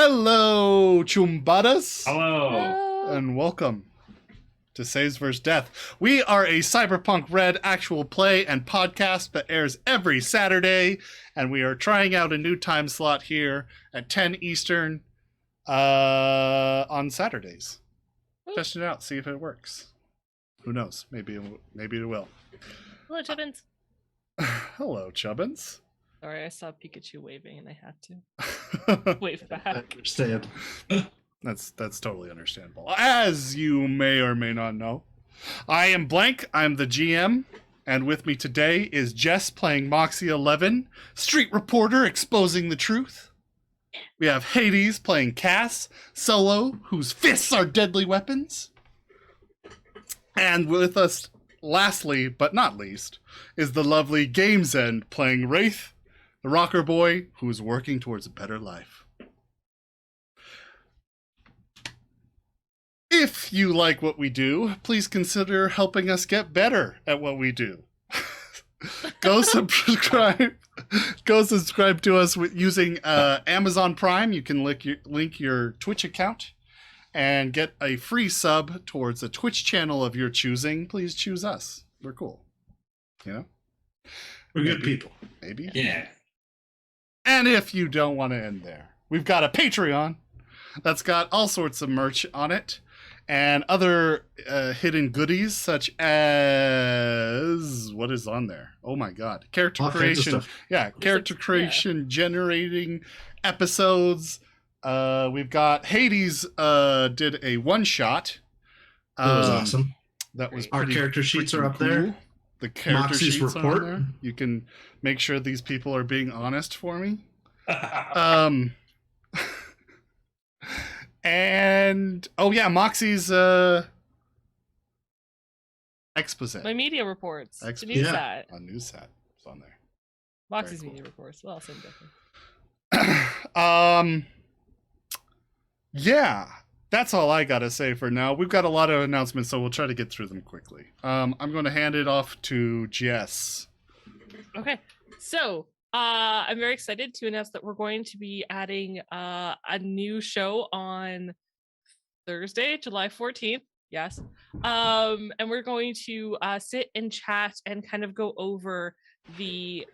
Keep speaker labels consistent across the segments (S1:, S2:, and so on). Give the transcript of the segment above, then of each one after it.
S1: Hello, Chumbadas.
S2: Hello.
S1: And welcome to Saves vs. Death. We are a Cyberpunk Red actual play and podcast that airs every Saturday, and we are trying out a new time slot here at 10 Eastern on Saturdays. Test it out, see if it works. Who knows? Maybe it will.
S3: Hello, Chubbins.
S1: Hello, Chubbins.
S3: Sorry, I saw Pikachu waving and I had to wave back.
S2: I understand.
S1: That's totally understandable. As you may or may not know, I am Blank. I'm the GM, and with me today is Jess playing Moxie 11, street reporter exposing the truth. We have Hades playing Cass, Solo, whose fists are deadly weapons. And with us, lastly but not least, is the lovely Games End playing Wraith, the rocker boy who is working towards a better life. If you like what we do, please consider helping us get better at what we do. Go subscribe to us using Amazon Prime. You can link your Twitch account and get a free sub towards a Twitch channel of your choosing. Please choose us. We're cool. You know?
S2: We're good people.
S1: Maybe.
S2: Yeah.
S1: And if you don't want to end there, we've got a Patreon that's got all sorts of merch on it and other hidden goodies such as what is on there? Oh my god. Character creation. Yeah, character creation generating episodes. We've got Hades did a one shot.
S2: That was awesome.
S1: That was
S2: our character sheets are up
S1: cool.
S2: there.
S1: The character
S2: Moxie's
S1: sheets
S2: report.
S1: are on there. You can make sure these people are being honest for me. And oh yeah, Moxie's expose.
S3: My media reports.
S1: Expose.
S3: The news sat.
S1: A news set. It's on there.
S3: Moxie's
S1: Very cool.
S3: media reports. Well, same difference.
S1: Yeah, that's all I gotta say for now. We've got a lot of announcements, so we'll try to get through them quickly. I'm going to hand it off to Jess.
S3: Okay, so I'm very excited to announce that we're going to be adding a new show on Thursday, July 14th. Yes. And we're going to sit and chat and kind of go over the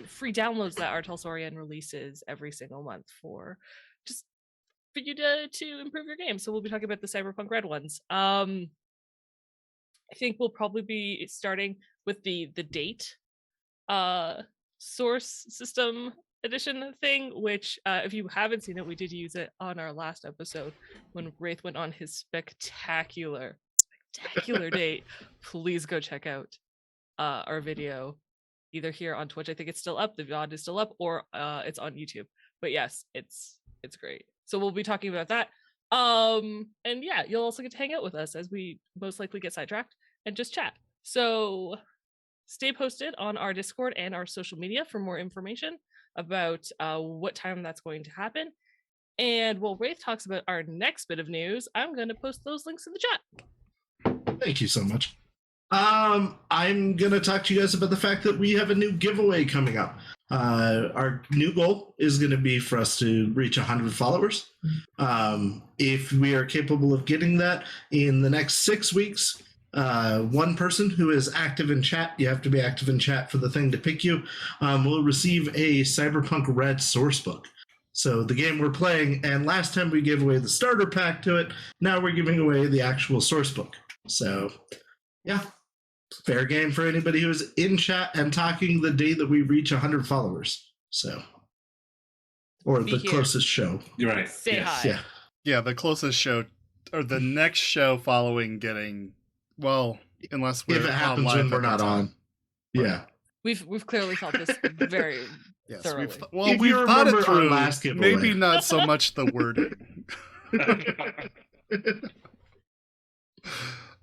S3: free downloads that our Talsorian releases every single month for you to improve your game. So we'll be talking about the Cyberpunk Red ones. I think we'll probably be starting with the date source system edition thing, which if you haven't seen it, we did use it on our last episode when Wraith went on his spectacular date. Please go check out our video either here on Twitch. I think it's still up, the VOD is still up, or it's on YouTube. But yes, it's great. So we'll be talking about that. And yeah, you'll also get to hang out with us as we most likely get sidetracked and just chat. So stay posted on our Discord and our social media for more information about what time that's going to happen. And while Wraith talks about our next bit of news, I'm going to post those links in the chat.
S2: Thank you so much. I'm going to talk to you guys about the fact that we have a new giveaway coming up. Our new goal is going to be for us to reach 100 followers. If we are capable of getting that in the next 6 weeks, one person who is active in chat, you have to be active in chat for the thing to pick you, will receive a Cyberpunk Red sourcebook. So the game we're playing, and last time we gave away the starter pack to it, now we're giving away the actual sourcebook. So yeah, fair game for anybody who is in chat and talking the day that we reach 100 followers. So, or the closest show.
S4: You're right.
S3: Say hi.
S1: Yeah, the closest show, or the next show following getting, well, unless we're
S2: if it happens when we're not on. Yeah.
S3: We've clearly felt this very thoroughly.
S1: We've thought it through.
S2: Last giveaway.
S1: Maybe not so much the wording.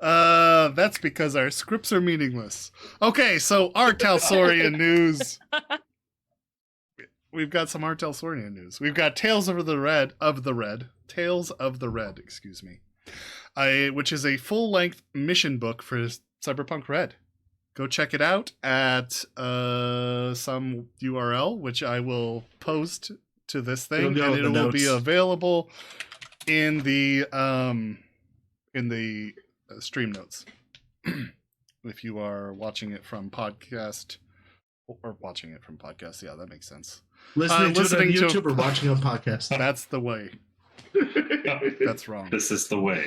S1: That's because our scripts are meaningless. Okay, so our Talsorian news. We've got some Art Talsorian news. We've got Tales of the Red, excuse me, which is a full-length mission book for Cyberpunk Red. Go check it out at some URL, which I will post to this
S2: It'll
S1: thing,
S2: go
S1: and
S2: in
S1: it
S2: the
S1: will be
S2: notes.
S1: available in the stream notes. If you are watching it from podcast or watching it from podcast, yeah, that makes sense.
S2: Listening to it on
S1: listening to-
S2: YouTube or watching on podcast.
S1: That's the way. That's wrong.
S4: This is the way.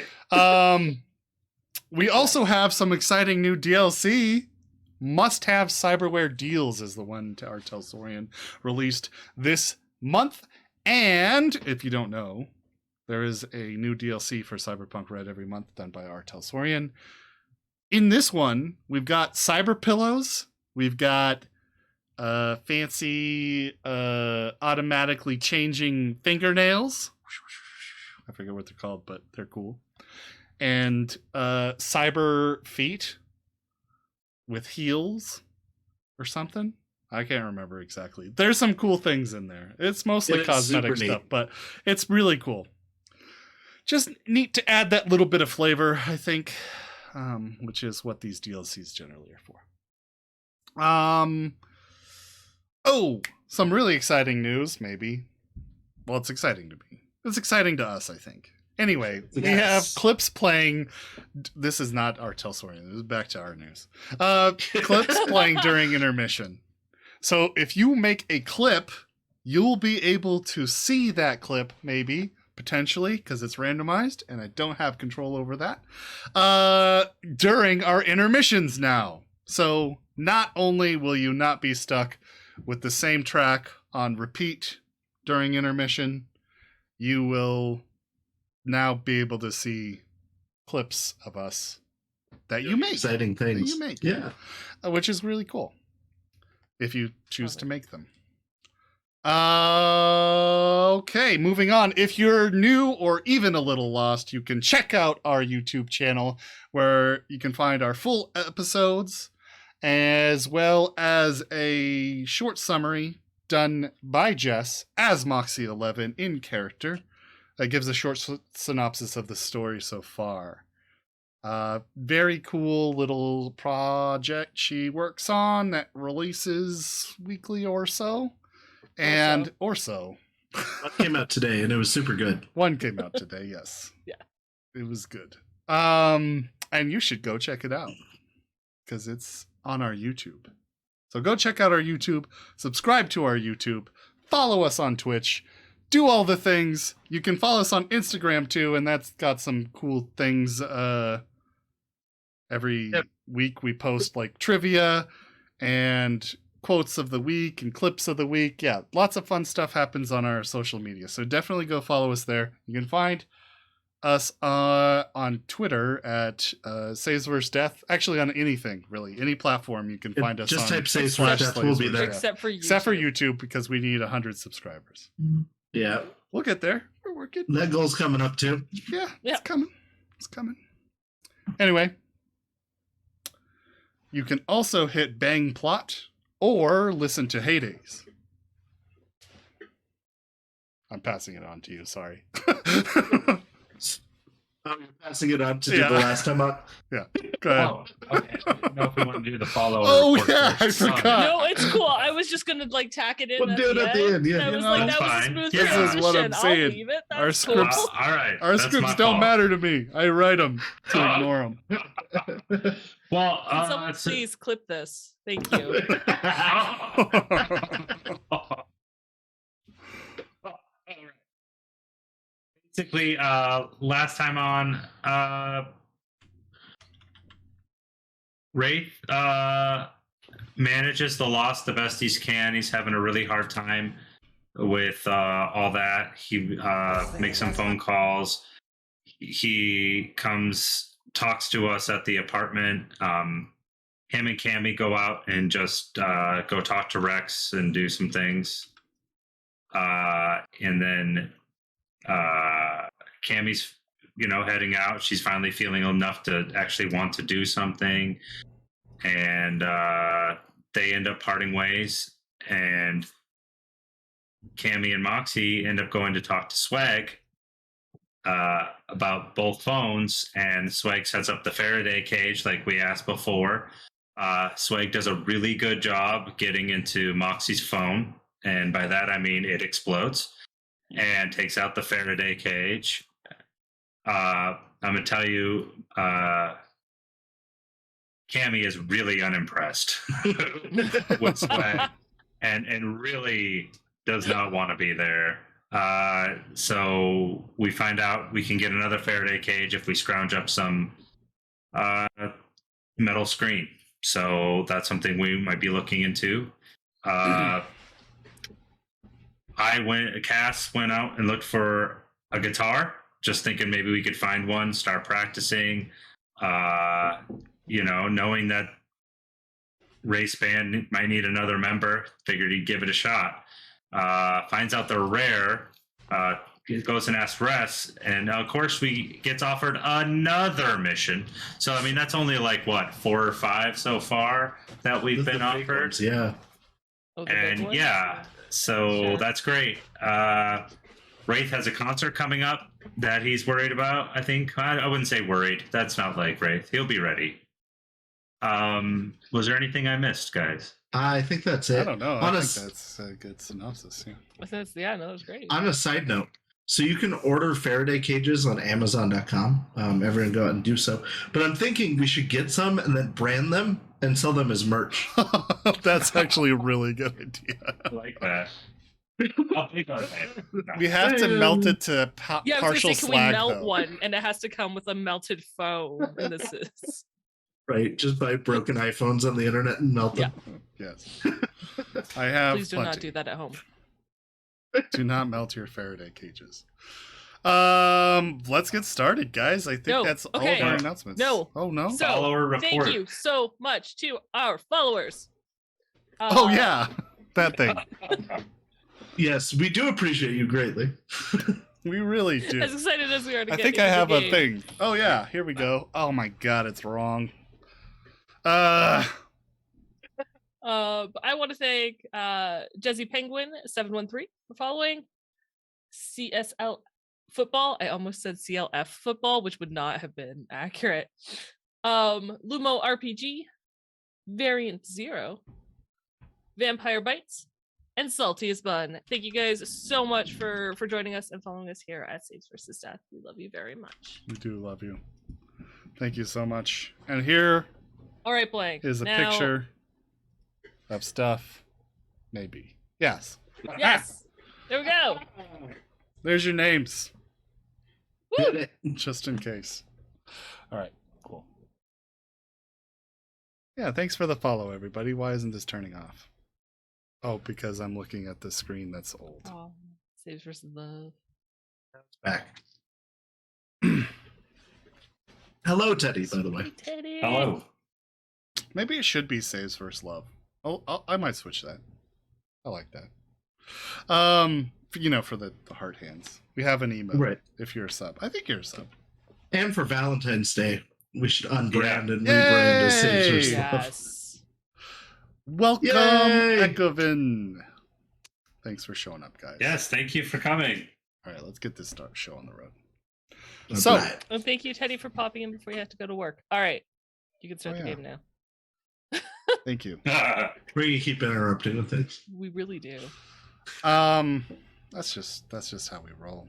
S1: We also have some exciting new DLC. Must-have cyberware deals is the one our Talsorian released this month. And if you don't know, there is a new DLC for Cyberpunk Red every month done by our Talsorian. In this one, we've got cyber pillows. We've got fancy automatically changing fingernails. I forget what they're called, but they're cool. And cyber feet with heels or something. I can't remember exactly. There's some cool things in there. It's mostly
S2: It's
S1: cosmetic
S2: super neat.
S1: stuff, but it's really cool. Just neat to add that little bit of flavor, I think, which is what these DLCs generally are for. Some really exciting news, maybe. Well, it's exciting to me. It's exciting to us, I think. Anyway, we have
S2: Yes.
S1: clips playing. This is not our Talsorian. This is back to our news. Clips playing during intermission. So if you make a clip, you'll be able to see that clip, maybe, potentially, because it's randomized, and I don't have control over that, during our intermissions now. So not only will you not be stuck with the same track on repeat during intermission, you will now be able to see clips of us that you make.
S2: Exciting things.
S1: That you make.
S2: Yeah.
S1: Which is really cool if you choose
S3: Love
S1: to
S3: it.
S1: make them. Okay, moving on. If you're new or even a little lost, you can check out our YouTube channel where you can find our full episodes as well as a short summary done by Jess as Moxie 11 in character that gives a short synopsis of the story so far. Very cool little project she works on that releases weekly or so. And or so.
S2: One came out today and it was super good.
S1: One came out today, yes.
S3: Yeah.
S1: It was good. And you should go check it out because it's on our YouTube. So go check out our YouTube, subscribe to our YouTube, follow us on Twitch, do all the things. You can follow us on Instagram too, and that's got some cool things. Every week we post like trivia and quotes of the week and clips of the week. Yeah, lots of fun stuff happens on our social media. So definitely go follow us there. You can find us on Twitter at Saves vs. Death. Actually, on anything, really. Any platform you can find us
S2: Just
S1: on.
S2: type Saves
S1: /
S2: vs. Death, we'll be
S1: Slaves
S2: there.
S1: vs. Death.
S3: Except for you.
S1: Except for YouTube, because we need 100 subscribers.
S2: Yeah.
S1: We'll get there. We're working.
S2: That goal's coming up too.
S1: Yeah,
S3: Yeah.
S1: it's coming. It's coming. Anyway, you can also hit Bang Plot or listen to Heydays. I'm passing it on to you, sorry.
S2: You're passing it on to do
S1: Yeah.
S2: the last time on.
S1: Go ahead.
S4: Oh, okay. I didn't know if we want to do the follow.
S1: Oh,
S4: report
S1: yeah,
S4: first.
S1: I forgot.
S3: No, it's cool. I was just gonna like tack it in.
S2: We'll do it at the end, yeah.
S3: I was
S1: You
S3: like,
S1: know,
S3: that was a
S4: fine.
S3: smooth
S4: This is
S3: transition.
S1: what I'm saying.
S3: I'll leave it. That's
S1: Our
S3: cool.
S1: scripts-
S4: All right.
S1: Our
S4: that's
S1: scripts
S4: my
S1: don't
S4: fault.
S1: matter to me. I write them to ignore them.
S4: Well,
S3: Can someone please clip this? Thank you.
S4: Basically, last time on, Wraith manages the loss the best he can. He's having a really hard time with all that. He makes some phone calls. He talks to us at the apartment. Him and Cammy go out and just go talk to Rex and do some things. And then Cammy's, heading out. She's finally feeling enough to actually want to do something. And they end up parting ways. And Cammy and Moxie end up going to talk to Swag about both phones. And Swag sets up the Faraday cage like we asked before. Swag does a really good job getting into Moxie's phone. and by that I mean it explodes and takes out the Faraday cage. I'm gonna tell you, Cammy is really unimpressed with Swag, and really does not want to be there. So we find out we can get another Faraday cage if we scrounge up some metal screen. So that's something we might be looking into. Cass went out and looked for a guitar, just thinking maybe we could find one, start practicing. Knowing that race band might need another member, figured he'd give it a shot. Finds out they're rare. Goes and asks Ress, and of course we gets offered another mission. So I mean that's only like what 4 or 5 so far that we've been offered.
S2: Ones, yeah.
S4: And yeah, so
S3: Sure.
S4: that's great. Wraith has a concert coming up that he's worried about. I think I wouldn't say worried. That's not like Wraith. He'll be ready. Was there anything I missed, guys?
S2: I think that's it.
S1: I don't know.
S2: On
S1: I
S2: a,
S1: think that's a good synopsis. Yeah.
S3: Yeah, no, that was great.
S2: on a side note, so you can order Faraday cages on Amazon.com. Everyone go out and do so. But I'm thinking we should get some and then brand them and sell them as merch.
S1: That's actually a really good idea.
S4: I like that. I'll take on that.
S1: We have to melt it to
S3: Yeah, I was
S1: partial
S3: gonna say, can we
S1: slag,
S3: melt
S1: though.
S3: one, and it has to come with a melted foam. And this is
S2: Right? Just buy broken iPhones on the internet and melt them.
S1: Yes. I have
S3: please do
S1: plenty.
S3: not do that at home.
S1: Do not melt your Faraday cages. Let's get started, guys. I think
S3: No,
S1: that's all
S3: okay.
S1: of our announcements.
S3: No.
S1: Oh no.
S3: So
S4: Follower report.
S3: thank you so much to our followers.
S1: Oh yeah, that thing.
S2: Yes, we do appreciate you greatly.
S1: We really do.
S3: As excited as we are to
S1: I
S3: get
S1: think
S3: into
S1: I have
S3: the
S1: a
S3: game.
S1: thing. Oh yeah, here we go. Oh my god, it's wrong.
S3: I want to thank Jezzy Penguin 713 for following. CSL Football. I almost said CLF Football, which would not have been accurate. Lumo RPG, Variant Zero, Vampire Bites, and Salty as Bun. Thank you guys so much for joining us and following us here at Saves vs. Death. We love you very much.
S1: We do love you. Thank you so much. And here
S3: All right, Blank.
S1: is a
S3: now,
S1: picture of stuff. Maybe. Yes.
S3: Yes. There we go.
S1: There's your names,
S3: Woo!
S1: just in case. All right. Cool. Yeah. Thanks for the follow, everybody. Why isn't this turning off? Oh, because I'm looking at the screen that's old.
S3: Oh, Saves vs. Love.
S2: Back. Hello, Teddy, by the way.
S3: Teddy.
S4: Hello.
S1: Maybe it should be Saves First Love. I might switch that. I like that. For the hard hands. We have an email.
S2: Right.
S1: If you're a sub. I think you're a sub.
S2: And for Valentine's Day, we should unbrand and
S1: Yay!
S2: rebrand as Saves vs. Love.
S3: Yes.
S1: Welcome,
S2: Yay!
S1: Ekovin. Thanks for showing up, guys.
S4: Yes, thank you for coming.
S1: All right, let's get this show on the road.
S2: All
S1: So-
S2: right.
S3: Well, thank you, Teddy, for popping in before you have to go to work. All right. You can start
S1: Oh,
S3: the
S1: yeah.
S3: game now.
S1: Thank you.
S2: We're gonna keep interrupting with things.
S3: We really do.
S1: That's just how we roll.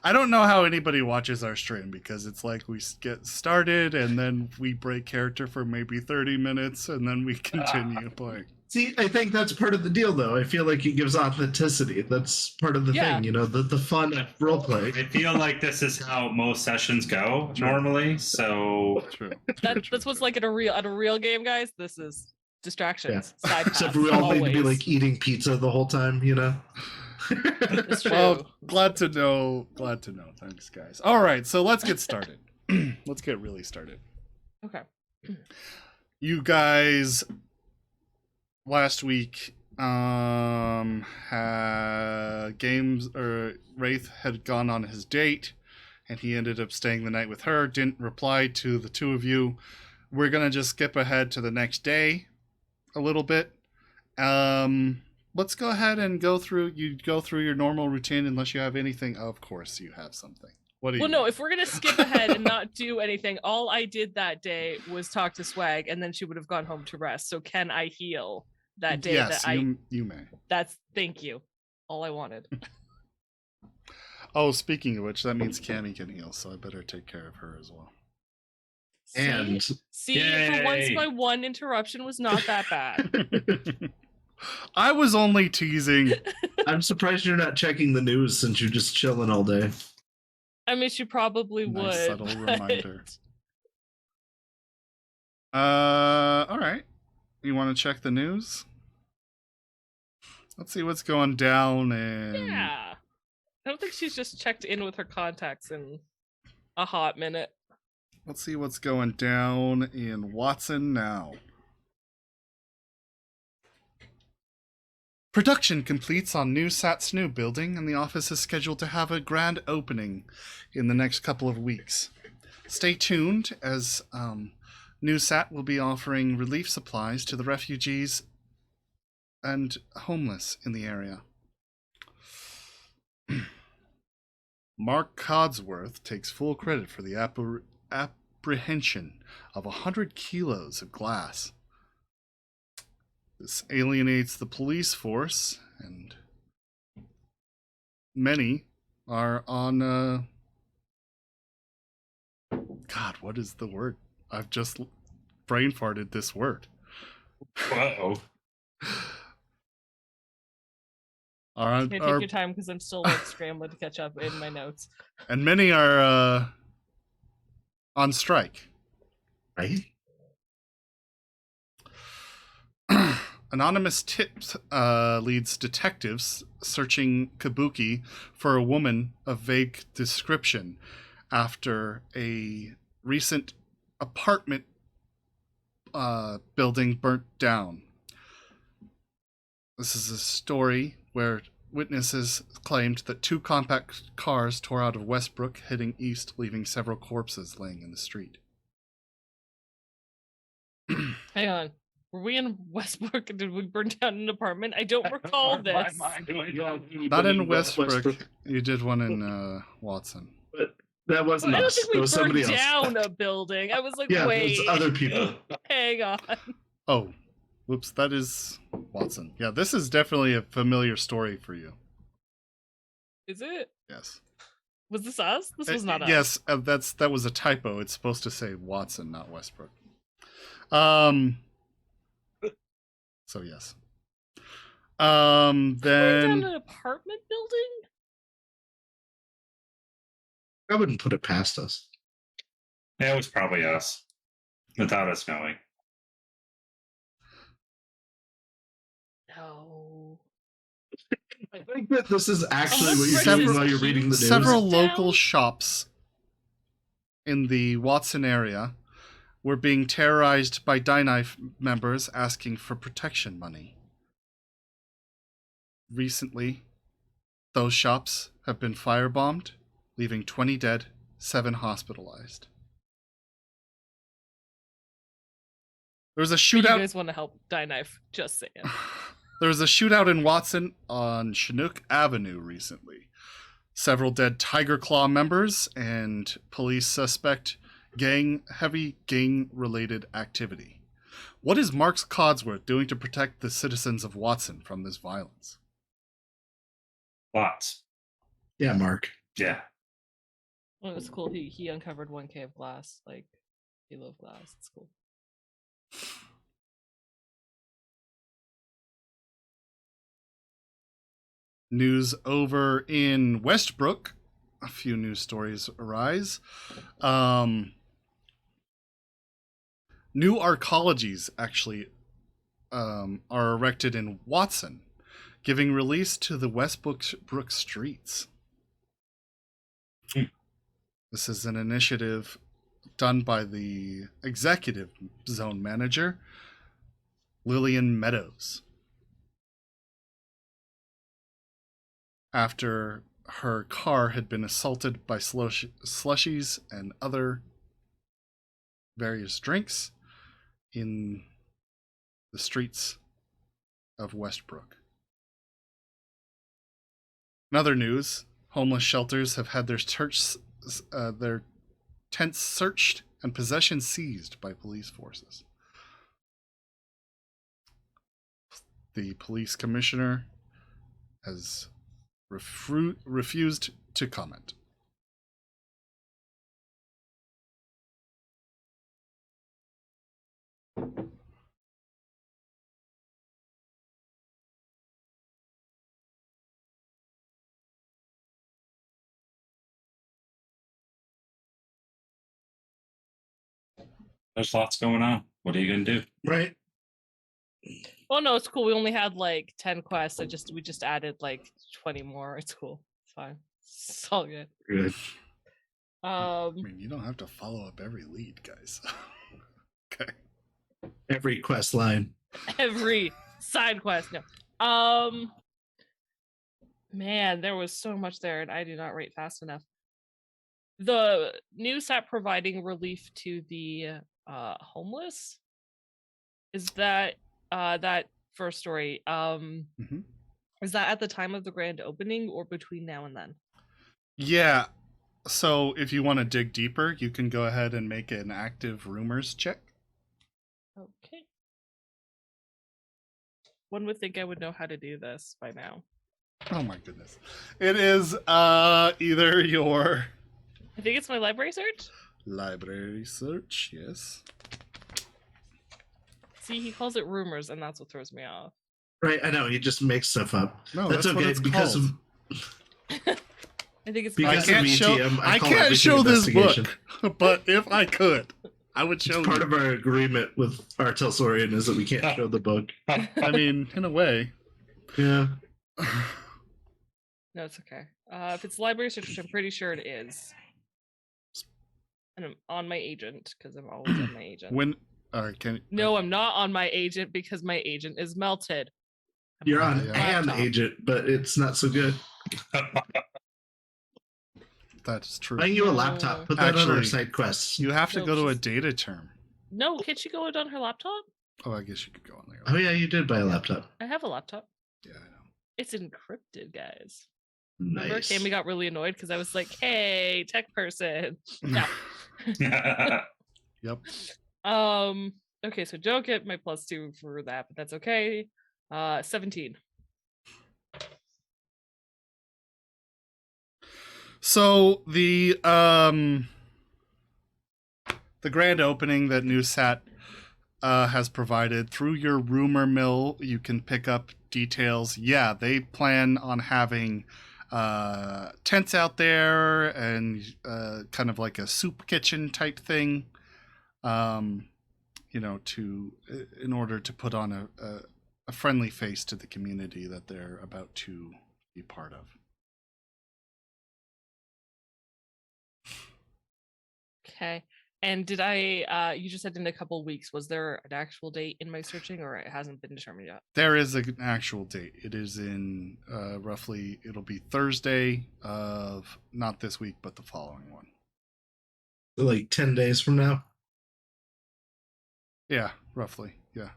S1: I don't know how anybody watches our stream because it's like we get started and then we break character for maybe 30 minutes and then we continue playing.
S2: See, I think that's part of the deal, though. I feel like it gives authenticity. That's part of the
S3: Yeah.
S2: thing, the fun of roleplay.
S4: I feel like this is how most sessions go
S1: Sure.
S4: normally. So
S1: True.
S3: That's what's like at a real game, guys. This is distractions. Side
S2: Except
S3: paths,
S2: we all need to be
S3: always.
S2: like eating pizza the whole time,
S3: It's true.
S1: Well, glad to know. Thanks, guys. All right, so let's get started. Let's get really started.
S3: Okay.
S1: You guys last week Wraith had gone on his date and he ended up staying the night with her, didn't reply to the two of you. We're gonna just skip ahead to the next day a little bit. Let's go ahead and go through your normal routine unless you have anything. Of course you have something. What do you
S3: Well, no, if we're gonna skip ahead and not do anything, all I did that day was talk to Swag, and then she would have gone home to rest. So can I heal that day
S1: yes,
S3: that
S1: you may.
S3: Thank you. All I wanted.
S1: Oh, speaking of which, that means Cammy can heal, so I better take care of her as well.
S2: And
S3: See,
S4: Yay.
S3: for once my one interruption was not that bad.
S1: I was only teasing.
S2: I'm surprised you're not checking the news since you're just chilling all day.
S3: I mean, she probably
S1: Nice
S3: would.
S1: subtle
S3: but-
S1: reminder. All right. You want to check the news? Let's see what's going down in.
S3: Yeah. I don't think she's just checked in with her contacts in a hot minute.
S1: Let's see what's going down in Watson now. Production completes on new SAT's new building, and the office is scheduled to have a grand opening in the next couple of weeks. Stay tuned, as new SAT will be offering relief supplies to the refugees and homeless in the area. Mark Codsworth takes full credit for the apprehension of 100 kilos of glass. This alienates the police force, and many are on, God, what is the word? I've just brain farted this word.
S4: Uh-oh.
S3: Can you take your time because I'm still like scrambling to catch up in my notes.
S1: And many are on strike.
S2: Right?
S1: Anonymous tips leads detectives searching Kabuki for a woman of vague description after a recent apartment building burnt down. This is a story where witnesses claimed that 2 compact cars tore out of Westbrook heading east, leaving several corpses laying in the street.
S3: Hang on. Were we in Westbrook? Did we burn down an apartment? I don't recall this.
S1: Not in Westbrook. You did one in Watson.
S2: But that wasn't
S3: I don't
S2: us.
S3: think
S2: It
S3: we
S2: was
S3: burned
S2: somebody else.
S3: down a building. I was like,
S2: Yeah,
S3: wait,
S2: it was other people.
S3: hang on.
S1: Oh, whoops, that is Watson. Yeah, this is definitely a familiar story for you.
S3: Is it?
S1: Yes.
S3: Was this us? This was not us.
S1: Yes, that was a typo. It's supposed to say Watson, not Westbrook. So yes.
S3: Burn
S1: Then
S3: down an apartment building?
S2: I wouldn't put it past us.
S4: Yeah, it was probably us, without us knowing.
S3: No.
S2: I think that this is actually
S3: Unless
S2: what you're
S1: Several-
S2: doing while you're reading the news.
S1: several
S3: Down?
S1: local shops in the Watson area were being terrorized by Die Knife members asking for protection money. Recently, those shops have been firebombed, leaving 20 dead, 7 hospitalized. There was a
S3: You
S1: shootout.
S3: guys want to help Die Knife? Just saying.
S1: There was a shootout in Watson on Chinook Avenue recently. Several dead Tiger Claw members, and police suspect heavy gang-related activity. What is Mark Codsworth doing to protect the citizens of Watson from this violence?
S4: Lots.
S2: Yeah, Mark.
S4: Yeah.
S3: Well, it was cool. He uncovered 1K of glass. Like, he loved glass. It's cool.
S1: News over in Westbrook. A few news stories arise. New arcologies actually are erected in Watson, giving release to the Westbrook streets. This is an initiative done by the executive zone manager, Lillian Meadows. After her car had been assaulted by slushies and other various drinks in the streets of Westbrook. In other news, homeless shelters have had their tents searched and possessions seized by police forces. The police commissioner has refused to comment.
S4: There's lots going on. What are you gonna do?
S2: Right.
S3: Oh no, it's cool. We only had like 10 quests. We just added like 20 more. It's cool. It's fine. It's all good.
S2: Good.
S1: I mean, you don't have to follow up every lead, guys. Okay.
S2: Every quest line.
S3: Every side quest. No. Man, there was so much there, and I did not rate fast enough. The new set providing relief to the homeless. Is that that first story? Is that at the time of the grand opening or between now and then?
S1: Yeah. So if you want to dig deeper, you can go ahead and make an active rumors check.
S3: Okay. One would think I would know how to do this by now.
S1: Oh my goodness. It is either your
S3: I think it's my library search.
S1: library search, yes.
S3: See, he calls it rumors, and that's what throws me off.
S2: Right, I know, he just makes stuff up.
S1: No,
S2: that's
S1: that's what
S2: okay
S1: it's
S2: because
S1: called.
S2: of
S3: I think it's
S2: Because
S1: I
S2: of
S1: can't show,
S2: ETM, I
S1: I
S2: call
S1: can't
S2: everything
S1: show this
S2: investigation.
S1: book, but if I could, I would show
S2: part
S1: you.
S2: of our agreement with our Talsorian is that we can't show the book.
S1: I mean, in a way.
S2: Yeah.
S3: No, it's okay. If it's library search, which I'm pretty sure it is, and I'm on my agent because I'm always on my agent.
S1: When can
S3: No, I'm not on my agent because my agent is melted. I'm
S2: You're
S3: on
S2: on
S3: my
S2: an
S3: laptop.
S2: agent, but it's not so good.
S1: that's true.
S2: Buying you a
S3: No.
S2: laptop. Put that on our
S1: Actually,
S2: side quests.
S1: You have to
S3: No,
S1: go to a
S3: she's-
S1: data term.
S3: No, can't she go on her laptop?
S1: Oh, I guess you could go on there.
S2: Oh yeah, you did buy a laptop.
S3: I have a laptop.
S1: Yeah, I know.
S3: It's encrypted, guys. Remember,
S2: Nice.
S3: Cammy got really annoyed because I was like, "Hey, tech person." No.
S1: Yep.
S3: Okay, so don't get my +2 for that, but that's okay. 17.
S1: So the grand opening that NewSat has provided through your rumor mill, you can pick up details. Yeah, they plan on having tents out there and kind of like a soup kitchen type thing. You know, in order to put on a friendly face to the community that they're about to be part of.
S3: Okay. And did I you just said in a couple weeks, was there an actual date in my searching or it hasn't been determined yet?
S1: There is an actual date. It is in roughly, it'll be Thursday of not this week, but the following one.
S2: Like 10 days from now.
S1: Yeah, roughly. Yeah.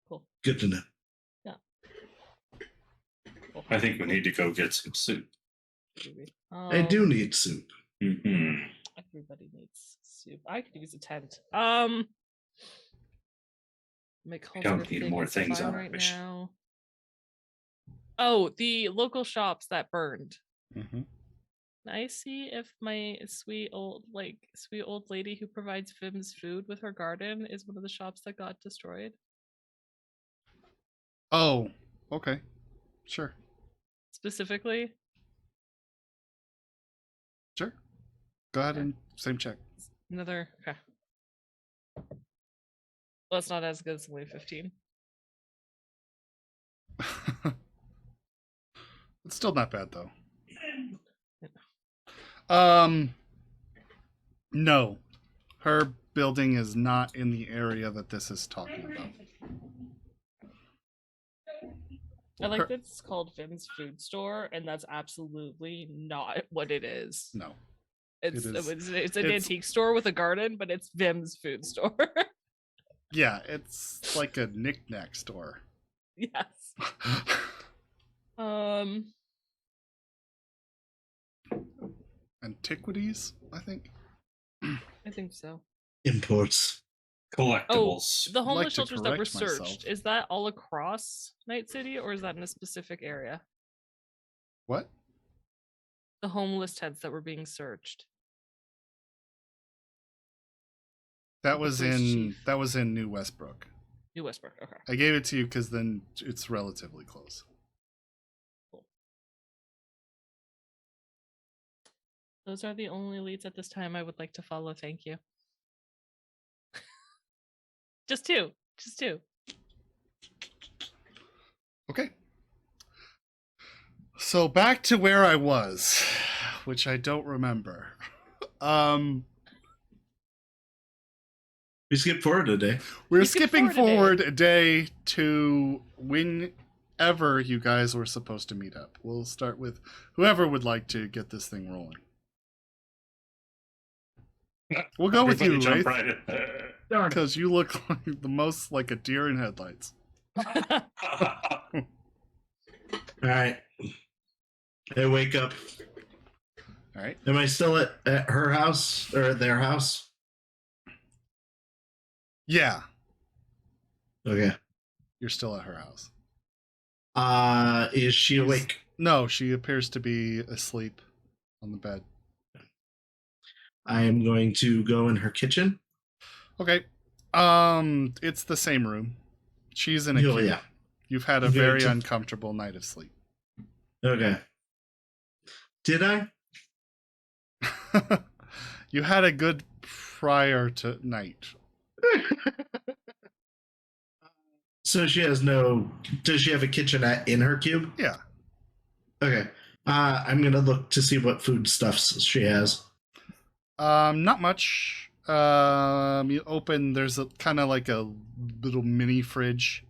S3: Cool.
S2: Good to know.
S3: Cool.
S4: I think we need to go get some soup.
S3: Maybe.
S2: I do need soup.
S4: Mm-hmm.
S3: Everybody needs soup. I could use a tent. My
S4: don't
S3: culture
S4: need
S3: thing
S4: more
S3: is
S4: things
S3: fine
S4: on our
S3: right
S4: mission.
S3: now. Oh, the local shops that burned.
S1: Mm-hmm.
S3: Can I see if my sweet old lady who provides Vim's food with her garden is one of the shops that got destroyed?
S1: Oh, okay. Sure.
S3: Specifically?
S1: Sure. Go ahead
S3: Okay.
S1: and same check.
S3: Another okay. Well, it's not as good as only 15.
S1: It's still not bad though. No. Her building is not in the area that this is talking about.
S3: I like
S1: Her-
S3: that it's called Vim's Food Store, and that's absolutely not what it is.
S1: No.
S3: It's
S1: It is-
S3: it's an
S1: it's-
S3: antique store with a garden, but it's Vim's Food Store.
S1: Yeah, it's like a knick-knack store.
S3: Yes.
S1: Antiquities, I think.
S3: I think so.
S2: Imports.
S4: Collectibles.
S3: The
S1: I'd
S3: homeless
S1: like to
S3: shelters that were
S1: correct
S3: searched,
S1: myself.
S3: is that all across Night City or is that in a specific area?
S1: What?
S3: The homeless tents that were being searched.
S1: That
S3: The
S1: was
S3: police chief.
S1: in New Westbrook.
S3: New Westbrook, okay.
S1: I gave it to you because then it's relatively close.
S3: Cool. Those are the only leads at this time I would like to follow, thank you. Just two.
S1: Okay. So back to where I was, which I don't remember.
S2: We skipped forward a day.
S1: We're
S3: We skipped
S1: skipping
S3: forward
S1: forward a day to whenever you guys were supposed to meet up. We'll start with whoever would like to get this thing rolling. We'll go with you,
S4: Everybody jump
S1: Wraith,
S4: right in.
S2: Darn.
S1: because you look like the most like a deer in headlights.
S2: All right. I wake up.
S1: All right.
S2: Am I still at her house or at their house?
S1: Yeah,
S2: Okay.
S1: you're still at her house.
S2: Is she awake?
S1: No, she appears to be asleep on the bed.
S2: I am going to go in her kitchen.
S1: Okay. It's the same room. She's in a
S2: Oh,
S1: cube.
S2: yeah.
S1: You've had a
S2: Very
S1: very
S2: good.
S1: uncomfortable night of sleep.
S2: Okay. Did I?
S1: You had a good prior to night.
S2: So she has no. Does she have a kitchenette in her cube?
S1: Yeah.
S2: Okay. I'm gonna look to see what foodstuffs she has.
S1: Not much. You open, there's a kind of like a little mini fridge,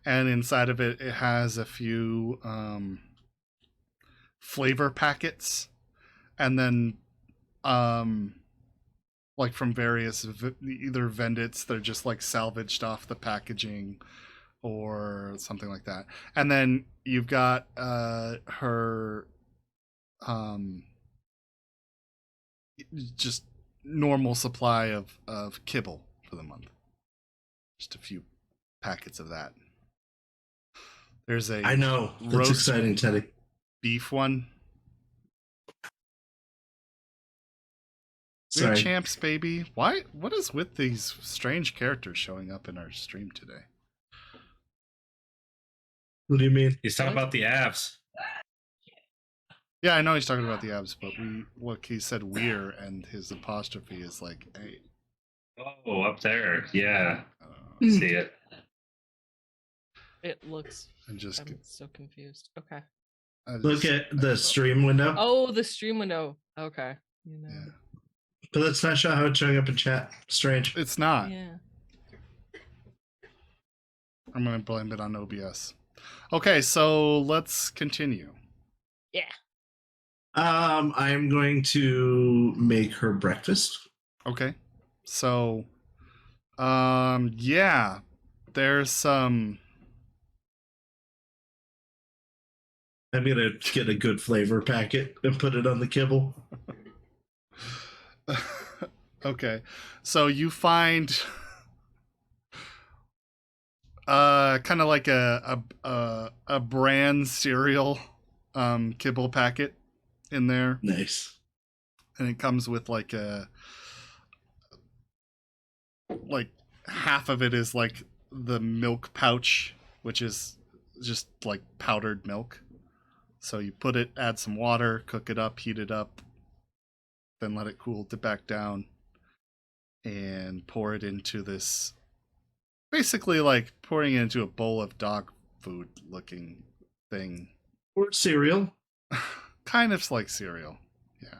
S1: and inside of it, it has a few flavor packets, and then like from various either vendits, they're just like salvaged off the packaging or something like that. And then you've got her just normal supply of kibble for the month. Just a few packets of that. There's a
S2: I know. That's
S1: roast
S2: exciting, Teddy.
S1: beef one. We're
S2: Sorry.
S1: champs, baby. Why? What is with these strange characters showing up in our stream today?
S2: What do you mean?
S4: He's talking about the abs.
S1: Yeah, I know he's talking about the abs, but he said we're, and his apostrophe is like, hey.
S4: Oh, up there. Yeah.
S1: I don't know.
S4: See it.
S3: It looks.
S1: I'm just.
S3: I'm so confused. Okay.
S2: Look at the stream window.
S3: Oh, the stream window. Okay. You know.
S1: Yeah.
S2: But that's not sure how it's showing up in chat. Strange.
S1: It's not.
S3: Yeah.
S1: I'm gonna blame it on OBS. Okay, so let's continue.
S3: Yeah.
S2: I'm going to make her breakfast.
S1: Okay, so, yeah, there's some.
S2: I'm gonna get a good flavor packet and put it on the kibble.
S1: Okay, so you find kind of like a brand cereal kibble packet in there,
S2: Nice.
S1: and it comes with like half of it is like the milk pouch, which is just like powdered milk. So you put it, add some water, cook it up, heat it up, then let it cool back down, and pour it into this, basically like pouring it into a bowl of dog food looking thing.
S2: Or cereal.
S1: Kind of like cereal. Yeah.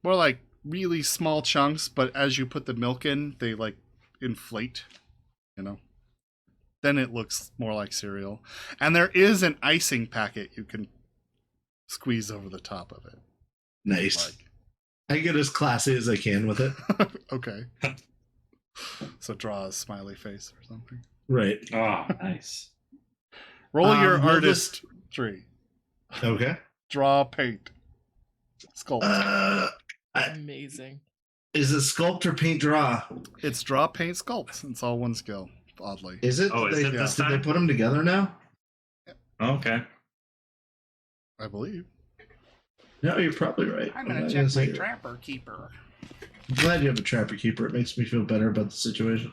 S1: More like really small chunks, but as you put the milk in, they like inflate, you know. Then it looks more like cereal. And there is an icing packet you can squeeze over the top of it.
S2: Nice. I get as classy as I can with it.
S1: Okay. So draw a smiley face or something.
S2: Right.
S4: Oh, nice.
S1: Roll your
S2: will
S1: artist tree.
S2: Okay.
S1: Draw paint. Sculpt.
S2: I
S3: Amazing.
S2: Is it sculpt or paint draw?
S1: It's draw, paint, sculpt. It's all one skill, oddly.
S2: Is it?
S4: Oh, is it this
S2: Did they
S4: time?
S2: put them together now?
S4: Okay.
S1: I believe.
S2: No, you're probably right.
S1: I'm
S2: not
S1: gonna
S2: gonna
S1: check
S2: say
S1: my
S2: it.
S1: trapper keeper.
S2: I'm glad you have a trapper keeper. It makes me feel better about the situation.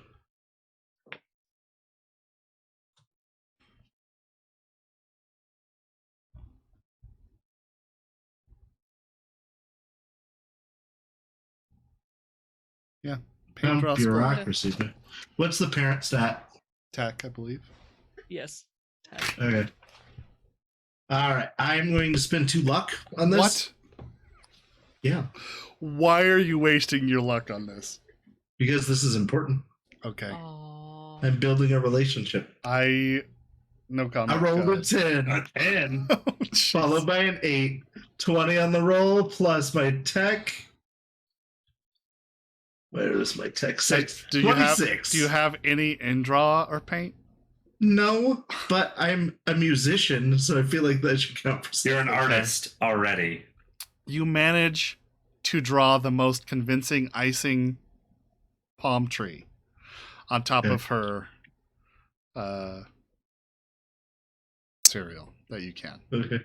S1: Yeah. Paint, draw, sculpt.
S2: Bureaucracy. Man. What's the parent stat?
S1: Tech, I believe.
S3: Yes.
S2: Okay. All right. I'm going to spend 2 luck on this.
S1: What?
S2: Yeah.
S1: Why are you wasting your luck on this?
S2: Because this is important.
S1: Okay.
S3: Aww.
S2: I'm building a relationship.
S1: No comment.
S2: I rolled
S1: Go
S2: a 10.
S4: A 10.
S1: ahead. Oh, jeez.
S2: Followed by an 8. 20 on the roll plus my tech. Where is my tech? 6.
S1: Do you have
S2: 26.
S1: do you have any in draw or paint?
S2: No, but I'm a musician, so I feel like that should count for
S4: You're an
S2: something.
S4: artist already.
S1: You manage to draw the most convincing icing palm tree on top
S2: Okay.
S1: of her cereal that you can.
S2: Okay.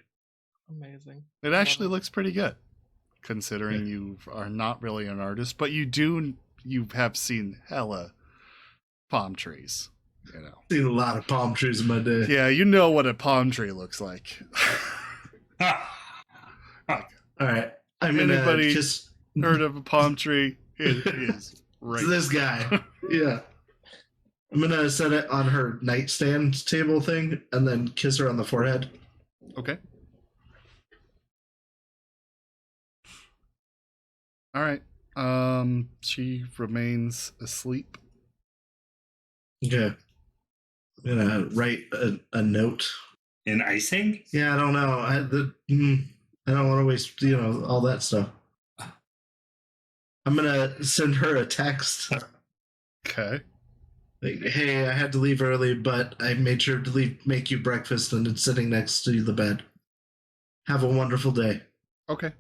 S3: Amazing.
S1: It
S3: I
S1: actually
S3: love it.
S1: looks pretty good, considering you are not really an artist, but you have seen hella palm trees, you know.
S2: Seen a lot of palm trees in my day.
S1: Yeah, you know what a palm tree looks like.
S2: All right. I'm gonna
S1: Anybody
S2: kiss
S1: Heard of a palm tree? It is right.
S2: this guy. Yeah. I'm gonna set it on her nightstand table thing and then kiss her on the forehead.
S1: Okay. All right. She remains asleep.
S2: Okay. I'm gonna write a note.
S4: In icing?
S2: Yeah, I don't know. I don't want to waste, all that stuff. I'm gonna send her a text.
S1: Okay.
S2: Like, hey, I had to leave early, but I made sure to make you breakfast, and it's sitting next to the bed. Have a wonderful day.
S1: Okay.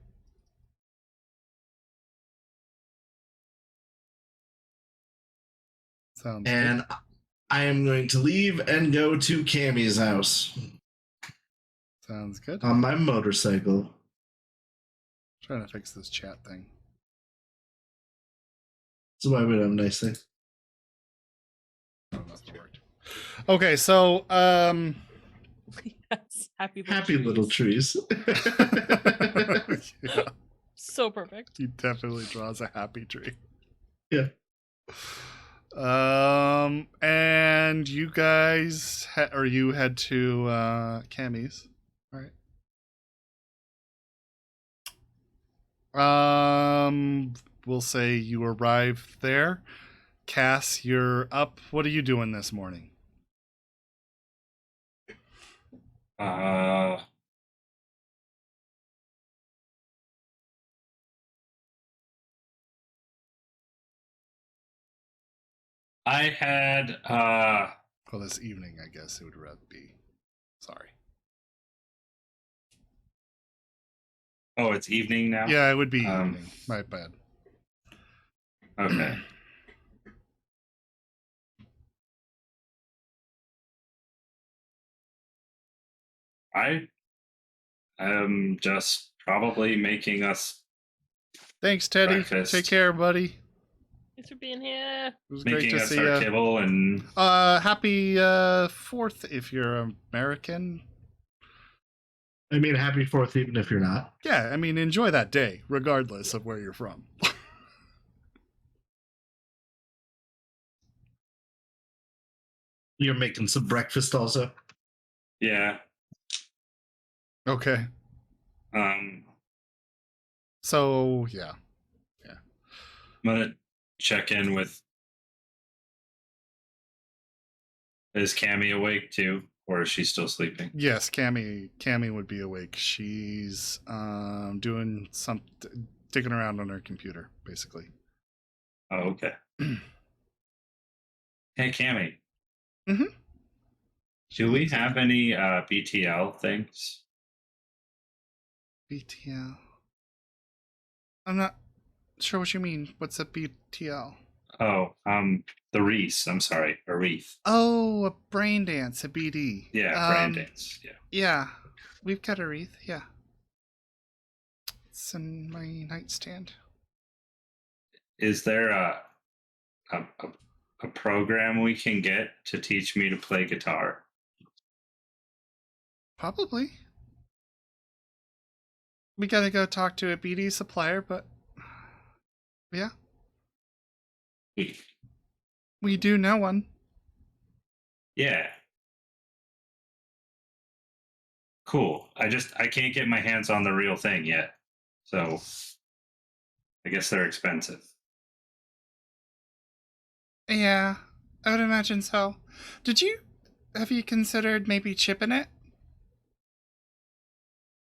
S1: Sounds
S2: And I am going to leave and go to Cammy's house
S1: good. Sounds good.
S2: on my motorcycle.
S1: Trying to fix this chat thing.
S2: So why would have a nice thing?
S1: Oh, nothing worked. Okay, so
S3: Yes. Happy
S2: Happy little trees.
S1: yeah,
S3: So perfect.
S1: he definitely draws a happy tree.
S2: Yeah.
S1: And you guys you head to Cammy's, all right? We'll say you arrive there. Cass, you're up. What are you doing this morning?
S4: I had
S1: Well, this evening, I guess it would rather be. Sorry.
S4: oh, it's evening now?
S1: Yeah, it would be evening. My bad.
S4: Okay. I am just probably making us
S1: Thanks, Teddy.
S4: Breakfast.
S1: Take care, buddy.
S3: Thanks for being here.
S1: It was great
S4: making
S1: to
S4: us
S1: see
S4: our
S1: you.
S4: kibble and
S1: Happy 4th if you're American.
S2: I mean, happy 4th even if you're not.
S1: Yeah, I mean, enjoy that day, regardless of where you're from.
S2: You're making some breakfast also.
S4: yeah.
S1: Okay. So, yeah.
S4: I'm gonna check in with. Is Cammy awake too, or is she still sleeping?
S1: Yes, Cammy would be awake. She's doing some digging around on her computer, basically.
S4: Oh, okay. Hey, Cammy.
S1: Mm-hmm.
S4: Do we have any BTL things?
S1: BTL. I'm not. sure what you mean. What's a BTL?
S4: Oh, the Reese. I'm sorry, a wreath.
S1: Oh, a brain dance, a BD.
S4: Yeah, brain dance. Yeah.
S1: Yeah, we've got a wreath. Yeah, it's in my nightstand.
S4: Is there a a program we can get to teach me to play guitar?
S1: Probably. We gotta go talk to a BD supplier, but yeah, we do know one.
S4: Yeah. Cool. I can't get my hands on the real thing yet. So I guess they're expensive.
S1: Yeah, I would imagine so. Have you considered maybe chipping it?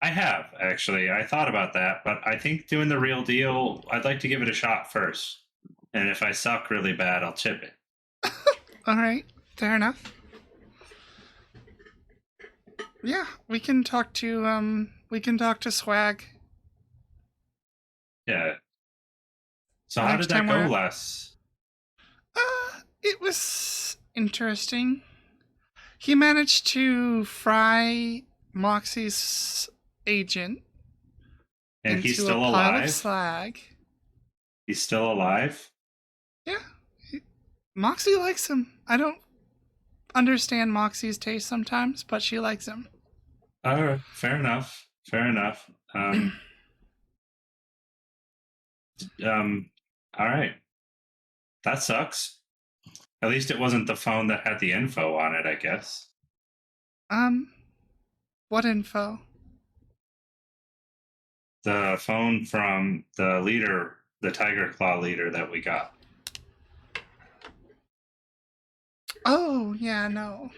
S4: I have, actually. I thought about that, but I think doing the real deal, I'd like to give it a shot first. And if I suck really bad, I'll chip it.
S1: All right, fair enough. Yeah, we can talk to Swag.
S4: Yeah. So how
S1: Next
S4: did that
S1: time
S4: go
S1: we're-
S4: last?
S1: It was interesting. He managed to fry Moxie's agent
S4: And
S1: into
S4: he's
S1: a
S4: still
S1: pile
S4: alive?
S1: of slag.
S4: He's still alive?
S1: Yeah, Moxie likes him. I don't understand Moxie's taste sometimes, but she likes him.
S4: All right, fair enough. Fair enough. All right. That sucks. At least it wasn't the phone that had the info on it, I guess.
S1: What info?
S4: The phone from the leader, the Tiger Claw leader that we got.
S1: Oh, yeah, no.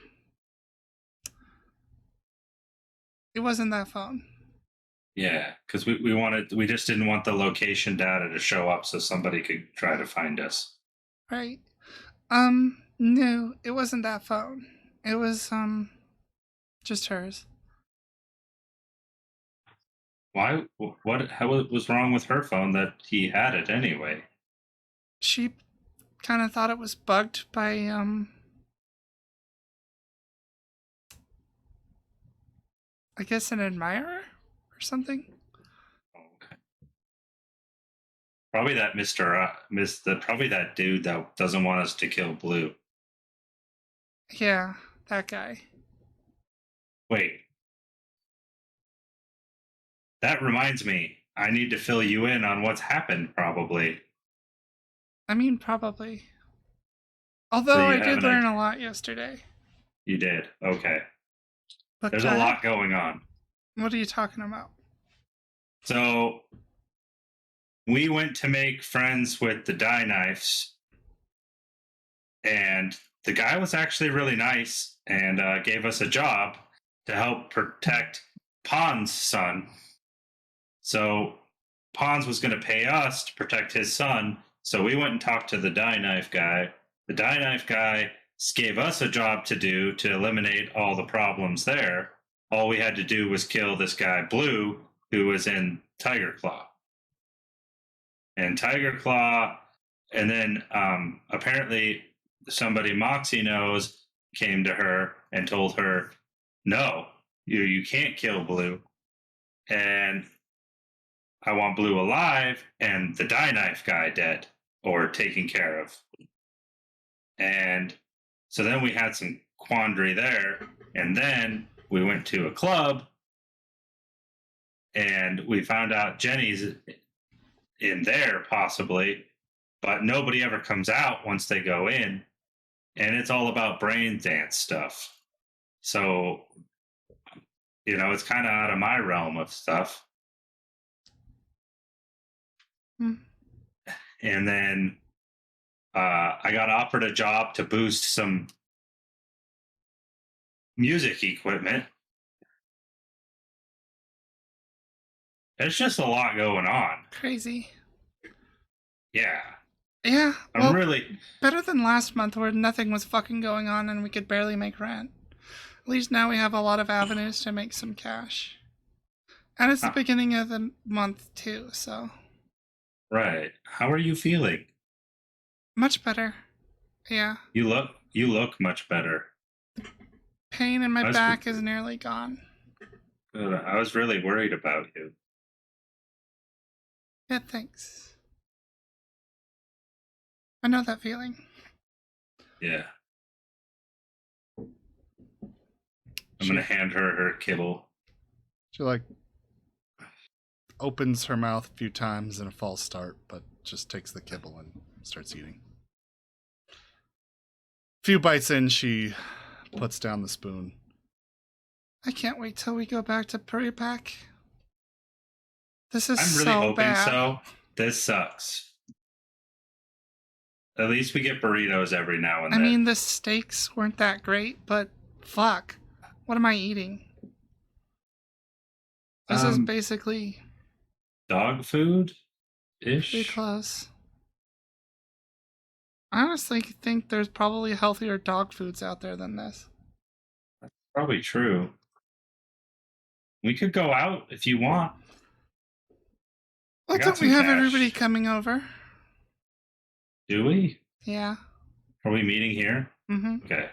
S1: It wasn't that phone.
S4: Yeah, because we just didn't want the location data to show up so somebody could try to find us.
S1: Right. No, it wasn't that phone. It was, just hers.
S4: Why? What? How was wrong with her phone that he had it anyway?
S1: She kind of thought it was bugged by, I guess an admirer or something.
S4: Okay. Probably that probably that dude that doesn't want us to kill Blue.
S1: Yeah, that guy.
S4: Wait. That reminds me. I need to fill you in on what's happened, probably.
S1: I mean, probably. Although I
S4: you have
S1: did
S4: an
S1: learn
S4: idea.
S1: a lot yesterday.
S4: You did. Okay.
S1: But
S4: There's
S1: go
S4: a
S1: ahead.
S4: lot going on.
S1: What are you talking about?
S4: So, we went to make friends with the Die Knives, and the guy was actually really nice and gave us a job to help protect Pon's son. So, Pons was going to pay us to protect his son. So, we went and talked to the Die Knife guy. The Die Knife guy gave us a job to do to eliminate all the problems there. All we had to do was kill this guy, Blue, who was in Tiger Claw. And Tiger Claw, and then apparently somebody Moxie knows came to her and told her, no, you can't kill Blue. And I want Blue alive and the Die Knife guy dead or taken care of. And so then we had some quandary there. And then we went to a club and we found out Jenny's in there possibly, but nobody ever comes out once they go in. And it's all about brain dance stuff. So, it's kind of out of my realm of stuff. And then I got offered a job to boost some music equipment. There's just a lot going on.
S1: Crazy.
S4: Yeah.
S1: Yeah,
S4: I'm really
S1: better than last month where nothing was fucking going on and we could barely make rent. At least now we have a lot of avenues to make some cash. And it's the beginning of the month too, so.
S4: Right. How are you feeling?
S1: Much better. Yeah.
S4: You look much better.
S1: Pain in my
S4: I was-
S1: back is nearly gone.
S4: Good. I was really worried about you.
S1: Yeah, thanks. I know that feeling.
S4: Yeah. I'm gonna hand her kibble.
S1: She like opens her mouth a few times in a false start, but just takes the kibble and starts eating. A few bites in, she puts down the spoon. I can't wait till we go back to Puripak. This is
S4: I'm really
S1: so
S4: hoping
S1: bad.
S4: so. This sucks. At least we get burritos every now and
S1: I
S4: then.
S1: mean, the steaks weren't that great, but fuck. What am I eating? This is basically
S4: dog food
S1: pretty
S4: ish.
S1: close. I honestly think there's probably healthier dog foods out there than this.
S4: Probably true. We could go out if you want.
S1: Well,
S4: got
S1: don't we
S4: some
S1: have
S4: cash.
S1: everybody coming over?
S4: Do we?
S1: Yeah.
S4: Are we meeting here?
S1: Mm-hmm.
S4: Okay.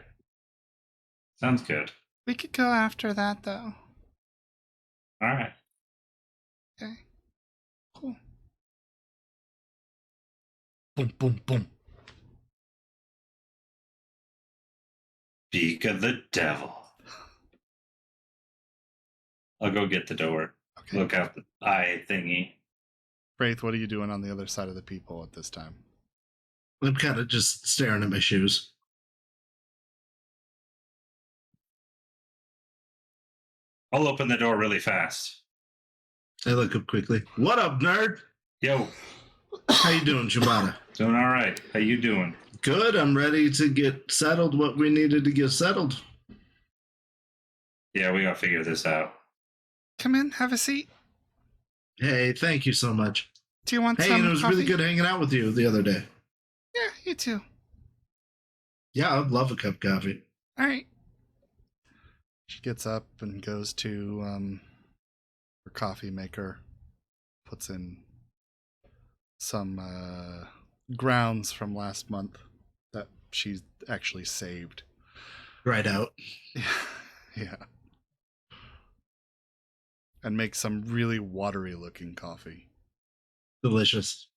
S4: Sounds good.
S1: We could go after that, though.
S4: All right.
S1: Okay. Cool. Boom, boom, boom.
S4: Speak of the devil. I'll go get the door.
S1: Okay.
S4: Look out the eye thingy.
S1: Wraith, what are you doing on the other side of the people at this time?
S2: I'm kind of just staring at my shoes.
S4: I'll open the door really fast.
S2: I look up quickly. What up, nerd?
S4: Yo,
S2: How you doing, Shibata?
S4: doing all right. How you doing?
S2: Good. I'm ready to get settled what we needed to get settled.
S4: Yeah, we gotta figure this out.
S1: Come in, have a seat.
S2: Hey, thank you so much.
S1: Do you want
S2: Hey,
S1: some
S2: and it was
S1: coffee?
S2: really good hanging out with you the other day.
S1: Yeah, you too.
S2: Yeah, I'd love a cup of coffee.
S1: All right. She gets up and goes to her coffee maker, puts in some grounds from last month that she's actually saved.
S2: Right out.
S1: Yeah. And makes some really watery looking coffee.
S2: Delicious.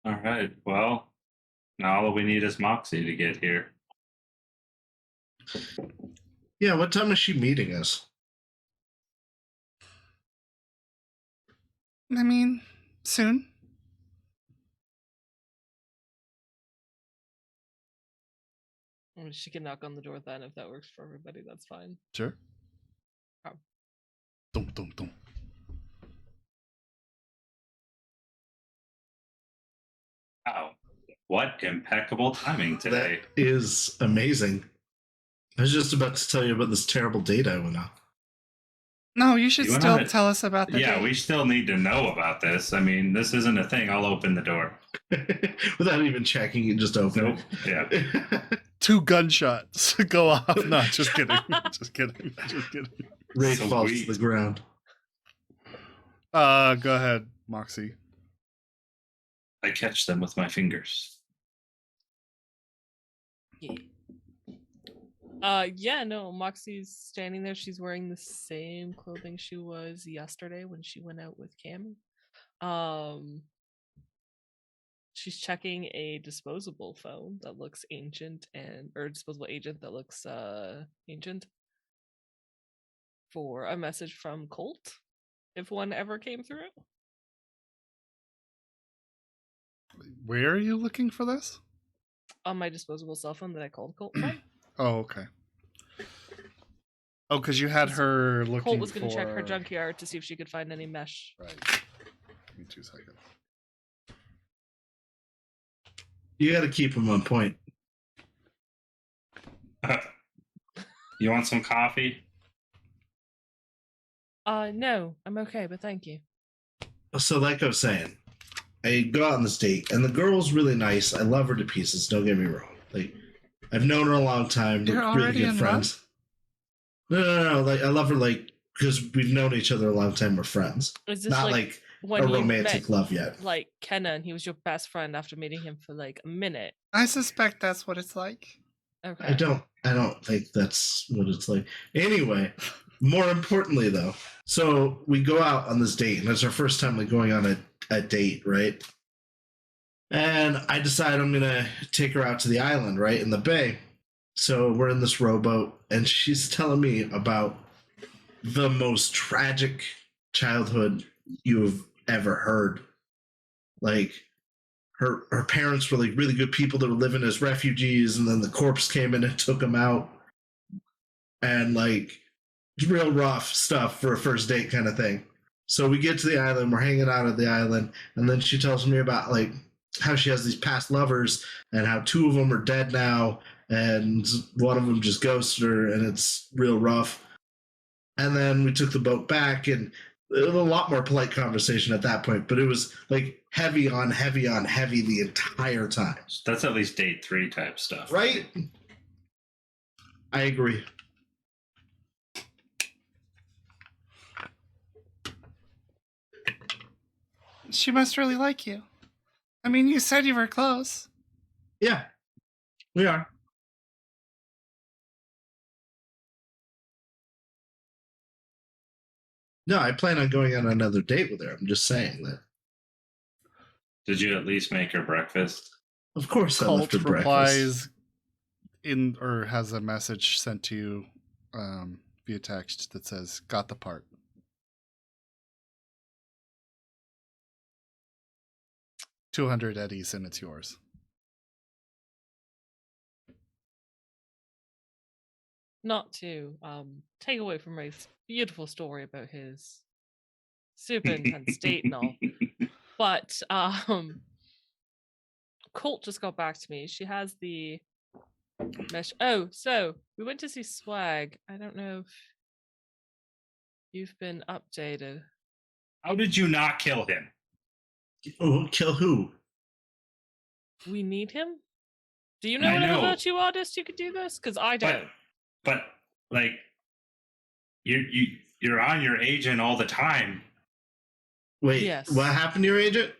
S4: All right. Well, now all we need is Moxie to get here.
S2: Yeah, what time is she meeting us?
S1: I mean, soon.
S3: She can knock on the door then if that works for everybody. That's fine.
S1: Sure.
S3: Oh.
S1: Dum, dum, dum.
S4: Wow. What impeccable timing today.
S2: That is amazing. I was just about to tell you about this terrible date I went on.
S1: No, you should
S4: You went
S1: still
S4: on a-
S1: tell us about the
S4: Yeah,
S1: date.
S4: we still need to know about this. I mean, this isn't a thing. I'll open the door.
S2: Without even checking, you just open
S4: Nope. Yeah.
S2: it.
S1: 2 gunshots go off. No, just kidding. Just kidding. Just kidding.
S2: Wraith
S4: So
S2: falls
S4: sweet.
S2: to the ground.
S1: Go ahead, Moxie.
S4: I catch them with my fingers.
S3: Yeah, no, Moxie's standing there. She's wearing the same clothing she was yesterday when she went out with Cammy. She's checking a disposable phone that looks ancient or disposable agent that looks ancient for a message from Colt, if one ever came through.
S1: Where are you looking for this?
S3: On my disposable cell phone that I called Colt from.
S1: Oh, okay. Oh, because you had her looking
S3: Colt was going
S1: for...
S3: to check her junkyard to see if she could find any mesh.
S1: Right. Give me 2 seconds.
S2: You got to keep him on point.
S4: You want some coffee?
S3: No, I'm okay, but thank you.
S2: So, like I was saying, I go out on this date, and the girl's really nice. I love her to pieces. Don't get me wrong. Like, I've known her a long time.
S1: You're
S2: We're really
S1: already
S2: good
S1: in
S2: friends. No. Like I love her, like because we've known each other a long time. We're friends.
S3: Is this
S2: Not
S3: like
S2: like
S3: when
S2: a
S3: you
S2: romantic
S3: met,
S2: love yet.
S3: like Kenna, and he was your best friend after meeting him for like a minute?
S1: I suspect that's what it's like.
S3: Okay.
S2: I don't think that's what it's like. Anyway, more importantly though, so we go out on this date, and it's our first time like going on a date, right? And I decide I'm gonna take her out to the island, right, in the bay. So we're in this rowboat, and she's telling me about the most tragic childhood you've ever heard. Like her parents were like really good people that were living as refugees, and then the corpse came in and took them out, and like real rough stuff for a first date kind of thing. So we get to the island, we're hanging out at the island, and then she tells me about like how she has these past lovers and how two of them are dead now, and one of them just ghosted her, and it's real rough. And then we took the boat back, and it was a lot more polite conversation at that point, but it was like heavy on heavy on heavy the entire time.
S4: That's at least date 3 type stuff.
S2: Right? I agree.
S1: She must really like you. I mean, you said you were close.
S2: Yeah, we are. No, I plan on going on another date with her. I'm just saying that.
S4: Did you at least make her breakfast?
S2: Of course, I left
S1: Colt
S2: her
S1: replies in or has a message sent to you via text that says, "Got the part." $200 eddies and it's yours.
S3: Not to take away from Ray's beautiful story about his super intense date and all, but Colt just got back to me. She has the mesh. Oh, so we went to see Swag. I don't know if you've been updated.
S4: How did you not kill him?
S2: Oh, kill who?
S3: We need him. Do you know
S4: I
S3: another
S4: know.
S3: virtue artist who could do this? Because I don't.
S4: But like you're on your agent all the time.
S2: Wait,
S3: Yes.
S2: what happened to your agent?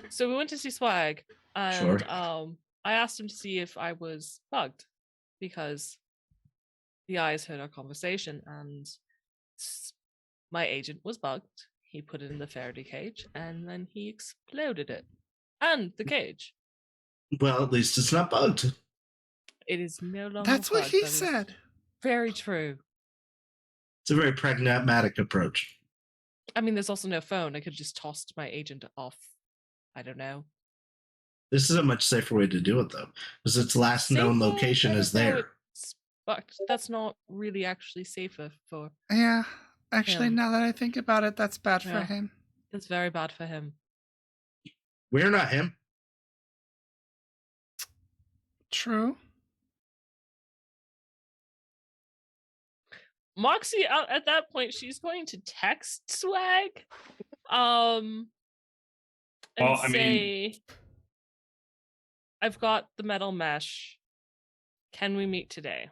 S3: So we went to see Swag, and
S2: Sure.
S3: I asked him to see if I was bugged, because the eyes heard our conversation, and my agent was bugged. He put it in the Faraday cage, and then he exploded it, and the cage.
S2: Well, at least it's not bugged.
S3: It is no longer.
S1: That's what
S3: bugged.
S1: he
S3: That is
S1: said.
S3: very true.
S2: It's a very pragmatic approach.
S3: I mean, there's also no phone. I could have just tossed my agent off. I don't know.
S2: This is a much safer way to do it, though, because its last known
S3: Safer?
S2: location
S3: I
S2: is
S3: don't know,
S2: there.
S3: But that's not really actually safer for.
S1: Yeah. Actually,
S3: him.
S1: now that I think about it, that's bad for
S3: Yeah.
S1: him.
S3: That's very bad for him.
S2: We're not him.
S1: True.
S3: Moxie, at that point, she's going to text Swag, and
S4: Well, I
S3: say,
S4: mean-
S3: "I've got the metal mesh. Can we meet today?"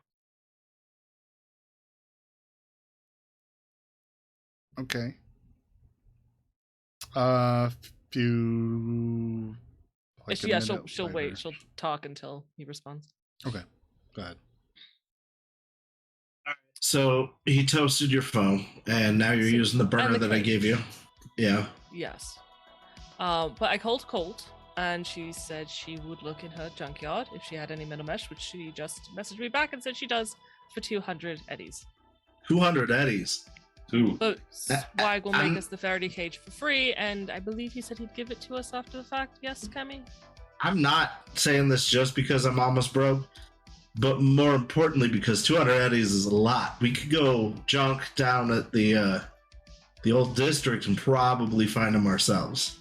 S1: Okay. Few. Like a
S3: Yeah,
S1: minute
S3: she'll
S1: later.
S3: wait. She'll talk until he responds.
S1: Okay. Go ahead.
S2: So he toasted your phone, and now you're
S3: So-
S2: using the burner
S3: and the
S2: that I
S3: cage.
S2: gave you. Yeah.
S3: Yes. But I called Colt, and she said she would look in her junkyard if she had any metal mesh, which she just messaged me back and said she does for 200 eddies.
S2: 200 eddies.
S4: Ooh.
S3: But Swag will make
S2: I'm-
S3: us the Faraday cage for free, and I believe he said he'd give it to us after the fact. Yes, Kemi?
S2: I'm not saying this just because I'm almost broke, but more importantly because 200 eddies is a lot. We could go junk down at the old district and probably find them ourselves.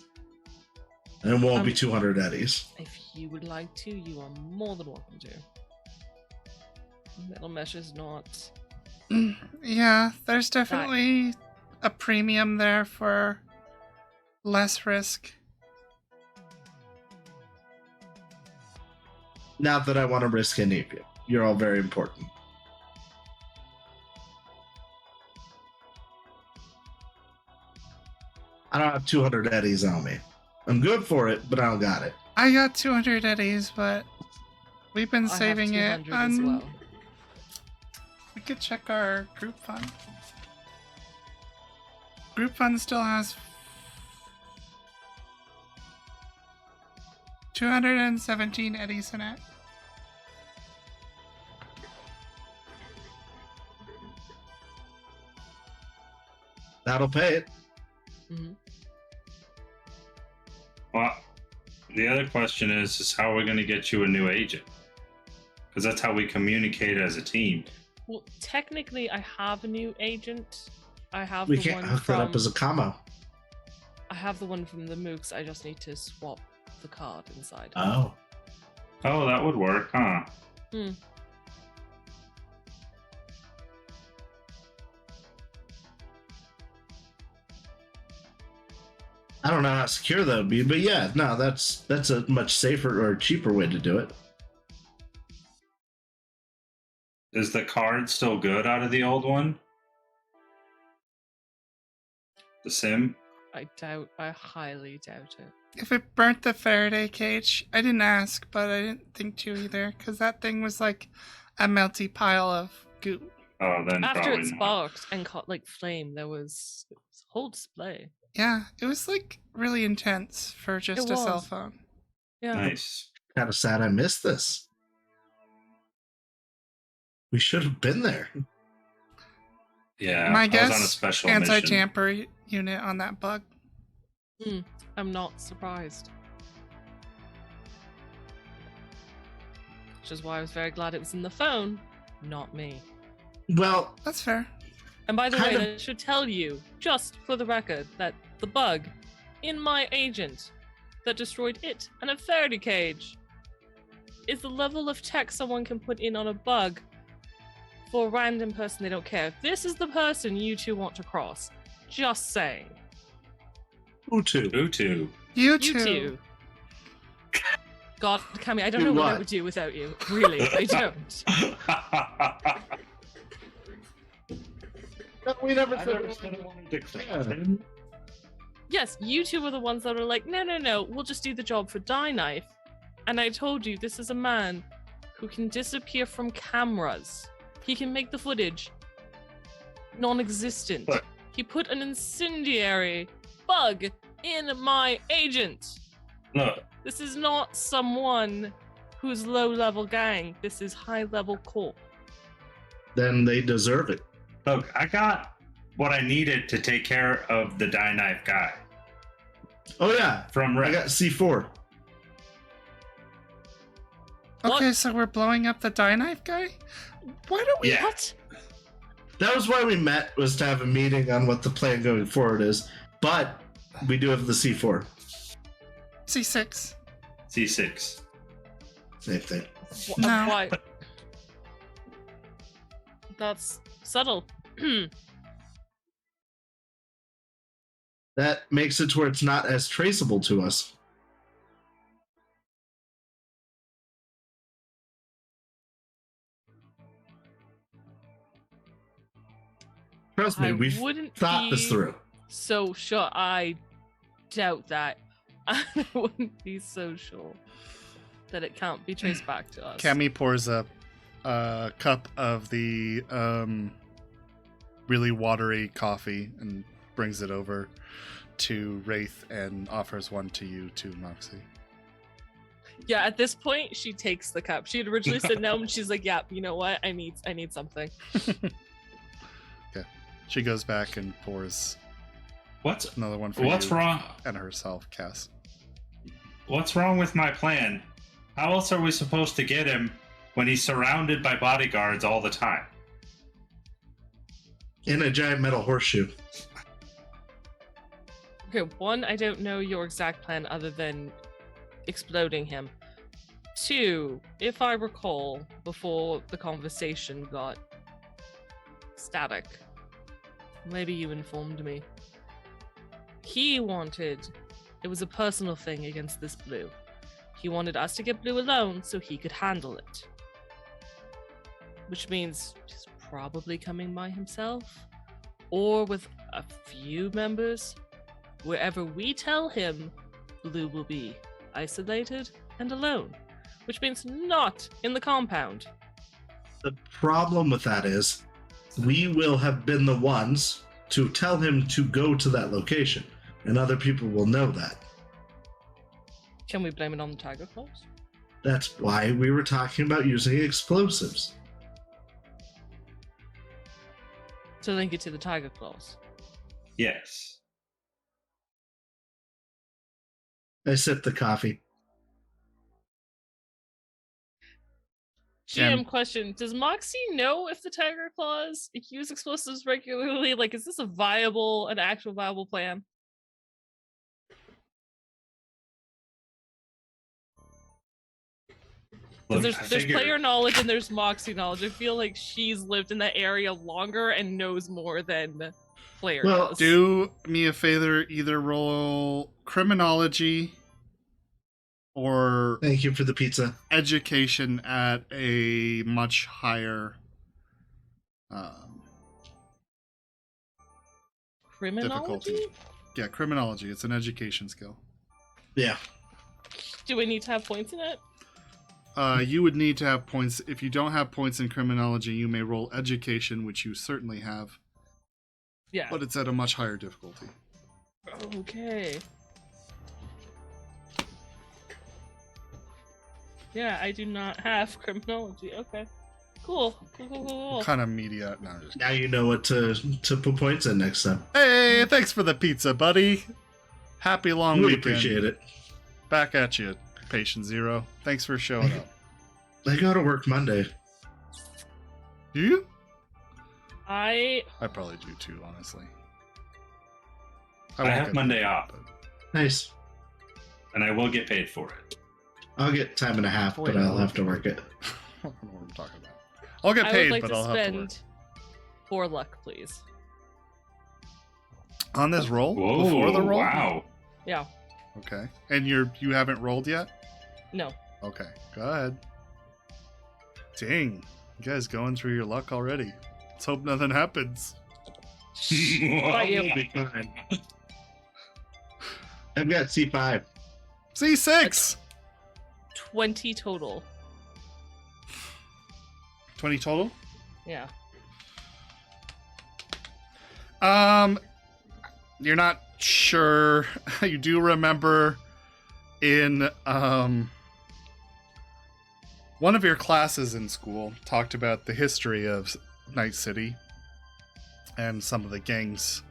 S2: And it won't be 200 eddies.
S3: If you would like to, you are more than welcome to. Metal mesh is not.
S1: Yeah, there's definitely a premium there for less risk.
S2: Not that I want to risk any of you. You're all very important. I don't have 200 eddies on me. I'm good for it, but I don't got it.
S1: I got 200 eddies, but we've been
S3: I have
S1: saving it
S3: 200 as well.
S1: We could check our group fund. Group fund still has 217 eddies in it.
S2: That'll pay it.
S3: Hmm.
S4: Well, the other question is how are we going to get you a new agent? Because that's how we communicate as a team.
S3: Well, technically, I have a new agent. I have
S2: We
S3: the
S2: can't
S3: one
S2: hook
S3: from.
S2: that up as a combo.
S3: I have the one from the Mooks. I just need to swap the card inside.
S2: Oh.
S4: Oh, that would work, huh?
S3: Hmm.
S2: I don't know how secure that would be, but yeah, no, that's a much safer or cheaper way to do it.
S4: Is the card still good out of the old one? The sim?
S3: I highly doubt it.
S1: If it burnt the Faraday cage, I didn't ask, but I didn't think to either, because that thing was like a melty pile of goo.
S4: Oh, then
S3: After
S4: probably
S3: it
S4: not.
S3: sparked and caught like flame, it was a whole display.
S1: Yeah, it was like really intense for just
S3: It
S1: a cell
S3: was.
S1: phone.
S3: Yeah.
S4: Nice.
S2: Kind of sad I missed this. We should have been there.
S4: Yeah,
S1: My
S4: I was on a
S1: guess,
S4: special mission.
S1: anti-tamper unit on that bug.
S3: I'm not surprised. Which is why I was very glad it was in the phone, not me.
S2: Well,
S1: That's fair.
S3: And by the
S2: Kind
S3: way, I should tell you, just for the record, that the bug in my agent that destroyed it and a Faraday cage is the level of tech someone can put in on a bug for a random person they don't care. This is the person you two want to cross. Just saying.
S2: Utu.
S4: Utu.
S1: You
S3: You
S1: too.
S3: two. God, Cammy, I don't
S2: Do
S3: know what I
S2: what?
S3: would do without you. Really, I don't.
S2: We never
S4: I
S2: said
S4: never
S2: we
S4: said I
S2: wanted
S4: wanted to
S2: to
S4: clash.
S2: clash.
S3: Yes, you two were the ones that were like, no, we'll just do the job for Die Knife. And I told you, this is a man who can disappear from cameras. He can make the footage non-existent.
S4: Look.
S3: He put an incendiary bug in my agent.
S4: Look,
S3: This is not someone who's low-level gang. This is high-level corp.
S2: Then they deserve it.
S4: look, I got what I needed to take care of the Die Knife guy
S2: Oh yeah,
S4: from
S2: I
S4: Red.
S2: got C4.
S3: What?
S1: Okay, so we're blowing up the Die Knife guy? Why don't we...
S4: Yeah.
S3: What?
S2: That was why we met, was to have a meeting on what the plan going forward is. But we do have the C4.
S1: C6.
S4: C6.
S2: Same thing.
S1: No.
S3: Why? That's subtle.
S2: That makes it to where it's not as traceable to us. Trust me,
S3: I
S2: we've
S3: wouldn't
S2: thought this
S3: be
S2: through.
S3: so sure. I doubt that. I wouldn't be so sure that it can't be traced back to us.
S1: Cammy pours up a cup of the really watery coffee and brings it over to Wraith and offers one to you too, Moxie.
S3: Yeah, at this point, she takes the cup. She had originally said no, and she's like, "Yeah, you know what? I need something."
S1: Okay. She goes back and pours
S4: What's
S1: another one for
S4: what's
S1: you
S4: wrong?
S1: and herself, Cass.
S4: What's wrong with my plan? How else are we supposed to get him when he's surrounded by bodyguards all the time?
S2: In a giant metal horseshoe.
S3: Okay, one, I don't know your exact plan other than exploding him. Two, if I recall, before the conversation got static, maybe you informed me. He wanted, it was a personal thing against this Blue. He wanted us to get Blue alone so he could handle it. Which means he's probably coming by himself, or with a few members. Wherever we tell him, Blue will be isolated and alone, which means not in the compound.
S2: The problem with that is we will have been the ones to tell him to go to that location, and other people will know that.
S3: Can we blame it on the tiger claws?
S2: That's why we were talking about using explosives.
S3: To link it to the tiger claws.
S4: Yes.
S2: I sipped the coffee.
S3: GM question: does Moxie know if the tiger claws use explosives regularly? Like, is this an actual viable plan?
S4: Look,
S3: Because
S4: I
S3: there's
S4: figure-
S3: player knowledge and there's Moxie knowledge. I feel like she's lived in that area longer and knows more than player
S2: Well,
S3: does.
S1: Do me a favor, either roll criminology or
S2: Thank you for the pizza.
S1: education at a much higher
S3: Criminology?
S1: difficulty. Yeah, criminology. It's an education skill.
S2: Yeah.
S3: Do we need to have points in it?
S1: You would need to have points. If you don't have points in criminology, you may roll education, which you certainly have,
S3: Yeah.
S1: but it's at a much higher difficulty.
S3: Okay. Yeah, I do not have criminology. Okay. Cool. Cool.
S1: What kind of media? No, I'm just
S2: Now you know what to put points in next time.
S1: Hey, thanks for the pizza, buddy. Happy long
S2: We
S1: weekend.
S2: appreciate it.
S1: Back at you, Patient Zero. Thanks for showing up.
S2: I go to work Monday.
S1: Do you?
S3: I
S1: I probably do too, honestly.
S4: I
S1: won't
S4: have
S1: get
S4: Monday
S1: paid,
S4: off.
S1: but-
S2: Nice.
S4: and I will get paid for it.
S2: I'll get time and a half, but I'll have to work it.
S1: I don't know what I'm talking about. I'll get
S3: I
S1: paid,
S3: would like
S1: but
S3: to
S1: I'll have to work.
S3: spend 4 luck, please.
S1: On this roll?
S4: Whoa!
S1: Before the roll?
S4: Wow.
S3: Yeah.
S1: Okay. And you haven't rolled yet?
S3: No.
S1: Okay. Go ahead. Dang. You guys going through your luck already. Let's hope nothing happens.
S3: Bite you.
S2: I'll be fine. I've got C5.
S1: C6!
S3: 20 total.
S1: 20 total?
S3: Yeah.
S1: You're not sure. You do remember in one of your classes in school talked about the history of Night City and some of the gangs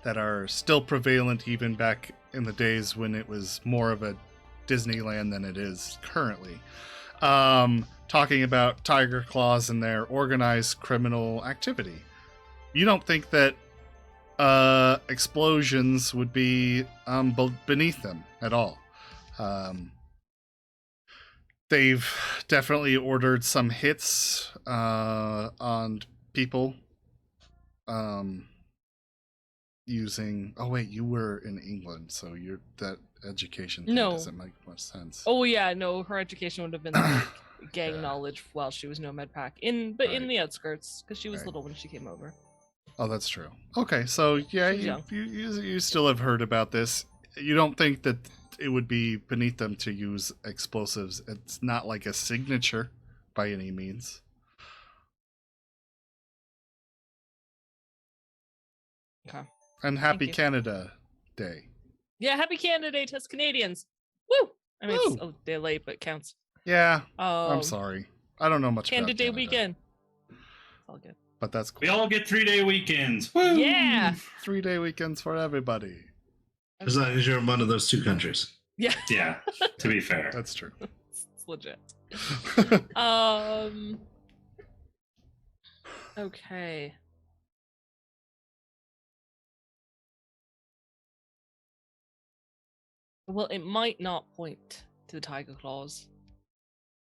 S1: that are still prevalent even back in the days when it was more of a Disneyland than it is currently. Talking about Tiger Claws and their organized criminal activity. You don't think that explosions would be beneath them at all. They've definitely ordered some hits on people using. Oh wait, you were in England, so you're that education thing
S3: No.
S1: doesn't make much sense.
S3: Oh yeah, no, her education would have been like gang
S1: Yeah.
S3: knowledge while she was Nomad Pack in the outskirts because she was
S1: Right.
S3: little when she came over.
S1: Oh, that's true. Okay, so yeah,
S3: She's young.
S1: you still have heard about this. You don't think that it would be beneath them to use explosives. It's not like a signature by any means.
S3: Okay.
S1: And happy
S3: you.
S1: Canada Day.
S3: Yeah, happy Canada Day to us Canadians. Woo! I mean, it's
S1: Woo!
S3: a day late, but it counts.
S1: Yeah, I'm sorry. I don't know much
S3: Canada
S1: about
S3: Day
S1: Canada,
S3: weekend. It's all good.
S1: but that's cool.
S4: We all get 3-day weekends. Woo!
S3: Yeah.
S1: 3-day weekends for everybody.
S2: As long as you're in one of those two countries.
S3: Yeah,
S4: Yeah, to be fair.
S1: That's true.
S3: it's legit. Okay. Well, it might not point to the tiger claws.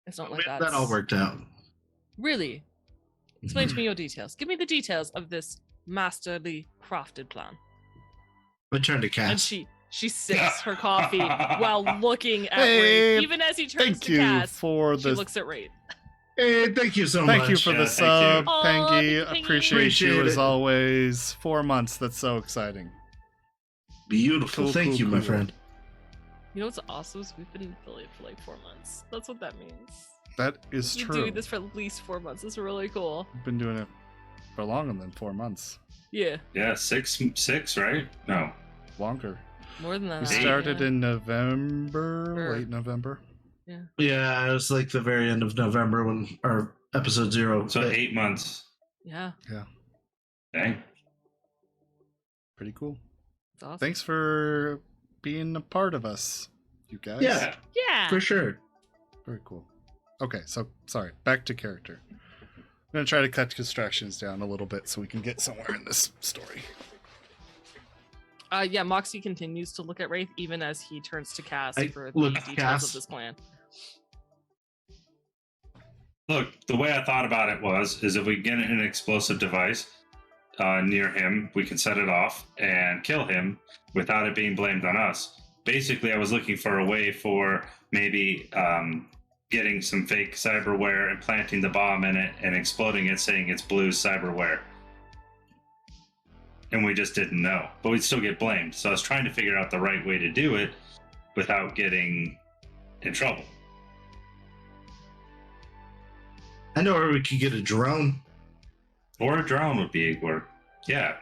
S3: It's not like
S2: That all worked out.
S3: Really? Explain to me your details. Give me the details of this masterly crafted plan.
S2: My turn to
S3: And
S2: cast.
S3: she sips her coffee while looking at
S1: Hey,
S3: Wraith. Even as he turns
S1: Thank
S3: to
S1: you
S3: cast,
S1: for
S3: she
S1: the.
S3: looks at Wraith.
S2: Hey, thank you so much.
S1: Thank you for
S4: Yeah,
S1: the
S4: thank
S1: sub,
S3: you. Aw,
S1: Pengy.
S3: thank you, Pengy.
S1: Appreciate you
S2: Appreciate
S1: as
S2: it.
S1: always. 4 months. That's so exciting.
S2: Beautiful.
S1: Cool,
S2: Thank
S1: cool,
S2: you, my
S1: cool.
S2: friend.
S3: You know what's awesome is we've been in affiliate for like 4 months. That's what that means.
S1: That is
S3: We've
S1: true.
S3: been doing this for at least 4 months. It's really cool.
S1: We've been doing it for longer than 4 months.
S3: Yeah,
S4: Yeah, six, right? No.
S1: Longer.
S3: more than that.
S1: We
S4: Eight.
S1: started in November,
S3: Or-
S1: late November.
S2: Yeah, it was like the very end of November when our episode 0.
S4: So 8 months.
S3: Yeah,
S4: Dang.
S1: Pretty cool.
S3: it's awesome.
S1: Thanks for being a part of us, you guys.
S2: Yeah,
S3: Yeah.
S2: for sure.
S1: Very cool. Okay, so sorry, back to character. I'm gonna try to cut distractions down a little bit so we can get somewhere in this story.
S3: Yeah, Moxie continues to look at Wraith even as he turns to Cass
S2: I
S3: for the
S2: look at
S3: details
S2: Cass.
S3: of this plan.
S4: Look, the way I thought about it is if we get an explosive device near him, we can set it off and kill him without it being blamed on us. Basically, I was looking for a way for maybe getting some fake cyberware and planting the bomb in it and exploding it, saying it's Blue's cyberware. And we just didn't know, but we'd still get blamed. So I was trying to figure out the right way to do it without getting in trouble.
S2: I know where we could get a drone.
S4: Or a drone would be work. Yeah.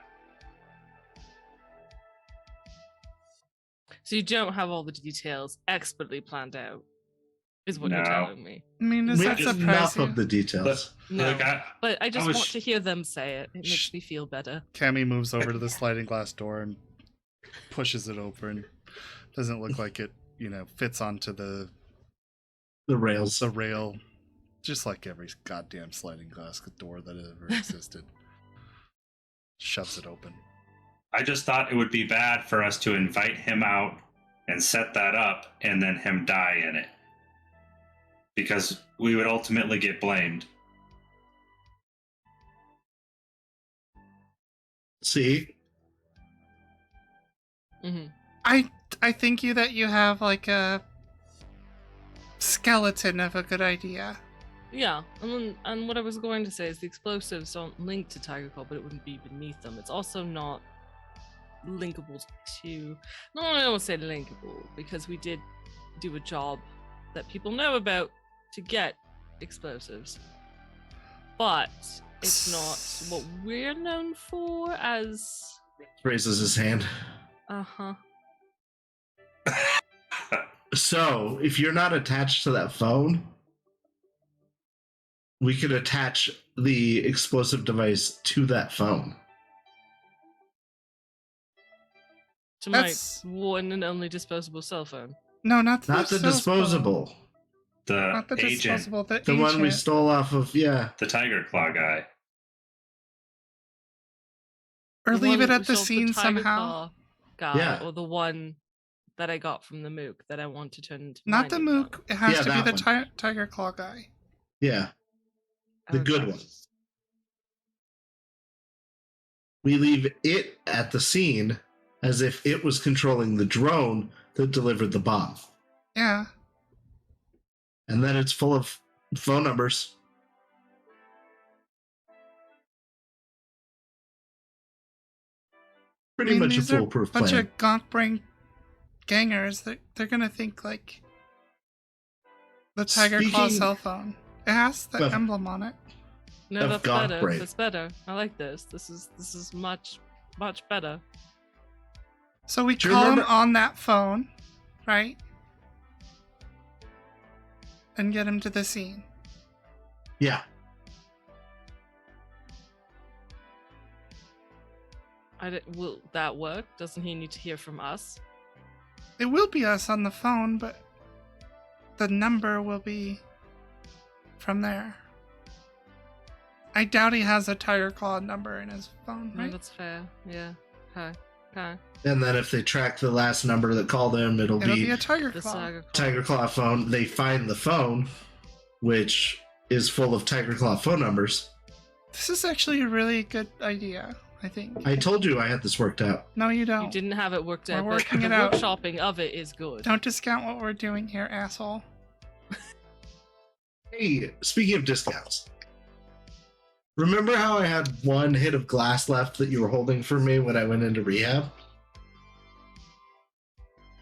S3: So you don't have all the details expertly planned out, is what you're
S4: No.
S3: telling me.
S1: I mean, does
S2: We
S1: that
S2: have
S1: surprise
S2: enough
S1: you?
S2: of the details.
S3: No,
S4: Look,
S3: but I just
S4: was
S3: want
S4: sh-
S3: to hear them say it. It
S1: Shh.
S3: makes me feel better.
S1: Cammy moves over to the sliding glass door and pushes it open. Doesn't look like it, fits onto the
S2: Rails.
S1: rail, just like every goddamn sliding glass door that ever existed. Shoves it open.
S4: I just thought it would be bad for us to invite him out and set that up and then him die in it. Because we would ultimately get blamed.
S2: See?
S3: Hmm.
S1: I think that you have like a skeleton of a good idea.
S3: Yeah, and what I was going to say is the explosives don't link to Tiger Claw, but it wouldn't be beneath them. It's also not linkable to. No, I don't say linkable because we did do a job that people know about to get explosives, but it's not what we're known for as.
S2: Raises his hand.
S3: Uh-huh.
S2: So, if you're not attached to that phone, we could attach the explosive device to that phone.
S3: To
S1: That's-
S3: my one and only disposable cell phone.
S1: No, not the
S2: Not the disposable.
S1: Not the
S4: agent,
S1: disposable.
S2: The one we
S1: agent.
S2: stole off of, yeah.
S4: the Tiger Claw guy.
S1: Or
S3: The
S1: leave
S3: one
S1: it
S3: that
S1: at
S3: we
S1: the
S3: sold
S1: scene
S3: Tiger
S1: somehow.
S3: Claw guy,
S2: Yeah.
S3: or the one that I got from the Mook that I want to turn into.
S1: Not
S3: my
S1: the
S3: new
S1: Mook.
S3: phone.
S1: It has
S2: Yeah,
S1: to be
S2: that
S1: the
S2: one.
S1: Tiger Claw guy.
S2: Yeah, the good
S3: Okay.
S2: one. We leave it at the scene as if it was controlling the drone that delivered the bomb.
S1: Yeah.
S2: And then it's full of phone numbers. Pretty much a
S1: these are
S2: foolproof
S1: bunch
S2: plan.
S1: of gonk brain gangers. They're gonna think like the Tiger Claw
S2: Speaking-
S1: cell phone. It has the
S2: Of-
S1: emblem on it.
S3: No,
S2: Of
S3: that's
S2: God
S3: better.
S2: Brain.
S3: That's better. I like this. This is much better.
S1: So we
S2: Do you
S1: call him
S2: remember-
S1: on that phone, right? And get him to the scene.
S2: Yeah.
S3: Will that work? Doesn't he need to hear from us?
S1: It will be us on the phone, but the number will be from there. I doubt he has a Tiger Claw number in his phone,
S3: No,
S1: right?
S3: that's fair. Yeah. Okay.
S2: And then if they track the last number that called him, it'll
S1: It'll
S2: be
S1: be a Tiger
S3: The
S1: Claw.
S3: Tiger Claw.
S2: Tiger Claw phone. They find the phone, which is full of Tiger Claw phone numbers.
S1: This is actually a really good idea, I think.
S2: I told you I had this worked out.
S1: No, you don't.
S3: You didn't have it worked
S1: We're
S3: out, but
S1: working
S3: the
S1: it out.
S3: workshopping of it is good.
S1: Don't discount what we're doing here, asshole.
S2: Hey, speaking of discounts, remember how I had one hit of glass left that you were holding for me when I went into rehab?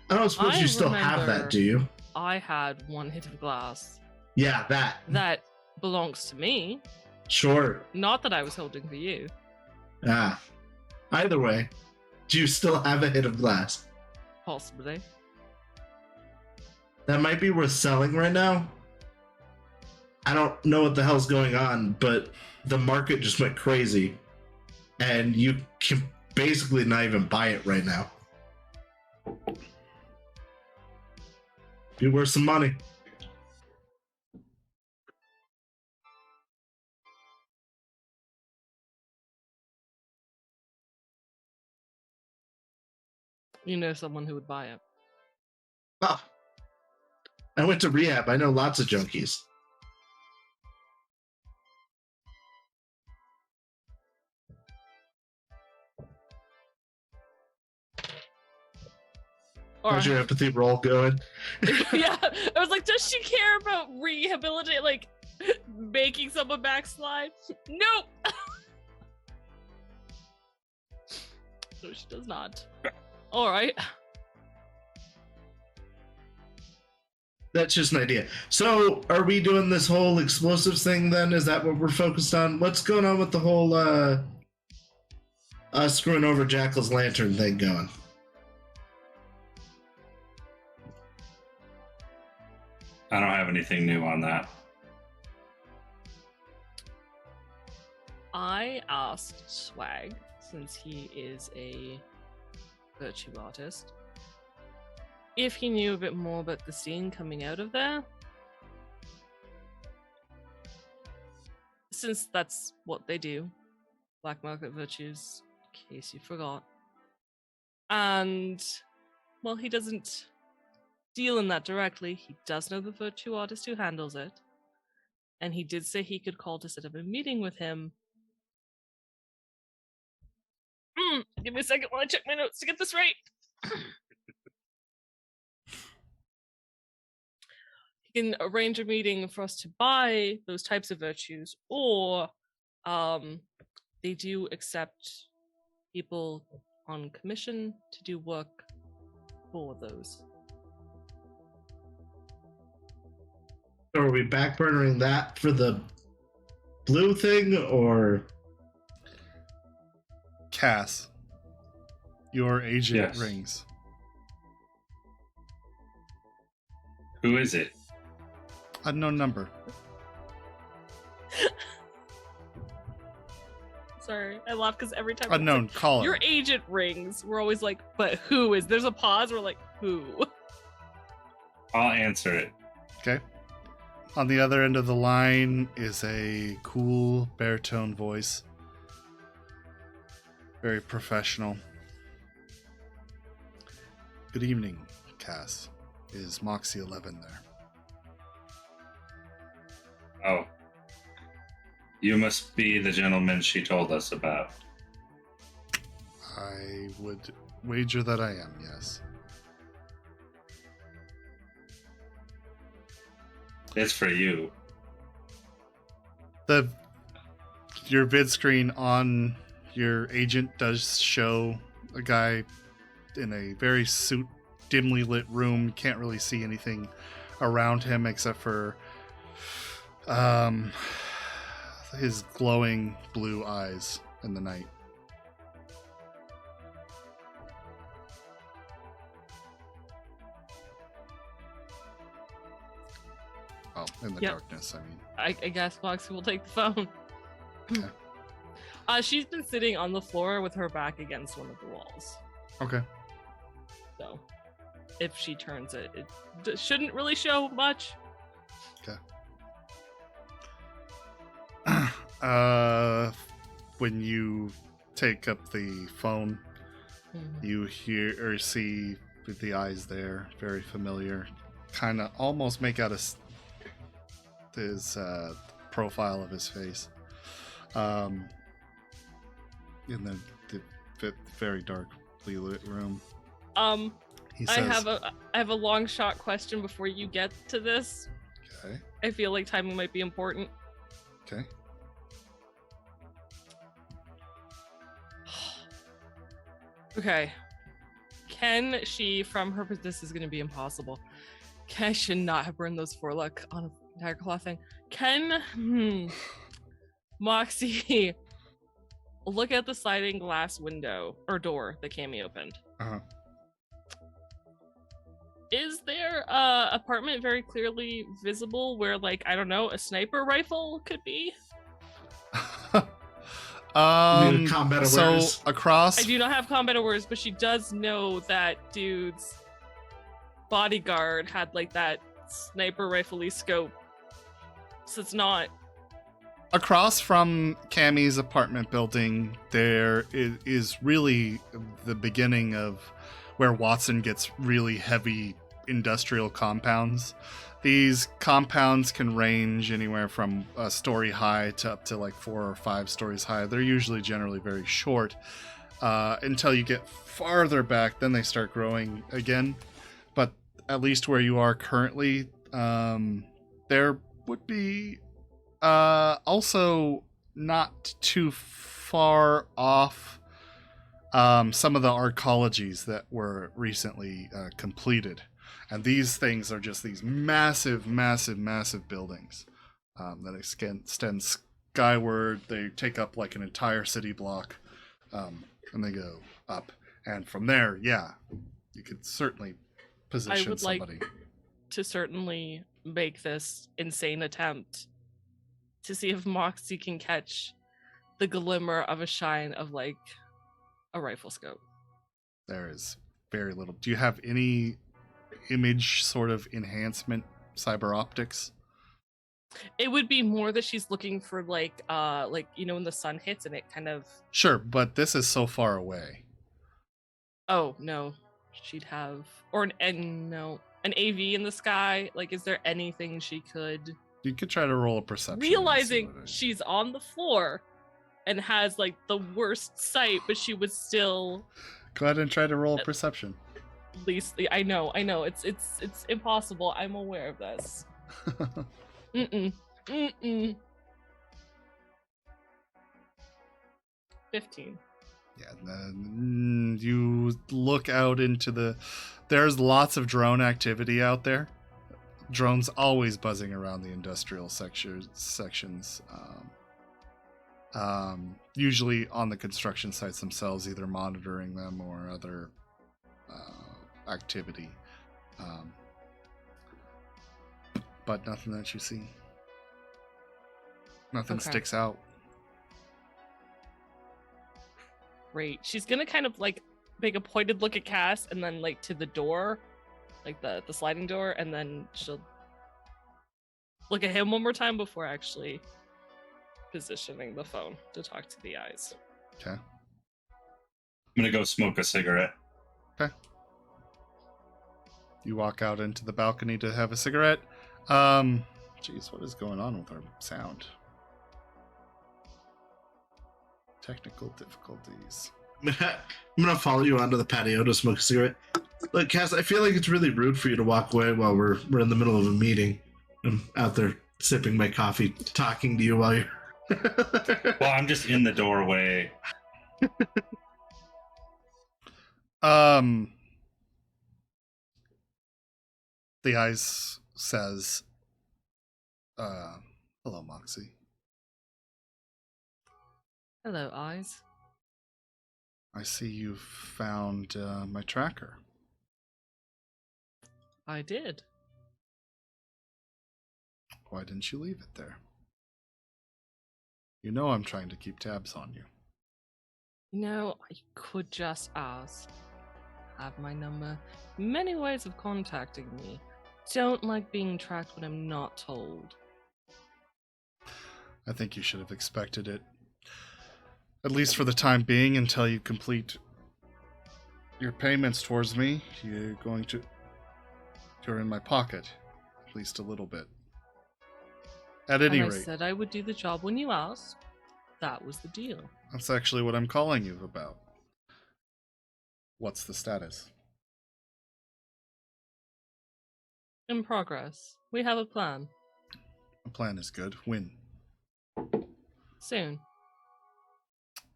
S2: I don't suppose
S3: I
S2: you still have
S3: remember-
S2: that, do you?
S3: I had one hit of glass
S2: Yeah, that.
S3: that belongs to me,
S2: Sure.
S3: not that I was holding for you.
S2: Ah. Either way, do you still have a hit of glass?
S3: Possibly.
S2: That might be worth selling right now. I don't know what the hell's going on, but the market just went crazy. And you can basically not even buy it right now. Be worth some money.
S3: You know someone who would buy it.
S2: Oh. I went to rehab. I know lots of junkies.
S3: Or
S2: How's your empathy roll going?
S3: yeah, I was like, does she care about rehabilitate, like making someone backslide? Nope. No, she does not. All right.
S2: That's just an idea. So, are we doing this whole explosives thing then? Is that what we're focused on? What's going on with the whole screwing over Jackal's lantern thing going?
S4: I don't have anything new on that.
S3: I asked Swag, since he is a virtue artist, if he knew a bit more about the scene coming out of there. Since that's what they do. Black market virtues, in case you forgot. And, well, he doesn't deal in that directly. He does know the virtue artist who handles it. And he did say he could call to set up a meeting with him. Give me a second while I check my notes to get this right. He can arrange a meeting for us to buy those types of virtues, or they do accept people on commission to do work for those.
S2: So are we backburnering that for the blue thing, or
S1: Cass, your agent
S4: Yes.
S1: rings.
S4: Who is it?
S1: Unknown number.
S3: Sorry, I laugh because every time
S1: Unknown caller.
S3: your agent rings, we're always like, but who is? There's a pause. We're like, who?
S4: I'll answer it.
S1: Okay. On the other end of the line is a cool baritone voice. Very professional. Good evening, Cass. Is Moxie 11 there?
S4: Oh. You must be the gentleman she told us about.
S1: I would wager that I am, yes.
S4: It's for you.
S1: Your vid screen on your agent does show a guy in a very dimly lit room. Can't really see anything around him except for his glowing blue eyes in the night. Well, in the
S3: Yep.
S1: darkness, I mean.
S3: I guess Foxy will take the phone.
S1: Okay.
S3: She's been sitting on the floor with her back against one of the walls.
S1: Okay.
S3: So, if she turns it, it shouldn't really show much.
S1: When you take up the phone, you hear or see with the eyes there, very familiar. Kind of almost make out his profile of his face. In the very darkly lit room. He says,
S3: I have a long shot question before you get to this.
S1: Okay.
S3: I feel like timing might be important.
S1: Okay.
S3: Okay. Can she, from her, this is going to be impossible. Can she not have burned those forelock on a entire cloth thing? Can Moxie look at the sliding glass window or door that Cammy opened?
S1: Uh-huh.
S3: Is there a apartment very clearly visible where, like, I don't know, a sniper rifle could be?
S2: Combat
S1: so
S2: awareness?
S1: across
S3: I do not have combat awareness, but she does know that dude's bodyguard had like that sniper rifle-y scope. So it's not.
S1: across from Cammy's apartment building, there is really the beginning of where Watson gets really heavy industrial compounds. These compounds can range anywhere from a story high to up to like 4 or 5 stories high. They're usually generally very short until you get farther back, then they start growing again. But at least where you are currently, there would be also not too far off some of the arcologies that were recently completed. And these things are just these massive buildings that extend skyward. They take up like an entire city block, and they go up. And from there, yeah, you could certainly position
S3: I would
S1: somebody.
S3: like to certainly make this insane attempt to see if Moxie can catch the glimmer of a shine of like a rifle scope.
S1: There is very little. Do you have any image sort of enhancement cyber optics?
S3: It would be more that she's looking for like you know when the sun hits and it kind of.
S1: Sure, but this is so far away.
S3: Oh no, she'd have an AV in the sky. Like, is there anything she could?
S1: You could try to roll a perception. and see
S3: Realizing
S1: what it is.
S3: she's on the floor and has like the worst sight, but she would still.
S1: Go ahead and try to roll a perception.
S3: At least I know. It's impossible. I'm aware of this. 15.
S1: Yeah, and then you look out into there's lots of drone activity out there. Drones always buzzing around the industrial sections. Usually on the construction sites themselves, either monitoring them or other activity. But nothing that you see. Nothing
S3: Okay.
S1: sticks out.
S3: Great. She's gonna kind of like make a pointed look at Cass and then like to the door, like the sliding door, and then she'll look at him one more time before actually positioning the phone to talk to the eyes.
S1: Okay.
S4: I'm gonna go smoke a cigarette.
S1: You walk out into the balcony to have a cigarette. Geez, what is going on with our sound? Technical difficulties.
S2: I'm gonna follow you onto the patio to smoke a cigarette. Look, Cass, I feel like it's really rude for you to walk away while we're in the middle of a meeting. I'm out there sipping my coffee, talking to you while you're.
S4: Well, I'm just in the doorway.
S1: The eyes says, hello, Moxie.
S3: Hello, eyes.
S1: I see you've found my tracker.
S3: I did.
S1: Why didn't you leave it there? You know I'm trying to keep tabs on you.
S3: You know, I could just ask. Have my number. Many ways of contacting me. Don't like being tracked when I'm not told.
S1: I think you should have expected it. At least for the time being, until you complete your payments towards me, you're in my pocket. At least a little bit. At any
S3: And I
S1: rate,
S3: said I would do the job when you asked. That was the deal.
S1: that's actually what I'm calling you about. What's the status?
S3: In progress. We have a plan.
S1: The plan is good. When?
S3: Soon.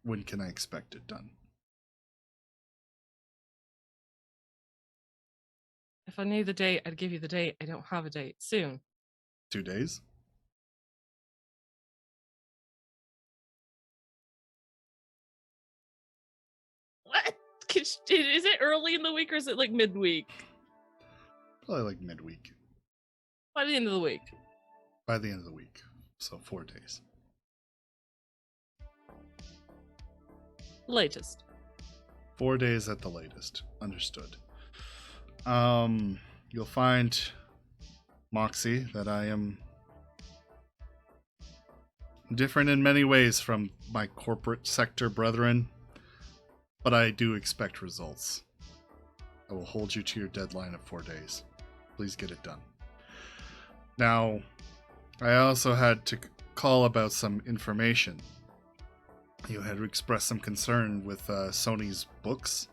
S1: When can I expect it done?
S3: If I knew the date, I'd give you the date. I don't have a date. Soon.
S1: 2 days?
S3: What? Is it early in the week or is it like midweek?
S1: Probably like midweek.
S3: By the end of the week.
S1: By the end of the week. So 4 days.
S3: Latest.
S1: 4 days at the latest. Understood. You'll find, Moxie, that I am different in many ways from my corporate sector brethren, but I do expect results. I will hold you to your deadline of 4 days. Please get it done. Now, I also had to call about some information. You had expressed some concern with Sony's books.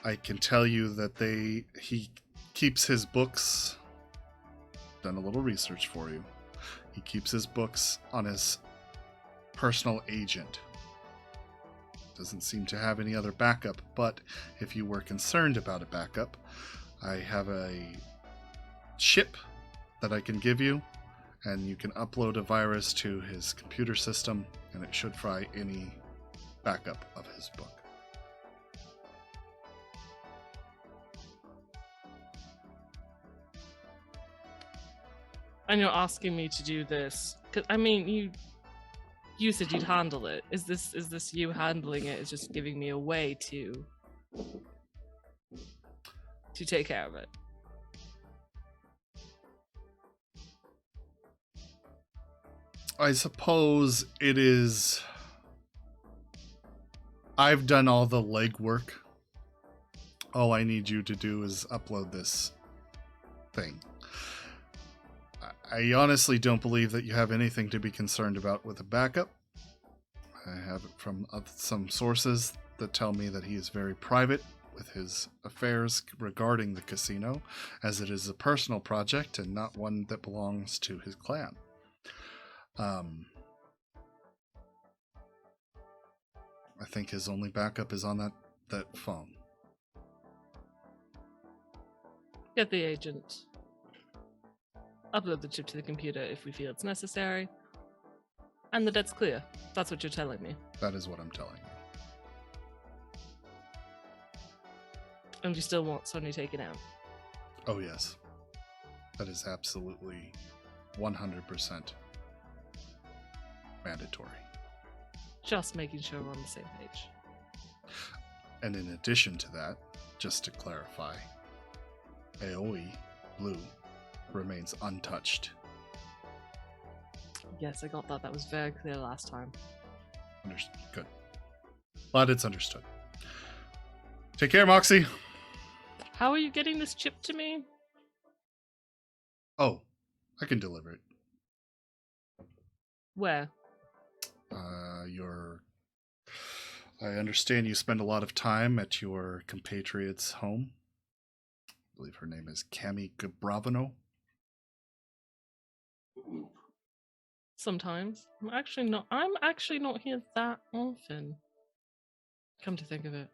S1: I can tell you that he keeps his books. Done a little research for you. He keeps his books on his personal agent. Doesn't seem to have any other backup, but if you were concerned about a backup, I have a chip that I can give you, and you can upload a virus to his computer system, and it should fry any backup of his book.
S3: And you're asking me to do this? 'Cause, I mean, you said you'd handle it. Is this you handling it? Is just giving me a way to take care of it?
S1: I suppose it is. I've done all the legwork. All I need you to do is upload this thing. I honestly don't believe that you have anything to be concerned about with a backup. I have it from some sources that tell me that he is very private with his affairs regarding the casino, as it is a personal project and not one that belongs to his clan. I think his only backup is on that phone.
S3: Get the agent. Upload the chip to the computer if we feel it's necessary. And the debt's clear. That's what you're telling me.
S1: That is what I'm telling you.
S3: And you still want Sony taken out?
S1: Oh, yes. That is absolutely 100% mandatory.
S3: Just making sure we're on the same page.
S1: And in addition to that, just to clarify, AoE Blue remains untouched.
S3: Yes, I got that. That was very clear last time.
S1: Understood. Good. Glad it's understood. Take care, Moxie.
S3: How are you getting this chip to me?
S1: Oh, I can deliver it.
S3: Where?
S1: I understand you spend a lot of time at your compatriot's home. I believe her name is Cami Gabravano.
S3: Sometimes. I'm actually not here that often. Come to think of it.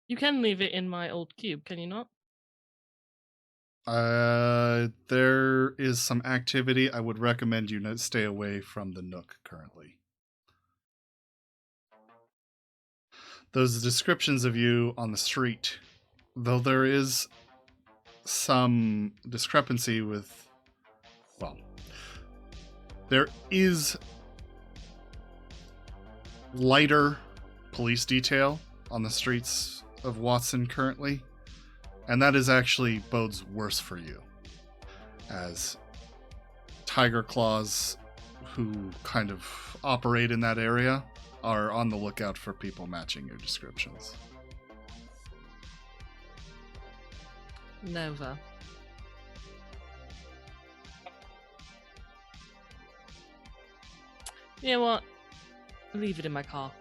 S3: You can leave it in my old cube, can you not?
S1: There is some activity. I would recommend you not stay away from the Nook currently. Those descriptions of you on the street, though there is some discrepancy with, well, there is lighter police detail on the streets of Watson currently, and that is actually bodes worse for you, as Tiger Claws, who kind of operate in that area, are on the lookout for people matching your descriptions.
S3: Nova. You know what? Leave it in my car.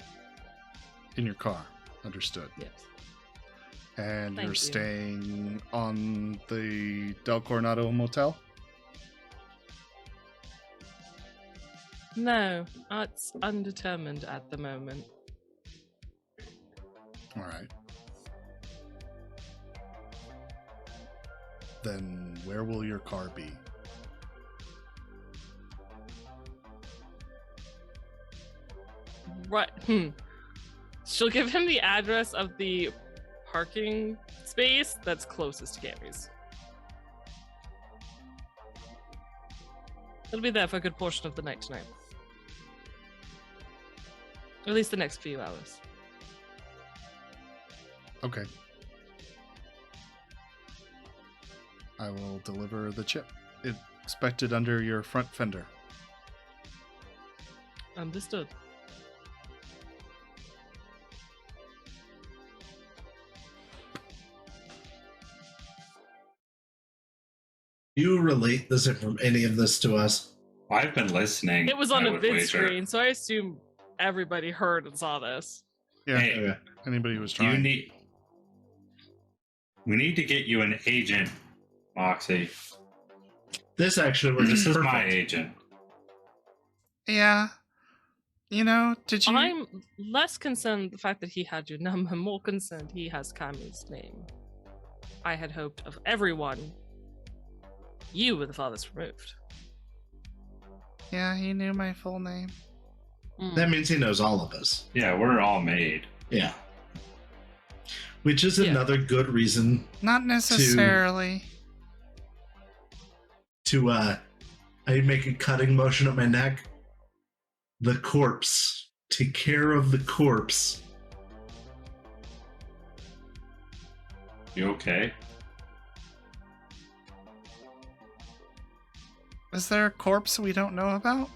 S1: In your car. Understood.
S3: Yes.
S1: And
S3: Thank
S1: you're
S3: you.
S1: staying on the Del Coronado Motel?
S3: No, it's undetermined at the moment.
S1: All right. then where will your car be?
S3: Right. She'll give him the address of the parking space that's closest to Gary's. It'll be there for a good portion of the night tonight. Or at least the next few hours.
S1: Okay. I will deliver the chip. Expected under your front fender.
S3: Understood.
S2: You relate any of this to us?
S4: I've been listening.
S3: It was on
S4: I
S3: a
S4: would
S3: vid
S4: wager.
S3: screen, so I assume everybody heard and saw this.
S1: Yeah.
S4: Hey,
S2: Okay.
S1: Anybody who was
S4: we
S1: trying.
S4: need to get you an agent, Moxie.
S2: This actually was
S4: This is my
S2: perfect.
S4: agent.
S1: Yeah. You know, did you...
S3: I'm less concerned with the fact that he had your number, more concerned he has Kami's name. I had hoped of everyone, you were the farthest removed.
S1: Yeah, he knew my full name.
S2: That means he knows all of us.
S4: Yeah, we're all made.
S2: Yeah. Which is
S3: Yeah.
S2: another good reason
S1: Not necessarily.
S2: to I make a cutting motion at my neck. The corpse. Take care of the corpse.
S4: You okay?
S1: Is there a corpse we don't know about?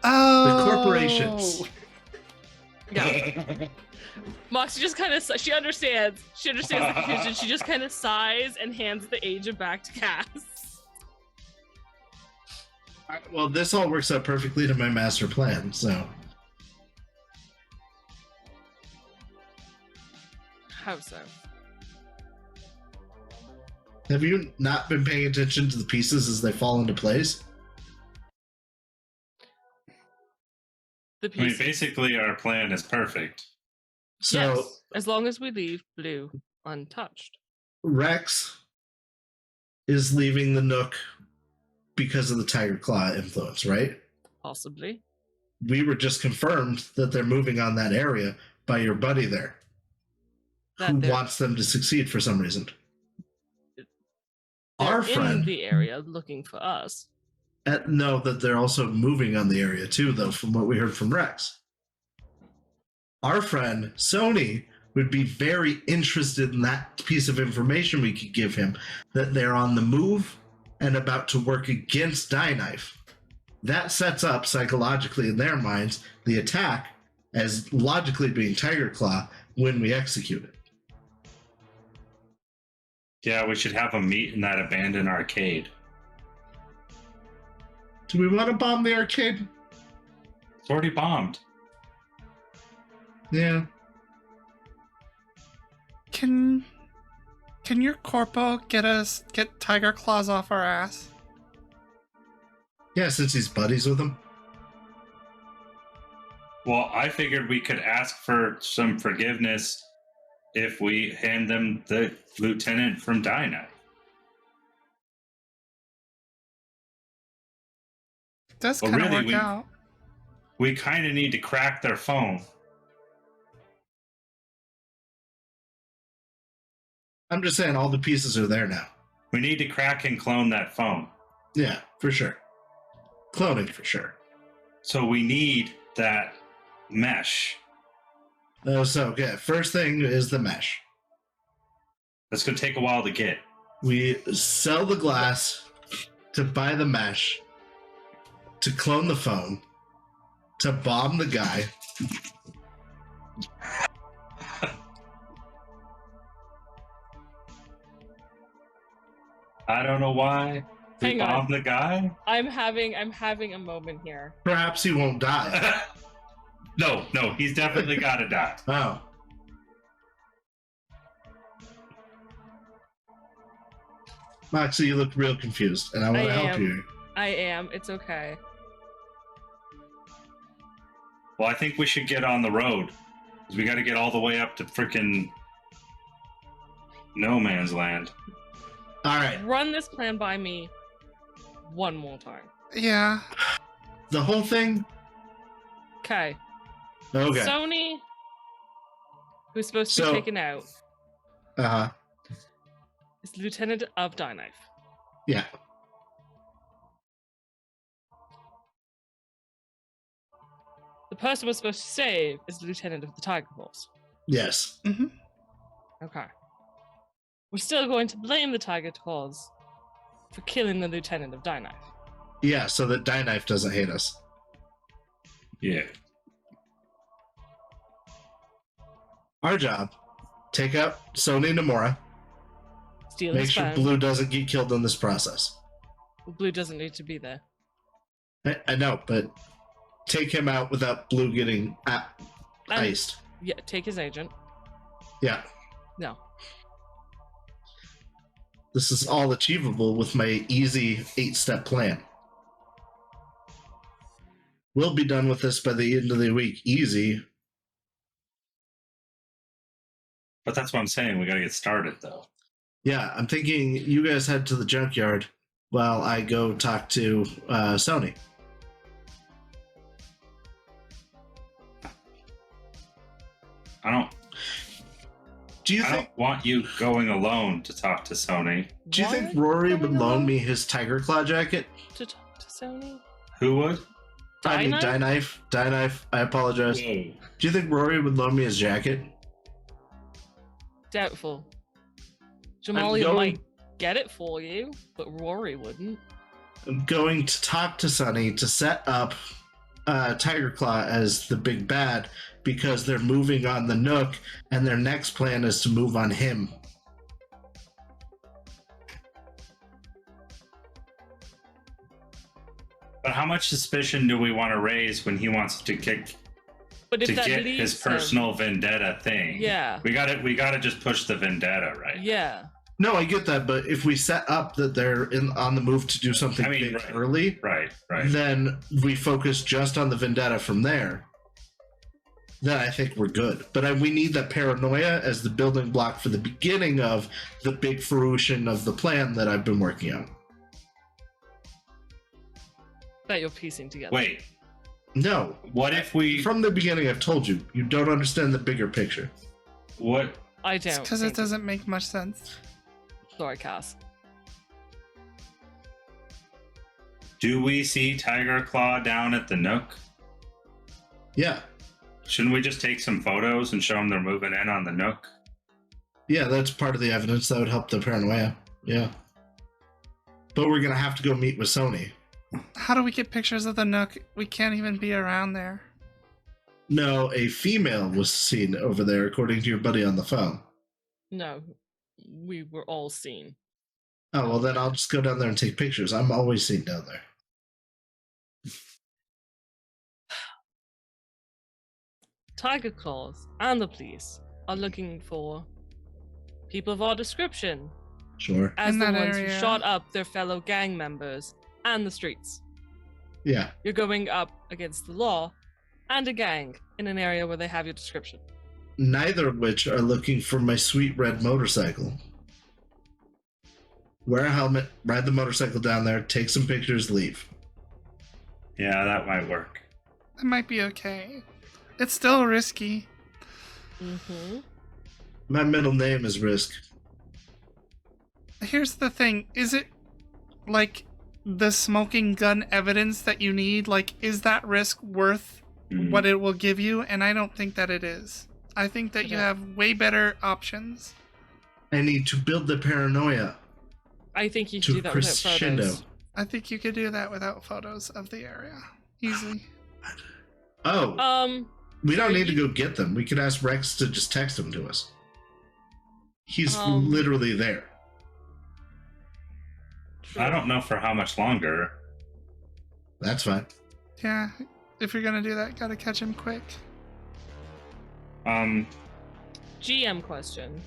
S1: Oh,
S2: corporations.
S3: Yeah. Moxie just kind of, she understands the confusion. She just kind of sighs and hands the agent back to Cass.
S2: Well, this all works out perfectly to my master plan, so.
S3: How so?
S2: Have you not been paying attention to the pieces as they fall into place?
S3: The
S4: I mean,
S3: piece.
S4: basically, our plan is perfect.
S2: So,
S3: Yes, as long as we leave Blue untouched.
S2: Rex is leaving the Nook because of the Tiger Claw influence, right?
S3: Possibly.
S2: We were just confirmed that they're moving on that area by your buddy there, who
S3: They're
S2: wants them to succeed for some reason.
S3: in
S2: Our friend
S3: the area looking for us.
S2: know that they're also moving on the area too, though, from what we heard from Rex. Our friend Sony would be very interested in that piece of information we could give him, that they're on the move and about to work against Die-Knife. That sets up psychologically in their minds the attack as logically being Tiger Claw when we execute it.
S4: Yeah, we should have them meet in that abandoned arcade.
S2: Do we want to bomb the arcade?
S4: It's already bombed.
S2: Yeah.
S1: Can your corpo get Tiger Claws off our ass?
S2: Yeah, since he's buddies with him.
S4: Well, I figured we could ask for some forgiveness if we hand them the lieutenant from Dyna.
S1: It does
S4: Well,
S1: kind of
S4: really,
S1: work out.
S4: We kind of need to crack their phone.
S2: I'm just saying all the pieces are there now.
S4: We need to crack and clone that phone.
S2: Yeah, for sure. Cloning for sure.
S4: So we need that mesh.
S2: So, okay, first thing is the mesh.
S4: That's going to take a while to get.
S2: We sell the glass to buy the mesh, to clone the phone, to bomb the guy.
S4: I don't know why. We
S3: Hang on.
S4: bombed the guy?
S3: I'm having a moment here.
S2: Perhaps he won't die.
S4: No, he's definitely got to die.
S2: Oh. Moxie, you look real confused, and I want to help
S3: am.
S2: you.
S3: I am. It's okay.
S4: Well, I think we should get on the road. 'Cause we got to get all the way up to freaking No man's land.
S2: All right.
S3: Run this plan by me one more time.
S1: Yeah.
S2: The whole thing?
S3: Okay.
S2: Okay.
S3: Sony, who's supposed to be
S2: So-
S3: taken out,
S2: Uh-huh.
S3: is Lieutenant of Die Knife.
S2: Yeah.
S3: The person we're supposed to save is the Lieutenant of the Tiger Claws.
S2: Yes.
S3: Okay. We're still going to blame the Tiger Claws for killing the Lieutenant of Die Knife.
S2: Yeah, so that Die Knife doesn't hate us.
S4: Yeah.
S2: Our job, take out Sony Nomura,
S3: Steal
S2: make
S3: his
S2: sure
S3: phone.
S2: Blue doesn't get killed in this process.
S3: Blue doesn't need to be there.
S2: I know, but take him out without Blue getting
S3: And-
S2: iced.
S3: Yeah, take his agent.
S2: Yeah.
S3: No.
S2: This is all achievable with my easy 8-step plan. We'll be done with this by the end of the week. Easy.
S4: But that's what I'm saying. We got to get started, though.
S2: Yeah, I'm thinking you guys head to the junkyard while I go talk to Sony. Do you
S4: I
S2: think
S4: don't want you going alone to talk to Sony.
S2: Do you think
S3: What?
S2: Rory would
S3: Going
S2: loan
S3: alone
S2: me his tiger claw jacket?
S3: to talk to Sony?
S4: Who would?
S2: I mean,
S3: Die Knife?
S2: Die Knife. I apologize.
S4: Whoa.
S2: Do you think Rory would loan me his jacket?
S3: Doubtful.
S2: I'm
S3: Jamalia
S2: going-
S3: might get it for you, but Rory wouldn't.
S2: I'm going to talk to Sunny to set up Tiger Claw as the big bad because they're moving on the Nook, and their next plan is to move on him.
S4: But how much suspicion do we want to raise when he wants to kick
S3: But if
S4: to
S3: that
S4: get
S3: leaves
S4: his personal vendetta thing?
S3: Yeah.
S4: We got to just push the vendetta, right?
S3: Yeah.
S2: No, I get that, but if we set up that they're on the move to do something
S4: I mean,
S2: big
S4: right.
S2: early,
S4: Right.
S2: then we focus just on the vendetta from there. Then I think we're good. But we need that paranoia as the building block for the beginning of the big fruition of the plan that I've been working on.
S3: That you're piecing together.
S4: Wait.
S2: No,
S4: What if we?
S2: from the beginning I've told you, you don't understand the bigger picture.
S4: What?
S3: I don't.
S1: Because it
S3: think
S1: doesn't make much sense.
S3: Sorry, Cass.
S4: Do we see Tiger Claw down at the Nook?
S2: Yeah,
S4: Shouldn't we just take some photos and show them they're moving in on the Nook?
S2: yeah, that's part of the evidence that would help the paranoia. Yeah. But we're going to have to go meet with Sony.
S1: How do we get pictures of the Nook? We can't even be around there.
S2: No, a female was seen over there, according to your buddy on the phone.
S3: No, we were all seen.
S2: Oh, well, then I'll just go down there and take pictures. I'm always seen down there.
S3: Tiger Claws and the police are looking for people of our description
S2: Sure.
S3: as
S1: In
S3: the
S1: that
S3: ones
S1: area.
S3: who shot up their fellow gang members and the streets.
S2: Yeah.
S3: You're going up against the law and a gang in an area where they have your description.
S2: Neither of which are looking for my sweet red motorcycle. Wear a helmet, ride the motorcycle down there, take some pictures, leave.
S4: Yeah, that might work.
S1: That might be okay. It's still risky.
S3: Mm-hmm.
S2: My middle name is Risk.
S1: Here's the thing. Is it like the smoking gun evidence that you need? Like, is that risk worth what it will give you? And I don't think that it is. I think that you
S3: Okay.
S1: have way better options.
S2: I need to build the paranoia
S3: I think you should
S2: to
S3: do that without
S2: crescendo.
S3: photos.
S1: I think you could do that without photos of the area. Easily.
S2: Oh, we don't
S3: sorry,
S2: need to
S3: you-
S2: go get them. We could ask Rex to just text them to us. He's
S3: Um,
S2: literally there.
S4: I don't know for how much longer.
S2: That's fine.
S1: Yeah. If you're gonna do that, gotta catch him quick.
S3: GM question.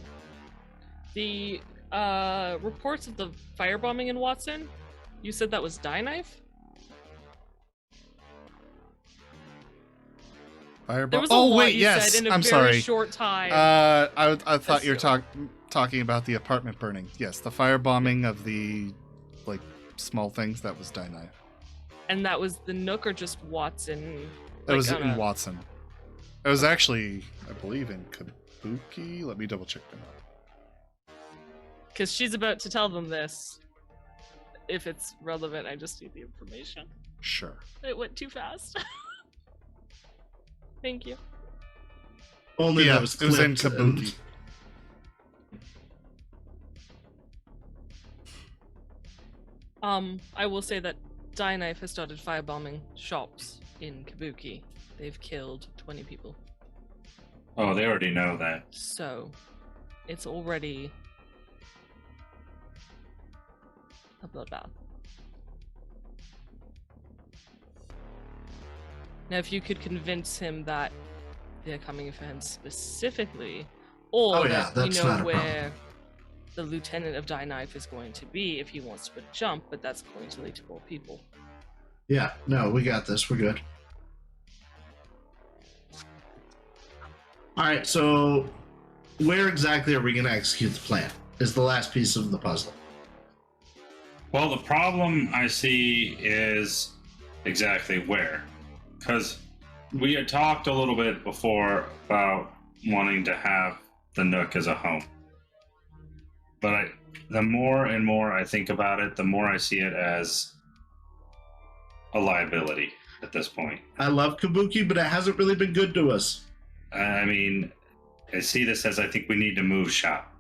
S3: The reports of the firebombing in Watson, you said that was Die Knife? There
S1: Fireball.
S3: was a
S1: Oh
S3: lot
S1: wait,
S3: you
S1: yes.
S3: said in a
S1: I'm
S3: very
S1: sorry.
S3: short time.
S1: I thought you were
S3: Assume.
S1: talking talking about the apartment burning. Yes, the firebombing of the like small things, that was Die Knife.
S3: And that was the Nook or just Watson?
S1: That was in Watson. It was actually, I believe, in Kabuki. Let me double check that out.
S3: Because she's about to tell them this. If it's relevant, I just need the information.
S1: Sure.
S3: It went too fast. Thank you.
S2: Only
S1: Yeah,
S2: that was
S1: it was in
S2: clipped
S1: Kabuki.
S3: I will say that Die Knife has started firebombing shops in Kabuki. They've killed 20 people.
S4: Oh, they already know that.
S3: So, it's already a bloodbath. Now, if you could convince him that they're coming for him specifically, or
S2: Oh, yeah,
S3: that we
S2: that's
S3: know
S2: not a
S3: where
S2: problem.
S3: the lieutenant of Die Knife is going to be if he wants to put a jump, but that's going to lead to more people.
S2: Yeah, no, we got this. We're good. All right, so where exactly are we going to execute the plan? Is the last piece of the puzzle.
S4: Well, the problem I see is exactly where. Because we had talked a little bit before about wanting to have the Nook as a home. But the more and more I think about it, the more I see it as a liability at this point.
S2: I love Kabuki, but it hasn't really been good to us.
S4: I mean, I see this as I think we need to move shop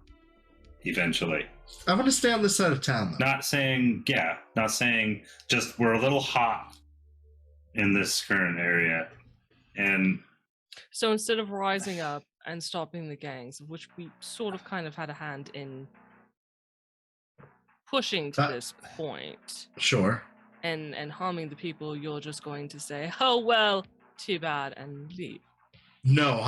S4: eventually.
S2: I want to stay on this side of town, though.
S4: Not saying just we're a little hot in this current area. And
S3: So instead of rising up and stopping the gangs, which we sort of kind of had a hand in pushing to this point,
S2: Sure.
S3: and harming the people, you're just going to say, oh, well, too bad, and leave.
S2: No,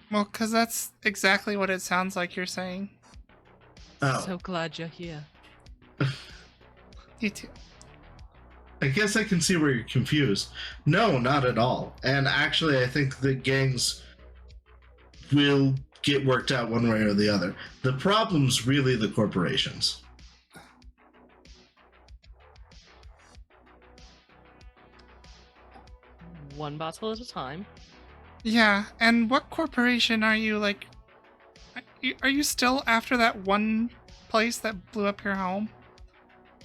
S1: Well, because that's exactly what it sounds like you're saying.
S2: Oh.
S3: So glad you're here.
S1: You too.
S2: I guess I can see where you're confused. No, not at all. And actually, I think the gangs will get worked out one way or the other. The problem's really the corporations.
S3: One battle at a time.
S1: Yeah, and what corporation are you, like... Are you still after that one place that blew up your home?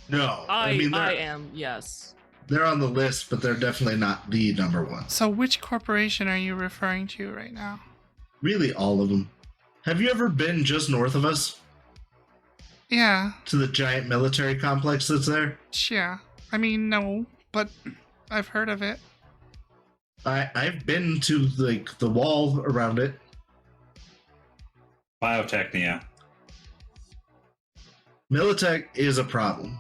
S2: No,
S3: I
S2: mean,
S3: am, yes.
S2: they're on the list, but they're definitely not the number one.
S1: So which corporation are you referring to right now?
S2: Really, all of them. Have you ever been just north of us
S1: Yeah,
S2: to the giant military complex that's there?
S1: yeah. I mean, no, but I've heard of it.
S2: I've been to like the wall around it.
S4: Biotechnia.
S2: Militech is a problem.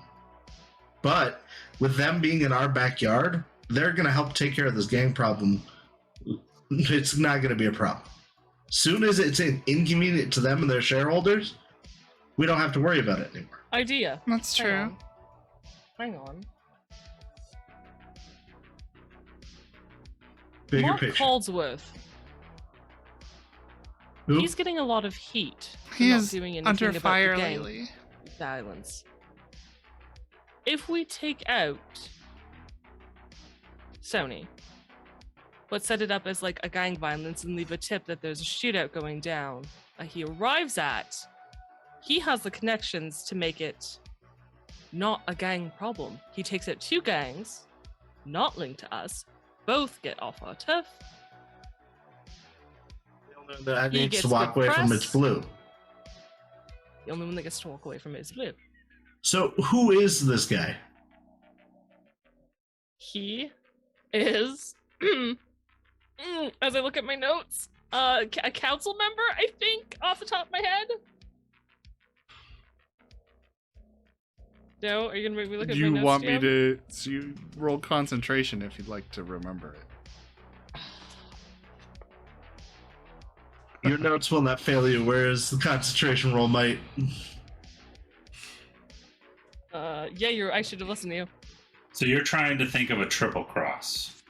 S2: But with them being in our backyard, they're going to help take care of this gang problem. It's not going to be a problem. Soon as it's inconvenient to them and their shareholders, we don't have to worry about it anymore.
S3: Idea.
S1: That's true.
S3: Hang on.
S2: Bigger
S3: Mark
S2: picture.
S3: Holdsworth.
S2: Who?
S3: He's getting a lot of heat. for
S1: He
S3: not
S1: is
S3: doing anything
S1: under
S3: about
S1: fire
S3: the gang
S1: lately.
S3: violence. If we take out Sony, but set it up as like a gang violence and leave a tip that there's a shootout going down that he arrives at, he has the connections to make it not a gang problem. He takes out two gangs, not linked to us, both get off our turf.
S2: That
S3: He
S2: needs
S3: gets
S2: to walk
S3: good
S2: away from
S3: press.
S2: its blue.
S3: The only one that gets to walk away from it is Blue.
S2: So who is this guy?
S3: He is, as I look at my notes, a council member, I think, off the top of my head. No, are you gonna make me look at my
S1: You
S3: notes?
S1: want me
S3: Jam?
S1: to... So you roll concentration if you'd like to remember it.
S2: Your notes will not fail you, whereas the concentration roll might.
S3: Yeah, I should have listened to you.
S4: So you're trying to think of a triple cross.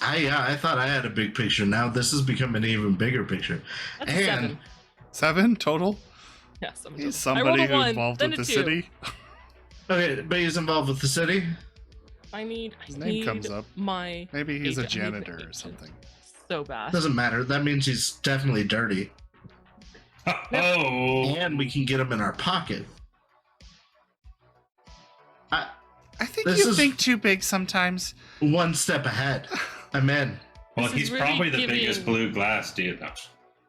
S2: I thought I had a big picture. Now this has become an even bigger picture.
S3: That's a 7.
S1: 7 total?
S3: Yeah, 7
S1: He's
S3: total. I rolled
S1: somebody
S3: a 1,
S1: involved
S3: then
S1: with
S3: a
S1: the
S3: 2.
S1: city.
S2: Okay, but he's involved with the city.
S1: His name comes up.
S3: My
S1: Maybe he's a
S3: agent. I need an
S1: janitor or
S3: agent.
S1: something.
S3: So bad.
S2: Doesn't matter. That means he's definitely dirty,
S4: Oh,
S2: and we can get him in our pocket.
S1: I think
S2: This
S1: you
S2: is-
S1: think too big sometimes.
S2: One step ahead. I'm in.
S4: well,
S3: This is
S4: he's
S3: really
S4: probably the
S3: giving-
S4: biggest blue glass dude. No,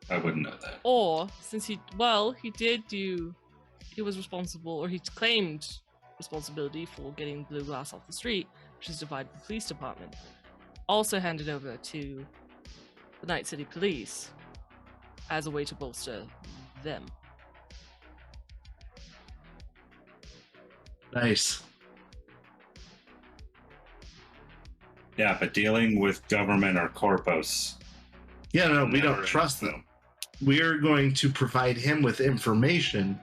S4: I wouldn't know that.
S3: Or since he was responsible, or he claimed responsibility for getting blue glass off the street, which is divided the police department. Also handed over to the Night City Police as a way to bolster them.
S2: Nice.
S4: Yeah, but dealing with government or corpos.
S2: Yeah, no, we
S4: never
S2: don't trust them. We're going to provide him with information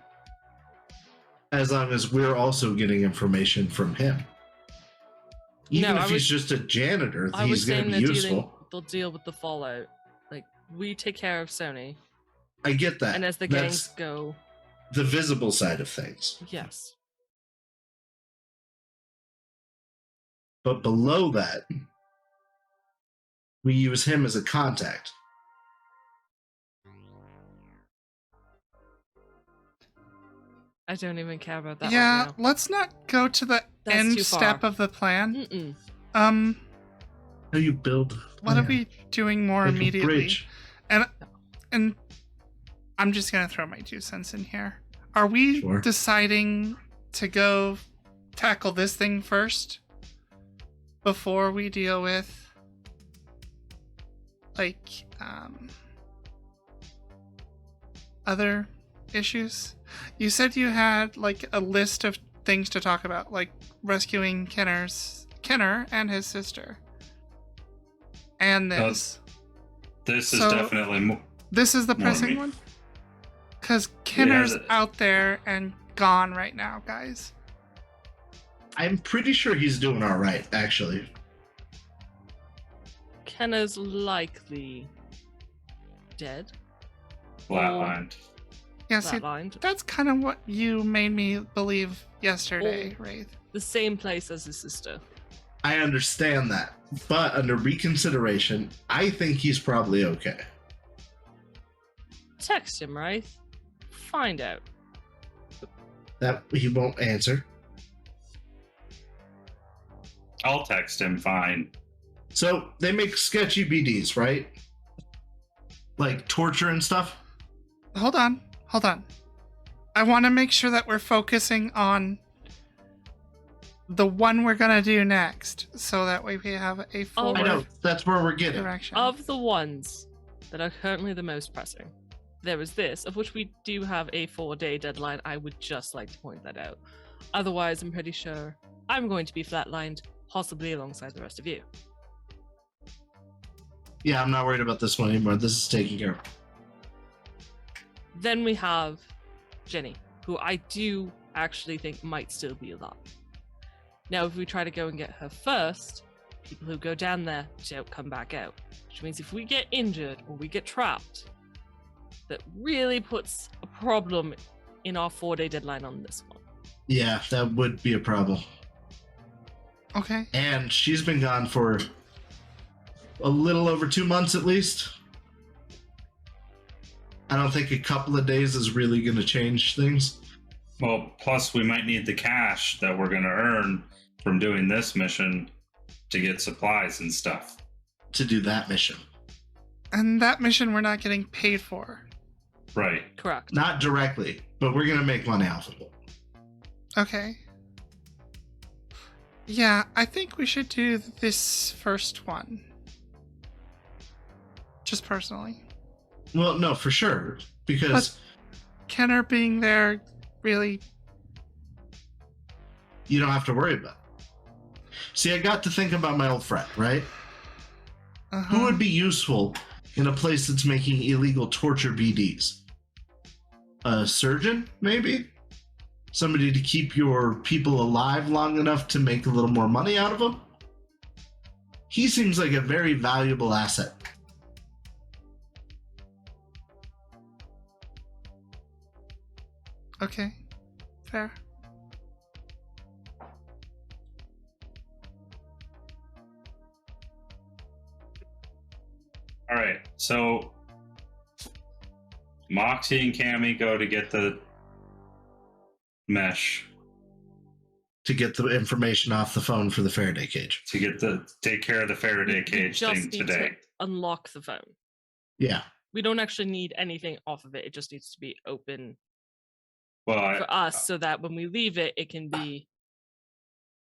S2: as long as we're also getting information from him. Even
S3: No,
S2: if
S3: I
S2: he's
S3: was-
S2: just a janitor,
S3: I was
S2: he's going
S3: saying
S2: to be
S3: they'll
S2: useful.
S3: deal with the fallout. Like, we take care of Sony,
S2: I get that.
S3: and as the
S2: That's
S3: gangs go,
S2: the visible side of things.
S3: yes.
S2: But below that, we use him as a contact.
S3: I don't even care about that
S1: Yeah,
S3: right now.
S1: let's not go to the
S3: That's
S1: end
S3: too
S1: step
S3: far.
S1: of the plan.
S3: Mm-mm.
S2: How you build?
S1: What are we doing more
S2: Like a
S1: immediately?
S2: bridge.
S1: And I'm just gonna throw my 2 cents in here. Are we
S2: Sure.
S1: deciding to go tackle this thing first before we deal with like other issues? You said you had like a list of things to talk about, like rescuing Kenner and his sister. And this.
S4: This is
S1: So-
S4: definitely more.
S1: This is the
S4: More
S1: pressing
S4: me.
S1: one? Because Kenner's
S4: it-
S1: out there and gone right now, guys.
S2: I'm pretty sure he's doing all right, actually.
S3: Kenna's likely dead,
S4: Flatlined.
S1: Yeah, see,
S3: flatlined,
S1: that's kind of what you made me believe yesterday, Wraith.
S3: the same place as his sister.
S2: I understand that. But under reconsideration, I think he's probably okay.
S3: Text him, right? Find out.
S2: That he won't answer.
S4: I'll text him. Fine.
S2: So they make sketchy BDs, right? Like torture and stuff?
S1: Hold on. I want to make sure that we're focusing on the one we're going to do next, so that way we have a
S2: I
S1: forward
S2: know. That's where we're getting.
S1: direction.
S3: Of the ones that are currently the most pressing, there is this, of which we do have a 4-day deadline. I would just like to point that out. Otherwise, I'm pretty sure I'm going to be flatlined, possibly alongside the rest of you.
S2: Yeah, I'm not worried about this one anymore. This is taken care of.
S3: Then we have Jenny, who I do actually think might still be alive. Now, if we try to go and get her first, people who go down there don't come back out. Which means if we get injured or we get trapped, that really puts a problem in our 4-day deadline on this one.
S2: Yeah, that would be a problem.
S1: Okay.
S2: And she's been gone for a little over 2 months at least. I don't think a couple of days is really going to change things.
S4: Well, plus we might need the cash that we're going to earn from doing this mission to get supplies and stuff.
S2: To do that mission.
S1: And that mission we're not getting paid for.
S4: Right.
S3: Correct.
S2: Not directly, but we're going to make money off of it.
S1: Okay. Yeah, I think we should do this first one. Just personally.
S2: Well, no, for sure. Because
S1: Kenner being there really.
S2: you don't have to worry about it. See, I got to think about my old friend, right? Who would be useful in a place that's making illegal torture BDs? A surgeon, maybe? Somebody to keep your people alive long enough to make a little more money out of them? he seems like a very valuable asset.
S1: Okay. Fair.
S4: All right, so Moxie and Cammy go to get the mesh
S2: To get the information off the phone for the Faraday cage.
S4: to take care of the Faraday
S3: We
S4: cage
S3: just
S4: thing
S3: need
S4: today.
S3: to unlock the phone.
S2: Yeah.
S3: We don't actually need anything off of it. It just needs to be open
S4: Well,
S3: for us so that when we leave it, it can be.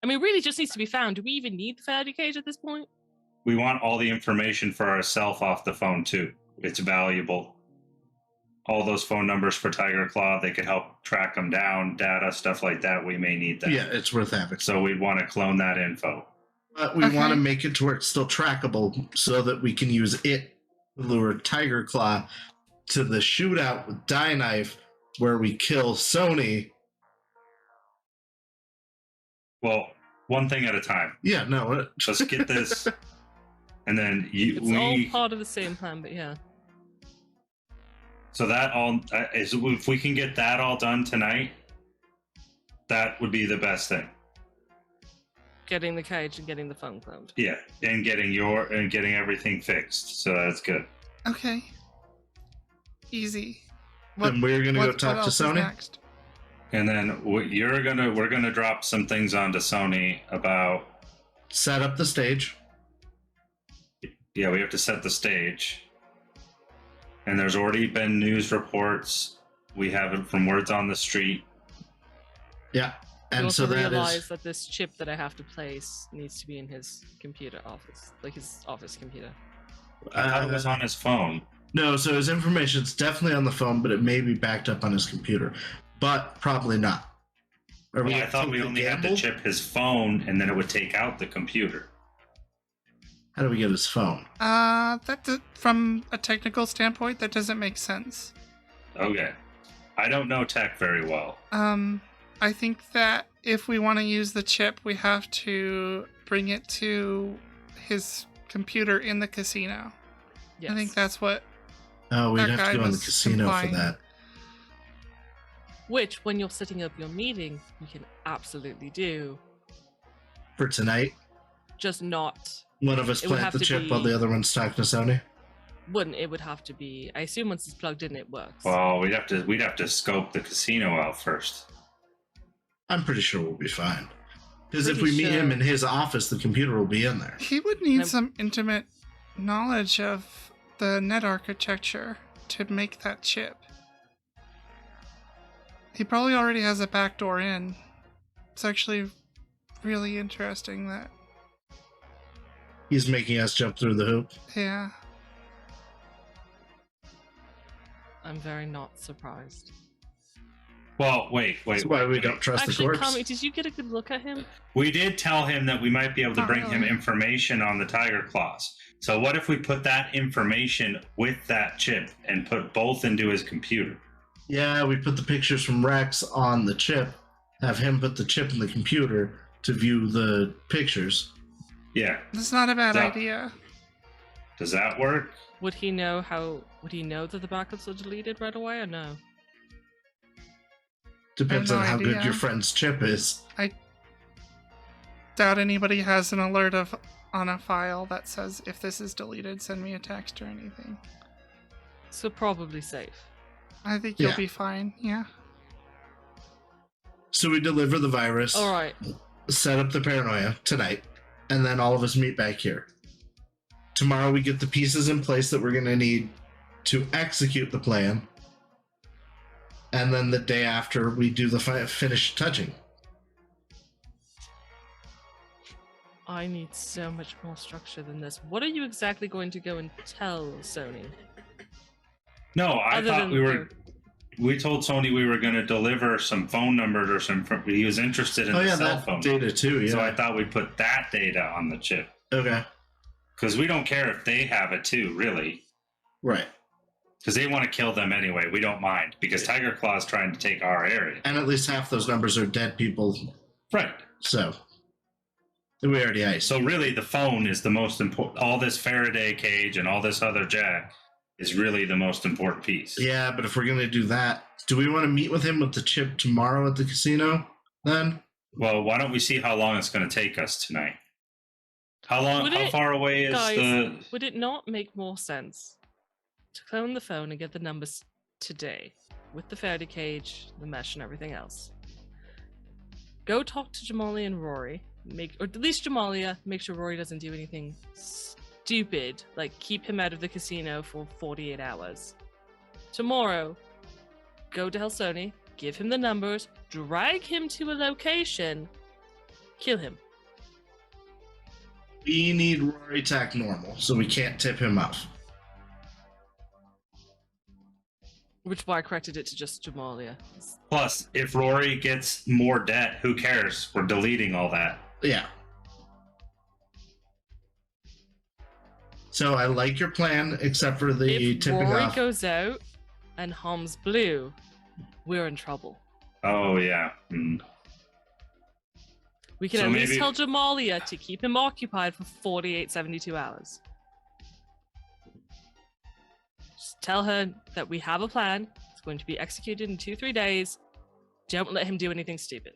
S3: I mean, really just needs to be found. Do we even need the Faraday cage at this point?
S4: we want all the information for ourselves off the phone too. It's valuable. All those phone numbers for Tiger Claw, they could help track them down, data, stuff like that. We may need that.
S2: Yeah, it's worth having.
S4: So we'd want to clone that info.
S2: But we
S1: Okay.
S2: want to make it to where it's still trackable so that we can use it to lure Tiger Claw to the shootout with Die Knife where we kill Sony.
S4: Well, one thing at a time.
S2: Yeah, no.
S4: Let's get this, and then
S3: It's all part of the same plan, but yeah.
S4: So that all is, if we can get that all done tonight, that would be the best thing.
S3: Getting the cage and getting the phone cloned.
S4: Yeah, and getting everything fixed. So that's good.
S1: Okay. Easy.
S2: Then we're going to go
S1: what
S2: talk to
S1: else is
S2: Sony.
S1: next?
S4: And then we're gonna drop some things onto Sony about.
S2: Set up the stage.
S4: Yeah, we have to set the stage. And there's already been news reports. We have it from words on the street.
S2: Yeah.
S3: I
S2: And
S3: also
S2: so that
S3: realize
S2: is.
S3: that this chip that I have to place needs to be in his computer office, like his office computer.
S4: I thought it was on his phone.
S2: No, so his information's definitely on the phone, but it may be backed up on his computer. But probably not. Are
S4: I
S2: gonna
S4: thought
S2: take
S4: we
S2: the
S4: only had to
S2: gamble?
S4: chip his phone, and then it would take out the computer.
S2: How do we get his phone?
S1: From a technical standpoint, that doesn't make sense.
S4: Okay. I don't know tech very well.
S1: I think that if we want to use the chip, we have to bring it to his computer in the casino.
S3: Yes.
S1: I think that's what.
S2: Oh, we'd
S1: That
S2: have
S1: guy
S2: to go in the
S1: was
S2: casino
S1: implying.
S2: for that.
S3: Which, when you're setting up your meeting, you can absolutely do.
S2: For tonight,
S3: Just not.
S2: one of us
S3: It would
S2: plant
S3: have
S2: the
S3: to
S2: chip while
S3: be-
S2: the other one's talking to Sony.
S3: It would have to be. I assume once it's plugged in, it works.
S4: Well, we'd have to scope the casino out first.
S2: I'm pretty sure we'll be fine. Because if
S3: Pretty
S2: we meet him
S3: sure.
S2: in his office, the computer will be in there.
S1: He would need
S3: Now-
S1: some intimate knowledge of the net architecture to make that chip. He probably already has a backdoor in. It's actually really interesting that,
S2: He's making us jump through the hoop.
S1: yeah.
S3: I'm very not surprised.
S4: Well, wait.
S2: That's why we don't trust the
S3: Actually,
S2: corpse.
S3: Kami, did you get a good look at him?
S4: We did tell him that we might be able to
S1: Not
S4: bring him
S1: really.
S4: information on the Tiger Claws. So what if we put that information with that chip and put both into his computer?
S2: Yeah, we put the pictures from Rex on the chip, have him put the chip in the computer to view the pictures.
S4: Yeah.
S1: That's not a bad
S4: So-
S1: idea.
S4: Does that work?
S3: Would he know that the backups are deleted right away or no?
S2: Depends
S1: no
S2: on how good
S1: idea.
S2: your friend's chip is.
S1: Doubt anybody has an alert on a file that says if this is deleted, send me a text or anything.
S3: So probably safe.
S1: I think you'll
S2: Yeah.
S1: be fine. Yeah.
S2: So we deliver the virus,
S3: All right.
S2: set up the paranoia tonight, and then all of us meet back here. Tomorrow we get the pieces in place that we're going to need to execute the plan. And then the day after we do the finish touching.
S3: I need so much more structure than this. What are you exactly going to go and tell Sony?
S4: No, I
S3: Other
S4: thought
S3: than
S4: we were.
S3: the-
S4: We told Sony we were going to deliver some phone numbers or some. He was interested in
S2: Oh
S4: the
S2: yeah,
S4: cell
S2: that
S4: phone.
S2: data too. Yeah.
S4: So I thought we'd put that data on the chip
S2: Okay.
S4: because we don't care if they have it too, really.
S2: Right.
S4: Because they want to kill them anyway. We don't mind because Tiger Claw's trying to take our area.
S2: And at least half those numbers are dead people.
S4: Right.
S2: So We already iced.
S4: So really, the phone is the most important. All this Faraday cage and all this other jack is really the most important piece.
S2: Yeah, but if we're going to do that, do we want to meet with him with the chip tomorrow at the casino then?
S4: Well, why don't we see how long it's going to take us tonight? How
S3: Would
S4: far away is
S3: guys,
S4: the...
S3: would it not make more sense to clone the phone and get the numbers today with the Faraday cage, the mesh, and everything else? Go talk to Jamalia and Rory, or at least Jamalia, make sure Rory doesn't do anything stupid, like keep him out of the casino for 48 hours. Tomorrow, go to Helsoni, give him the numbers, drag him to a location, kill him.
S2: We need Rory to act normal, so we can't tip him off.
S3: Which is why I corrected it to just Jamalia.
S4: Plus, if Rory gets more debt, who cares? We're deleting all that.
S2: Yeah. So I like your plan, except for the
S3: If
S2: tipping
S3: Rory
S2: off.
S3: goes out and Hom's blue, we're in trouble.
S4: Oh, yeah. Mm.
S3: We can
S4: So
S3: at least
S4: maybe-
S3: tell Jamalia to keep him occupied for 48, 72 hours. Just tell her that we have a plan. It's going to be executed in 2-3 days. Don't let him do anything stupid.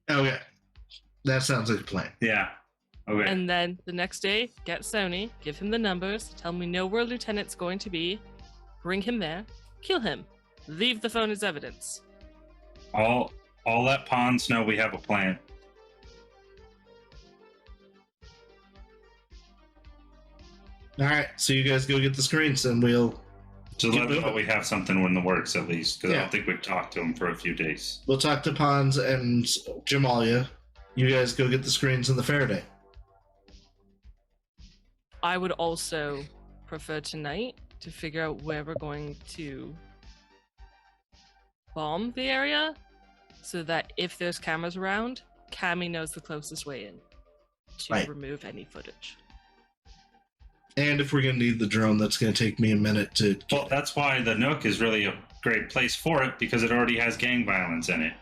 S2: Okay. That sounds like a plan.
S4: Yeah. Okay.
S3: And then the next day, get Sony, give him the numbers, tell him we know where Lieutenant's going to be, bring him there, kill him, leave the phone as evidence.
S4: I'll let Pons know we have a plan.
S2: All right, so you guys go get the screens, and we'll
S4: Just let them know
S2: moving.
S4: we have something in the works at least, because I
S2: Yeah.
S4: don't think we've talked to him for a few days.
S2: talk to Pons and Jamalia. You guys go get the screens in the Faraday.
S3: I would also prefer tonight to figure out where we're going to bomb the area so that if there's cameras around, Cammy knows the closest way in to
S2: Right.
S3: remove any footage.
S2: And if we're gonna need the drone, that's gonna take me a minute to.
S4: Well, that's why the Nook is really a great place for it, because it already has gang violence in it.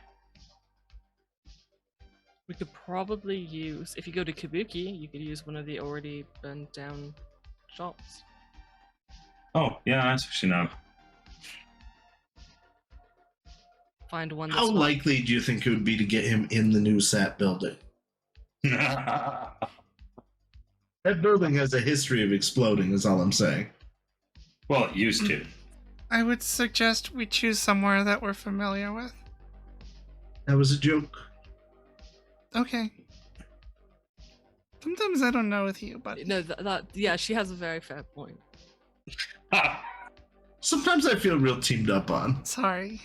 S3: We could probably use, if you go to Kabuki, you could use one of the already burned down shops.
S4: Oh, yeah, that's actually not.
S3: Find one that's
S2: How
S3: not-
S2: likely do you think it would be to get him in the new SAT building? That building has a history of exploding, is all I'm saying.
S4: Well, it used to.
S1: I would suggest we choose somewhere that we're familiar with.
S2: That was a joke.
S1: Okay. Sometimes I don't know with you, but
S3: No, yeah, she has a very fair point.
S2: Sometimes I feel real teamed up on.
S1: sorry.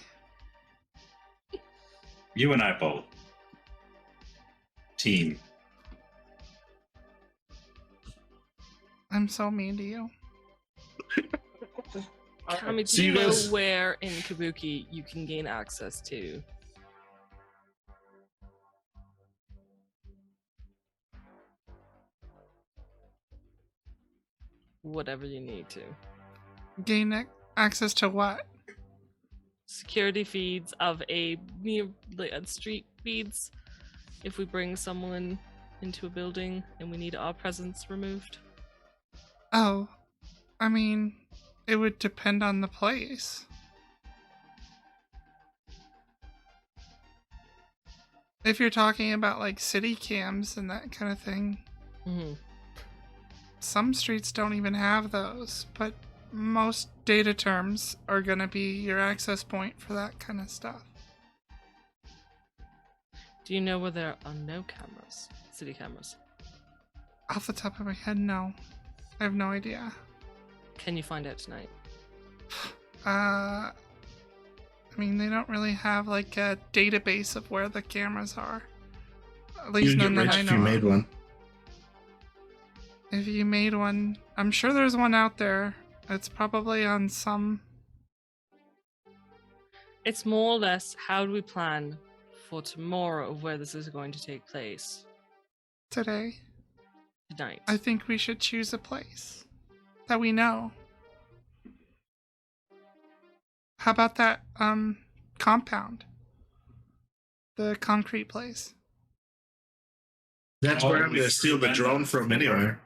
S4: You and I both. Team.
S1: I'm so mean to you.
S3: Cammy, do
S2: So
S3: you
S2: you
S3: know
S2: guys-
S3: where in Kabuki you can gain access to? Whatever you need to.
S1: Gain access to what?
S3: Security feeds of a near street feeds. If we bring someone into a building and we need our presence removed.
S1: Oh, I mean, it would depend on the place. If you're talking about like city cams and that kind of thing,
S3: Mm-hmm.
S1: some streets don't even have those, but most data terms are going to be your access point for that kind of stuff.
S3: Do you know where there are no cameras? City cameras.
S1: Off the top of my head, no. I have no idea.
S3: Can you find out tonight?
S1: I mean, they don't really have like a database of where the cameras are. At least
S2: You'd get
S1: none that
S2: rich
S1: I
S2: if
S1: know
S2: you made
S1: of.
S2: one.
S1: If you made one, I'm sure there's one out there. It's probably on some.
S3: It's more or less how do we plan for tomorrow of where this is going to take place
S1: Today.
S3: tonight.
S1: I think we should choose a place that we know. How about that compound? The concrete place.
S2: That's
S4: Oh,
S2: where I'm
S4: we
S2: going to steal the
S4: went
S2: drone
S4: up
S2: from
S4: before.
S2: anywhere.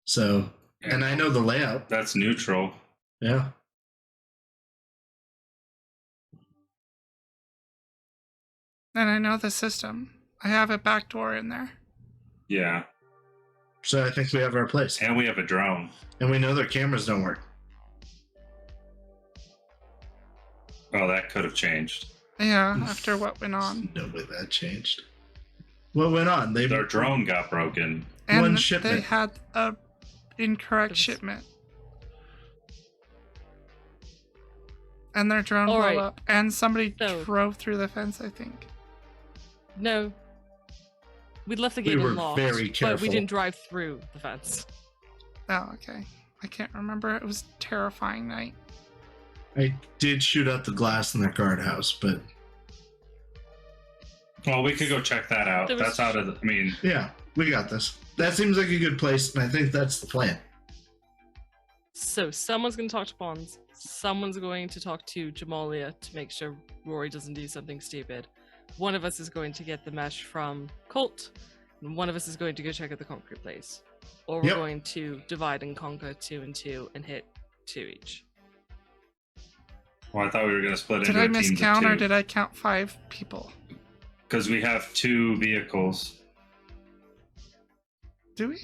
S2: So, and I know the layout.
S4: That's neutral.
S2: Yeah.
S1: And I know the system. I have a back door in there.
S4: Yeah.
S2: So I think we have our place.
S4: And we have a drone.
S2: And we know their cameras don't work.
S4: Oh, that could have changed.
S1: Yeah, after what went on.
S2: No way that changed. What went on?
S4: Their drone got broken.
S1: And
S2: One
S1: they
S2: shipment.
S1: had a incorrect
S3: It was-
S1: shipment. And their drone
S3: All
S1: blew
S3: right.
S1: up. And somebody
S3: So-
S1: drove through the fence, I think.
S3: No. We left the
S2: We
S3: gate
S2: were
S3: unlocked,
S2: very
S3: but
S2: careful.
S3: we didn't drive through the fence.
S1: Oh, okay. I can't remember. It was a terrifying night.
S2: I did shoot out the glass in their guardhouse, but
S4: Well, we could go check that out.
S3: There was-
S4: That's out of the, I mean,
S2: yeah, we got this. That seems like a good place, and I think that's the plan.
S3: So someone's going to talk to Bonds. Someone's going to talk to Jamalia to make sure Rory doesn't do something stupid. One of us is going to get the mesh from Colt, and one of us is going to go check out the concrete place. Or we're
S2: Yep.
S3: going to divide and conquer 2 and 2 and hit 2 each.
S4: well, I thought we were going to split
S1: Did
S4: into
S1: I
S4: a team
S1: miscount
S4: of
S1: or
S4: 2.
S1: did I count 5 people?
S4: Because we have 2 vehicles.
S1: Do we?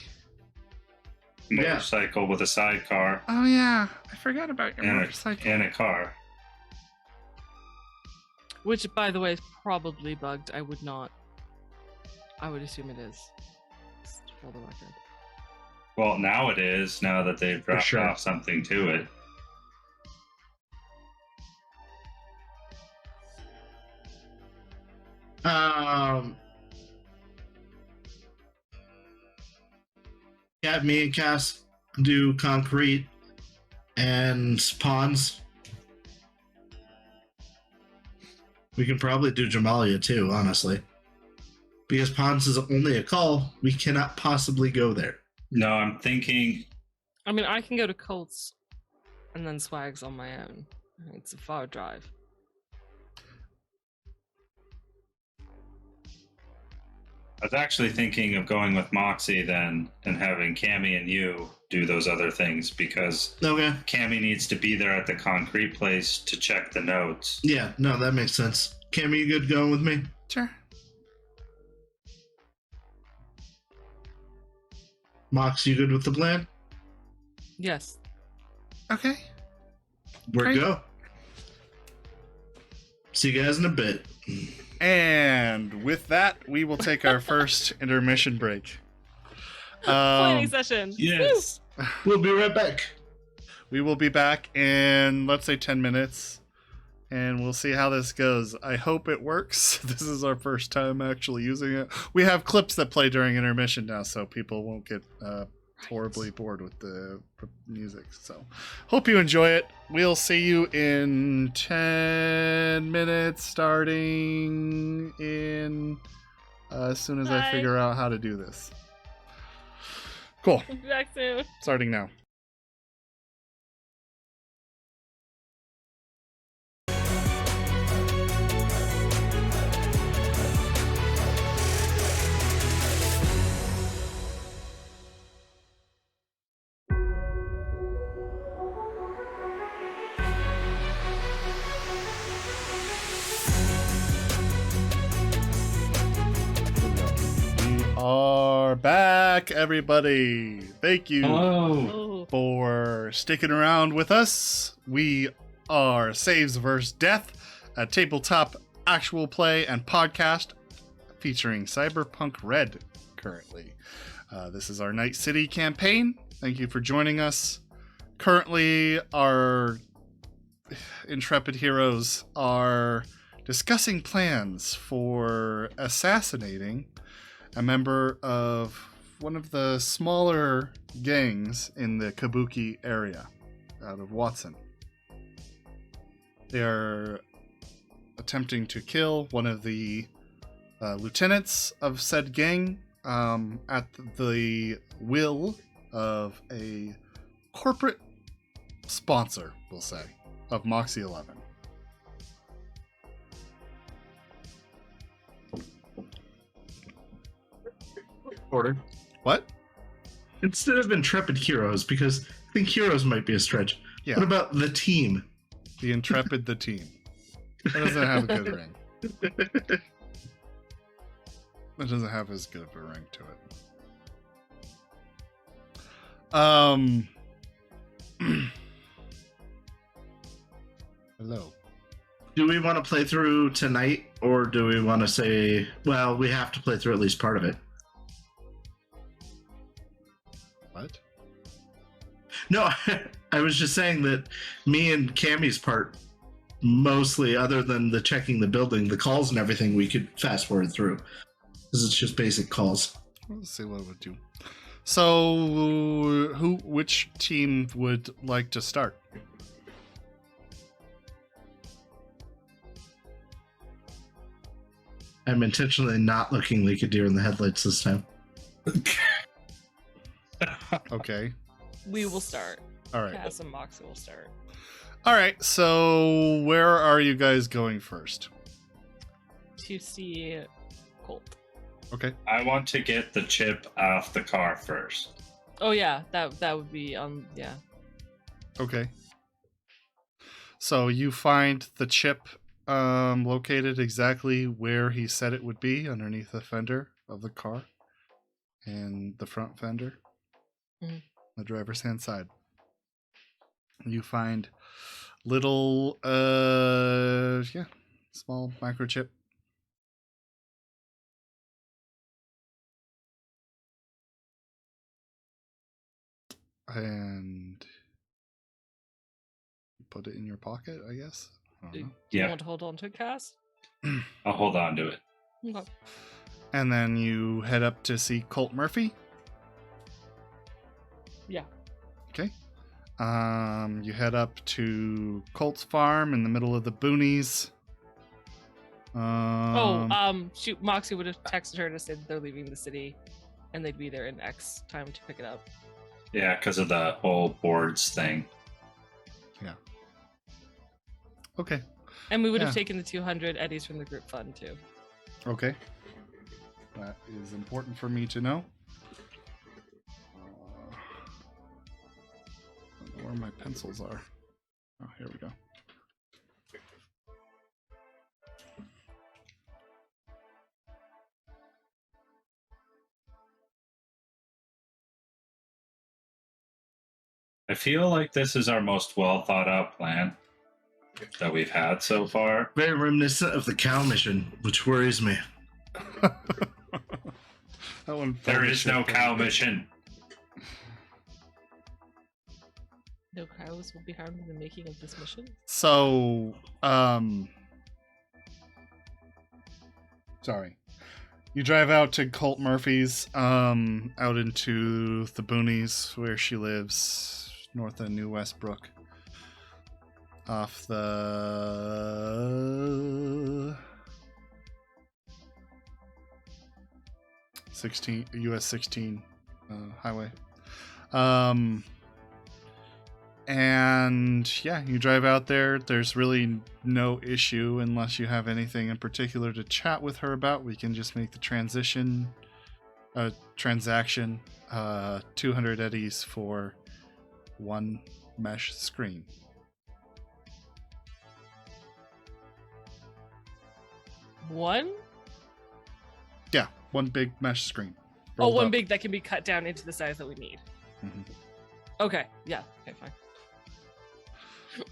S2: Yeah.
S4: Motorcycle with a sidecar
S1: Oh, yeah. I forgot about your
S4: and
S1: motorcycle.
S4: a car.
S3: Which, by the way, is probably bugged. I would assume it is. Just for the record.
S4: Well, now it is, now that they've dropped
S2: sure.
S4: off something to it.
S2: Yeah, me and Cass do concrete and ponds. We can probably do Jamalia too, honestly. Because ponds is only a call, we cannot possibly go there.
S4: No, I'm thinking,
S3: I mean, I can go to Colts and then Swags on my own. It's a far drive.
S4: I was actually thinking of going with Moxie then and having Cammy and you do those other things because
S2: Okay.
S4: Cammy needs to be there at the concrete place to check the notes.
S2: Yeah, no, that makes sense. Cam, you good going with me?
S1: Sure.
S2: Mox, you good with the plan?
S3: Yes.
S1: Okay.
S2: We're
S1: Great.
S2: go. See you guys in a bit.
S1: And with that, we will take our first intermission break.
S3: Planning session.
S4: Yes.
S2: We'll be right back.
S1: We will be back in, let's say, 10 minutes. And we'll see how this goes. I hope it works. This is our first time actually using it. We have clips that play during intermission now, so people won't get horribly bored with the music. So hope you enjoy it. We'll see you in 10 minutes starting in as soon as I
S3: Bye.
S1: figure out how to do this. Cool.
S3: We'll be back soon.
S1: Starting now. We are back, everybody. Thank you.
S4: Hello.
S3: Oh,
S1: For sticking around with us. We are Saves vs. Death, a tabletop actual play and podcast featuring Cyberpunk Red currently. This is our Night City campaign. Thank you for joining us. Currently, our intrepid heroes are discussing plans for assassinating a member of one of the smaller gangs in the Kabuki area out of Watson. They are attempting to kill one of the lieutenants of said gang at the will of a corporate sponsor, we'll say, of Moxie 11.
S2: Order.
S1: What?
S2: Instead of intrepid heroes, because I think heroes might be a stretch.
S1: Yeah.
S2: What about the team?
S1: The Intrepid, the team. That doesn't have a good ring. That doesn't have as good of a ring to it. Hello.
S2: Do we want to play through tonight, or do we want to say, well, we have to play through at least part of it?
S1: What?
S2: No, I was just saying that me and Cammy's part, mostly, other than the checking the building, the calls and everything, we could fast forward through. Because it's just basic calls.
S1: Let's see what it would do. So, which team would like to start?
S2: I'm intentionally not looking like a deer in the headlights this time.
S1: Okay.
S3: We will start.
S1: All right.
S3: Cass and Moxie will start.
S1: All right. So, where are you guys going first?
S3: To see Colt.
S1: Okay.
S4: I want to get the chip off the car first.
S3: Oh yeah, that would be yeah.
S1: Okay. So you find the chip located exactly where he said it would be, underneath the fender of the car and the front fender, the driver's hand side. You find little small microchip. And put it in your pocket, I guess. I don't
S3: Do
S1: know.
S3: you
S4: Yeah.
S3: want to hold on to it, Cass?
S4: I'll hold on to it.
S3: Okay.
S1: And then you head up to see Colt Murphy.
S3: Yeah.
S1: Okay. You head up to Colt's farm in the middle of the boonies.
S3: Shoot, Moxie would have texted her to say that they're leaving the city and they'd be there in X time to pick it up.
S4: Yeah, because of the whole boards thing.
S1: Yeah. Okay.
S3: And we would have
S1: Yeah.
S3: taken the 200 eddies from the group fund too.
S1: Okay. That is important for me to know. I don't know where my pencils are. Oh, here we go.
S4: I feel like this is our most well thought out plan that we've had so far.
S2: Very reminiscent of the cow mission, which worries me.
S1: That one fell
S4: There
S1: to
S4: is
S1: shit
S4: no
S1: pretty
S4: cow
S1: quick.
S4: mission.
S3: No cows will be harmed in the making of this mission.
S1: So, sorry. You drive out to Colt Murphy's, out into the boonies where she lives, north of New Westbrook. Off the 16 US 16 highway. And yeah, you drive out there. There's really no issue unless you have anything in particular to chat with her about. We can just make the transaction 200 eddies for one mesh screen.
S3: One?
S1: Yeah, one big mesh screen.
S3: Oh,
S1: rolled
S3: one
S1: up.
S3: big that can be cut down into the size that we need.
S1: Mhm.
S3: Okay, yeah, okay, fine.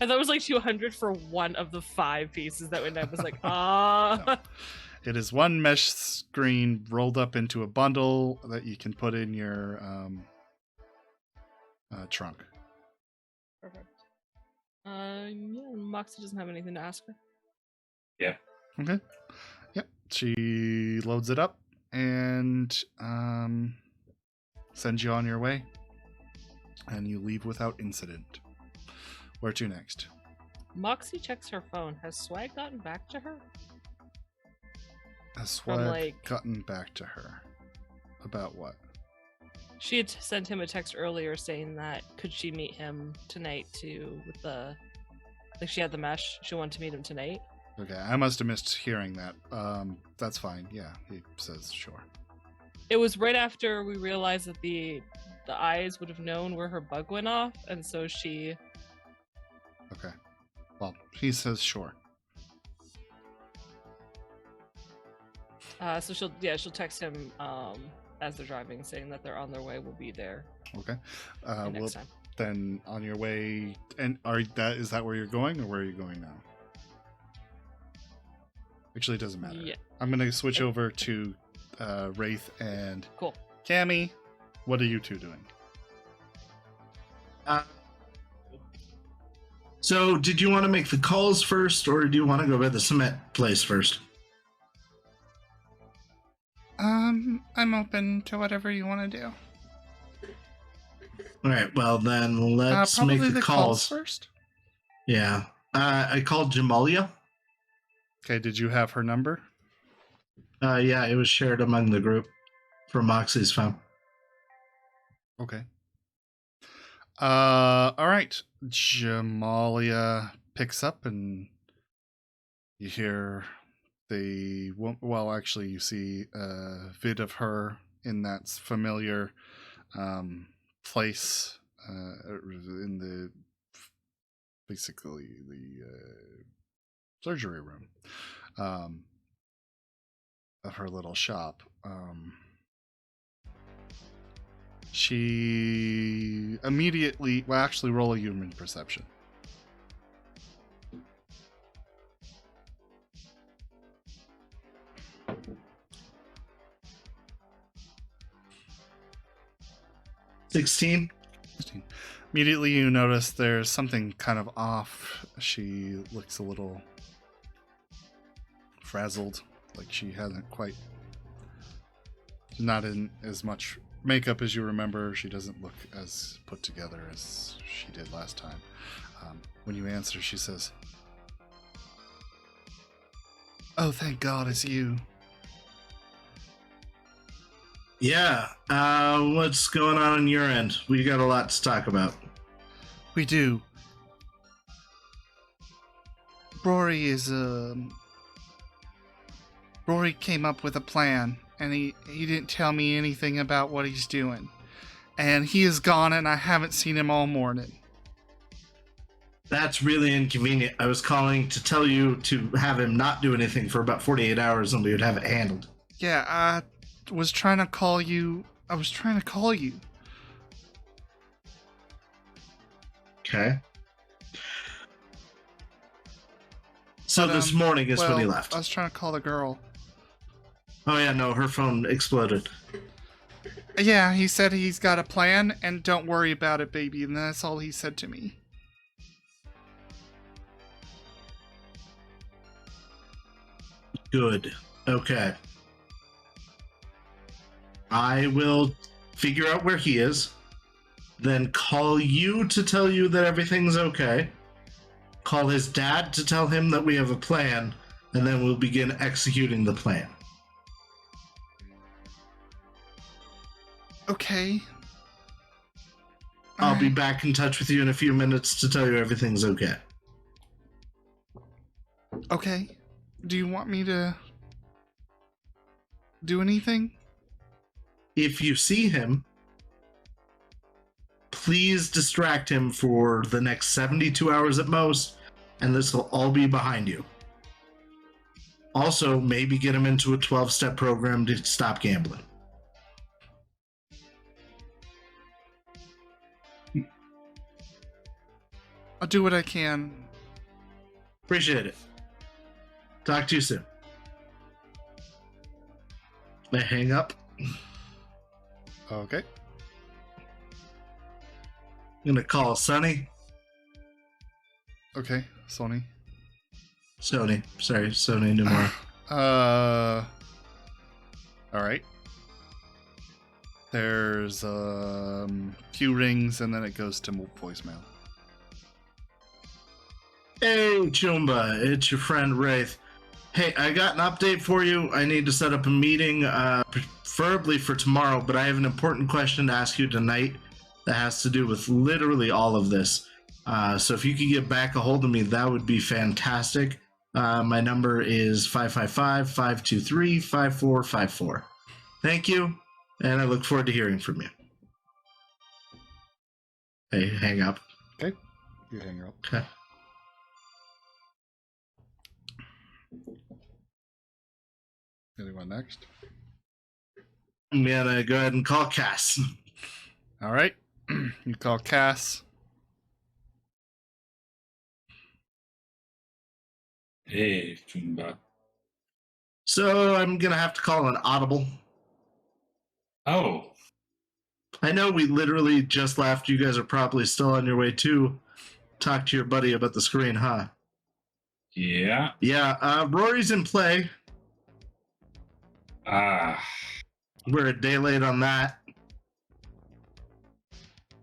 S3: I thought it was like 200 for one of the 5 pieces that went down. I was like,
S1: No. It is one mesh screen rolled up into a bundle that you can put in your trunk.
S3: Perfect. Yeah, Moxie doesn't have anything to ask her.
S4: Yeah.
S1: Okay. Yep. She loads it up and sends you on your way. And you leave without incident. Where to next?
S3: Moxie checks her phone. Has Swag gotten back to her?
S1: Has Swag
S3: like-
S1: gotten back to her? About what?
S3: She had sent him a text earlier saying that could she meet him tonight with the like she had the mesh. She wanted to meet him tonight.
S1: Okay, I must have missed hearing that. That's fine. Yeah, he says sure.
S3: It was right after we realized that the eyes would have known where her bug went off, and so she.
S1: Okay. Well, he says sure.
S3: So she'll text him as they're driving, saying that they're on their way. We'll be there
S1: Okay.
S3: next
S1: Well,
S3: time.
S1: then on your way, and is that where you're going, or where are you going now? Actually, it doesn't matter.
S3: Yeah.
S1: I'm gonna switch over to Wraith and
S3: Cool.
S1: Cammy. What are you two doing?
S2: So, did you want to make the calls first, or do you want to go by the cement place first?
S1: I'm open to whatever you want to do.
S2: All right. Well, then let's
S1: Probably
S2: make the calls
S1: first.
S2: Yeah. I called Jamalia.
S1: Okay. Did you have her number?
S2: Yeah, it was shared among the group from Moxie's phone.
S1: Okay. All right. Jamalia picks up, and you hear actually, you see a vid of her in that familiar place in the basically the surgery room of her little shop. She immediately, actually roll a human perception.
S2: $16.
S1: Immediately you notice there's something kind of off. She looks a little frazzled, like she hasn't quite, not in as much makeup as you remember. She doesn't look as put together as she did last time. When you answer, she says, "Oh, thank God it's you."
S2: Yeah. What's going on your end? We got a lot to talk about.
S1: We do. Rory came up with a plan, and he didn't tell me anything about what he's doing. And he is gone, and I haven't seen him all morning.
S2: That's really inconvenient. I was calling to tell you to have him not do anything for about 48 hours and we would have it handled.
S1: Yeah, I was trying to call you.
S2: Okay. So
S1: But,
S2: this morning is when he left.
S1: I was trying to call the girl.
S2: Oh yeah, no, her phone exploded.
S1: Yeah, he said he's got a plan, and don't worry about it, baby. And that's all he said to me.
S2: Good. Okay. I will figure out where he is, then call you to tell you that everything's okay, call his dad to tell him that we have a plan, and then we'll begin executing the plan.
S1: Okay.
S2: I'll be back in touch with you in a few minutes to tell you everything's okay.
S1: Okay. Do you want me to do anything?
S2: If you see him, please distract him for the next 72 hours at most, and this will all be behind you. Also, maybe get him into a 12-step program to stop gambling.
S1: I'll do what I can.
S2: Appreciate it. Talk to you soon. I hang up.
S1: Okay.
S2: I'm gonna call Sonny.
S1: Okay, Sony.
S2: Sony. Sorry, Sony Numara.
S1: All right. There's few rings, and then it goes to voicemail.
S2: Hey, Chumba, it's your friend Wraith. Hey, I got an update for you. I need to set up a meeting, preferably for tomorrow, but I have an important question to ask you tonight that has to do with literally all of this. So if you could get back a hold of me, that would be fantastic. My number is 555-523-5454. Thank you. and I look forward to hearing from you. Hey, hang up.
S1: Okay. You hang up.
S2: Okay.
S1: Anyone next?
S2: I'm gonna go ahead and call Cass.
S1: All right. You call Cass.
S4: Hey, Chumba.
S2: So I'm gonna have to call an audible.
S4: Oh,
S2: I know we literally just left. You guys are probably still on your way to talk to your buddy about the screen, huh?
S4: yeah.
S2: Yeah, Rory's in play. We're a day late on that.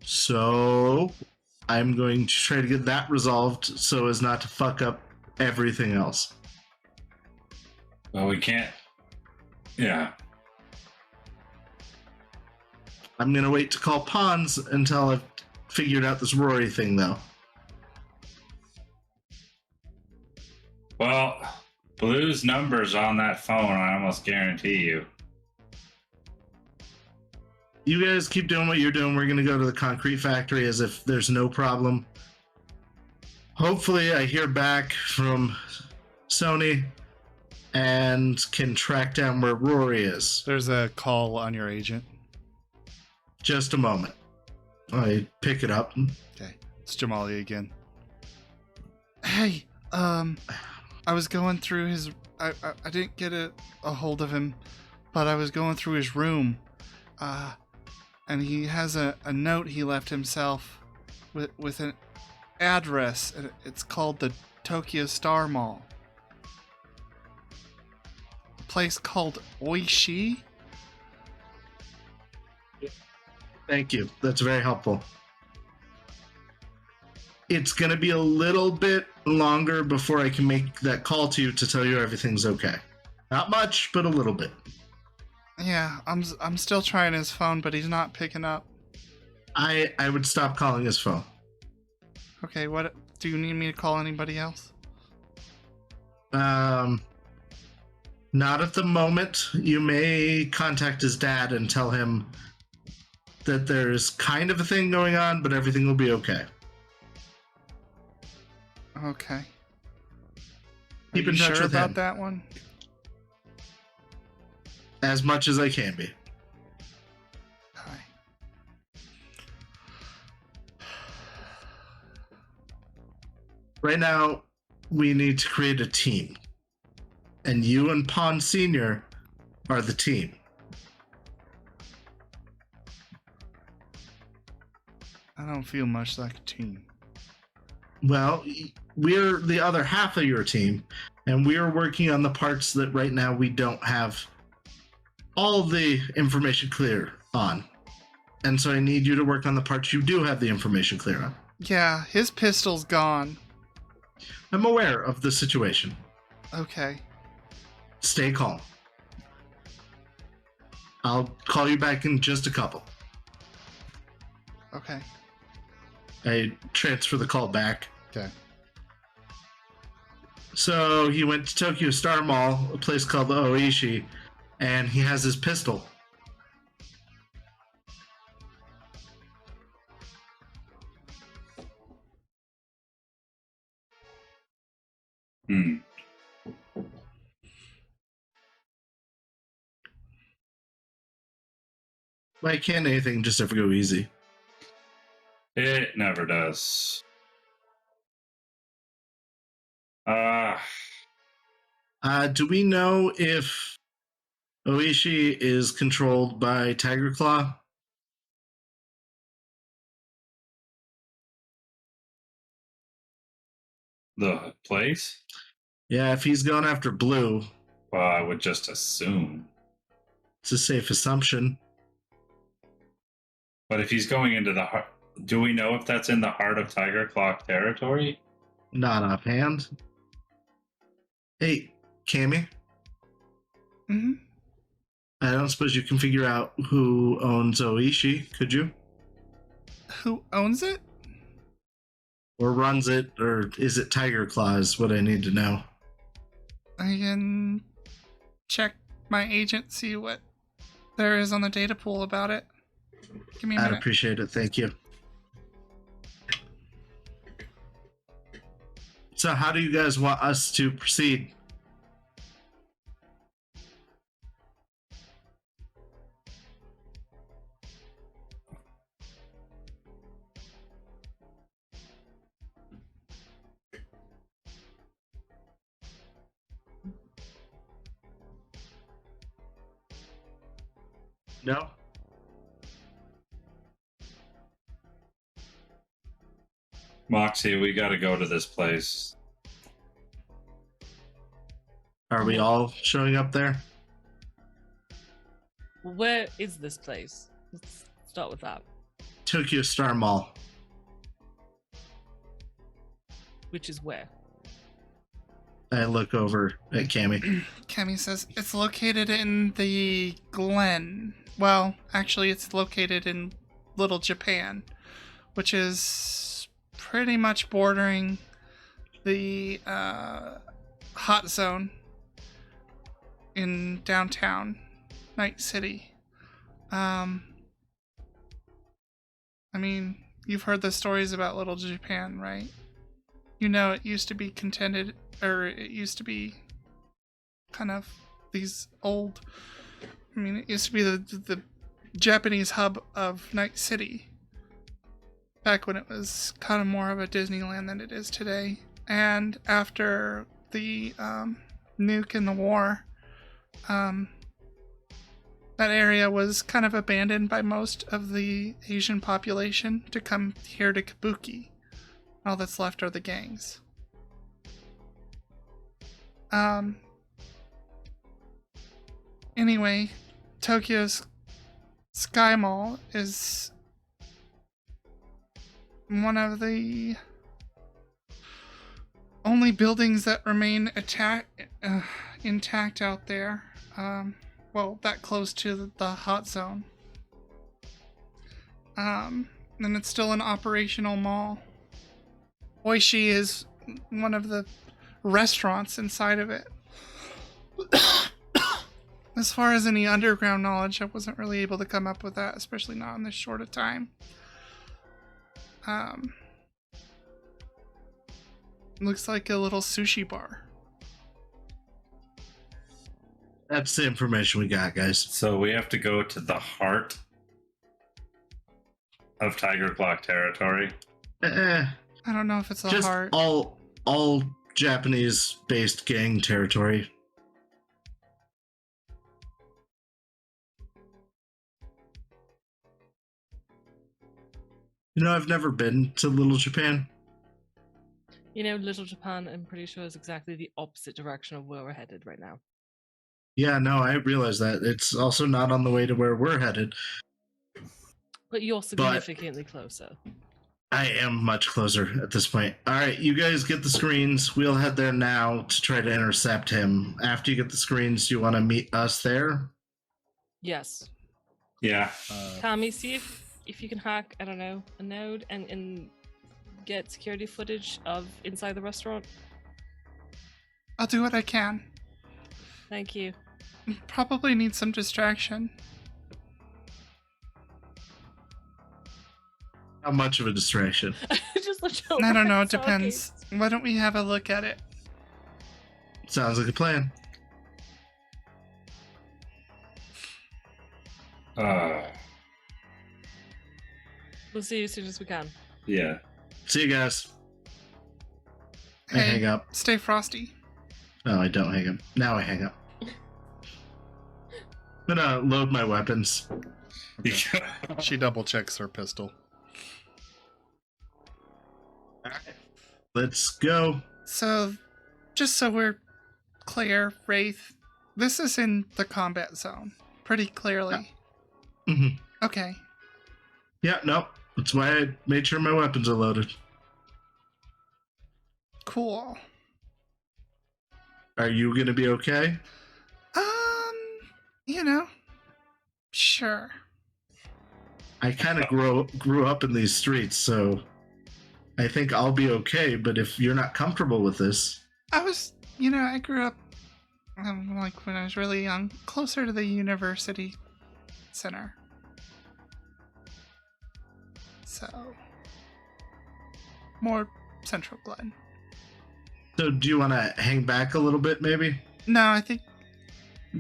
S2: So I'm going to try to get that resolved so as not to fuck up everything else.
S4: Well, we can't. Yeah.
S2: I'm going to wait to call Pawns until I've figured out this Rory thing, though.
S4: Well, Blue's number's on that phone, I almost guarantee you.
S2: You guys keep doing what you're doing. We're going to go to the concrete factory as if there's no problem. Hopefully I hear back from Sony and can track down where Rory is.
S1: There's a call on your agent.
S2: Just a moment. I pick it up.
S1: Okay. It's Jamali again. Hey, I was going through his... I didn't get a hold of him, but I was going through his room. And he has a note he left himself with an address. And it's called the Tokyo Star Mall. A place called Oishi?
S2: Thank you. That's very helpful. It's going to be a little bit longer before I can make that call to you to tell you everything's okay. Not much, but a little bit.
S1: Yeah, I'm still trying his phone, but he's not picking up.
S2: I would stop calling his phone.
S1: Okay, what do you need me to call anybody else?
S2: Not at the moment. You may contact his dad and tell him that there's kind of a thing going on, but everything will be okay.
S1: Okay.
S2: Keep
S1: Are
S2: in
S1: you
S2: touch
S1: sure
S2: with
S1: about
S2: him.
S1: that one?
S2: As much as I can be.
S1: Hi.
S2: Right now, we need to create a team. And you and Pond Sr. are the team.
S1: I don't feel much like a team.
S2: Well, we're the other half of your team, and we're working on the parts that right now we don't have all the information clear on. And so I need you to work on the parts you do have the information clear on.
S1: Yeah, his pistol's gone.
S2: I'm aware of the situation.
S1: Okay.
S2: Stay calm. I'll call you back in just a couple.
S1: Okay.
S2: I transfer the call back.
S1: Okay.
S2: So he went to Tokyo Star Mall, a place called the Oishi, and he has his pistol. Why can't anything just ever go easy?
S4: It never does.
S2: Do we know if Oishi is controlled by Tiger Claw?
S4: The place?
S2: Yeah, if he's going after Blue,
S4: Well, I would just assume.
S2: it's a safe assumption.
S4: But if he's going into the heart, do we know if that's in the heart of Tiger Claw territory?
S2: Not offhand. Hey, Cammy,
S1: Mm-hmm.
S2: I don't suppose you can figure out who owns Oishi, could you?
S1: Who owns it?
S2: Or runs it, or is it Tiger Claw is what I need to know.
S1: I can check my agent, see what
S5: there is on the data pool about it. Give me a
S2: I'd
S5: minute.
S2: appreciate it. Thank you. So how do you guys want us to proceed? No?
S4: Moxie, we got to go to this place.
S2: Are we all showing up there?
S3: Where is this place? Let's start with that.
S2: Tokyo Star Mall.
S3: Which is where?
S2: I look over at Cammy.
S5: Kemi says it's located in the Glen. Well, actually, it's located in Little Japan, which is pretty much bordering the hot zone in downtown Night City. I mean, you've heard the stories about Little Japan, right? You know, it used to be contended, or it used to be kind of these old. I mean, it used to be the Japanese hub of Night City back when it was kind of more of a Disneyland than it is today. And after the nuke in the war, that area was kind of abandoned by most of the Asian population to come here to Kabuki. All that's left are the gangs. Anyway, Tokyo's Sky Mall is one of the only buildings that remain intact out there. Well, that close to the hot zone. And it's still an operational mall. Oishi is one of the restaurants inside of it. As far as any underground knowledge, I wasn't really able to come up with that, especially not in this short a time. Looks like a little sushi bar.
S2: That's the information we got, guys.
S4: So we have to go to the heart of Tiger Clock territory.
S5: I don't know if it's a
S2: Just
S5: heart.
S2: all Japanese-based gang territory. You know, I've never been to Little Japan.
S3: You know, Little Japan, I'm pretty sure, is exactly the opposite direction of where we're headed right now.
S2: Yeah, no, I realize that. It's also not on the way to where we're headed.
S3: But you're significantly closer.
S2: I am much closer at this point. All right, you guys get the screens. We'll head there now to try to intercept him. After you get the screens, do you want to meet us there?
S3: Yes.
S4: Yeah.
S3: Kami, see if you can hack, I don't know, a node and get security footage of inside the restaurant.
S5: I'll do what I can.
S3: Thank you.
S5: Probably need some distraction.
S2: How much of a distraction?
S3: Just look
S5: I don't know, it
S3: talking.
S5: depends. Why don't we have a look at it?
S2: Sounds like a plan.
S3: We'll see you as soon as we can.
S4: Yeah.
S2: See you guys. I
S5: Hey,
S2: hang up.
S5: stay frosty.
S2: No, I don't hang up. Now I hang up. I'm gonna load my weapons.
S1: She double checks her pistol.
S2: All right, let's go.
S5: So, just so we're clear, Wraith, this is in the combat zone. Pretty clearly.
S2: Mm-hmm.
S5: Okay.
S2: Yeah, no, that's why I made sure my weapons are loaded.
S5: Cool.
S2: Are you gonna be okay?
S5: You know, sure.
S2: I kind of grew up in these streets, so I think I'll be okay. But if you're not comfortable with this,
S5: I grew up, like when I was really young, closer to the university center. So, more central Glen.
S2: So do you want to hang back a little bit, maybe?
S5: No, I think.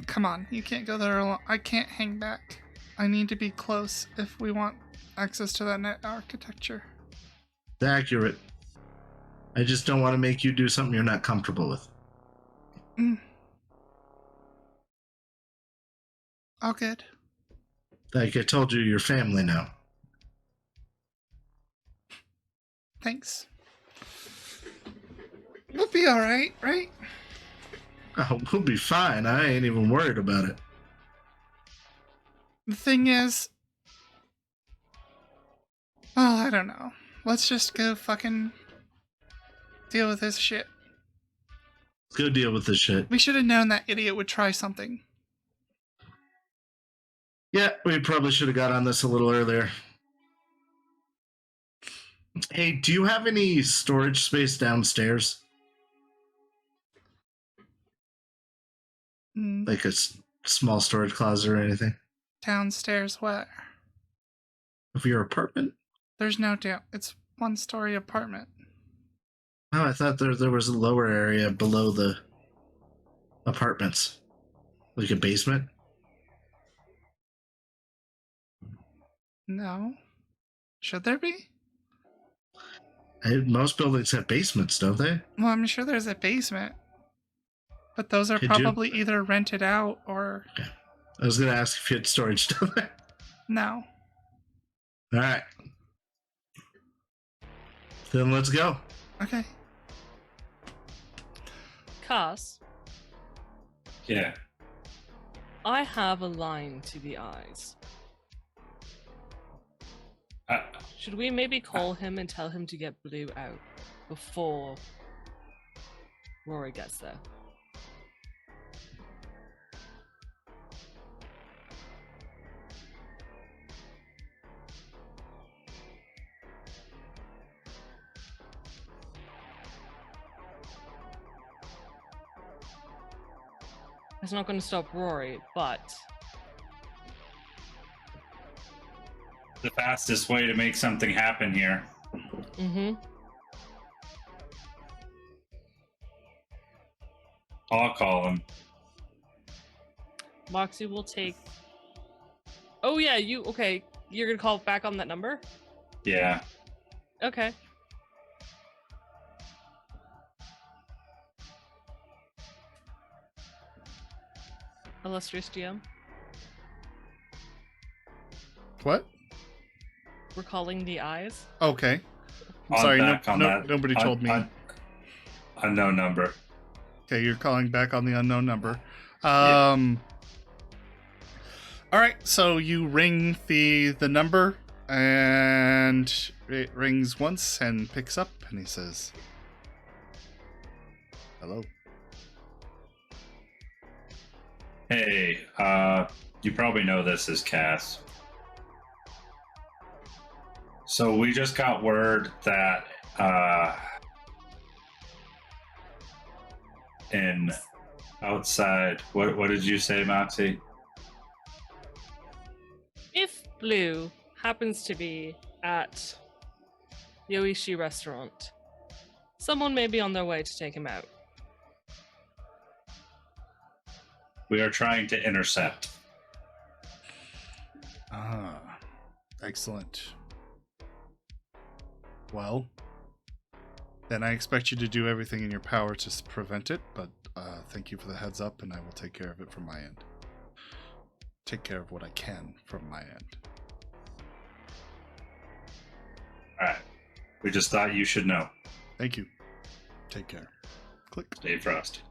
S5: Come on, you can't go there alone. I can't hang back. I need to be close if we want access to that net architecture.
S2: Accurate. I just don't want to make you do something you're not comfortable with.
S5: All good.
S2: Like I told you, you're family now.
S5: Thanks. We'll be alright, right?
S2: Oh, we'll be fine. I ain't even worried about it.
S5: The thing is... Oh, I don't know. Let's just go fucking deal with this shit.
S2: Let's go deal with this shit.
S5: We should have known that idiot would try something.
S2: Yeah, we probably should have got on this a little earlier. Hey, do you have any storage space downstairs? Like a small storage closet or anything?
S5: Downstairs where?
S2: Of your apartment?
S5: There's no down. It's 1-story apartment.
S2: Oh, I thought there was a lower area below the apartments. Like a basement?
S5: No. Should there be?
S2: Most buildings have basements, don't they?
S5: Well, I'm sure there's a basement. But those are
S2: Could you?
S5: probably either rented out or...
S2: I was going to ask if you had storage down there.
S5: No.
S2: All right. Then let's go.
S5: Okay.
S3: Cass,
S4: Yeah.
S3: I have a line to the eyes. Should we maybe call him and tell him to get Blue out before Rory gets there? It's not going to stop Rory, but
S4: The fastest way to make something happen here. I'll call him.
S3: Moxie will take. Oh yeah, okay? You're gonna call back on that number?
S4: Yeah.
S3: Okay. Illustrious GM.
S1: What?
S3: We're calling the eyes.
S1: Okay. I'm
S4: On
S1: sorry,
S4: back on that.
S1: nobody told me.
S4: Unknown number.
S1: Okay, you're calling back on the unknown number.
S4: Yeah.
S1: All right, so you ring the number, and it rings once and picks up, and he says, "Hello."
S4: Hey, you probably know this is Cass. So we just got word that in outside, what did you say, Moxie?
S3: If Blue happens to be at Yoichi restaurant, someone may be on their way to take him out.
S4: We are trying to intercept.
S1: Ah, excellent. Well, then I expect you to do everything in your power to prevent it, but thank you for the heads up, and I will take care of it from my end. Take care of what I can from my end.
S4: Alright. We just thought you should know.
S1: Thank you. Take care. Click.
S4: Stay frosty.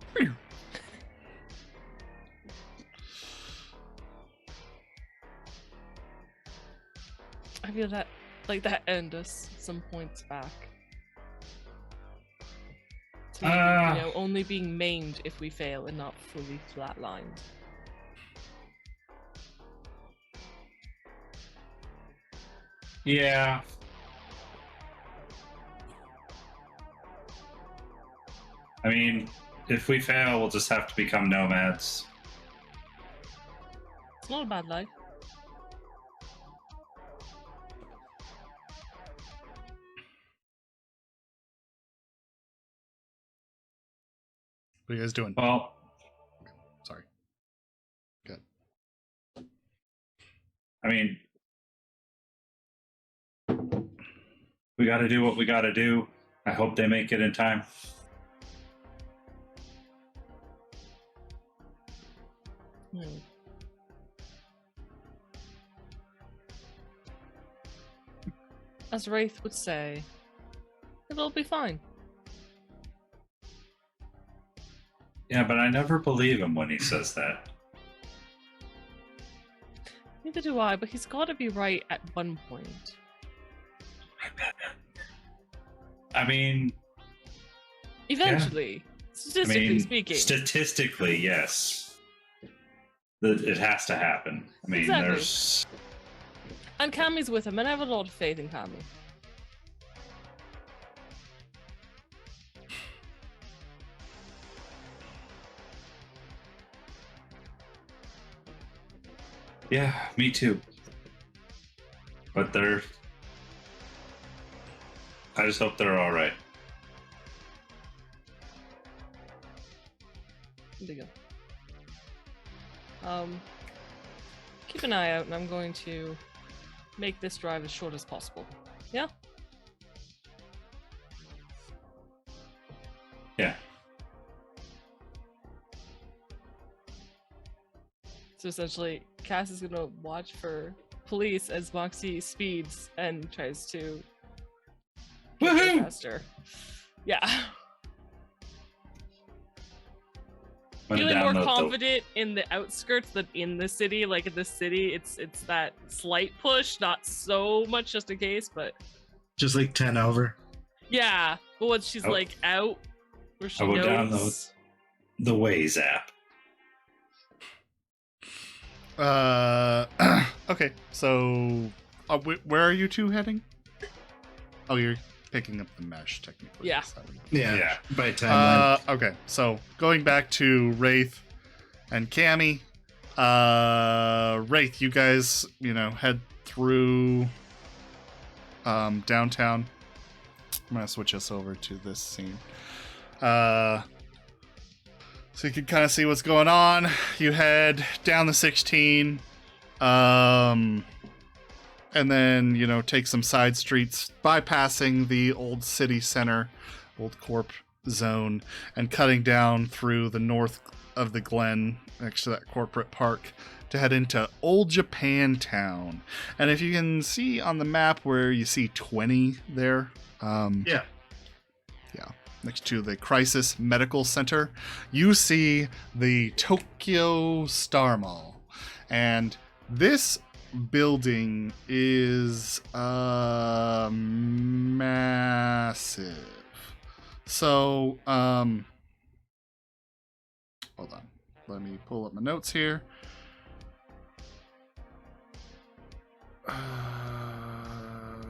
S3: I feel that earned us some points back. To maybe, only being maimed if we fail and not fully flatlined.
S4: Yeah. I mean, if we fail, we'll just have to become nomads.
S3: It's not a bad life.
S1: What are you guys doing?
S4: Well,
S1: Sorry. Good.
S4: I mean, we got to do what we got to do. I hope they make it in time.
S3: Hmm. As Wraith would say, it'll be fine.
S4: Yeah, but I never believe him when he says that.
S3: Neither do I, but he's got to be right at one point.
S4: I mean,
S3: Eventually, statistically speaking.
S4: Statistically, yes. It has to happen. I mean,
S3: Exactly.
S4: there's...
S3: And Cammy's with him, and I have a lot of faith in Cammy.
S4: Yeah, me too. But they're... I just hope they're alright.
S3: There you go. Keep an eye out, and I'm going to make this drive as short as possible. Yeah?
S4: Yeah.
S3: So essentially, Cass is gonna watch for police as Moxie speeds and tries to get there
S4: Woohoo!
S3: faster. Yeah.
S4: Went
S3: Feeling
S4: down
S3: more
S4: the-
S3: confident in the outskirts than in the city. Like in the city, it's that slight push, not so much just in case, but
S2: Just like 10 over.
S3: yeah. But once she's
S4: Oh.
S3: like out, where she
S4: I will
S3: knows.
S4: download the Waze app.
S1: Okay, so where are you two heading? Oh, you're picking up the mesh, technically.
S3: Yeah.
S1: Is that what you-
S2: Yeah. By timeline.
S1: Okay, so going back to Wraith and Cammy. Wraith, you guys, head through downtown. I'm gonna switch us over to this scene. So you can kind of see what's going on. You head down the 16, and then, take some side streets, bypassing the old city center, old corp zone, and cutting down through the north of the Glen, next to that corporate park, to head into Old Japan Town. And if you can see on the map where you see 20 there,
S2: Yeah.
S1: next to the Crisis Medical Center, you see the Tokyo Star Mall. And this building is massive. So, hold on. Let me pull up my notes here.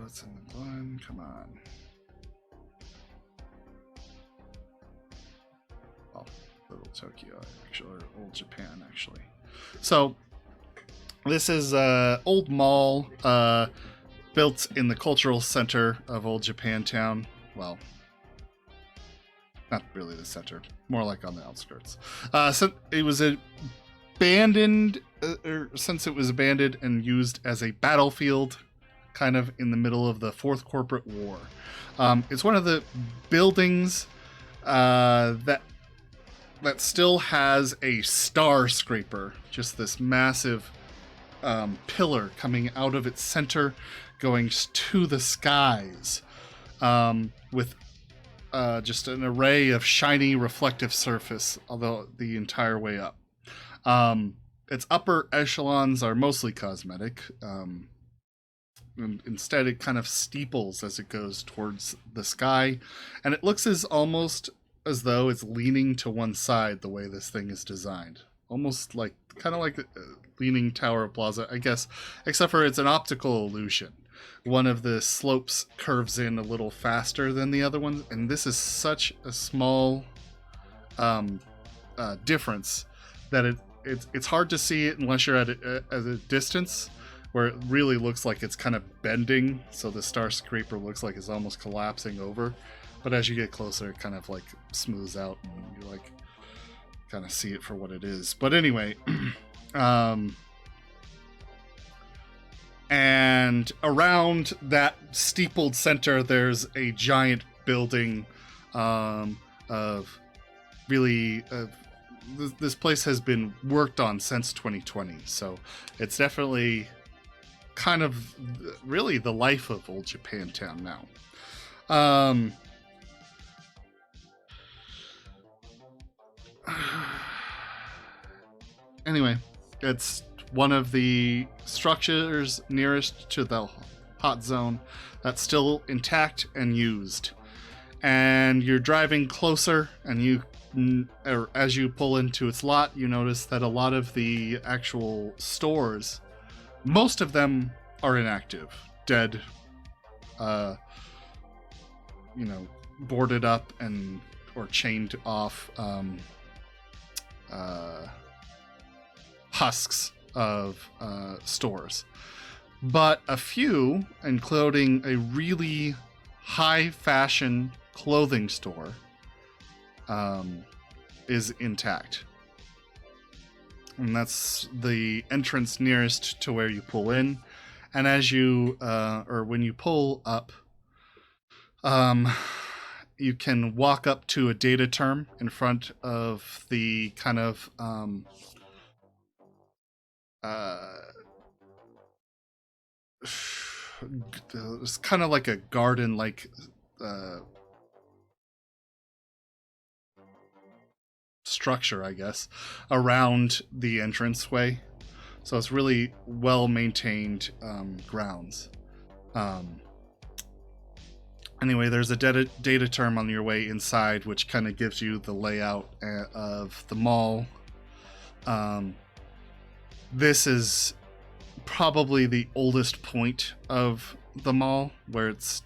S1: What's in the one? Come on. Oh, Little Tokyo, actually, or Old Japan, actually. So, this is an old mall built in the cultural center of Old Japantown. Well, not really the center, more like on the outskirts. So it was abandoned, since it was abandoned and used as a battlefield, kind of in the middle of the Fourth Corporate War. It's one of the buildings that still has a star scraper, just this massive pillar coming out of its center, going to the skies, with just an array of shiny reflective surface, although the entire way up. Its upper echelons are mostly cosmetic. And instead, it kind of steeples as it goes towards the sky, and it looks almost as though it's leaning to one side the way this thing is designed. Almost like, kind of like Leaning Tower of Plaza, I guess, except for it's an optical illusion. One of the slopes curves in a little faster than the other ones, and this is such a small difference that it's hard to see it unless you're at a distance, where it really looks like it's kind of bending, so the star scraper looks like it's almost collapsing over. But as you get closer, it kind of like smooths out, and you're like, kind of see it for what it is. But anyway, and around that steepled center, there's a giant building of really. This place has been worked on since 2020, so it's definitely kind of really the life of Old Japantown now. Anyway, it's one of the structures nearest to the hot zone that's still intact and used. And you're driving closer, and as you pull into its lot, you notice that a lot of the actual stores, most of them are inactive, dead, boarded up and or chained off husks of stores. But a few, including a really high fashion clothing store, is intact. And that's the entrance nearest to where you pull in. And as you, or when you pull up, you can walk up to a data term in front of the kind of, it's kind of like a garden, like, structure, I guess, around the entranceway. So it's really well maintained grounds. Anyway, there's a data term on your way inside, which kind of gives you the layout of the mall. This is probably the oldest point of the mall, where it's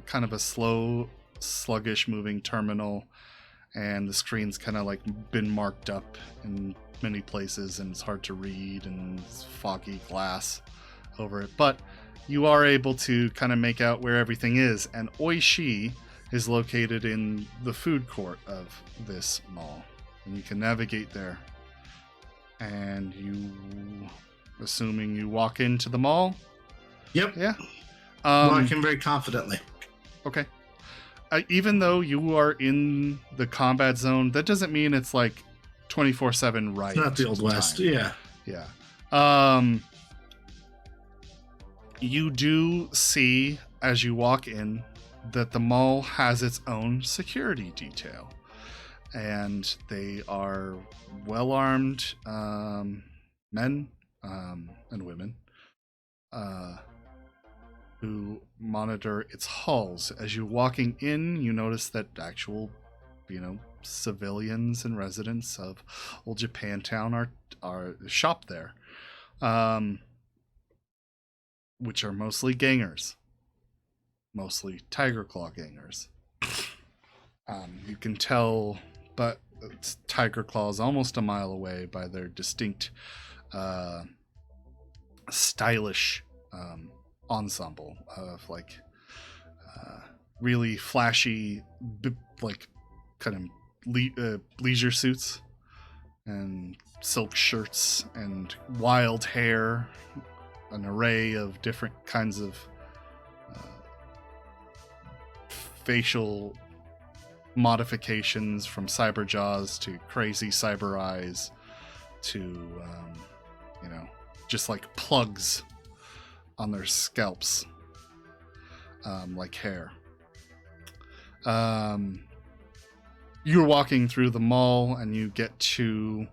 S1: kind of a slow, sluggish moving terminal, and the screen's kind of like been marked up in many places, and it's hard to read, and it's foggy glass over it. But you are able to kind of make out where everything is, and Oishi is located in the food court of this mall, and you can navigate there. And you, assuming you walk into the mall?
S2: Yep.
S1: Yeah.
S2: Walking very confidently.
S1: Okay. Even though you are in the combat zone, that doesn't mean it's like 24/7 right.
S2: It's not the Old West.
S1: Yeah. You do see, as you walk in, that the mall has its own security detail. And they are well-armed men and women who monitor its halls. As you're walking in, you notice that actual, civilians and residents of Old Japantown are shop there, which are mostly gangers, mostly Tiger Claw gangers. You can tell, but Tiger Claw is almost a mile away, by their distinct, stylish ensemble of really flashy, kind of leisure suits and silk shirts and wild hair, an array of different kinds of facial modifications, from cyber jaws to crazy cyber eyes to just like plugs on their scalps, like hair. You're walking through the mall and you get to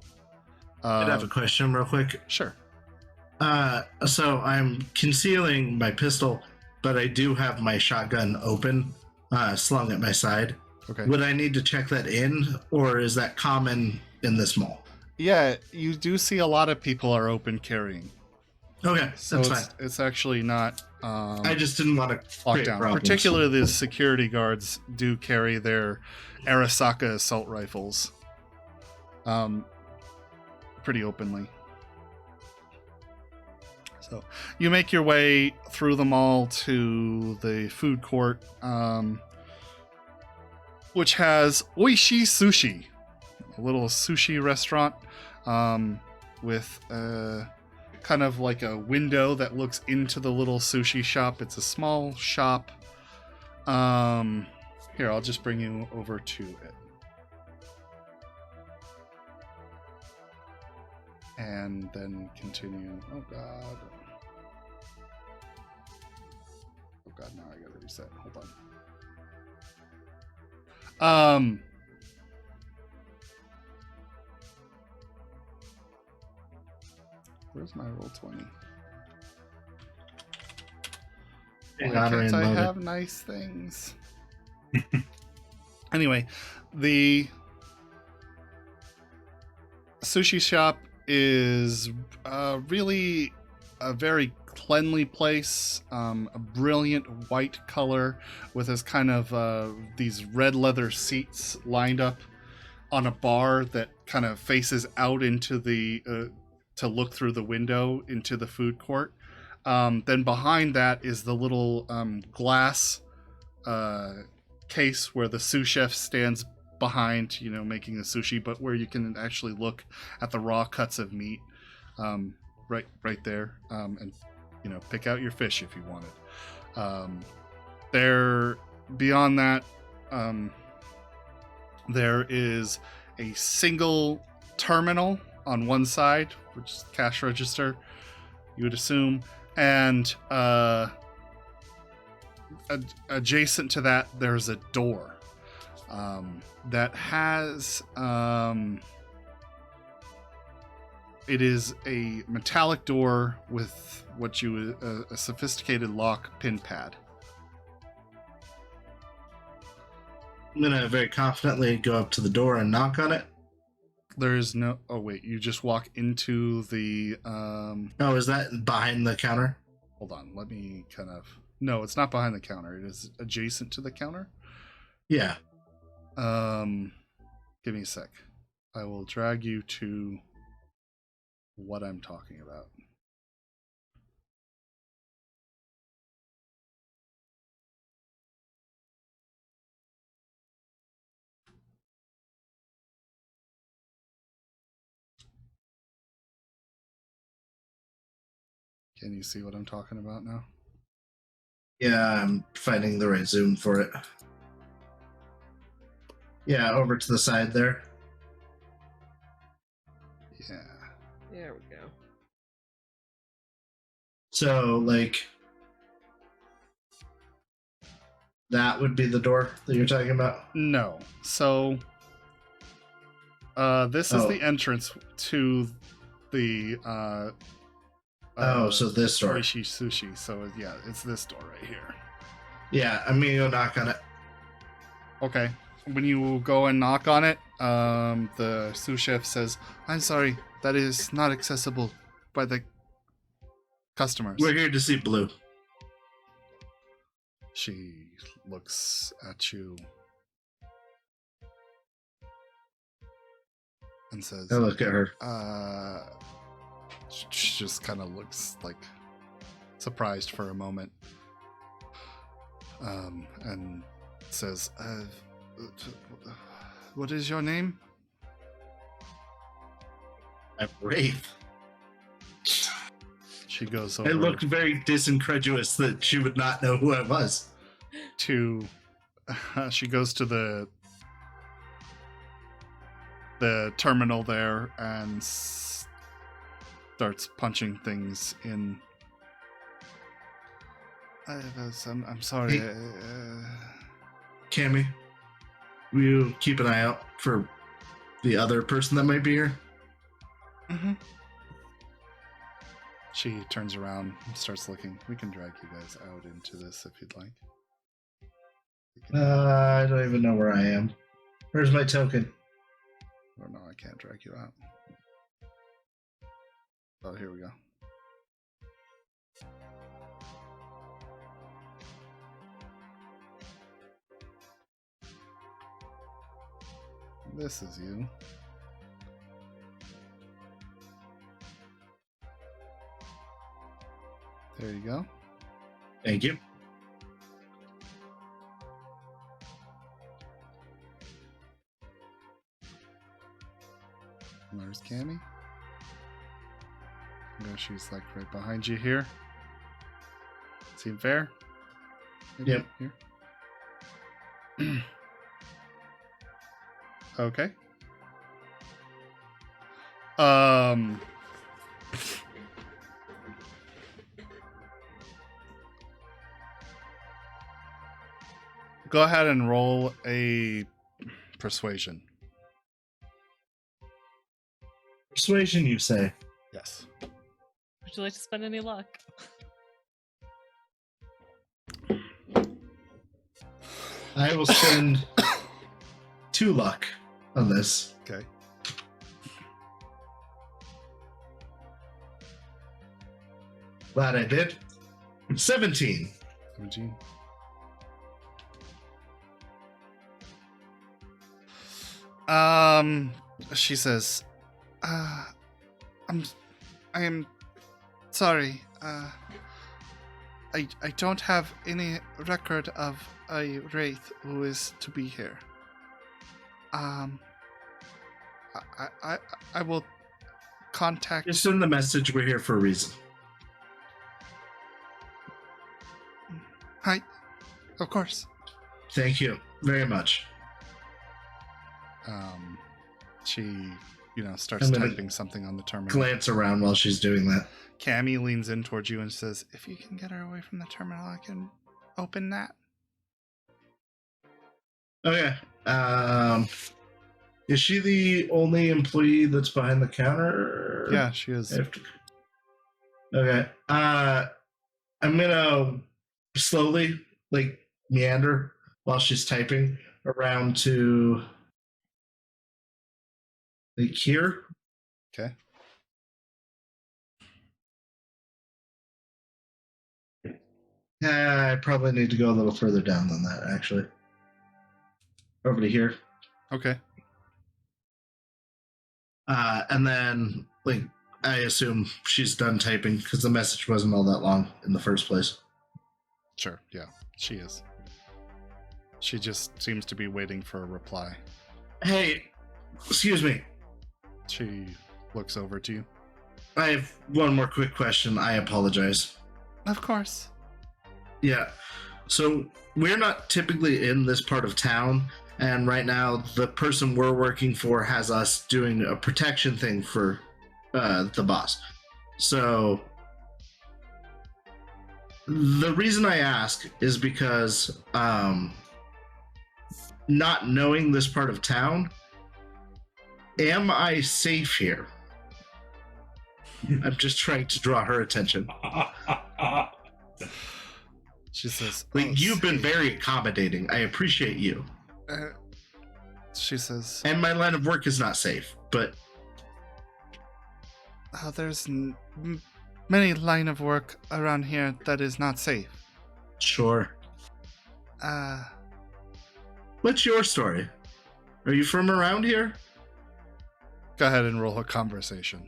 S2: I have a question real quick.
S1: Sure.
S2: So I'm concealing my pistol, but I do have my shotgun open, slung at my side.
S1: Okay.
S2: Would I need to check that in, or is that common in this mall?
S1: Yeah, you do see a lot of people are open carrying.
S2: Okay,
S1: So
S2: that's
S1: it's,
S2: fine.
S1: it's actually not
S2: I just didn't want to
S1: locked
S2: create
S1: down.
S2: problems.
S1: Particularly the security guards do carry their Arasaka assault rifles pretty openly. So you make your way through the mall to the food court, which has Oishi Sushi, little sushi restaurant with kind of like a window that looks into the little sushi shop. It's a small shop. Here, I'll just bring you over to it. And then continue. Oh god. Oh god, now I gotta reset. Hold on. Where's my Roll20? Why can't I have nice things? Anyway, the sushi shop is really a very cleanly place, a brilliant white color with this kind of these red leather seats lined up on a bar that kind of faces out into the to look through the window into the food court. Then behind that is the little glass case where the sous chef stands behind, making the sushi, but where you can actually look at the raw cuts of meat right there, and pick out your fish if you wanted. There, beyond that, there is a single terminal on one side, which is cash register, you would assume, and adjacent to that there's a door that has it is a metallic door with what you would a sophisticated lock pin pad.
S2: I'm gonna very confidently go up to the door and knock on it.
S1: There is no. Oh wait, you just walk into the.
S2: Oh, is that behind the counter?
S1: Hold on, let me kind of. No, it's not behind the counter. It is adjacent to the counter.
S2: Yeah.
S1: Give me a sec. I will drag you to what I'm talking about. Can you see what I'm talking about now?
S2: Yeah, I'm finding the right zoom for it. Yeah, over to the side there.
S1: Yeah.
S3: There we go.
S2: So, that would be the door that you're talking about?
S1: No. So, this is the entrance to the
S2: so this door.
S1: Oishi Sushi. So yeah, it's this door right here.
S2: Yeah, I'm gonna go knock on it.
S1: Okay. When you go and knock on it, the sous chef says, "I'm sorry, that is not accessible by the customers."
S2: We're here to see Blue.
S1: She looks at you and says,
S2: I look at her.
S1: She just kind of looks like surprised for a moment, and says, "What is your name?"
S2: I'm Wraith.
S1: She goes over.
S2: I looked very disincredulous that she would not know who I was.
S1: She goes to the terminal there and starts punching things in. I'm sorry.
S2: Hey, Cammy, will you keep an eye out for the other person that might be here?
S1: Mm-hmm. She turns around and starts looking. We can drag you guys out into this if you'd like.
S2: I don't even know where I am. Where's my token?
S1: Oh no, I can't drag you out. Oh, here we go. This is you. There you go.
S2: Thank you.
S1: Where's Cammy? No, she's like right behind you here. Seem fair? Maybe
S2: Yep.
S1: Here. Okay. Go ahead and roll a persuasion.
S2: Persuasion, you say?
S1: Yes.
S3: Would you like to spend any luck?
S2: I will spend 2 luck on this.
S1: Okay.
S2: Glad I did. 17.
S1: 17. She says, I am sorry. I don't have any record of a wraith who is to be here. I will contact.
S2: Just send the message. We're here for a reason.
S5: Hi. Of course.
S2: Thank you very much.
S1: She, starts
S2: I'm gonna
S1: typing something on the terminal.
S2: Glance around while she's doing that.
S1: Cammy leans in towards you and says,
S5: If you can get her away from the terminal, I can open that.
S2: Okay. Is she the only employee that's behind the counter?
S1: yeah, she is.
S2: Okay. I'm gonna slowly, meander while she's typing around to here.
S1: Okay.
S2: I probably need to go a little further down than that, actually. Over to here.
S1: Okay.
S2: And then, I assume she's done typing because the message wasn't all that long in the first place.
S1: Sure, yeah, she is. She just seems to be waiting for a reply.
S2: Hey, excuse me.
S1: She looks over to you.
S2: I have one more quick question. I apologize.
S5: Of course.
S2: Yeah. So we're not typically in this part of town, and right now the person we're working for has us doing a protection thing for the boss. So the reason I ask is because not knowing this part of town, am I safe here? I'm just trying to draw her attention.
S1: She says,
S2: You've been very accommodating. I appreciate you.
S1: She says,
S2: And my line of work is not safe, but
S5: there's many line of work around here that is not safe.
S2: sure. What's your story? Are you from around here?
S1: go ahead and roll a conversation.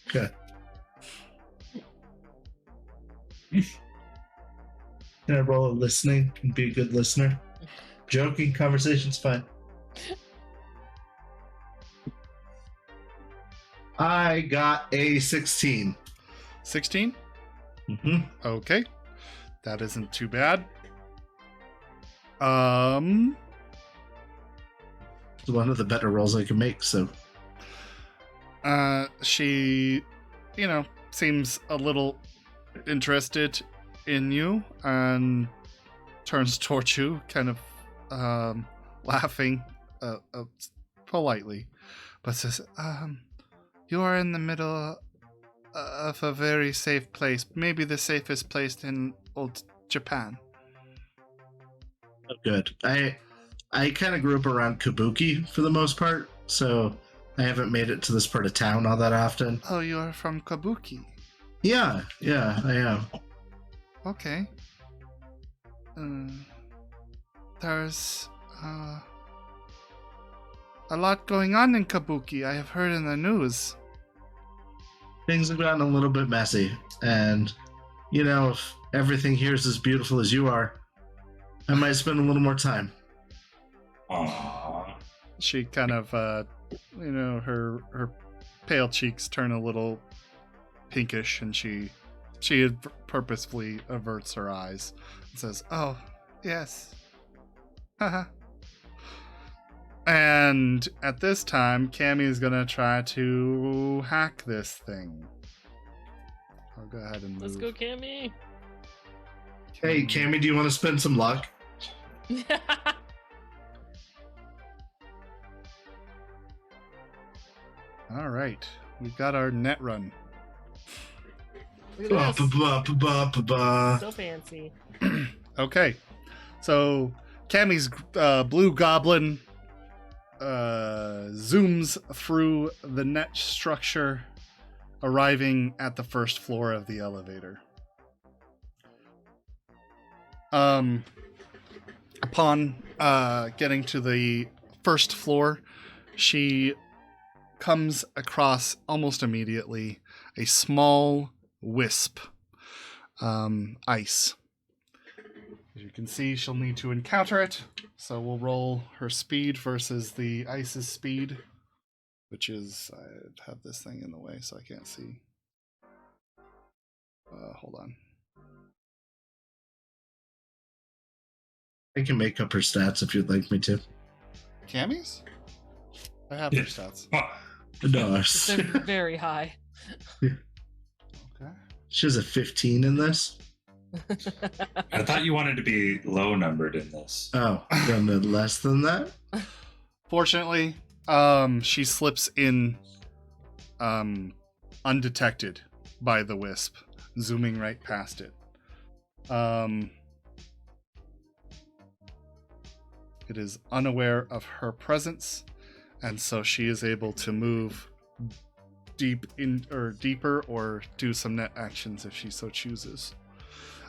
S2: Okay. Can I roll a listening and be a good listener? Joking, conversation's fine. I got a 16.
S1: 16?
S2: Mm-hmm.
S1: Okay. That isn't too bad.
S2: It's one of the better rolls I can make, so.
S1: She, seems a little interested in you and turns towards you, kind of laughing politely, but says, you are in the middle of a very safe place, maybe the safest place in old Japan.
S2: Oh, good. I kind of grew up around Kabuki for the most part, so I haven't made it to this part of town all that often.
S5: Oh, you are from Kabuki.
S2: Yeah, I am.
S5: Okay. There's a lot going on in Kabuki, I have heard in the news.
S2: Things have gotten a little bit messy, and if everything here is as beautiful as you are, I might spend a little more time.
S4: Aww.
S1: She kind of, her pale cheeks turn a little pinkish, and she purposefully averts her eyes and says, "Oh, yes. Haha." And at this time, Cammy is gonna try to hack this thing. I'll go ahead and move.
S3: Let's go, Cammy.
S2: Hey, Cammy, do you want to spend some luck?
S1: All right, we've got our net run.
S3: Look at this.
S2: Ba-ba-ba-ba-ba.
S3: So fancy.
S1: Okay, so Cammy's blue goblin zooms through the net structure, arriving at the first floor of the elevator. Upon getting to the first floor, she comes across almost immediately a small wisp, ice. As you can see, she'll need to encounter it, so we'll roll her speed versus the ice's speed, which is, I have this thing in the way so I can't see. Hold on.
S2: I can make up her stats if you'd like me to.
S1: Cammy's? I have her stats.
S2: No,
S3: They're very high.
S1: Okay.
S2: she has a 15 in this.
S4: I thought you wanted to be low numbered in this.
S2: Oh, then less than that?
S1: Fortunately, she slips in undetected by the wisp, zooming right past it. It is unaware of her presence, and so she is able to move deeper or do some net actions if she so chooses.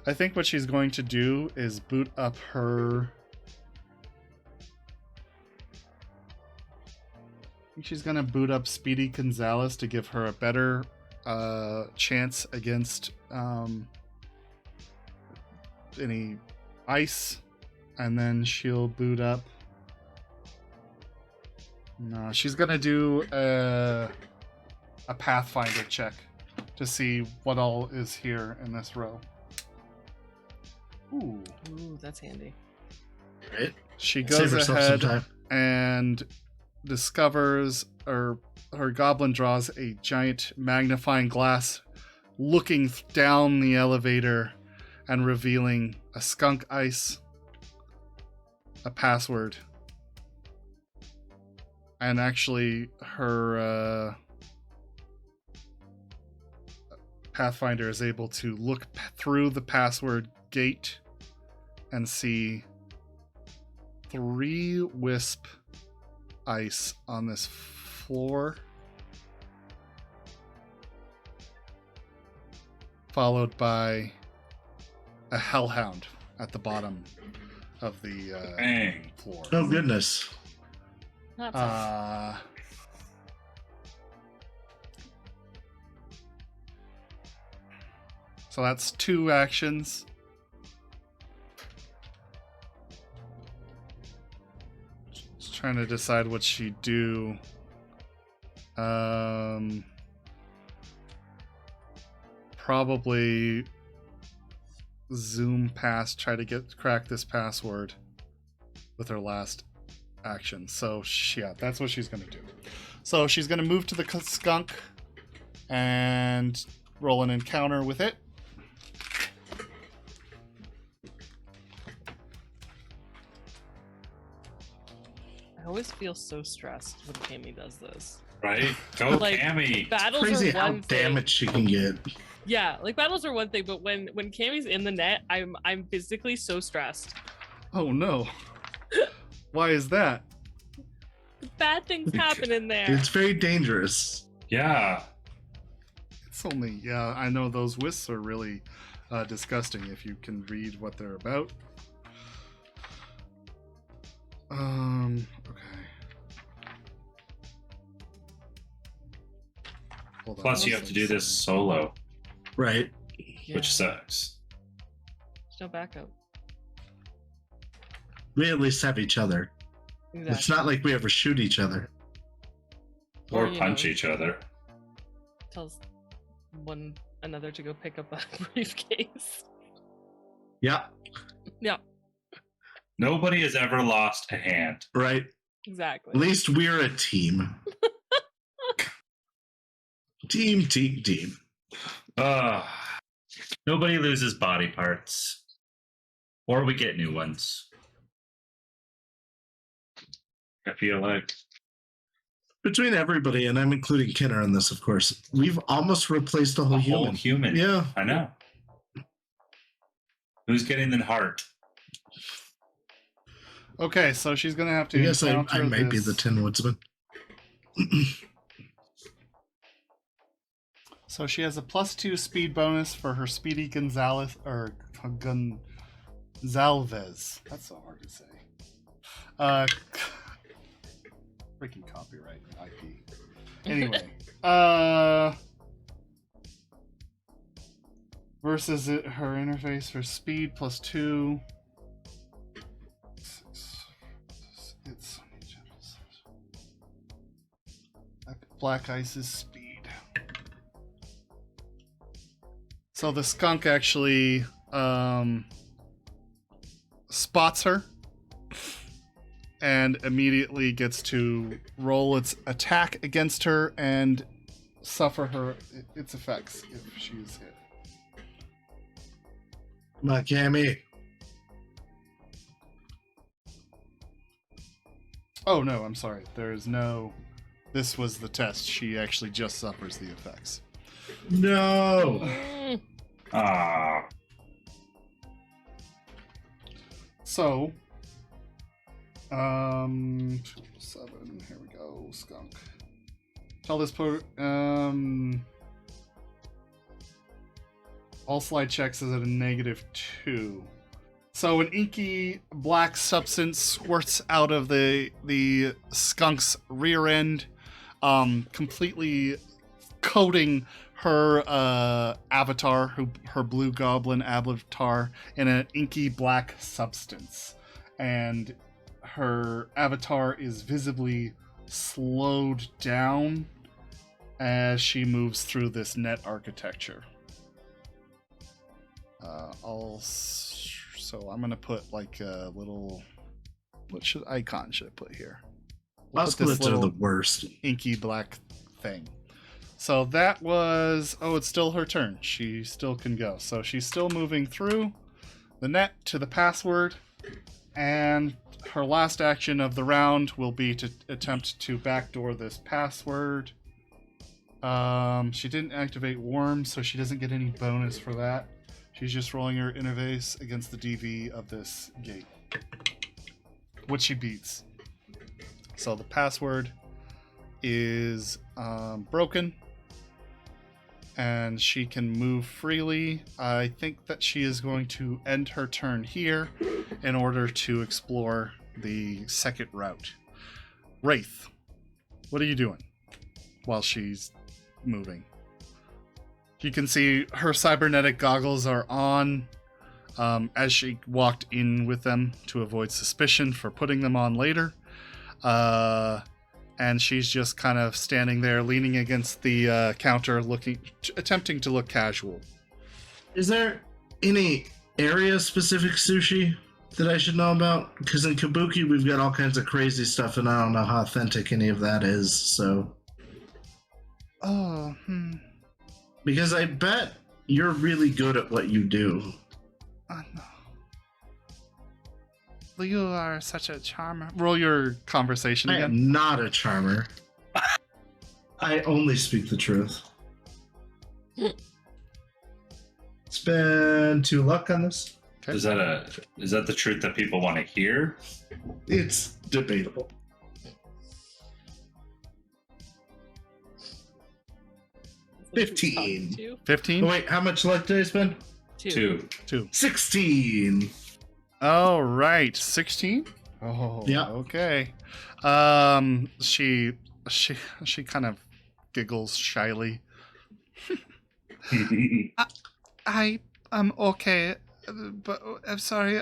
S1: I think what she's going to do is boot up her... I think she's going to boot up Speedy Gonzalez to give her a better chance against any ice. And then she'll boot up... No, she's going to do a Pathfinder check to see what all is here in this row. Ooh.
S3: Ooh, that's handy.
S2: Right?
S1: She
S2: Save
S1: goes
S2: herself
S1: ahead
S2: some time.
S1: and discovers, or her goblin draws a giant magnifying glass, looking down the elevator and revealing a skunk ice, a password, and actually her Pathfinder is able to look through the password gate and see 3 wisp ice on this floor, followed by a hellhound at the bottom of the
S4: Dang.
S1: floor.
S2: Oh, goodness.
S3: Not fun.
S1: So that's 2 actions. Just trying to decide what she'd do. Probably zoom past, try to crack this password with her last action. So yeah, that's what she's gonna do. So she's gonna move to the skunk and roll an encounter with it.
S3: I always feel so stressed when Cammy does this.
S4: Right? Go,
S3: Like,
S4: Cammy.
S3: Battles
S2: Crazy
S3: are
S2: how
S3: one thing.
S2: damaged she can get.
S3: Yeah, like battles are one thing, but when Cammy's in the net, I'm physically so stressed.
S1: Oh no. Why is that?
S3: Bad things happen in there.
S2: It's very dangerous.
S4: Yeah.
S1: It's only, yeah, I know those wisps are really disgusting if you can read what they're about. Okay. Hold on.
S4: Plus, you have to do this solo,
S2: Right.
S3: Yeah,
S4: which sucks.
S3: there's no backup.
S2: We at least have each other.
S3: Exactly.
S2: It's not like we ever shoot each other.
S4: Or
S3: you
S4: punch
S3: know.
S4: each other.
S3: tells one another to go pick up a briefcase.
S2: Yeah,
S3: Yeah,
S4: Nobody has ever lost a hand.
S2: right.
S3: exactly.
S2: At least we're a team. Team.
S4: Nobody loses body parts. Or we get new ones. I feel like.
S2: Between everybody, and I'm including Kenner in this, of course, we've almost replaced a whole
S4: A
S2: human.
S4: whole human.
S2: Yeah.
S4: I know. Who's getting the heart?
S1: Okay, so she's gonna have to.
S2: I guess I
S1: encounter
S2: might be
S1: this-
S2: the Tin Woodsman.
S1: So she has a +2 speed bonus for her Speedy Gonzalez or Gonzalez. That's so hard to say. Freaking copyright IP. Anyway, versus her interface for speed +2. It's Black Ice's speed. So the skunk actually spots her and immediately gets to roll its attack against her and suffer its effects if she's hit.
S2: Come on, Cammy.
S1: Oh no, I'm sorry. There's no. This was the test. She actually just suffers the effects.
S2: No.
S3: Mm,
S4: Ah.
S1: So, 7. Here we go. Skunk. Tell this all slide checks is at a -2. So an inky black substance squirts out of the skunk's rear end, completely coating her avatar, her blue goblin avatar, in an inky black substance, and her avatar is visibly slowed down as she moves through this net architecture. So I'm gonna put like a little. What icon should I put here? We'll put this
S2: Osculets are the
S1: little
S2: worst.
S1: inky black thing. So that was. Oh, it's still her turn. She still can go. So she's still moving through the net to the password, and her last action of the round will be to attempt to backdoor this password. She didn't activate Worm, so she doesn't get any bonus for that. She's just rolling her interface against the DV of this gate, which she beats. So the password is broken, and she can move freely. I think that she is going to end her turn here in order to explore the second route. Wraith, what are you doing while she's moving? You can see her cybernetic goggles are on as she walked in with them to avoid suspicion for putting them on later. And she's just kind of standing there leaning against the counter, attempting to look casual.
S2: Is there any area-specific sushi that I should know about? Because in Kabuki, we've got all kinds of crazy stuff, and I don't know how authentic any of that is, so...
S1: Oh,
S2: Because I bet you're really good at what you do.
S5: No. Well, you are such a charmer.
S1: roll your conversation
S2: I
S1: again.
S2: am not a charmer. I only speak the truth. Spend 2 luck on this.
S1: Okay.
S4: Is that the truth that people want to hear?
S2: It's debatable.
S3: that's what she was
S2: 15.
S3: talking to.
S1: 15?
S2: Oh, wait, how much luck did I spend?
S3: 2.
S1: 2.
S2: 16.
S1: All right, 16. Oh,
S2: Yeah.
S1: Okay. She kind of giggles shyly.
S5: I am okay, but I'm sorry.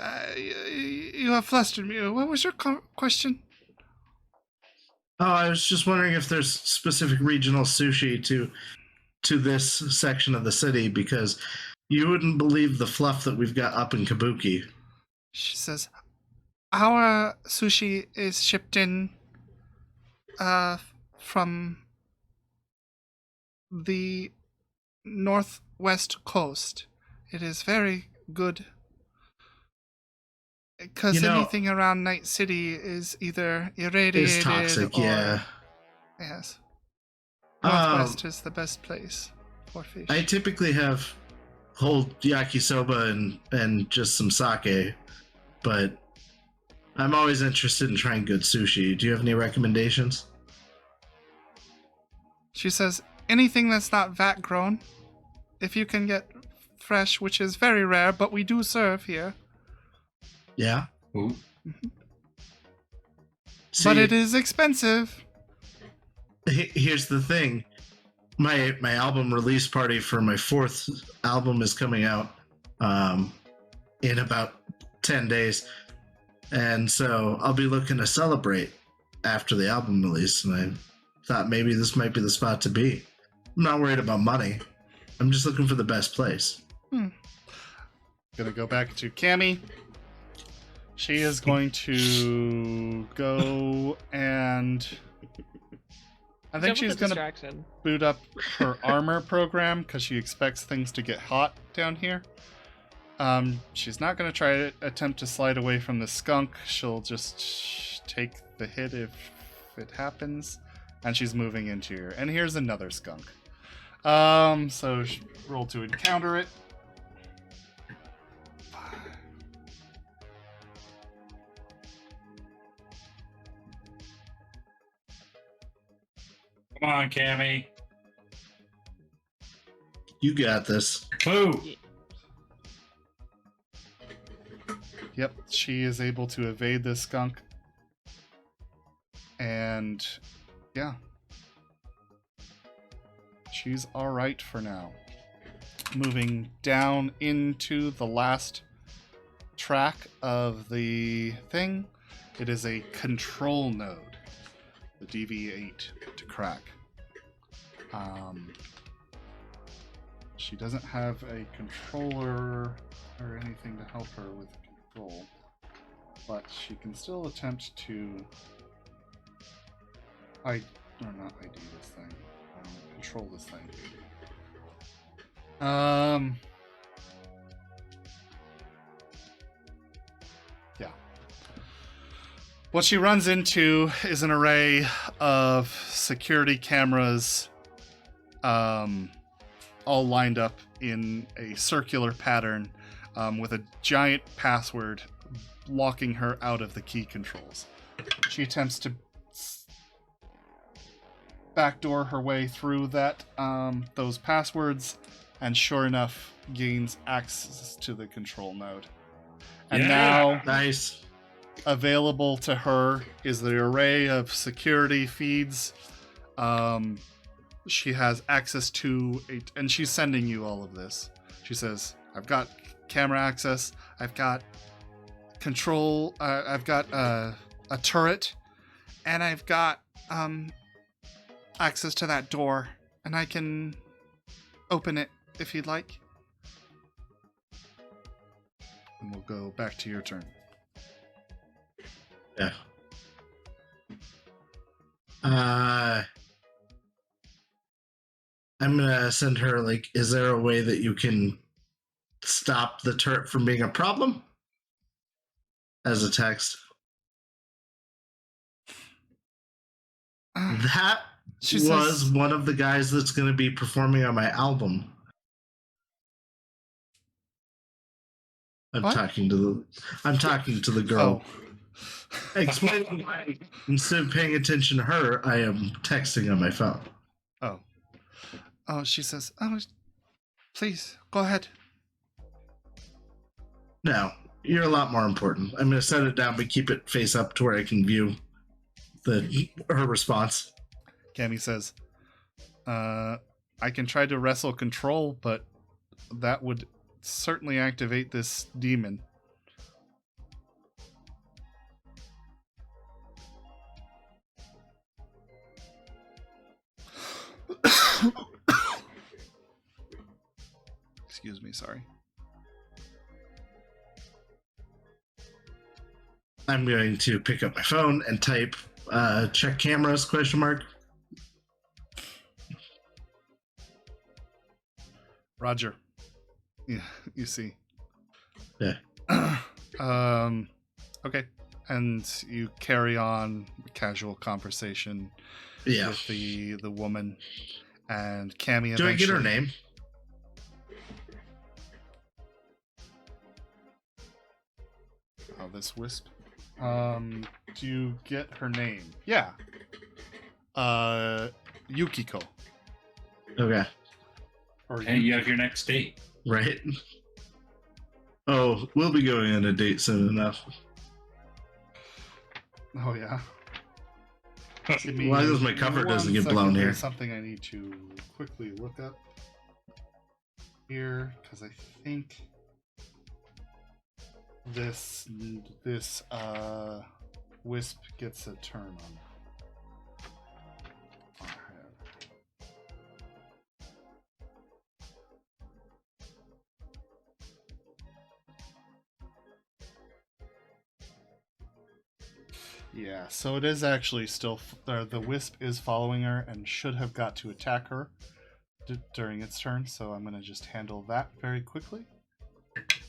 S5: You have flustered me. What was your question?
S2: Oh, I was just wondering if there's specific regional sushi to to this section of the city because you wouldn't believe the fluff that we've got up in Kabuki.
S5: She says, our sushi is shipped in from the northwest coast. It is very good. Because anything around Night City is either irradiated
S2: Is toxic,
S5: or...
S2: yeah.
S5: Yes. Northwest is the best place for fish.
S2: I typically have whole yakisoba and just some sake, but I'm always interested in trying good sushi. Do you have any recommendations?
S5: She says, anything that's not vat grown, if you can get fresh, which is very rare, but we do serve here.
S2: Yeah.
S4: Ooh.
S2: See,
S5: But it is expensive.
S2: Here's the thing. My album release party for my 4th album is coming out in about 10 days. And so I'll be looking to celebrate after the album release. And I thought maybe this might be the spot to be. I'm not worried about money. I'm just looking for the best place.
S1: Gonna go back to Cammy. She is going to go and I think she's going to boot up her armor program because she expects things to get hot down here. She's not going to try to attempt to slide away from the skunk. She'll just take the hit if it happens. And she's moving into here. And here's another skunk. So roll to encounter it.
S4: Come on, Cammy.
S2: You got this.
S4: Boo!
S1: Yep, she is able to evade this skunk. And yeah. She's alright for now. Moving down into the last track of the thing. It is a control node. The DV8 to crack. She doesn't have a controller or anything to help her with control, but she can still attempt to this thing. Control this thing. Yeah. What she runs into is an array of security cameras, all lined up in a circular pattern, with a giant password locking her out of the key controls. She attempts to backdoor her way through that, those passwords, and sure enough, gains access to the control node. And now,
S2: Nice.
S1: available to her is the array of security feeds. She has access to and she's sending you all of this. She says, I've got camera access, I've got control, I've got a turret, and I've got access to that door, and I can open it if you'd like. And we'll go back to your turn.
S2: Yeah. I'm gonna send her, like, is there a way that you can stop the turret from being a problem? As a text. That was one of the guys that's gonna be performing on my album. I'm talking to the girl.
S1: Oh.
S2: Explaining why instead of paying attention to her, I am texting on my phone.
S5: Oh, she says, oh, please, go ahead.
S2: No, you're a lot more important. I'm going to set it down, but keep it face up to where I can view her response.
S1: Cammy says, I can try to wrestle control, but that would certainly activate this demon.
S5: Excuse me, sorry.
S2: I'm going to pick up my phone and type check cameras question mark.
S1: Roger. Yeah, you see.
S2: Yeah.
S1: Okay. And you carry on casual conversation
S2: Yeah.
S1: with the woman and Cammy.
S2: Do I get her name?
S1: Oh, this wisp. Do you get her name? Yeah. Yukiko.
S2: Okay.
S1: Or
S4: And you have your next date.
S2: Right. Oh, we'll be going on a date soon enough.
S1: Oh yeah. Give me
S2: Why does my cover
S1: 1
S2: doesn't get
S1: second,
S2: blown
S1: there's
S2: here?
S1: Something I need to quickly look up here because I think this wisp gets a turn on. Yeah, so it is actually still the wisp is following her and should have got to attack her during its turn. So I'm gonna just handle that very quickly.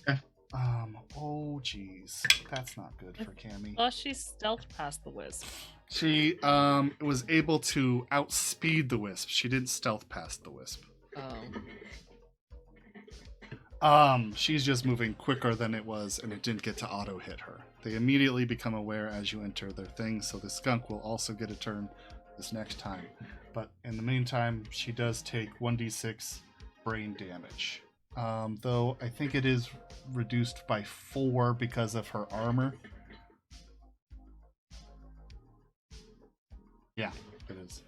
S2: Okay.
S1: Oh geez, that's not good for Cammy.
S3: Oh, she stealthed past the wisp.
S1: She was able to outspeed the wisp. She didn't stealth past the wisp. She's just moving quicker than it was, and it didn't get to auto hit her. They immediately become aware as you enter their thing, so the skunk will also get a turn this next time. But in the meantime, she does take 1d6 brain damage. Though I think it is reduced by 4 because of her armor. Yeah, it is.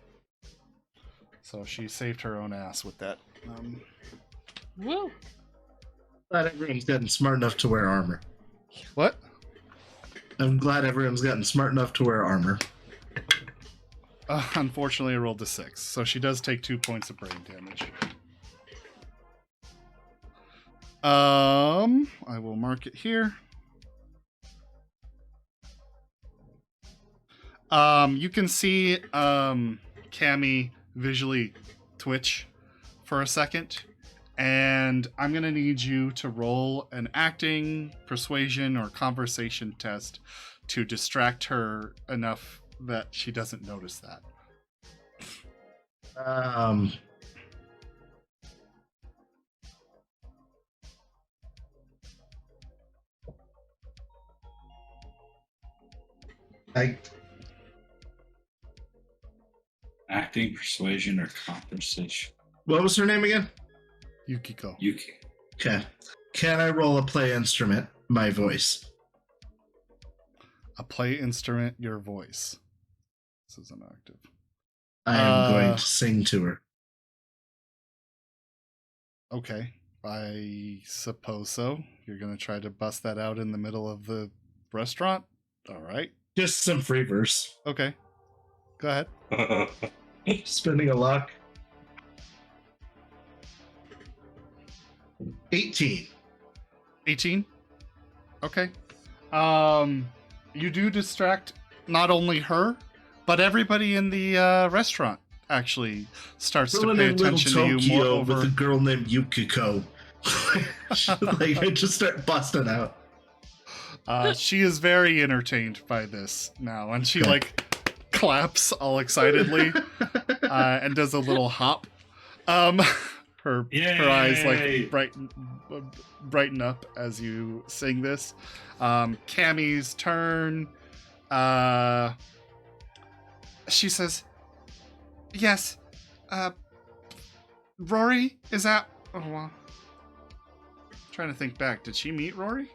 S1: So she saved her own ass with that.
S3: Woo!
S2: Glad everyone's gotten smart enough to wear armor.
S1: What?
S2: I'm glad everyone's gotten smart enough to wear armor.
S1: Unfortunately, I rolled a 6, so she does take 2 points of brain damage. I will mark it here. You can see Cammy visually twitch for a second, and I'm gonna need you to roll an acting, persuasion, or conversation test to distract her enough that she doesn't notice that.
S4: Acting, persuasion, or conversation.
S2: What was her name again?
S1: Yukiko.
S4: Yuki.
S2: Okay. Can I roll a play instrument? My voice.
S1: A play instrument, your voice. This is an octave.
S2: I am going to sing to her.
S1: Okay, I suppose so. You're gonna try to bust that out in the middle of the restaurant? All right.
S2: Just some free verse.
S1: Okay. Go ahead.
S2: Spending a luck. 18.
S1: 18? Okay. You do distract not only her, but everybody in the restaurant actually starts to
S2: Going
S1: pay
S2: in Little
S1: attention to you more
S2: Tokyo
S1: over...
S2: with a girl named Yukiko. Like, I just start busting out.
S1: She is very entertained by this now, and she like claps all excitedly and does a little hop. Her eyes like brighten up as you sing this. Cammy's turn. She says, "Yes, Rory is at." Oh well. Trying to think back. Did she meet Rory?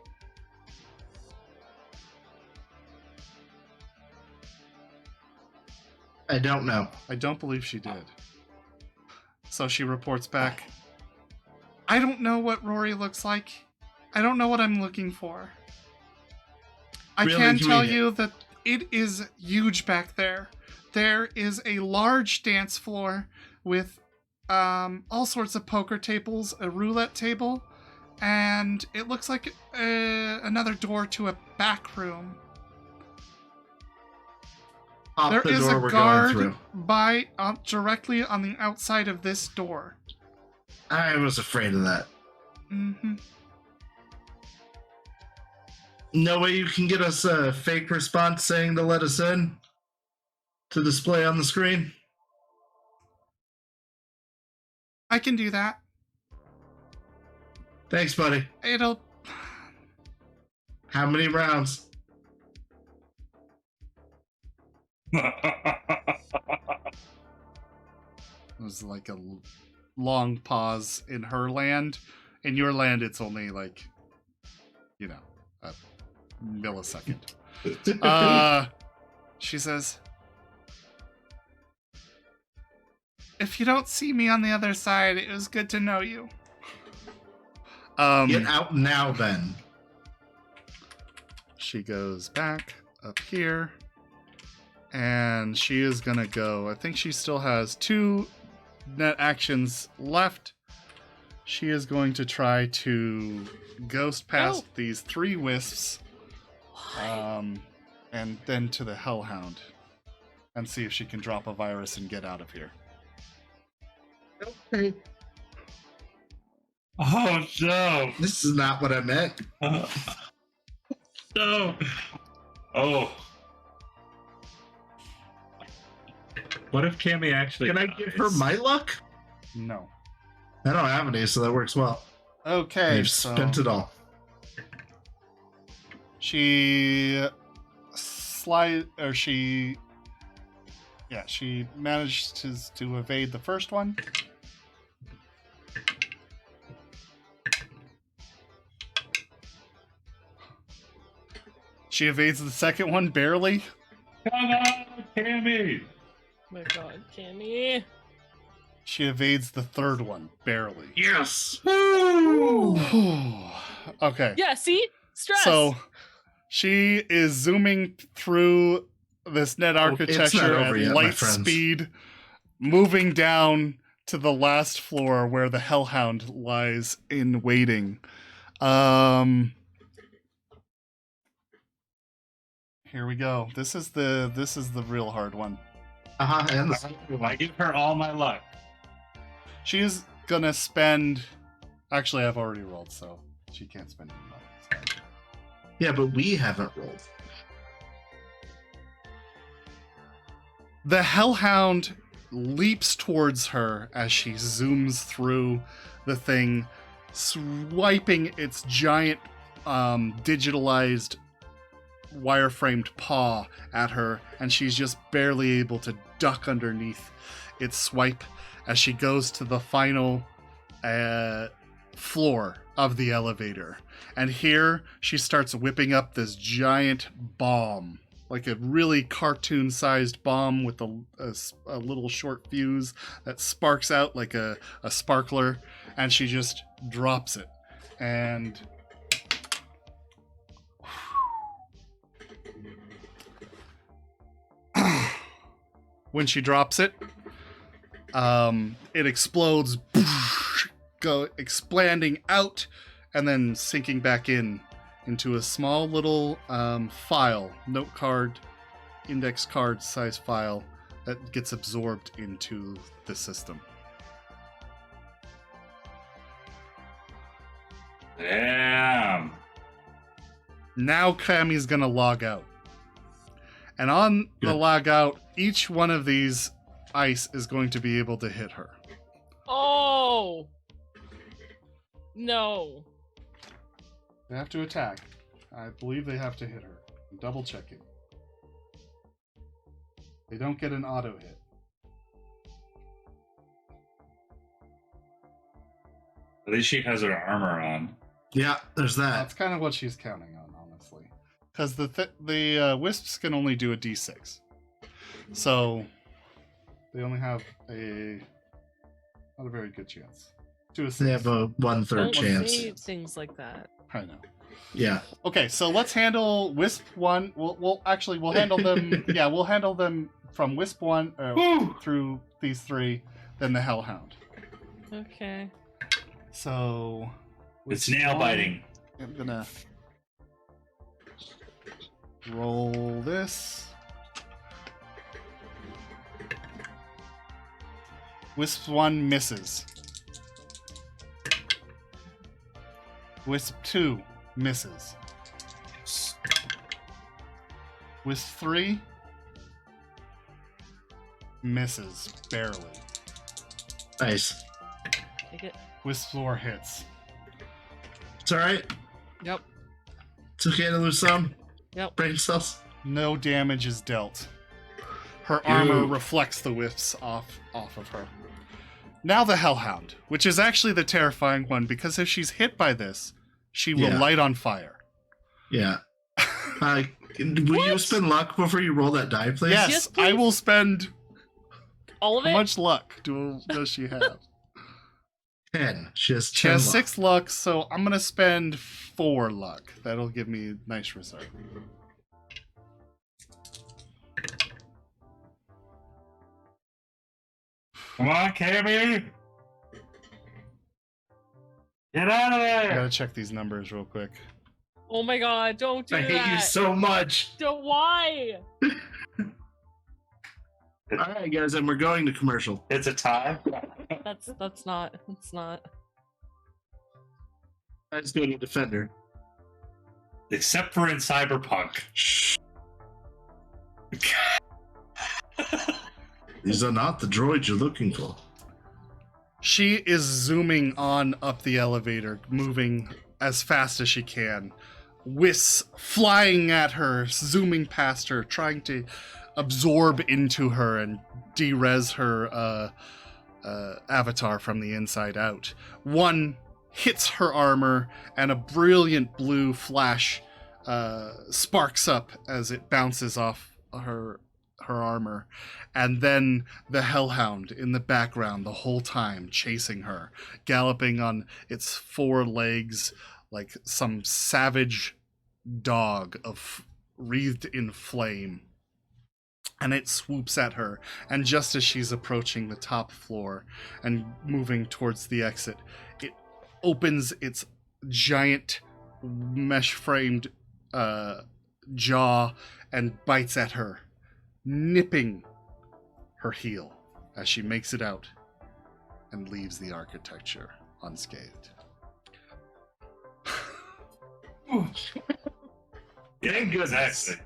S2: I don't know.
S1: I don't believe she did. So she reports back, "I don't know what Rory looks like. I don't know what I'm looking for. I
S2: Really?
S1: can
S2: Can
S1: tell
S2: we-
S1: you that it is huge back there. There is a large dance floor with
S5: all sorts of poker tables, a roulette table, and it looks like another door to a back room.
S2: Pop
S5: There
S2: the
S5: is
S2: door
S5: a
S2: we're
S5: guard
S2: going
S5: directly on the outside of this door.
S2: through. I was afraid of that.
S5: Mm-hmm.
S2: No way you can get us a fake response saying to let us in? To display on the screen?
S5: I can do that.
S2: Thanks, buddy.
S5: It'll...
S2: How many rounds?
S1: There's like a long pause in her land. In your land, it's only like, you know, a millisecond. She says,
S5: If you don't see me on the other side, it was good to know you.
S2: Get out now, then.
S1: She goes back up here, and she is gonna go. I think she still has 2 net actions left. She is going to try to ghost past these 3 wisps, and then to the Hellhound, and see if she can drop a virus and get out of here.
S2: Okay.
S4: Oh no!
S2: This is not what I meant.
S4: No! Oh. What if Cammy actually
S2: Can I give her my luck?
S1: No.
S2: I don't have any, so that works well.
S1: Okay,
S2: You've spent it all.
S1: She managed to evade the first one. She evades the second one barely.
S4: Come on, Cammy!
S3: Oh my god, Cammy.
S1: She evades the third one barely.
S2: Yes!
S1: Okay.
S3: Yeah, see? Stress.
S1: So she is zooming through this net
S2: it's not
S1: architecture
S2: over
S1: at
S2: yet, my
S1: light
S2: friends.
S1: speed, moving down to the last floor where the Hellhound lies in waiting. Here we go. This is the real hard one.
S2: And
S4: I give her all my luck.
S1: She is gonna spend. Actually, I've already rolled, so she can't spend any money.
S2: yeah, but we haven't rolled.
S1: The Hellhound leaps towards her as she zooms through the thing, swiping its giant digitalized wireframed paw at her, and she's just barely able to duck underneath its swipe as she goes to the final floor of the elevator. And here she starts whipping up this giant bomb, like a really cartoon-sized bomb with a little short fuse that sparks out like a sparkler, and she just drops it. And when she drops it, it explodes, expanding out, and then sinking back into a small little file, note card, index card size file that gets absorbed into the system.
S4: Damn.
S1: Now Cammy's gonna log out. And on the log out, each one of these ice is going to be able to hit her.
S3: Oh! No.
S1: They have to attack. I believe they have to hit her. I'm double checking. They don't get an auto hit.
S4: At least she has her armor on.
S2: Yeah, there's that.
S1: That's kind of what she's counting on, honestly. Because the wisps can only do a d6. So they only have not a very good chance. 2 of 6.
S2: They have a 1/3
S3: Don't
S2: chance.
S3: say things like that.
S1: I know.
S2: Yeah.
S1: Okay, so let's handle Wisp 1. We'll handle them. Yeah, we'll handle them from Wisp 1 through these 3, then the Hellhound.
S3: Okay.
S1: So
S4: It's nail biting.
S1: I'm gonna roll this. Wisp 1 misses. Wisp 2 misses. Wisp 3 misses barely.
S2: Nice.
S3: Take it.
S1: Wisp 4 hits.
S2: It's all right.
S3: Yep.
S2: It's okay to lose some
S3: Yep.
S2: brain cells.
S1: No damage is dealt. Her armor
S2: Good.
S1: reflects the wisps off of her. Now the Hellhound, which is actually the terrifying one, because if she's hit by this, she will
S2: Yeah.
S1: light on fire.
S2: Yeah. Will you spend luck before you roll that die, please?
S1: Yes,
S3: Yes,
S1: I
S3: please.
S1: will spend.
S3: All of
S1: How
S3: it?
S1: much luck does she have?
S2: 10. She has 10
S1: She has
S2: luck.
S1: 6 luck, so I'm gonna spend 4 luck. That'll give me nice reserve.
S4: Come on, KB! Get out of
S1: I
S4: there!
S1: gotta check these numbers real quick.
S3: Oh my god, don't do
S2: I
S3: that.
S2: hate you so much.
S3: Don't, why?
S2: All right, guys, and we're going to commercial.
S4: It's a tie.
S3: That's not.
S2: Let's go to Defender.
S4: Except for in Cyberpunk.
S2: Shh. These are not the droids you're looking for.
S1: She is zooming on up the elevator, moving as fast as she can. Wisps flying at her, zooming past her, trying to absorb into her and de-res her avatar from the inside out. One hits her armor, and a brilliant blue flash sparks up as it bounces off her armor. And then the Hellhound in the background the whole time, chasing her, galloping on its 4 legs like some savage dog wreathed in flame. And it swoops at her, and just as she's approaching the top floor and moving towards the exit, it opens its giant mesh-framed jaw and bites at her, nipping her heel as she makes it out and leaves the architecture unscathed.
S4: Getting good accent.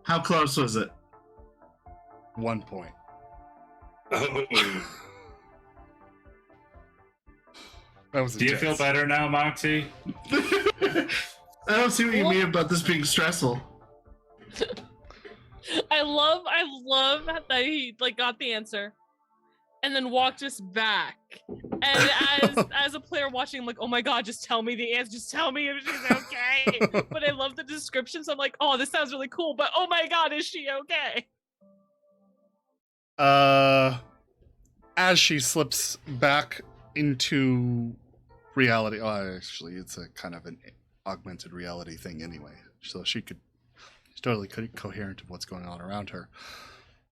S2: How close was it?
S1: 1 point. That was
S4: Do you feel
S1: intense.
S4: better now, Moxie?
S2: I don't see what you mean about this being stressful.
S3: I love that he got the answer and then walked us back. And as a player watching, I'm like, oh my god, just tell me the answer, just tell me if she's okay. But I love the description, so I'm like, oh, this sounds really cool, but oh my god, is she okay?
S1: As she slips back into reality, actually it's a kind of an augmented reality thing anyway, so she's totally coherent of what's going on around her.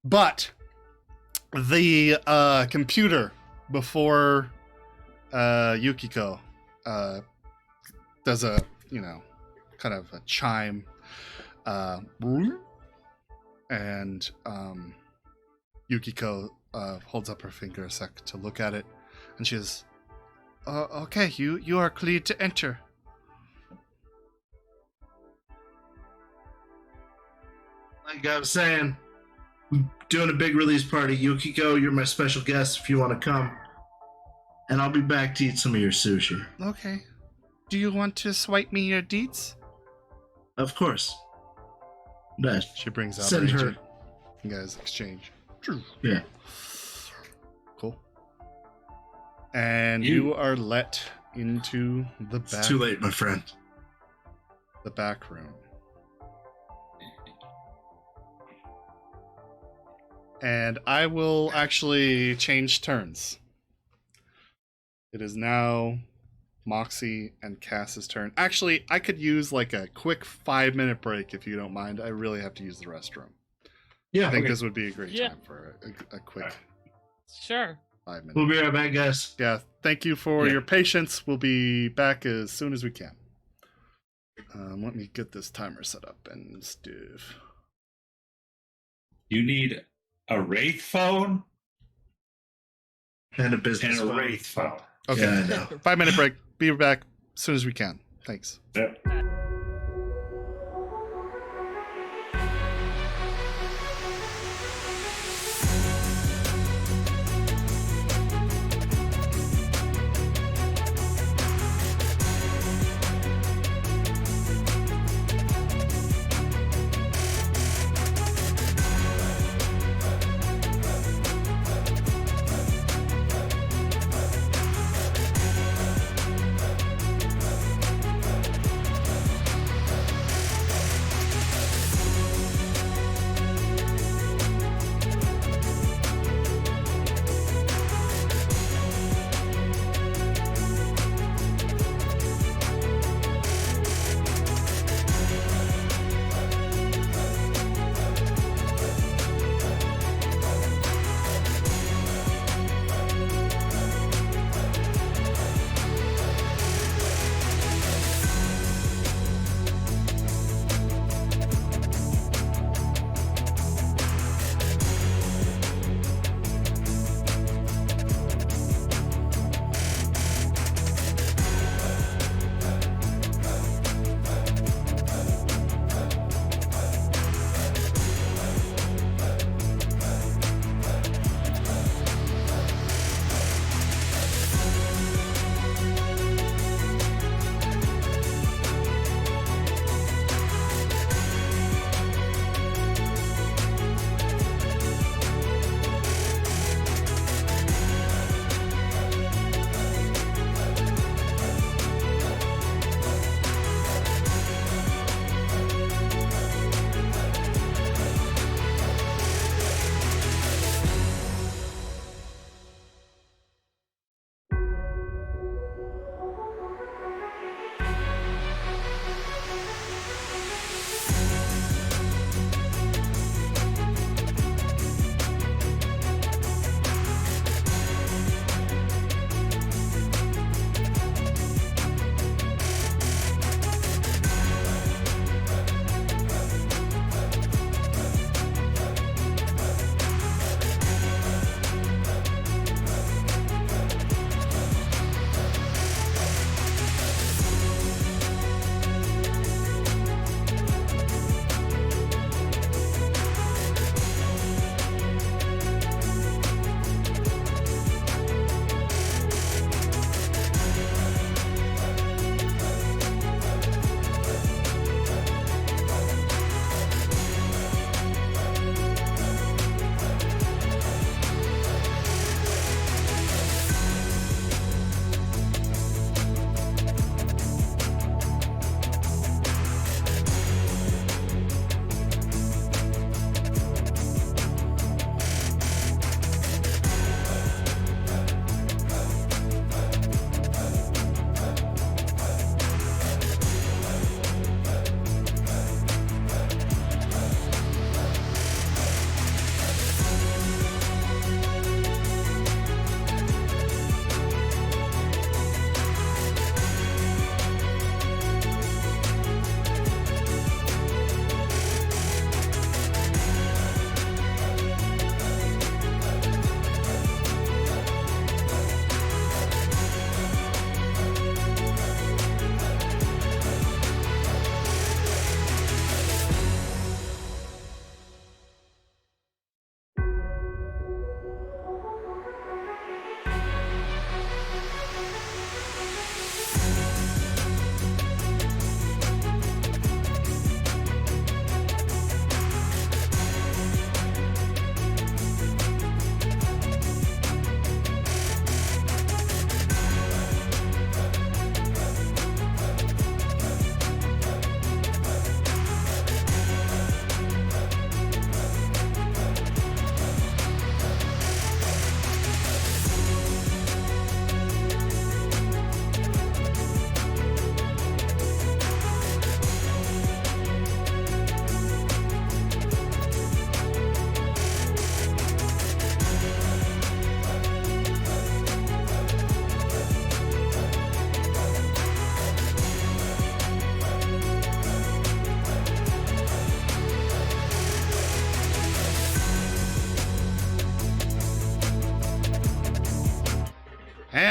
S1: But the computer before Yukiko does a kind of a chime, and Yukiko holds up her finger a sec to look at it, and she says, okay, you are cleared to enter.
S2: Like I was saying, we're doing a big release party. Yukiko, you're my special guest if you want to come. And I'll be back to eat some of your sushi.
S5: Okay. Do you want to swipe me your deets?
S2: Of course. That,
S1: She brings out
S2: Send
S1: her
S2: her.
S1: agent. You guys exchange.
S2: yeah.
S1: Cool. And you are let into the back.
S2: It's too late, my friend.
S1: The back room. And I will actually change turns. It is now Moxie and Cass's turn. Actually, I could use like a quick 5-minute break if you don't mind. I really have to use the restroom.
S2: Yeah.
S1: I think
S2: okay.
S1: this would be a great
S3: Yeah.
S1: time for a quick.
S3: Sure.
S1: 5 minutes.
S2: We'll be right back, guys.
S1: Yeah, thank you for your patience. We'll be back as soon as we can. Let me get this timer set up and stuff.
S4: You need a Wraith phone
S2: And a business
S4: and a
S2: phone.
S4: Wraith phone.
S1: Okay,
S2: Yeah, I know.
S1: 5 minute break. Be back as soon as we can. Thanks.
S4: Yep.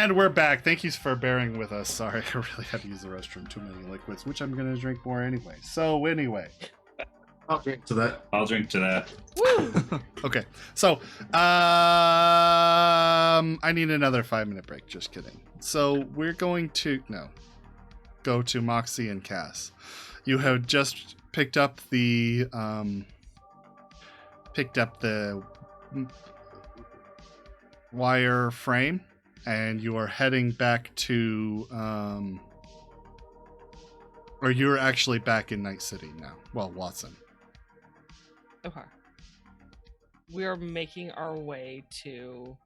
S1: And we're back. Thank you for bearing with us. Sorry, I really had to use the restroom. Too many liquids, which I'm going to drink more anyway. So anyway.
S2: I'll drink to that.
S4: I'll drink to that.
S3: Woo!
S1: Okay. So I need another 5-minute break. Just kidding. So we're going to go to Moxie and Cass. You have just picked up the wire frame, and you are heading back to or you're actually back in Night City now. Well, Watson.
S3: Okay. We are making our way to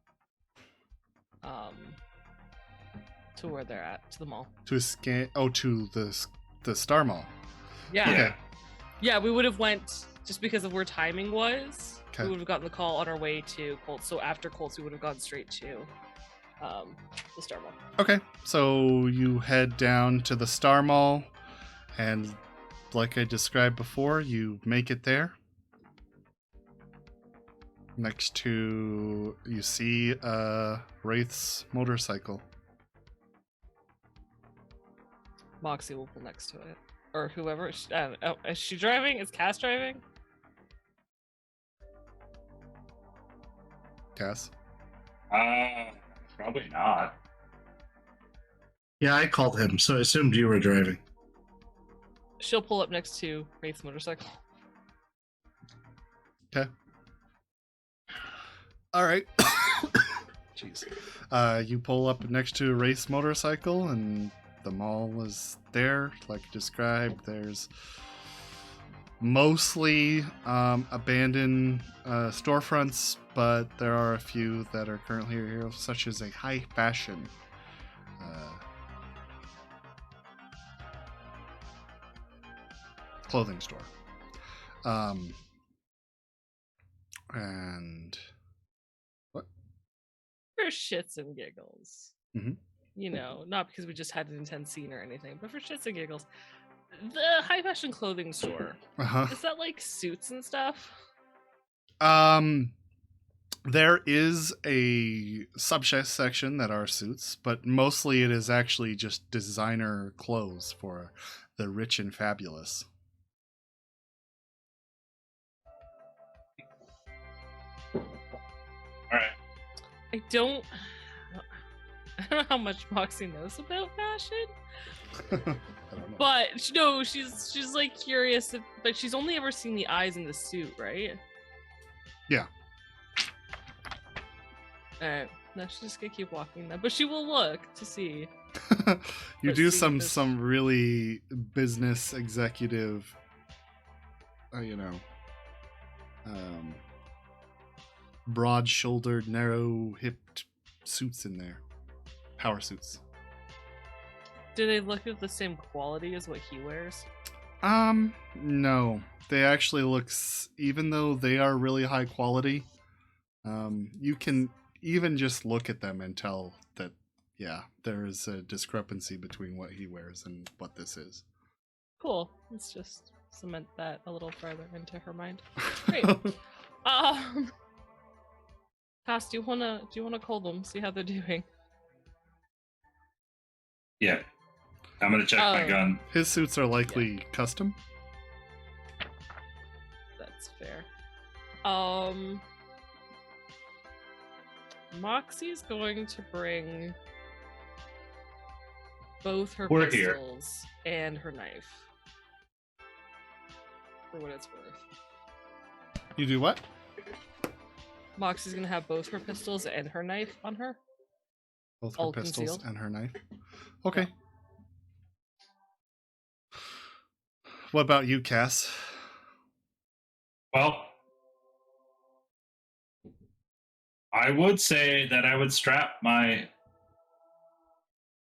S3: where they're at, to the mall.
S1: To the Star Mall.
S3: Yeah.
S1: Okay.
S3: Yeah, we would have went just because of where timing was.
S1: Okay.
S3: We would have gotten the call on our way to Colts. So after Colts, we would have gone straight to the Star Mall.
S1: Okay, so you head down to the Star Mall, and like I described before, you make it there. Next to, you see Wraith's motorcycle.
S3: Moxie will pull next to it. Or whoever. I don't know. Is she driving? Is Cass driving?
S1: Cass?
S4: Probably not.
S2: Yeah, I called him, so I assumed you were driving.
S3: She'll pull up next to Wraith's motorcycle.
S1: Okay. All right. Jeez. You pull up next to Wraith's motorcycle, and the mall is there, like described. There's mostly abandoned storefronts, but there are a few that are currently here, such as a high fashion clothing store. And what?
S3: For shits and giggles.
S1: Mhm.
S3: You know, not because we just had an intense scene or anything, but for shits and giggles. The high fashion clothing store.
S1: Uh-huh.
S3: Is that like suits and stuff?
S1: There is a subsection that are suits, but mostly it is actually just designer clothes for the rich and fabulous.
S4: All right.
S3: I don't know how much Moxie knows about fashion,
S1: I don't know.
S3: but no, she's like curious, but she's only ever seen the eyes in the suit, right?
S1: Yeah.
S3: Alright, no, she's just gonna keep walking then, but she will look to see.
S1: You
S3: Let's
S1: do
S3: see
S1: some
S3: if this-
S1: some really business executive, broad-shouldered, narrow-hipped suits in there, power suits.
S3: Do they look of the same quality as what he wears?
S1: No, they actually even though they are really high quality, you can even just look at them and tell that, yeah, there is a discrepancy between what he wears and what this is.
S3: Cool. Let's just cement that a little further into her mind. Great. Cass, do you wanna call them, see how they're doing?
S4: Yeah. I'm gonna check my
S3: Oh.
S4: gun.
S1: His suits are likely custom.
S3: That's fair. Moxie's going to bring both her
S4: We're here.
S3: pistols and her knife. For what it's worth.
S1: You do what?
S3: Moxie's gonna have both her pistols and her knife on her.
S1: Both her
S3: All
S1: pistols
S3: concealed.
S1: and her knife. Okay. What about you, Cass?
S4: Well, I would say that I would strap my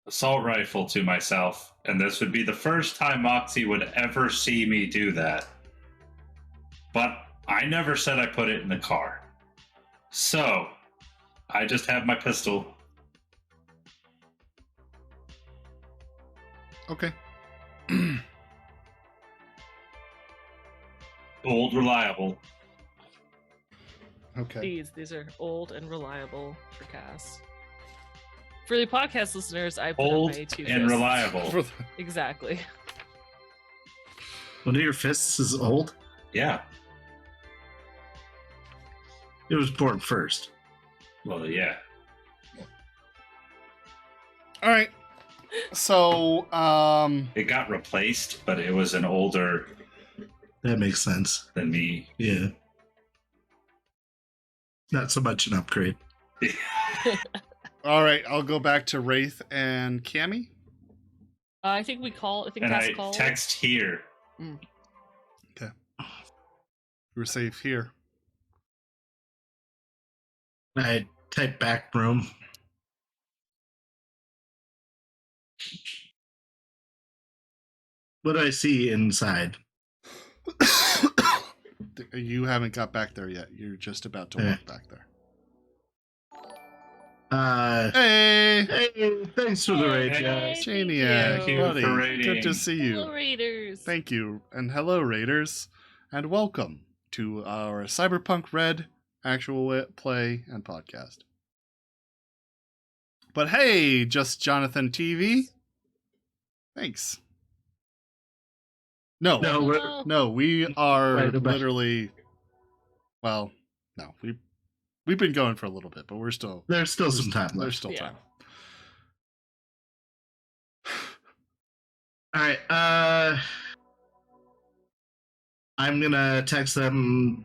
S4: assault rifle to myself, and this would be the first time Moxie would ever see me do that. But I never said I put it in the car. So, I just have my pistol.
S1: Okay.
S4: Old, reliable.
S1: Okay.
S3: These are old and reliable for Cass. For the podcast listeners, I put
S4: Old
S3: up my two
S4: and
S3: fists.
S4: reliable.
S1: For the-
S3: Exactly.
S2: One of your fists is old.
S4: Yeah.
S2: It was born first.
S4: Well, yeah.
S1: All right. So,
S4: It got replaced, but it was an older
S2: That makes sense.
S4: than me.
S2: Yeah. Not so much an upgrade.
S1: all right. I'll go back to Wraith and Cammy.
S3: I think we call. I think
S4: And
S3: that's
S4: I
S3: called.
S4: text here.
S1: We're safe here.
S2: I type back room. What do I see inside?
S1: You haven't got back there yet. You're just about to walk back there. Hey,
S2: Hey, thanks for the raid,
S4: Hey.
S2: guys.
S1: Janiac,
S3: Thank you
S1: buddy.
S4: for raiding.
S1: Good to see you.
S3: Hello, Raiders.
S1: Thank you, and hello, Raiders, and welcome to our Cyberpunk Red actual play and podcast. But hey, just Jonathan TV. Thanks. No,
S2: No,
S3: Hello.
S1: no, we are
S2: Right, about-
S1: literally. Well, no, we've been going for a little bit, but we're still
S2: there's still some time
S1: there's
S2: left.
S1: still
S3: Yeah.
S1: time.
S2: All right. I'm gonna text them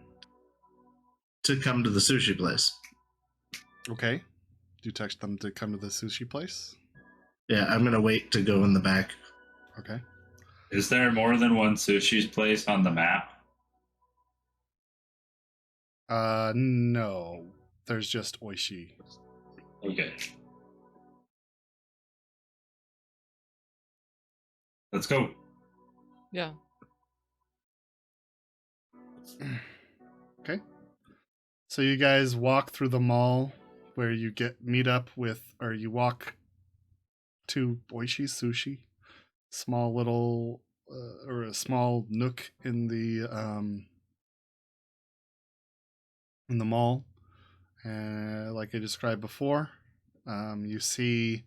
S2: to come to the sushi place.
S1: Okay, do you text them to come to the sushi place?
S2: Yeah, I'm gonna wait to go in the back.
S1: Okay.
S4: Is there more than one sushi's place on the map?
S1: No, there's just Oishi.
S4: Okay. Let's go.
S3: Yeah.
S1: Okay. So you guys walk through the mall where you meet up with, or you walk to Oishi Sushi, small little or a small nook in the mall. Like I described before, you see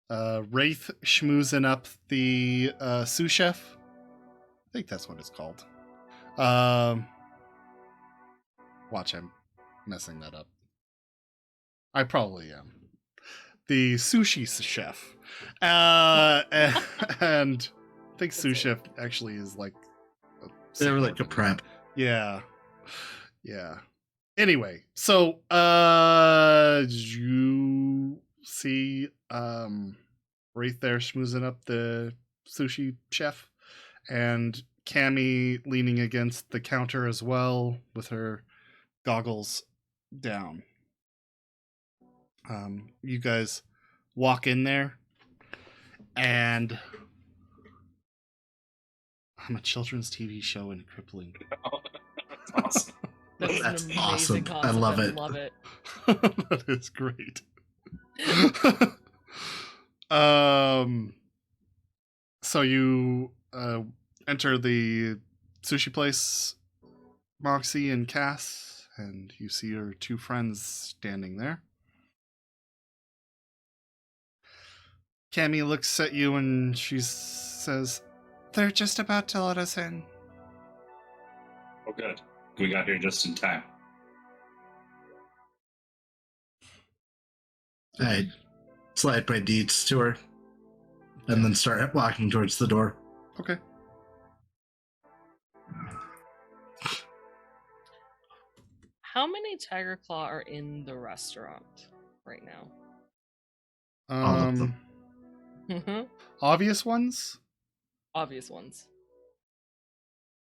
S1: Wraith schmoozing up the sous chef. I think that's what it's called. Watch, I'm messing that up. I probably am. The sushi chef. And I think sous chef actually is like
S2: They were like a prep.
S1: Yeah. Yeah. Anyway, so you see Wraith there schmoozing up the sushi chef, and Cammy leaning against the counter as well with her goggles down. You guys walk in there, and I'm a children's TV show in crippling.
S4: Awesome.
S3: That's,
S2: That's
S3: an amazing
S2: awesome. I
S3: concept.
S2: love it.
S3: Love it.
S1: That is great. So you enter the sushi place, Moxie and Cass, and you see your two friends standing there. Cammy looks at you and she says,
S5: They're just about to let us in.
S4: Oh, good. We got here just in time.
S2: I slide my deeds to her and then start walking towards the door.
S1: okay.
S3: How many Tiger Claw are in the restaurant right now?
S2: All of them.
S1: Obvious ones?
S3: Obvious ones.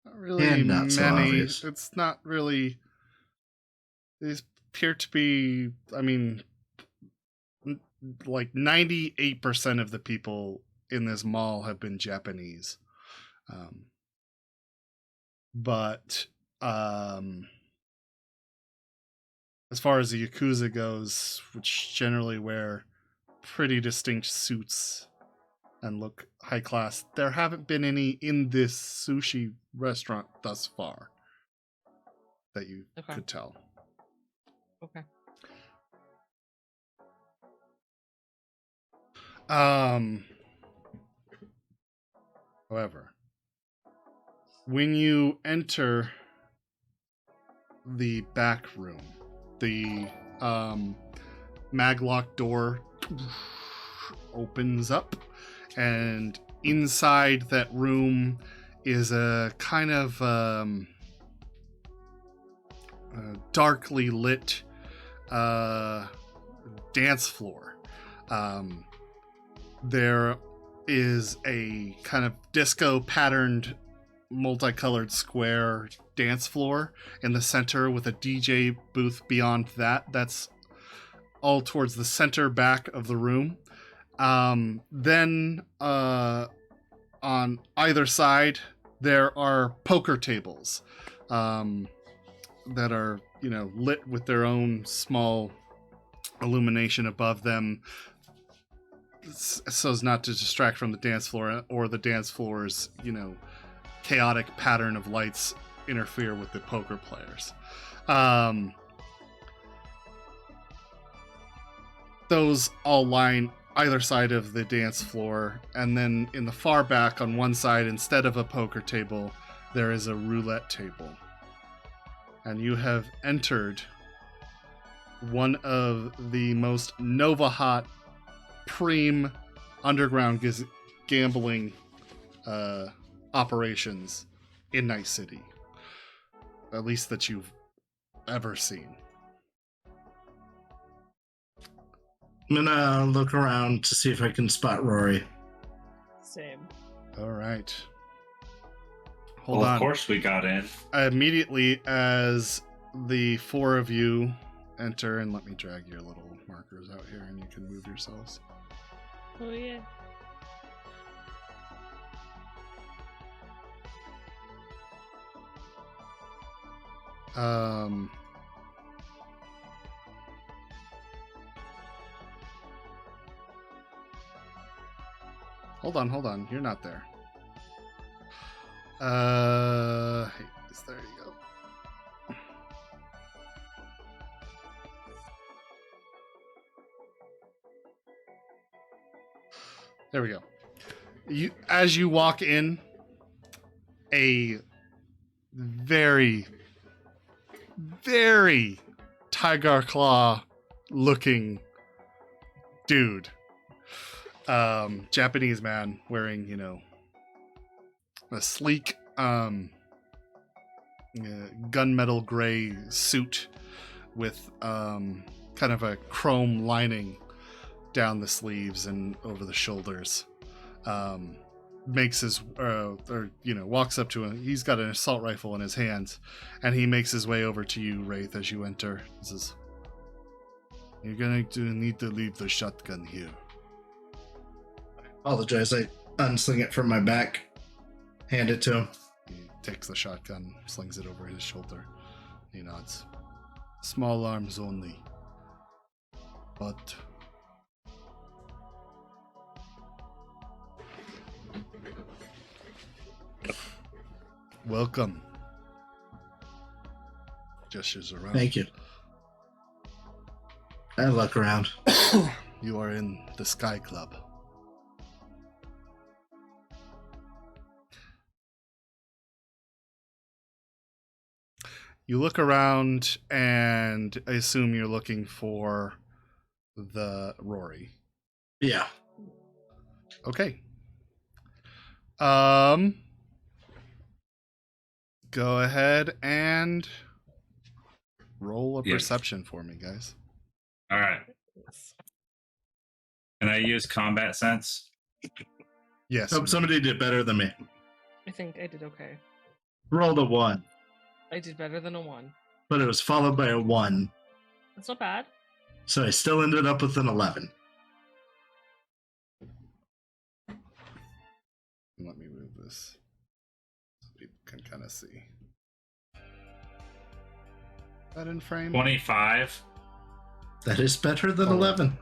S1: Not really
S2: And not so
S1: many.
S2: obvious.
S1: It's not really. These appear to be. I mean, like 98% of the people in this mall have been Japanese. But as far as the Yakuza goes, which generally wear pretty distinct suits and look high class, there haven't been any in this sushi restaurant thus far that you
S3: Okay.
S1: could tell.
S3: Okay.
S1: However, when you enter the back room, the maglock door opens up, and inside that room is a kind of darkly lit dance floor. There is a kind of disco patterned multicolored square dance floor in the center with a DJ booth beyond that. That's all towards the center back of the room. Then on either side there are poker tables that are, lit with their own small illumination above them, so as not to distract from the dance floor, or the dance floor's, chaotic pattern of lights interfere with the poker players. Those all line either side of the dance floor, and then in the far back on one side, instead of a poker table, there is a roulette table. And you have entered one of the most Nova-hot, preem underground gambling operations in Night City. At least that you've ever seen.
S2: I'm gonna look around to see if I can spot Rory.
S3: Same.
S1: All right. Hold
S4: Well,
S1: on.
S4: of course we got in.
S1: Immediately as the four of you enter, and let me drag your little markers out here and you can move yourselves.
S3: Oh yeah.
S1: Hold on. You're not there. Hey, there you go. There we go. As you walk in, a very, very tiger claw looking dude, Japanese man wearing, a sleek gunmetal gray suit with kind of a chrome lining down the sleeves and over the shoulders, makes his walks up to him. He's got an assault rifle in his hands, and he makes his way over to you, Wraith, as you enter. He says, "You're going to need to leave the shotgun here."
S2: Apologize. I unsling it from my back, hand it to him.
S1: He takes the shotgun, slings it over his shoulder. He nods. "Small arms only. But welcome." Gestures around.
S2: Thank you. I look around.
S1: You are in the Sky Club. You look around, and I assume you're looking for the Rory.
S2: Yeah.
S1: Okay. Go ahead and roll a
S4: Yes.
S1: perception for me, guys.
S4: All right. Can I use combat sense?
S1: Yes.
S2: Hope somebody did better than me.
S3: I think I did okay.
S2: Rolled a 1,
S3: I did better than a 1.
S2: but it was followed by a 1.
S3: That's not bad.
S2: So I still ended up with an 11.
S1: Let me move this so people can kind of see. That in frame?
S4: 25.
S2: That is better than
S1: Oh.
S2: 11.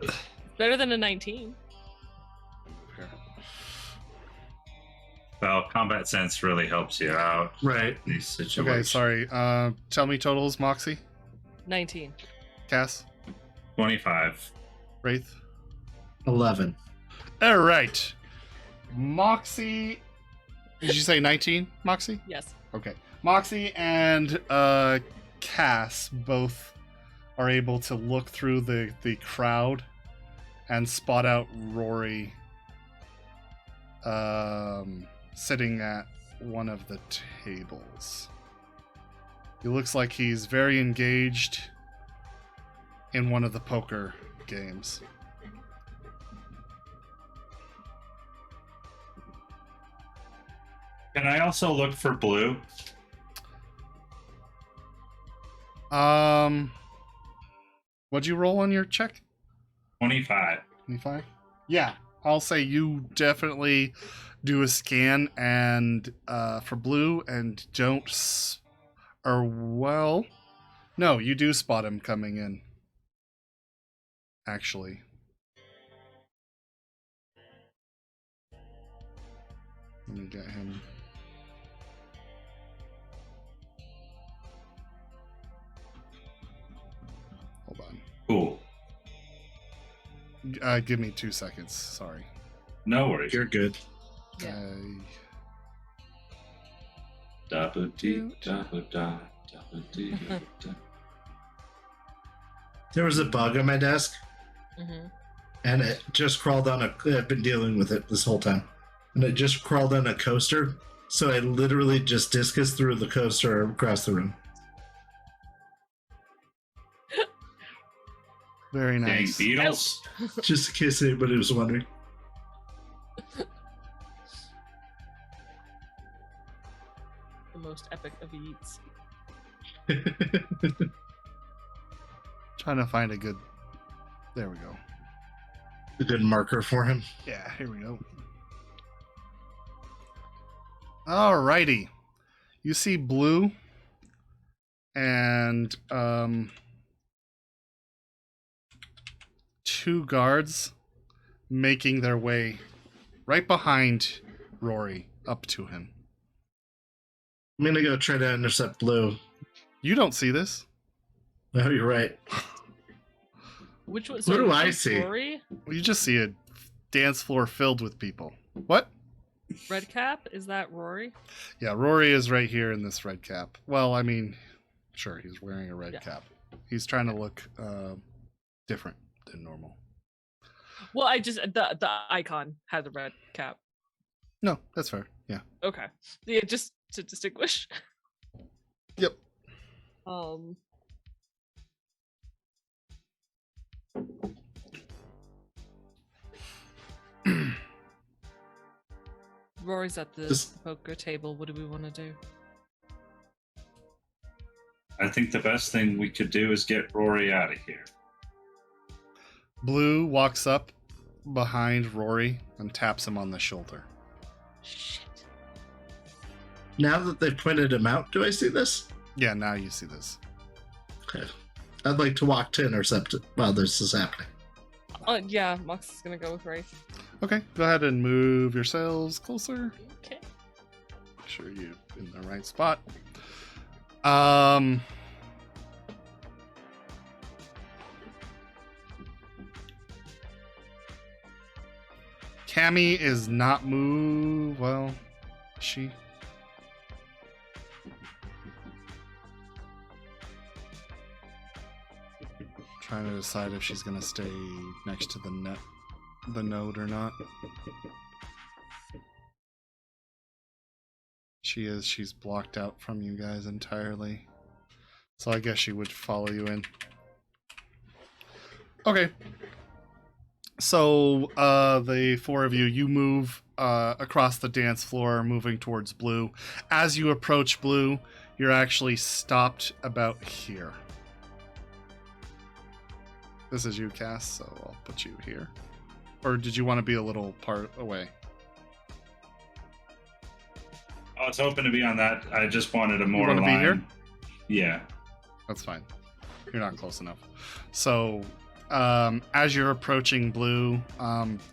S3: Better than a 19.
S1: Here.
S4: Well, combat sense really helps you out
S2: Right.
S4: in these situations.
S1: Okay, sorry. Tell me totals, Moxie,
S3: 19.
S1: Cass,
S4: 25.
S1: Wraith.
S2: 11.
S1: All right. Moxie. Did you say 19, Moxie?
S3: Yes.
S1: Okay. Moxie and Cass both are able to look through the crowd and spot out Rory sitting at one of the tables. He looks like he's very engaged in one of the poker games.
S4: Can I also look for Blue?
S1: What'd you roll on your check?
S4: 25.
S1: 25? Yeah, I'll say you definitely do a scan and for Blue and don't no, you do spot him coming in. Actually. Let me get him. Hold on.
S4: Cool.
S1: Give me 2 seconds. Sorry.
S4: No worries.
S2: You're good.
S3: Yeah.
S2: There was a bug on my desk,
S3: Mm-hmm.
S2: and it just crawled on I've been dealing with it this whole time. And it just crawled on a coaster, so I literally just discus threw the coaster across the room.
S1: Very
S4: Dang
S1: nice.
S4: Beatles.
S2: Just in case anybody was wondering.
S3: The most epic of eats.
S1: Trying to find a good. There we go.
S2: A good marker for him.
S1: Yeah, here we go. Alrighty. You see Blue and 2 guards making their way right behind Rory up to him.
S2: I'm gonna go try to intercept Blue.
S1: You don't see this.
S2: Oh, you're right.
S3: Which one?
S2: What do I
S3: which is
S2: see?
S3: Rory?
S1: You just see a dance floor filled with people. What?
S3: Red cap? Is that Rory?
S1: Yeah, Rory is right here in this red cap. Well, I mean, sure, he's wearing a red
S3: Yeah.
S1: cap. He's trying to look different than normal.
S3: Well, I just the icon has a red cap.
S1: No, that's fair. Yeah.
S3: Okay. Yeah, just to distinguish.
S1: Yep.
S3: Rory's at the
S2: Just-
S3: poker table. What do we want to do?
S4: I think the best thing we could do is get Rory out of here.
S1: Blue walks up behind Rory and taps him on the shoulder.
S3: Shit.
S2: Now that they've pointed him out, do I see this?
S1: Yeah, now you see this.
S2: Okay. I'd like to walk to intercept it while this is happening.
S3: Yeah, Mox is gonna go with Wraith.
S1: Okay, go ahead and move yourselves closer.
S3: Okay.
S1: Make sure you're in the right spot. Cammy is not move. Well, she. Trying to decide if she's gonna stay next to the node or not. She is. She's blocked out from you guys entirely. So I guess she would follow you in. Okay. So the 4 of you move across the dance floor, moving towards Blue. As you approach Blue, you're actually stopped about here. This is you, Cass, so I'll put you here. Or did you want to be a little part away?
S4: I was hoping to be on that. I just wanted a more
S1: wanna be
S4: line.
S1: here?
S4: Yeah.
S1: That's fine. You're not close enough. So, as you're approaching Blue,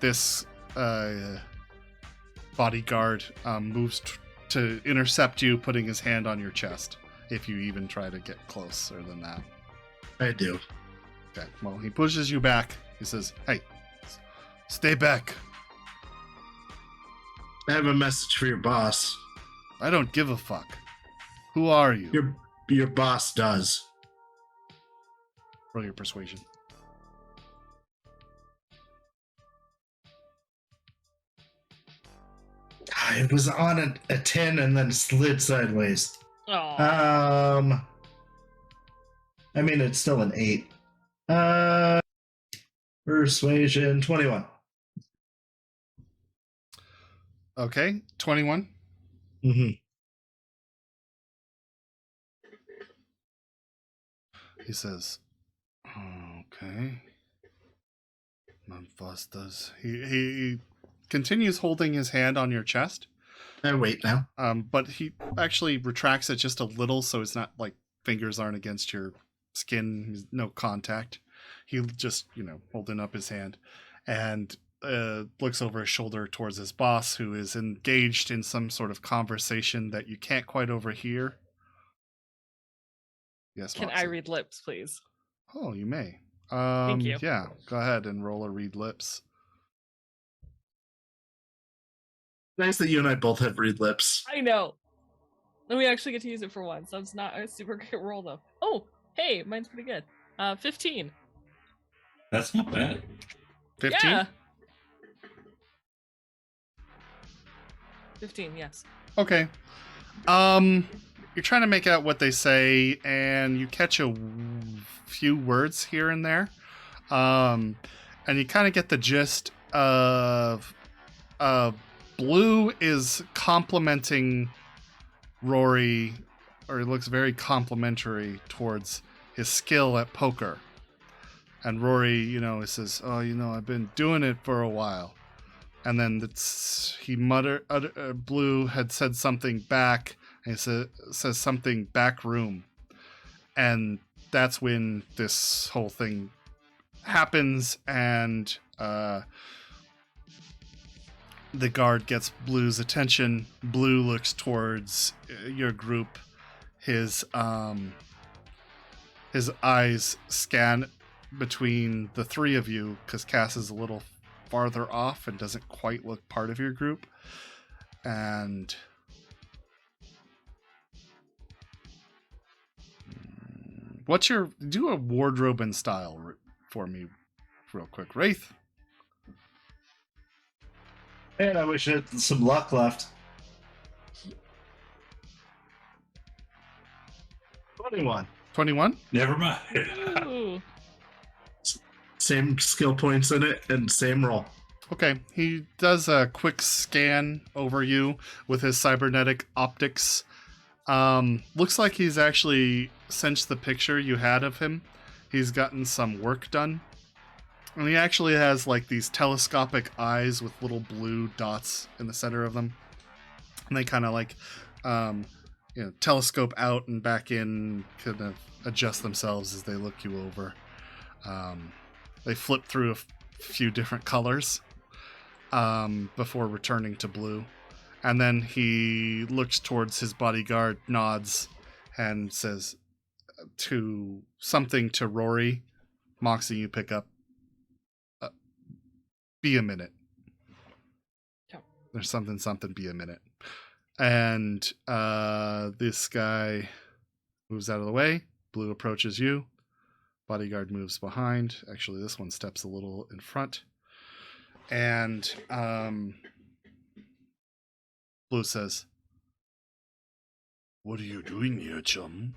S1: this bodyguard moves to intercept you, putting his hand on your chest. If you even try to get closer than that.
S2: I do.
S1: Okay. Well, he pushes you back. He says, "Hey, stay back.
S2: I have a message for your boss.
S1: I don't give a fuck. Who are you?
S2: Your boss does.
S1: Roll your persuasion.
S2: It was on a 10 and then slid sideways.
S3: Oh.
S2: I mean, it's still an 8. Persuasion 21.
S1: Okay, 21.
S2: Mm-hmm.
S1: He says, okay. My boss does. He continues holding his hand on your chest.
S2: I wait now.
S1: But he actually retracts it just a little, so it's not like fingers aren't against your skin. There's no contact. He just, holding up his hand, and looks over his shoulder towards his boss, who is engaged in some sort of conversation that you can't quite overhear. Yes,
S3: Can
S1: Moxie.
S3: I read lips, please?
S1: Oh, you may.
S3: Thank you.
S1: Yeah, go ahead and roll a read lips.
S2: Nice that you and I both have read lips.
S3: I know. And we actually get to use it for once. So it's not a super great roll, though. Oh, hey, mine's pretty good. 15.
S4: That's not bad.
S1: 15?
S3: Yeah. 15, yes.
S1: Okay. You're trying to make out what they say, and you catch a few words here and there. And you kind of get the gist of Blue is complimenting Rory, or he looks very complimentary towards his skill at poker. And Rory, he says, oh, I've been doing it for a while. And then he muttered, Blue had said something back, and he says something back room. And that's when this whole thing happens, and the guard gets Blue's attention. Blue looks towards your group. His eyes scan between the three of you, because Cass is a little farther off and doesn't quite look part of your group. And do a wardrobe and style for me real quick, Wraith.
S2: Man, I wish I had some luck left. 21.
S1: 21.
S4: Never mind.
S3: Ooh.
S2: Same skill points in it and same roll.
S1: Okay, he does a quick scan over you with his cybernetic optics. Looks like he's actually, since the picture you had of him, he's gotten some work done. And he actually has like these telescopic eyes with little blue dots in the center of them. And they kind of like, telescope out and back in, kind of adjust themselves as they look you over. They flip through a few different colors before returning to blue. And then he looks towards his bodyguard, nods, and says something to Rory. Moxie, you pick up. Be a minute.
S3: Yeah.
S1: There's something, be a minute. And this guy moves out of the way. Blue approaches you. Bodyguard moves behind. Actually, this one steps a little in front. And Blue says, "What are you doing here, Jum?"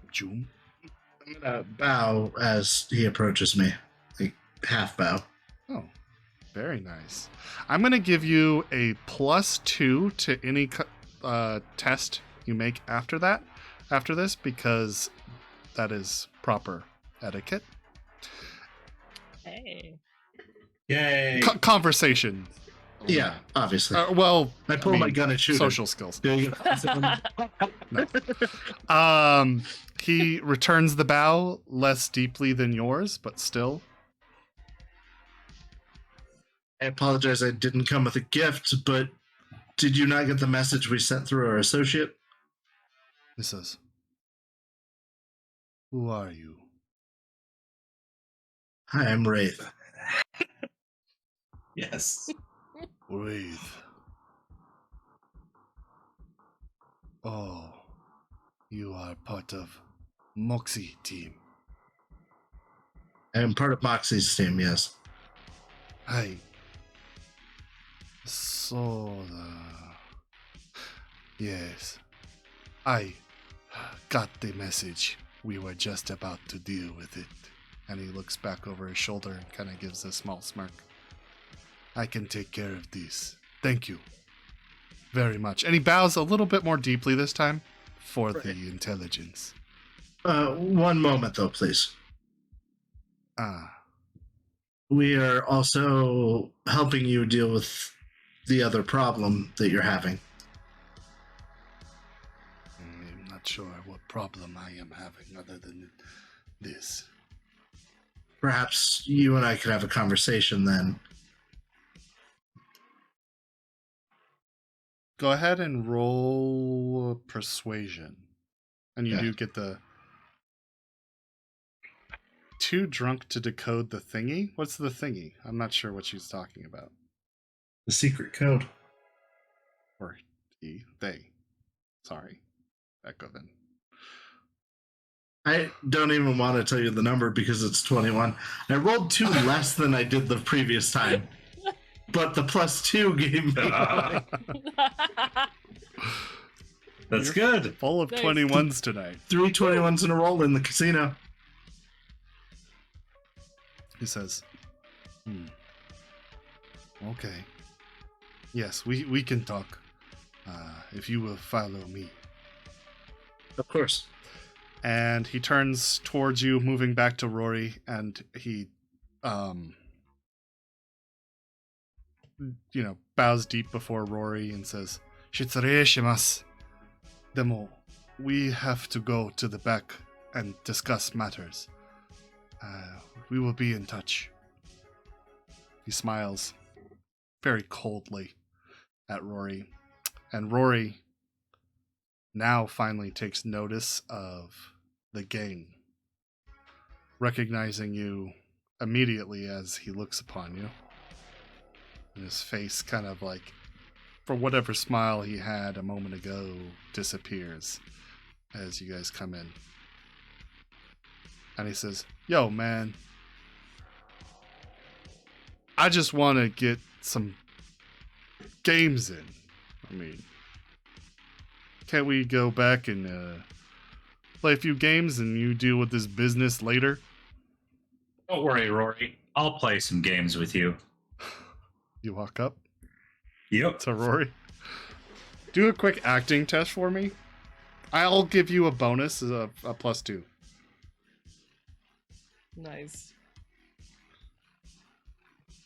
S2: I'm gonna bow as he approaches me. Like, half bow.
S1: Oh, very nice. I'm going to give you a +2 to any test you make after this, because that is proper etiquette.
S3: Hey.
S4: Yay.
S1: Conversation.
S2: Yeah, obviously.
S1: I
S2: pull my gun and shoot him.
S1: social skills.
S2: There you
S1: No. He returns the bow less deeply than yours, but still.
S2: I apologize I didn't come with a gift, but did you not get the message we sent through our associate?
S1: He says, "Who are you?"
S2: Hi, I'm Wraith.
S4: Yes.
S1: Wraith. Oh, you are part of Moxie team.
S2: I am part of Moxie's team, yes.
S1: Hi. So, yes, I got the message. We were just about to deal with it. And he looks back over his shoulder and kind of gives a small smirk. I can take care of this. Thank you very much. And he bows a little bit more deeply this time for the intelligence.
S2: One moment, though, please.
S1: Ah,
S2: We are also helping you deal with the other problem that you're having.
S1: I'm not sure what problem I am having other than this.
S2: Perhaps you and I could have a conversation then.
S1: Go ahead and roll persuasion. And you
S2: Yeah.
S1: do get the too drunk to decode the thingy? What's the thingy? I'm not sure what she's talking about.
S2: The secret code.
S1: Or he, they. Sorry. Echo then.
S2: I don't even want to tell you the number because it's 21. I rolled 2 less than I did the previous time. But the +2 gave me...
S4: That's good.
S1: Full of
S3: Nice.
S1: 21s tonight.
S2: 3 21s in a row in the casino.
S1: He says, okay. Yes, we can talk. If you will follow me.
S2: Of course.
S1: And he turns towards you, moving back to Rory, and he, bows deep before Rory and says, Shitsureishimasu. Demo, we have to go to the back and discuss matters. We will be in touch. He smiles very coldly at Rory. And Rory now finally takes notice of the gang, recognizing you immediately as he looks upon you. And his face kind of like, for whatever smile he had a moment ago, disappears as you guys come in. And he says, yo, man, I just want to get some games in. I mean, can't we go back and play a few games and you deal with this business later?
S4: Don't worry, Rory. I'll play some games with you.
S1: You walk up
S4: Yep.
S1: to Rory. Do a quick acting test for me. I'll give you a bonus, a +2.
S3: Nice.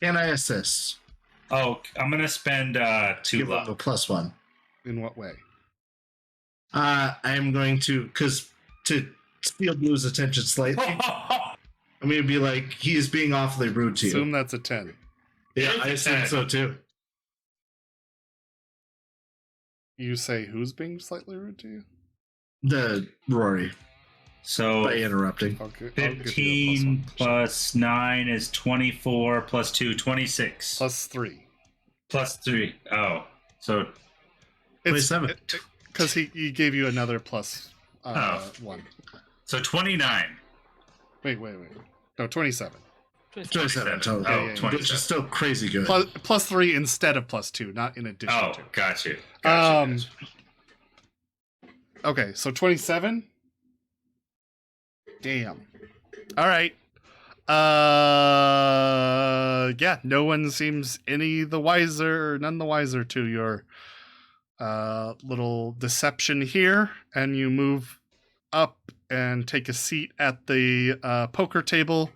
S2: Can I assist?
S4: Oh, I'm gonna spend 2
S2: Give him
S4: luck.
S2: a +1.
S1: In what way?
S2: I'm going to, because to steal Blue's attention slightly, I'm going to be like, he is being awfully rude to you.
S1: Assume that's a 10.
S2: Yeah, I assume so too.
S1: You say who's being slightly rude to you?
S2: The Rory,
S4: So
S2: by interrupting.
S1: Okay, I'll give you a
S4: 15
S1: +1.
S4: plus 9 is 24 plus 2, 26.
S1: +3.
S4: Plus 3. Oh. So
S2: 27.
S1: Because he gave you another plus
S4: Oh.
S1: 1.
S4: so 29.
S1: Wait. No, 27.
S2: 27 total.
S1: Yeah, yeah, yeah.
S2: Which
S4: 27.
S2: is still crazy good.
S1: +3 instead of +2, not in addition
S4: Oh,
S1: to.
S4: got you.
S1: Okay, so 27. Damn. All right. Yeah, no one seems none the wiser to your little deception here, and you move up and take a seat at the poker table.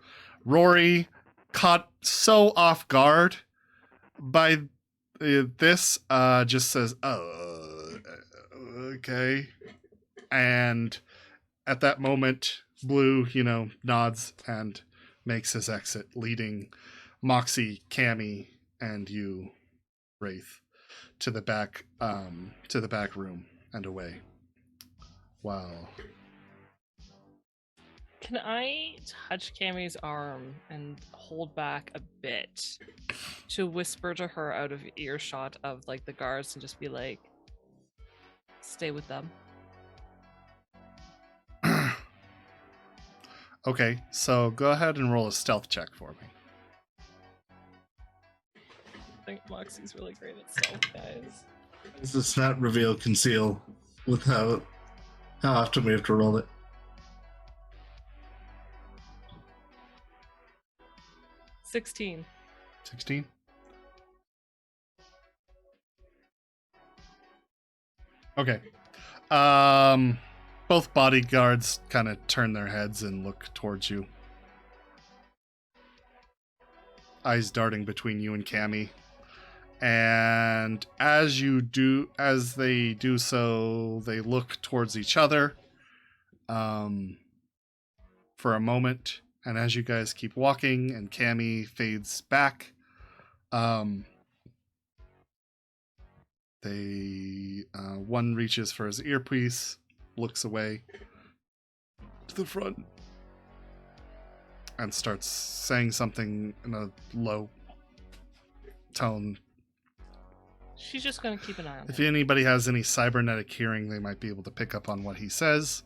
S1: Rory, caught so off guard by this, just says, "Oh, okay." And at that moment, Blue, nods and makes his exit, leading Moxie, Cammy, and you, Wraith, to the back room and away. Wow.
S3: Can I touch Cammy's arm and hold back a bit to whisper to her out of earshot of like the guards and just be like, stay with them.
S1: Okay, so go ahead and roll a stealth check for me.
S3: I think Moxie's really great at stealth, guys.
S2: It's not reveal conceal with how often we have to roll it.
S3: 16.
S1: 16. Okay. Both bodyguards kind of turn their heads and look towards you. Eyes darting between you and Cammy. And as they do so, they look towards each other for a moment. And as you guys keep walking and Cammy fades back, one reaches for his earpiece, looks away to the front, and starts saying something in a low tone.
S3: She's just gonna keep an eye on
S1: If
S3: him.
S1: anybody has any cybernetic hearing, they might be able to pick up on what he says.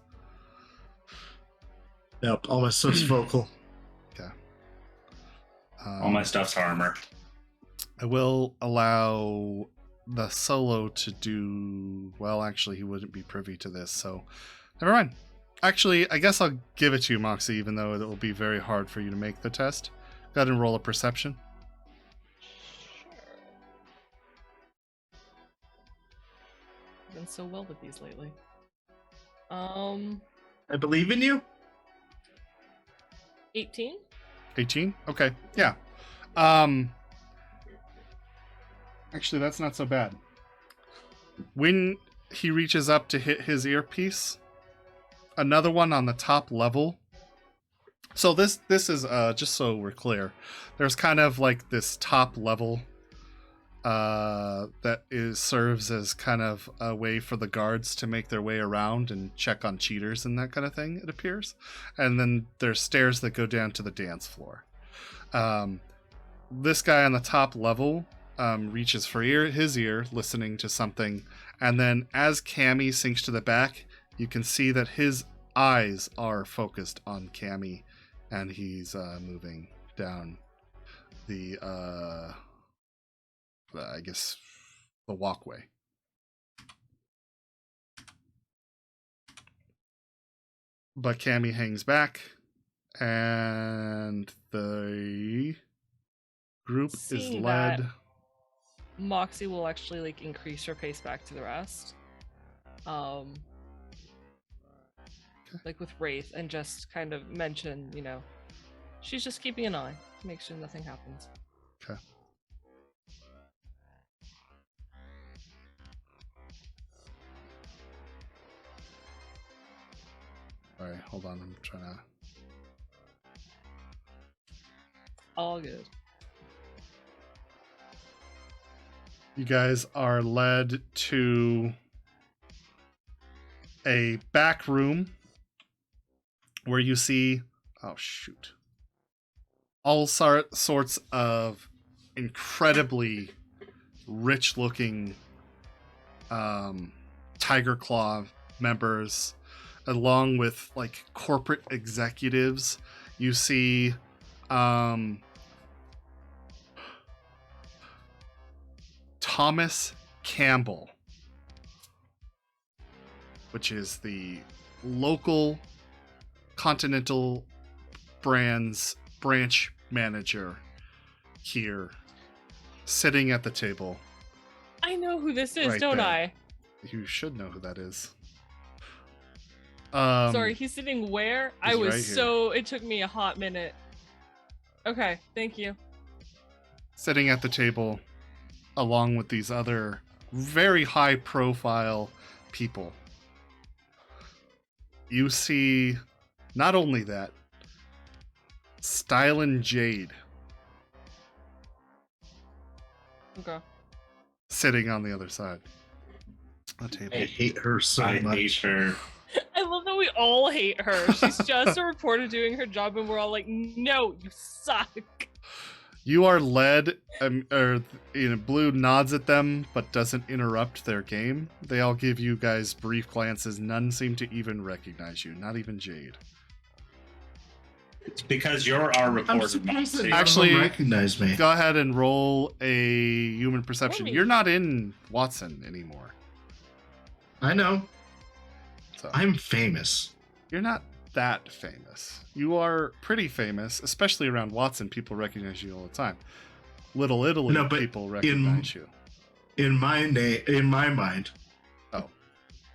S2: Yep, all my stuff's vocal.
S1: Okay.
S4: All my stuff's armor.
S1: I will allow the solo to do... Well, actually, he wouldn't be privy to this, so... Never mind. Actually, I guess I'll give it to you, Moxie, even though it will be very hard for you to make the test. Go ahead and roll a perception.
S3: I've been so well with these lately.
S2: I believe in you.
S3: 18?
S1: 18? Okay, yeah. Actually, that's not so bad. When he reaches up to hit his earpiece, another one on the top level. So this is just so we're clear. There's kind of like this top level that serves as kind of a way for the guards to make their way around and check on cheaters and that kind of thing, it appears. And then there's stairs that go down to the dance floor. This guy on the top level reaches for his ear, listening to something, and then as Cammy sinks to the back, you can see that his eyes are focused on Cammy, and he's moving down the I guess the walkway. But Cammy hangs back, and the group is
S3: Seeing
S1: led.
S3: that, Moxie will actually like increase her pace back to the rest. Like with Wraith, and just kind of mention, she's just keeping an eye to make sure nothing happens.
S1: Okay. Alright, hold on, I'm trying to...
S3: All good.
S1: You guys are led to a back room where you see, oh shoot, all sorts of incredibly rich looking Tiger Claw members, along with like corporate executives. You see Thomas Campbell, which is the local Continental Brands branch manager here, sitting at the table.
S3: I know who this is,
S1: Right
S3: don't
S1: there.
S3: I?
S1: You should know who that is.
S3: Sorry, he's sitting where? I
S1: he's
S3: was
S1: right here.
S3: so... It took me a hot minute. Okay, thank you.
S1: Sitting at the table along with these other very high profile people. You see not only that, Stylen Jade
S3: Okay.
S1: sitting on the other side of the table.
S2: I hate her so
S4: I
S2: much.
S4: hate her.
S3: I love that we all hate her. She's just a reporter doing her job, and we're all like, no, you suck.
S1: You are led, Blue nods at them, but doesn't interrupt their game. They all give you guys brief glances. None seem to even recognize you, not even Jade.
S4: It's because you're our
S2: I'm
S4: reported
S2: surprised that
S4: Moxie.
S2: none of
S1: Actually,
S2: them recognize me.
S1: Go ahead and roll a human perception.
S3: me.
S1: You're not in Watson anymore.
S2: I know.
S1: So
S2: I'm famous.
S1: you're not that famous. You are pretty famous, especially around Watson. People recognize you all the time. Little Italy,
S2: No, but
S1: people recognize you.
S2: In my mind,
S4: Oh,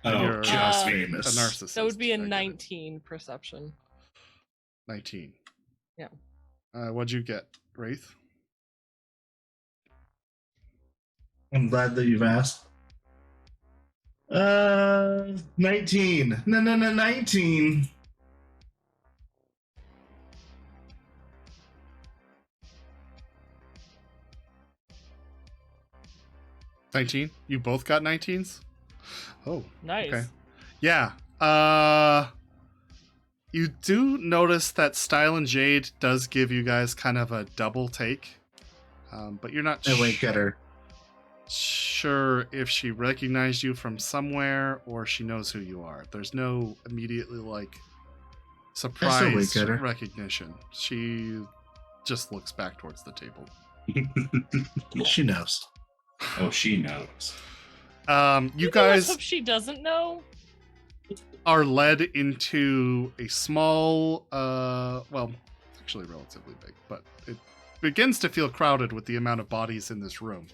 S1: You're
S4: just
S1: a
S2: famous.
S1: narcissist.
S3: That would be a
S1: I get it.
S3: 19 perception.
S1: 19.
S3: Yeah.
S1: What'd you get, Wraith?
S2: I'm glad that you've asked. 19. No, 19.
S1: $19? You both got 19s? Oh,
S3: Nice.
S1: okay. Yeah. You do notice that Style and Jade does give you guys kind of a double take. But you're not
S2: I wink at her.
S1: sure if she recognized you from somewhere or she knows who you are. There's no immediately surprise
S2: wink at her.
S1: recognition. She just looks back towards the table.
S2: She knows.
S4: Oh, she knows.
S1: You
S3: Let's
S1: guys
S3: hope she doesn't know.
S1: are led into a small, well, actually relatively big, but it begins to feel crowded with the amount of bodies in this room.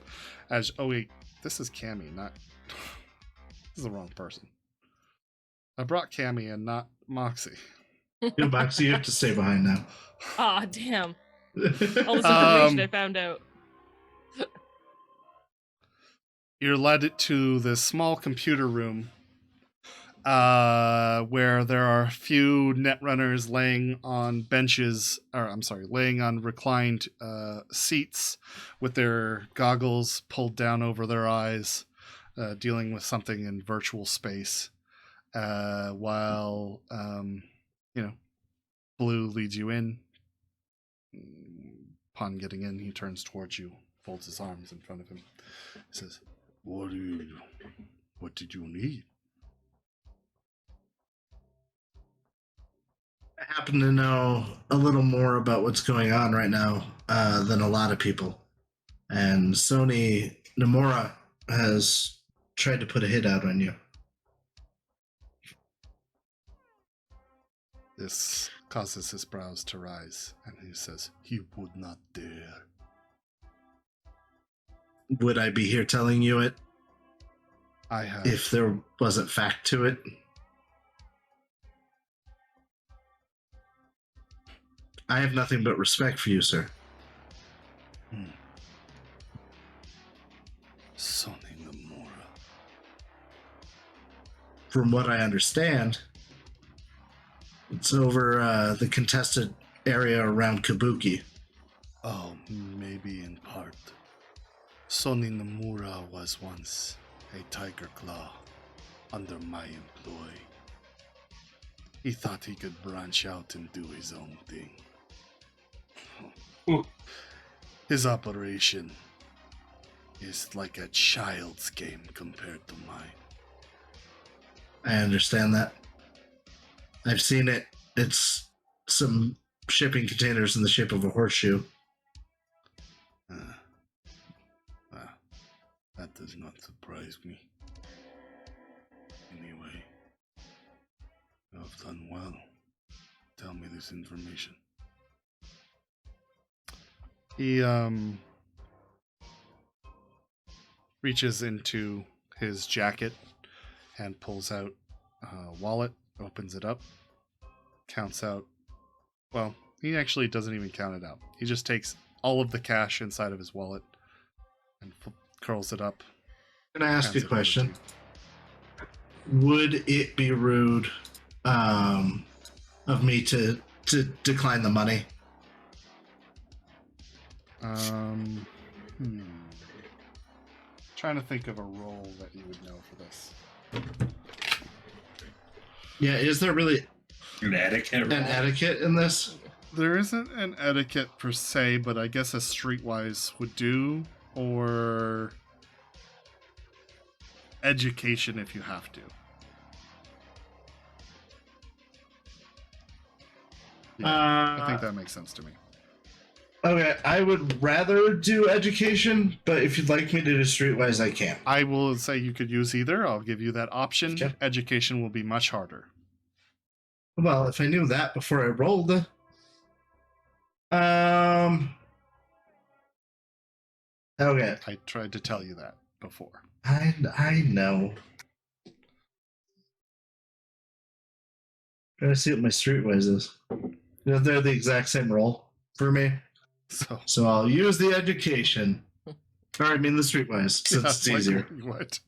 S1: Oh wait, this is Cammy, not. This is the wrong person. I brought Cammy and not Moxie.
S2: Yo, Moxie, you have to stay behind now.
S3: Ah, damn. All this information I found out.
S1: You're led to this small computer room where there are a few netrunners laying on benches, laying on reclined seats with their goggles pulled down over their eyes, dealing with something in virtual space, while, Blue leads you in. Upon getting in, he turns towards you, folds his arms in front of him. He says, What did you need?
S2: I happen to know a little more about what's going on right now than a lot of people. And Sony Nomura has tried to put a hit out on you.
S1: This causes his brows to rise, and he says, He would not dare.
S2: Would I be here telling you it
S1: I have.
S2: if there wasn't fact to it? I have nothing but respect for you, sir.
S1: Sonny Nomura.
S2: From what I understand, it's over the contested area around Kabuki.
S1: Oh, maybe in part. Sonny Nomura was once a Tiger Claw under my employ. He thought he could branch out and do his own thing. His operation is like a child's game compared to mine.
S2: I understand that. I've seen it. It's some shipping containers in the shape of a horseshoe.
S1: That does not surprise me. Anyway, you have done well. Tell me this information. He reaches into his jacket and pulls out a wallet, opens it up, counts out. Well, he actually doesn't even count it out. He just takes all of the cash inside of his wallet and curls it up.
S2: Can I ask
S1: hands
S2: a
S1: it over
S2: question?
S1: to you.
S2: Would it be rude of me to decline the money?
S1: Trying to think of a role that you would know for this.
S2: Yeah, is there really
S4: An etiquette.
S2: an etiquette in this?
S1: There isn't an etiquette per se, but I guess a streetwise would do, or education if you have to. Yeah, I think that makes sense to me.
S2: Okay, I would rather do education, but if you'd like me to do streetwise, I can.
S1: I will say you could use either. I'll give you that option.
S2: Okay.
S1: Education will be much harder.
S2: Well, if I knew that before I rolled. Okay.
S1: I tried to tell you that before.
S2: I know. Trying to see what my streetwise is. They're the exact same roll for me. So I'll use the education. Or I mean the streetwise, since it's easier.
S1: What?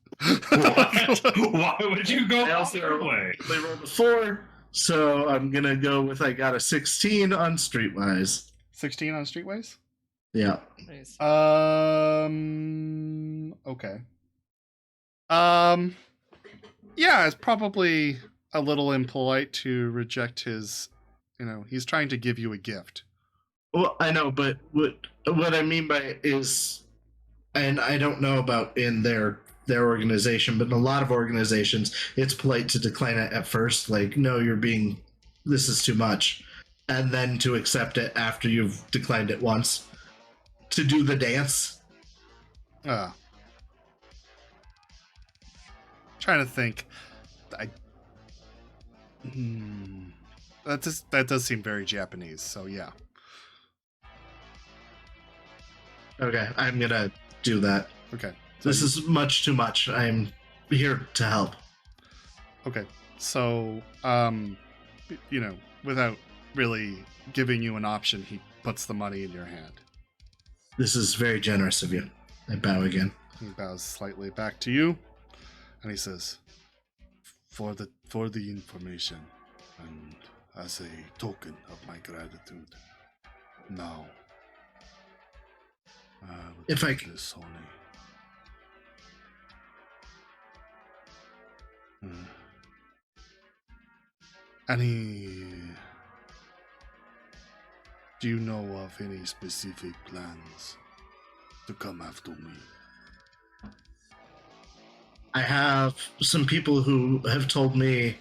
S4: Why would you go that way?
S2: They rolled a 4, so I'm gonna go with I got a 16 on streetwise.
S1: 16 on streetwise?
S2: Yeah.
S3: Nice.
S1: Okay. Yeah, it's probably a little impolite to reject his, he's trying to give you a gift.
S2: Well, I know, but what I mean by it is, and I don't know about in their organization, but in a lot of organizations, it's polite to decline it at first, like, no, this is too much, and then to accept it after you've declined it once, to do the dance.
S1: Trying to think. That does seem very Japanese, so yeah.
S2: Okay, I'm gonna do that.
S1: Okay.
S2: This is much too much. I'm here to help.
S1: Okay. So, without really giving you an option, he puts the money in your hand.
S2: This is very generous of you. I bow again.
S1: He bows slightly back to you, and he says, "For the information, and as a token of my gratitude, now,
S2: if I
S1: can this only." Do you know of any specific plans to come after me?
S2: I have some people who have told me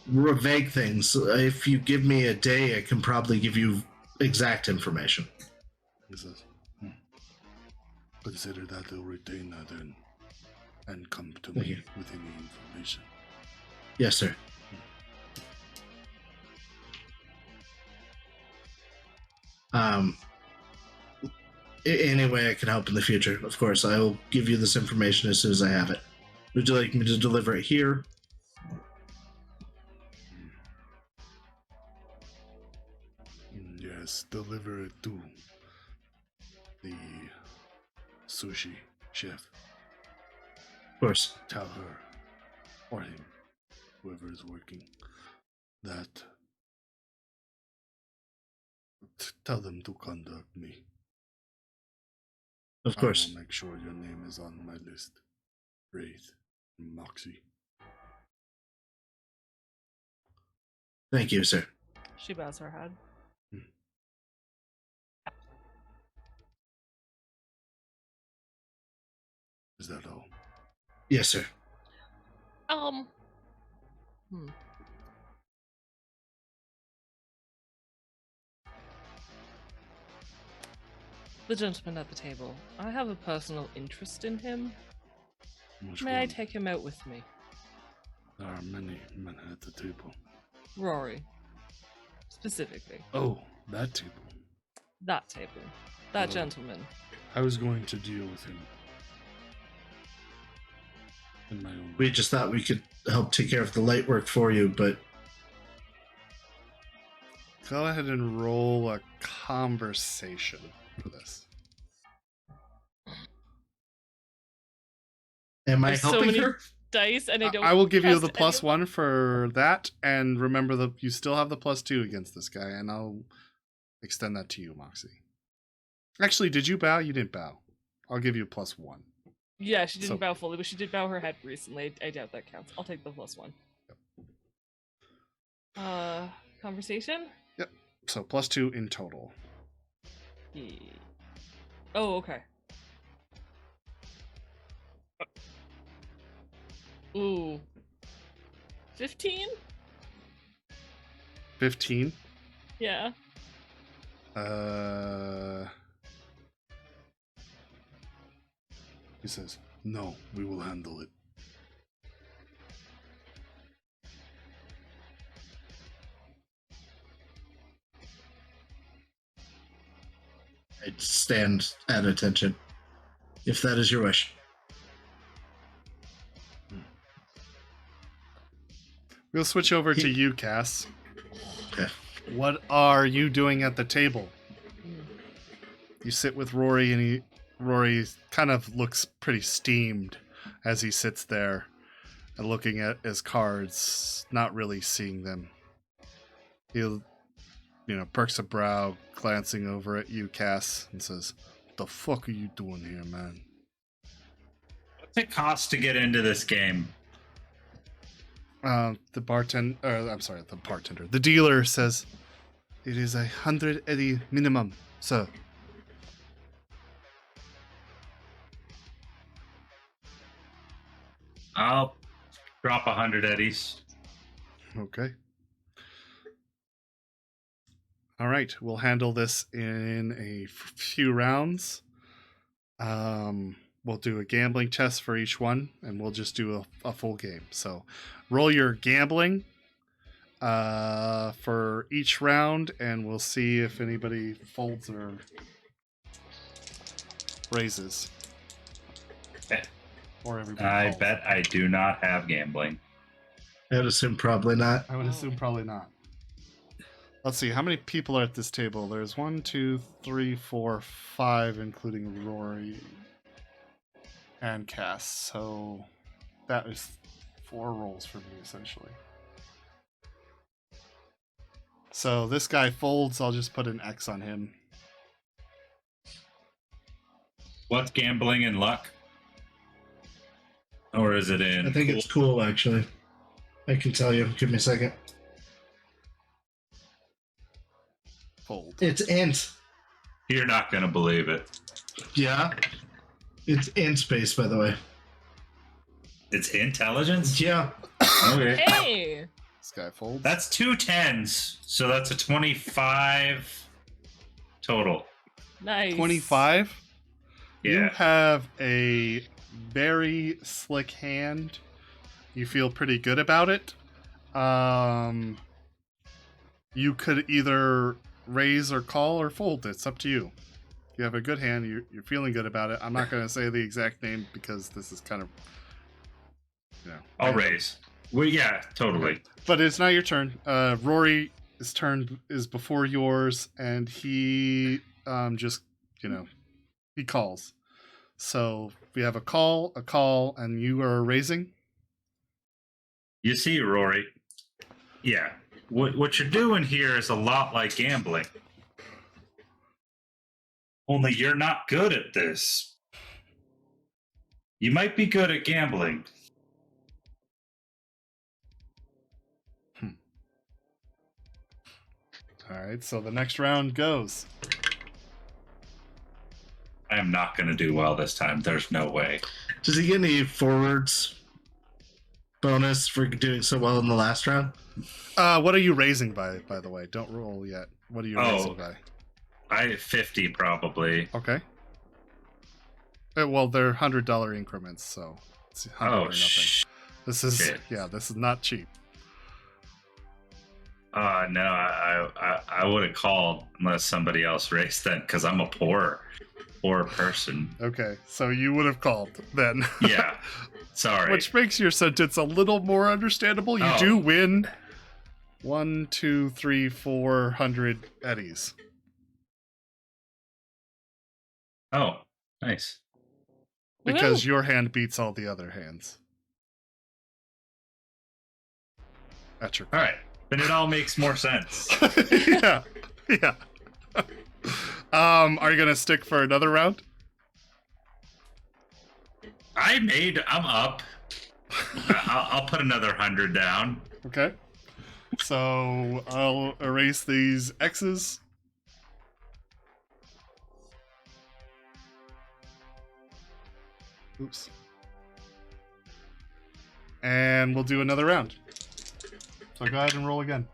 S2: vague things. If you give me a day, I can probably give you exact information.
S1: He says, Consider that a retainer then, and come to me with any information.
S2: Yes, sir. Any way I can help in the future, of course, I will give you this information as soon as I have it. Would you like me to deliver it here?
S1: Yes, deliver it to the sushi chef.
S2: Of course.
S1: Tell her, or him, whoever is working, that tell them to contact me.
S2: Of course.
S1: I will make sure your name is on my list. Wraith, Moxie.
S2: Thank you, sir.
S3: She bows her head.
S1: Is that all?
S2: Yes, sir.
S3: The gentleman at the table. I have a personal interest in him.
S1: Which
S3: May I
S1: one?
S3: take him out with me?
S1: There are many men at the table.
S3: Rory. Specifically.
S1: Oh, that table.
S3: That table. That
S1: Oh.
S3: gentleman.
S1: I was going to deal with him in my own
S2: We
S1: way.
S2: just thought we could help take care of the light work for you, but
S1: Go ahead and roll a conversation for this.
S2: am I
S3: There's so
S2: helping
S3: many
S2: her?
S3: dice, and I don't.
S1: I will give you
S3: trust
S1: the
S3: any
S1: plus
S3: of-
S1: 1 for that, and remember you still have the plus 2 against this guy, and I'll extend that to you, Moxie. Actually, did you bow? You didn't bow. I'll give you a plus 1.
S3: Yeah, she didn't
S1: So-
S3: bow fully, but she did bow her head recently. I doubt that counts. I'll take the plus 1. Conversation?
S1: So +2 in total.
S3: Oh, okay. Ooh. 15?
S1: 15.
S3: Yeah.
S1: He says, "No, we will handle it."
S2: I stand at attention, if that is your wish.
S1: We'll switch over to you, Cass.
S2: Okay.
S1: What are you doing at the table? You sit with Rory, and Rory kind of looks pretty steamed as he sits there and looking at his cards, not really seeing them. He, perks a brow, glancing over at you, Cass, and says, "What the fuck are you doing here, man?"
S4: What's it cost to get into this game?
S1: The dealer says, "It is 100 eddy minimum, sir."
S4: I'll drop 100 eddies.
S1: Okay. All right, we'll handle this in a few rounds. We'll do a gambling test for each one, and we'll just do a full game. So roll your gambling for each round, and we'll see if anybody folds or raises.
S4: Okay.
S1: Or everybody
S4: I
S1: calls.
S4: bet I do not have gambling.
S2: I would assume probably not.
S1: I would assume probably not. Let's see, how many people are at this table? There's 1, 2, 3, 4, 5, including Rory and Cass. So that is 4 rolls for me, essentially. So this guy folds. I'll just put an X on him.
S4: What's gambling and luck? Or is it in?
S2: I think it's cool, actually. I can tell you. Give me a second.
S1: Fold.
S2: It's int.
S4: You're not going to believe it.
S2: Yeah. It's int space, by the way.
S4: It's intelligence?
S2: Yeah.
S4: Okay.
S3: Hey!
S1: This guy folds.
S4: That's 2 10s, so that's a 25 total.
S3: Nice.
S1: 25. You
S4: Yeah.
S1: have a very slick hand. You feel pretty good about it. You could either raise or call or fold. It's up to you. You have a good hand. You're feeling good about it. I'm not going to say the exact name because this is kind of,
S4: I'll raise. Well, yeah, totally.
S1: But it's not your turn. Rory's turn is before yours, and he just, he calls. So we have a call, and you are raising.
S4: You see, Rory. Yeah. What you're doing here is a lot like gambling. Only you're not good at this. You might be good at gambling.
S1: All right, so the next round goes.
S4: I am not going to do well this time. There's no way.
S2: Does he get any forwards bonus for doing so well in the last round?
S1: What are you raising by the way? Don't roll yet. What are you raising by?
S4: I 50 probably.
S1: Okay. Well, they're $100 increments, so it's 100 or nothing. This is
S4: shit.
S1: this is not cheap.
S4: No, I would have called unless somebody else raised that because I'm a poor person.
S1: Okay, so you would have called then.
S4: Yeah, sorry.
S1: Which makes your sentence a little more understandable. You do win 1, 2, 3, 400 eddies.
S4: Oh, nice.
S1: Because
S3: Woohoo!
S1: your hand beats all the other hands. That's your
S4: All right, then it all makes more sense.
S1: yeah. Are you gonna stick for another round?
S4: I'm up. I'll put another 100 down.
S1: Okay. So I'll erase these X's. Oops. And we'll do another round. So go ahead and roll again.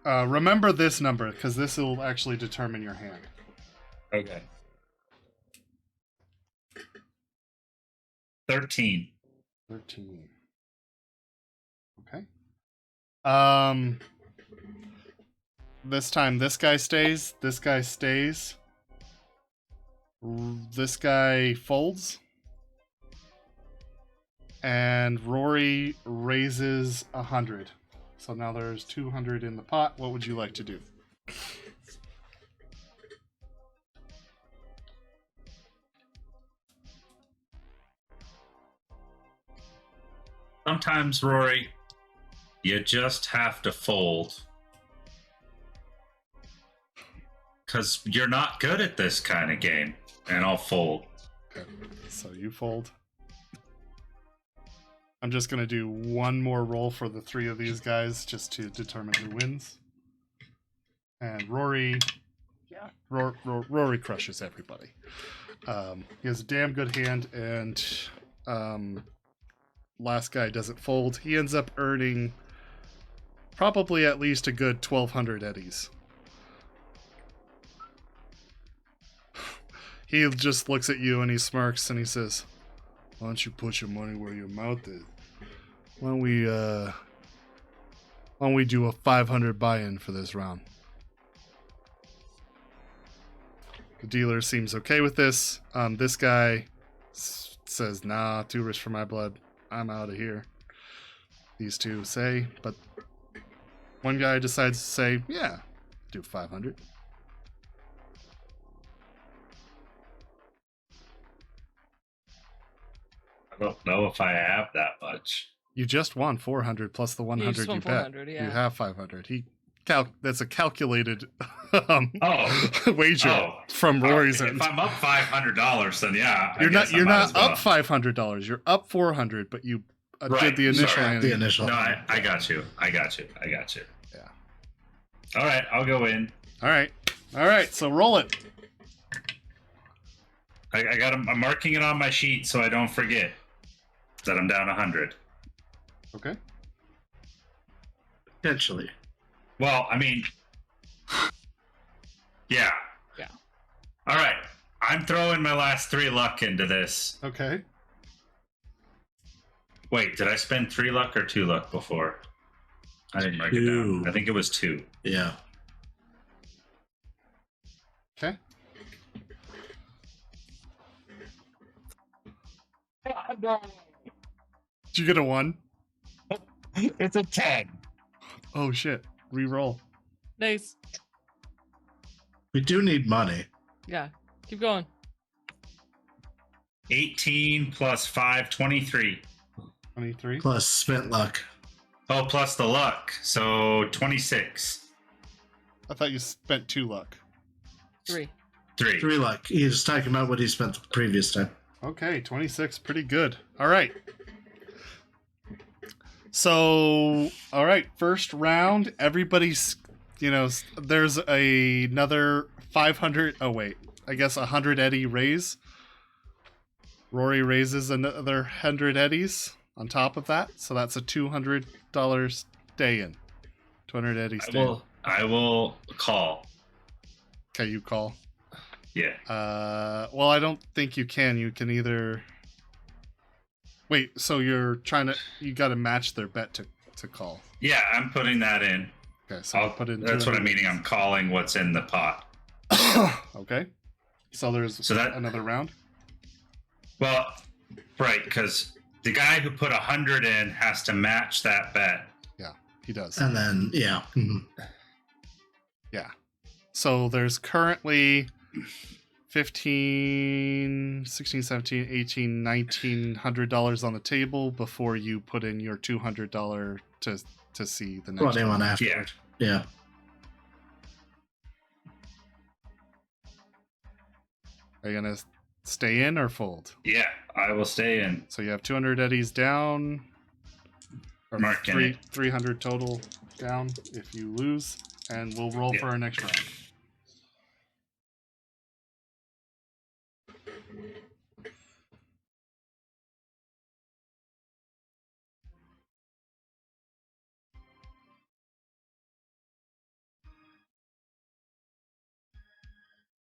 S1: Remember this number, because this will actually determine your hand.
S4: Okay. 13.
S1: 13. Okay. This time this guy stays, this guy stays. This guy folds. And Rory raises 100. So now there's 200 in the pot. What would you like to do?
S4: Sometimes, Rory, you just have to fold. Because you're not good at this kind of game. And I'll fold.
S1: Okay. So you fold. I'm just going to do one more roll for the three of these guys just to determine who wins. And Rory... Yeah. Rory crushes everybody. He has a damn good hand, and last guy doesn't fold. He ends up earning probably at least a good 1,200 eddies. He just looks at you and he smirks and he says, "Why don't you put your money where your mouth is? Why don't we do a 500 buy-in for this round?" The dealer seems okay with this. This guy says, "Nah, too rich for my blood. I'm out of here." These two say, but one guy decides to say, "Yeah, do 500."
S4: I don't know if I have that much.
S1: You just won 400 plus the 100
S3: just won
S1: you bet.
S3: 400, yeah.
S1: You have 500. That's a calculated wager from Rory's end.
S4: If I'm up $500, then yeah.
S1: You're not up $500. You're up 400, but you did the initial.
S4: Sorry.
S2: The initial.
S4: No, I got you.
S1: Yeah.
S4: All right, I'll go in.
S1: All right. So roll it.
S4: I got. I'm marking it on my sheet so I don't forget that I'm down 100.
S1: Okay.
S2: Potentially.
S4: Well, I mean, yeah.
S3: Yeah.
S4: All right, I'm throwing my last 3 luck into this.
S1: Okay.
S4: Wait, did I spend 3 luck or 2 luck before? I didn't write it
S2: 2.
S4: down. I think it was 2.
S2: Yeah.
S1: Okay. Did you get a 1?
S4: It's a 10.
S1: Oh shit. Re-roll.
S3: Nice.
S2: We do need money.
S3: Yeah. Keep going.
S4: 18 plus 5, 23.
S1: 23.
S2: Plus spent luck.
S4: Oh, plus the luck, so 26.
S1: I thought you spent 2 luck.
S3: 3.
S4: 3.
S2: 3 luck. He was talking about what he spent the previous time.
S1: Okay, 26. Pretty good. All right. So, all right, first round, everybody's, there's another 500. Oh, wait, I guess 100 eddy raise. Rory raises another 100 eddies on top of that. So that's a $200 stay in. 200 eddies stay in.
S4: I will call.
S1: Okay, you call.
S4: Yeah.
S1: Well, I don't think you can. You can either... Wait, so you got to match their bet to call.
S4: Yeah, I'm putting that in.
S1: Okay, so I'll put in.
S4: That's what I'm meaning. I'm calling what's in the pot.
S1: Okay. So there's another round.
S4: Well, right, because the guy who put 100 in has to match that bet.
S1: Yeah, he does.
S2: And then, yeah. Mm-hmm.
S1: Yeah. So there's currently 15, 16, 17, 18, $1,900 on the table before you put in your $200 to see the next
S2: What
S1: one.
S2: one after? Yeah.
S1: Are you gonna Stay in or fold?
S4: Yeah, I will stay in.
S1: So you have 200 eddies down. Or
S4: Marking it.
S1: 300 total down if you lose. And we'll roll
S4: Yeah.
S1: for our next round.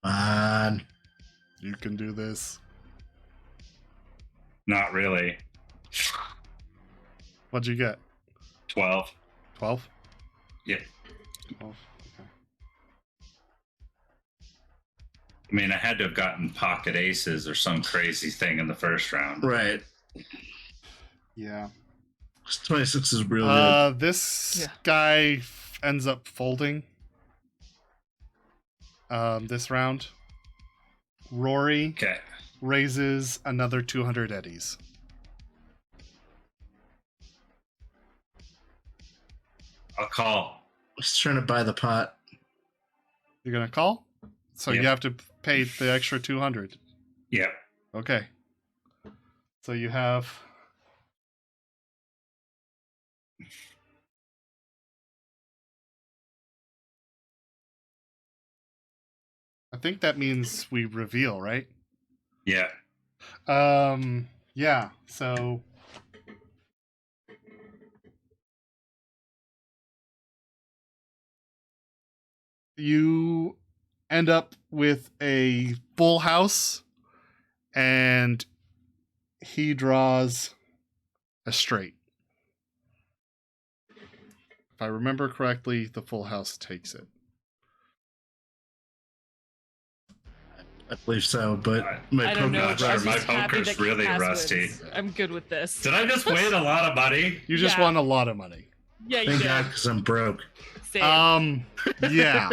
S2: Man.
S1: You can do this.
S4: Not really.
S1: What'd you get?
S4: 12.
S1: 12?
S4: Yeah.
S1: 12. Okay.
S4: I mean, I had to have gotten pocket aces or some crazy thing in the first round.
S2: Right.
S1: Yeah.
S2: 26 is real good.
S1: This
S3: Yeah.
S1: guy ends up folding. This round. Rory
S4: Okay.
S1: raises another 200 eddies.
S4: I'll call.
S2: Just trying to buy the pot.
S1: You're gonna call? So
S4: Yep.
S1: you have to pay the extra 200.
S4: Yeah.
S1: Okay. So you have... I think that means we reveal, right?
S4: Yeah.
S1: Yeah, so you end up with a full house and he draws a straight. If I remember correctly, the full house takes it.
S2: I believe so, but my
S3: I don't know.
S2: poker's
S4: Sure,
S3: I'm
S4: my
S3: just happy
S4: poker's
S3: that
S4: really
S3: Cass
S4: rusty.
S3: wins. I'm good with this.
S4: Did I just win a lot of money?
S1: You just
S3: Yeah.
S1: won a lot of money.
S3: Yeah, you
S2: Thank
S3: did.
S2: God, because I'm broke.
S3: Same.
S1: Yeah.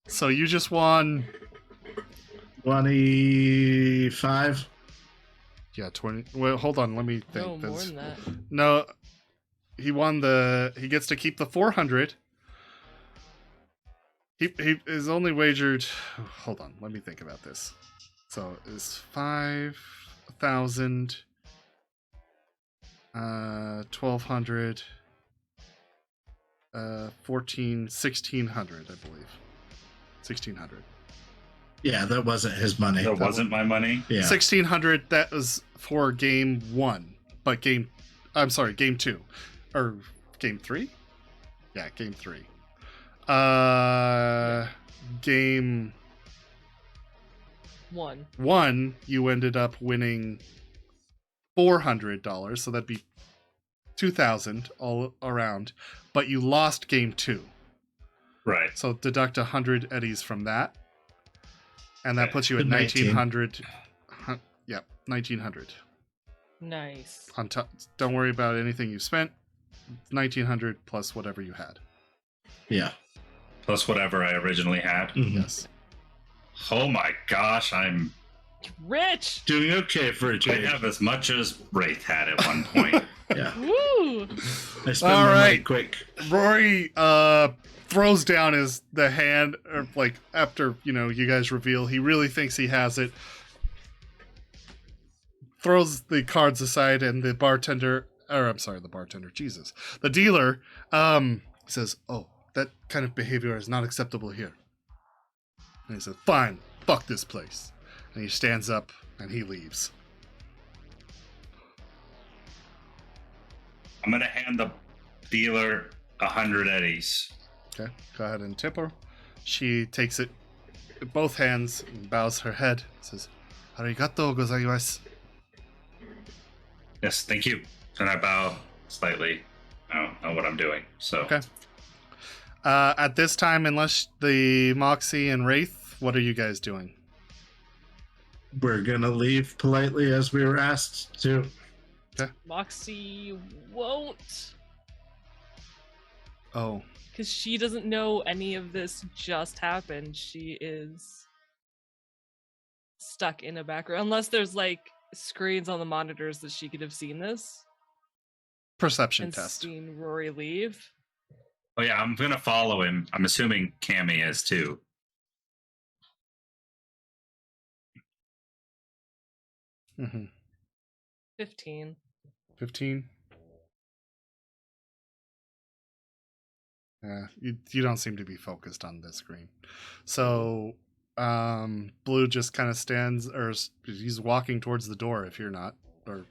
S1: So you just won
S2: 25.
S1: Yeah, 20. Well, hold on, let me think.
S3: no, more
S1: That's-
S3: than that.
S1: No, he won he gets to keep the 400. He is only wagered. Hold on, let me think about this. So it's 5,000, 1,200, 1,600, I believe. 1,600.
S2: Yeah, that wasn't his money.
S4: That wasn't my money.
S2: Yeah.
S1: 1,600. That was for game 1, but game 2 or game 3. Yeah, game 3. Game 1, you ended up winning $400, so that'd be 2,000 all around. But you lost game 2,
S4: Right.
S1: so deduct 100 eddies from that, and that
S4: Okay.
S1: puts you at
S2: 19.
S1: 1,900. Yeah, 1,900
S3: Nice.
S1: on top. Don't worry about anything you spent. 1,900 plus whatever you had.
S2: Yeah.
S4: Plus whatever I originally had.
S2: Mhm.
S1: Yes.
S4: Oh my gosh, I'm.
S3: Rich.
S2: Doing okay for a
S4: I
S2: change.
S4: have as much as Wraith had at one point.
S2: Yeah.
S3: Woo.
S2: I spend
S1: All
S2: my money
S1: right.
S2: quick.
S1: Rory throws down the hand, or like after you guys reveal, he really thinks he has it. Throws the cards aside, and the dealer says, "Oh, that kind of behavior is not acceptable here." And he says, "Fine, fuck this place." And he stands up and he leaves.
S4: I'm gonna hand the dealer 100 eddies.
S1: Okay, go ahead and tip her. She takes it in both hands and bows her head. Says, "Arigato gozaimasu."
S4: Yes, thank you. And I bow slightly. I don't know what I'm doing. So
S1: Okay. At this time, unless the Moxie and Wraith, what are you guys doing?
S2: We're gonna leave politely as we were asked to.
S3: Moxie won't,
S1: Oh,
S3: because she doesn't know any of this just happened. She is stuck in a back room, unless there's like screens on the monitors that she could have seen this
S1: perception
S3: and
S1: test.
S3: seen Rory leave.
S4: oh yeah, I'm gonna follow him. I'm assuming Cammy is too.
S1: Mm-hmm.
S3: 15.
S1: 15. Yeah, you don't seem to be focused on this screen. So, Blue just kind of stands, or he's walking towards the door if you're not, or,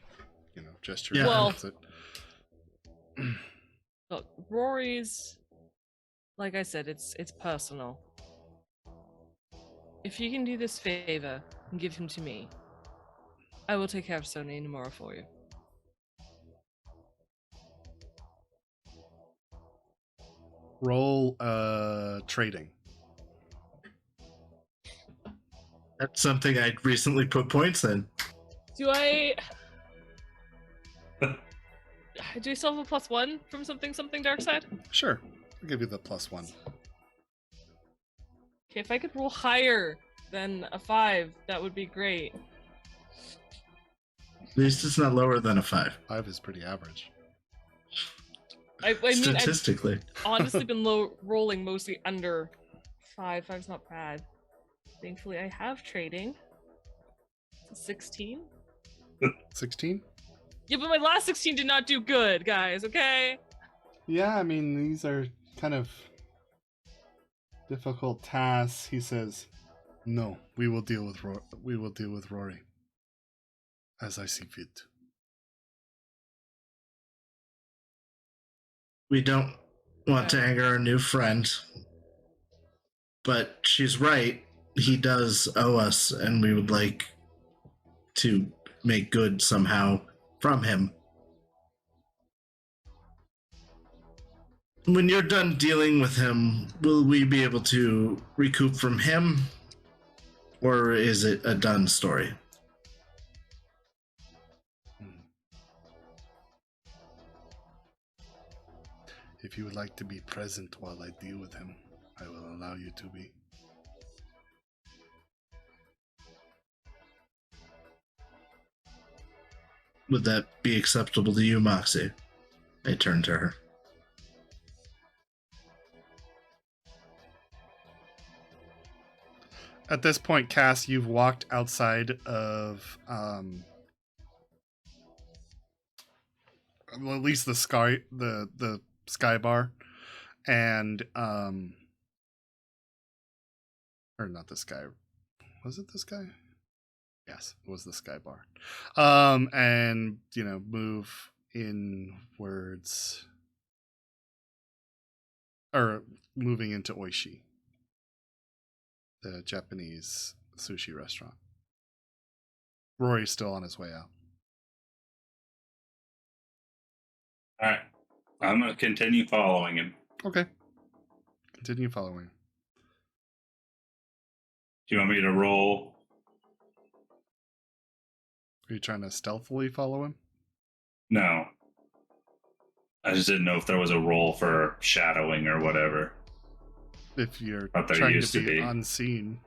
S1: gesture
S2: Yeah.
S1: towards it.
S3: Look, Rory's, like I said, it's personal. If you can do this favor and give him to me, I will take care of Sony tomorrow for you.
S1: Roll trading.
S2: That's something I recently put points in.
S3: Do I still have a +1 from something dark side?
S1: Sure, I'll give you the +1.
S3: Okay, if I could roll higher than a 5, that would be great.
S2: At least it's not lower than a 5.
S1: 5 is pretty average.
S3: I mean,
S2: Statistically.
S3: I've honestly been rolling mostly under 5. 5's not bad. Thankfully, I have trading. It's a 16.
S1: 16?
S3: Yeah, but my last 16 did not do good, guys. Okay.
S1: Yeah, I mean, these are kind of difficult tasks. He says, "No, we will deal with Rory as I see fit."
S2: We don't want to anger our new friend, but she's right. He does owe us, and we would like to make good somehow from him. When you're done dealing with him, will we be able to recoup from him? Or is it a done story?
S1: If you would like to be present while I deal with him, I will allow you to be.
S2: Would that be acceptable to you, Moxie? I turn to her.
S1: At this point, Cass, you've walked outside of well, at least the sky bar, and or not the sky. Was it the sky? Yes, it was the sky bar. And move inwards, or moving into Oishi, the Japanese sushi restaurant. Rory's still on his way out.
S4: All right. I'm going to continue following him.
S1: Okay. Continue following.
S4: Do you want me to roll?
S1: Are you trying to stealthily follow him?
S4: No. I just didn't know if there was a roll for shadowing or whatever.
S1: If you're
S4: Thought there
S1: trying
S4: used
S1: to
S4: to
S1: be
S4: be.
S1: unseen.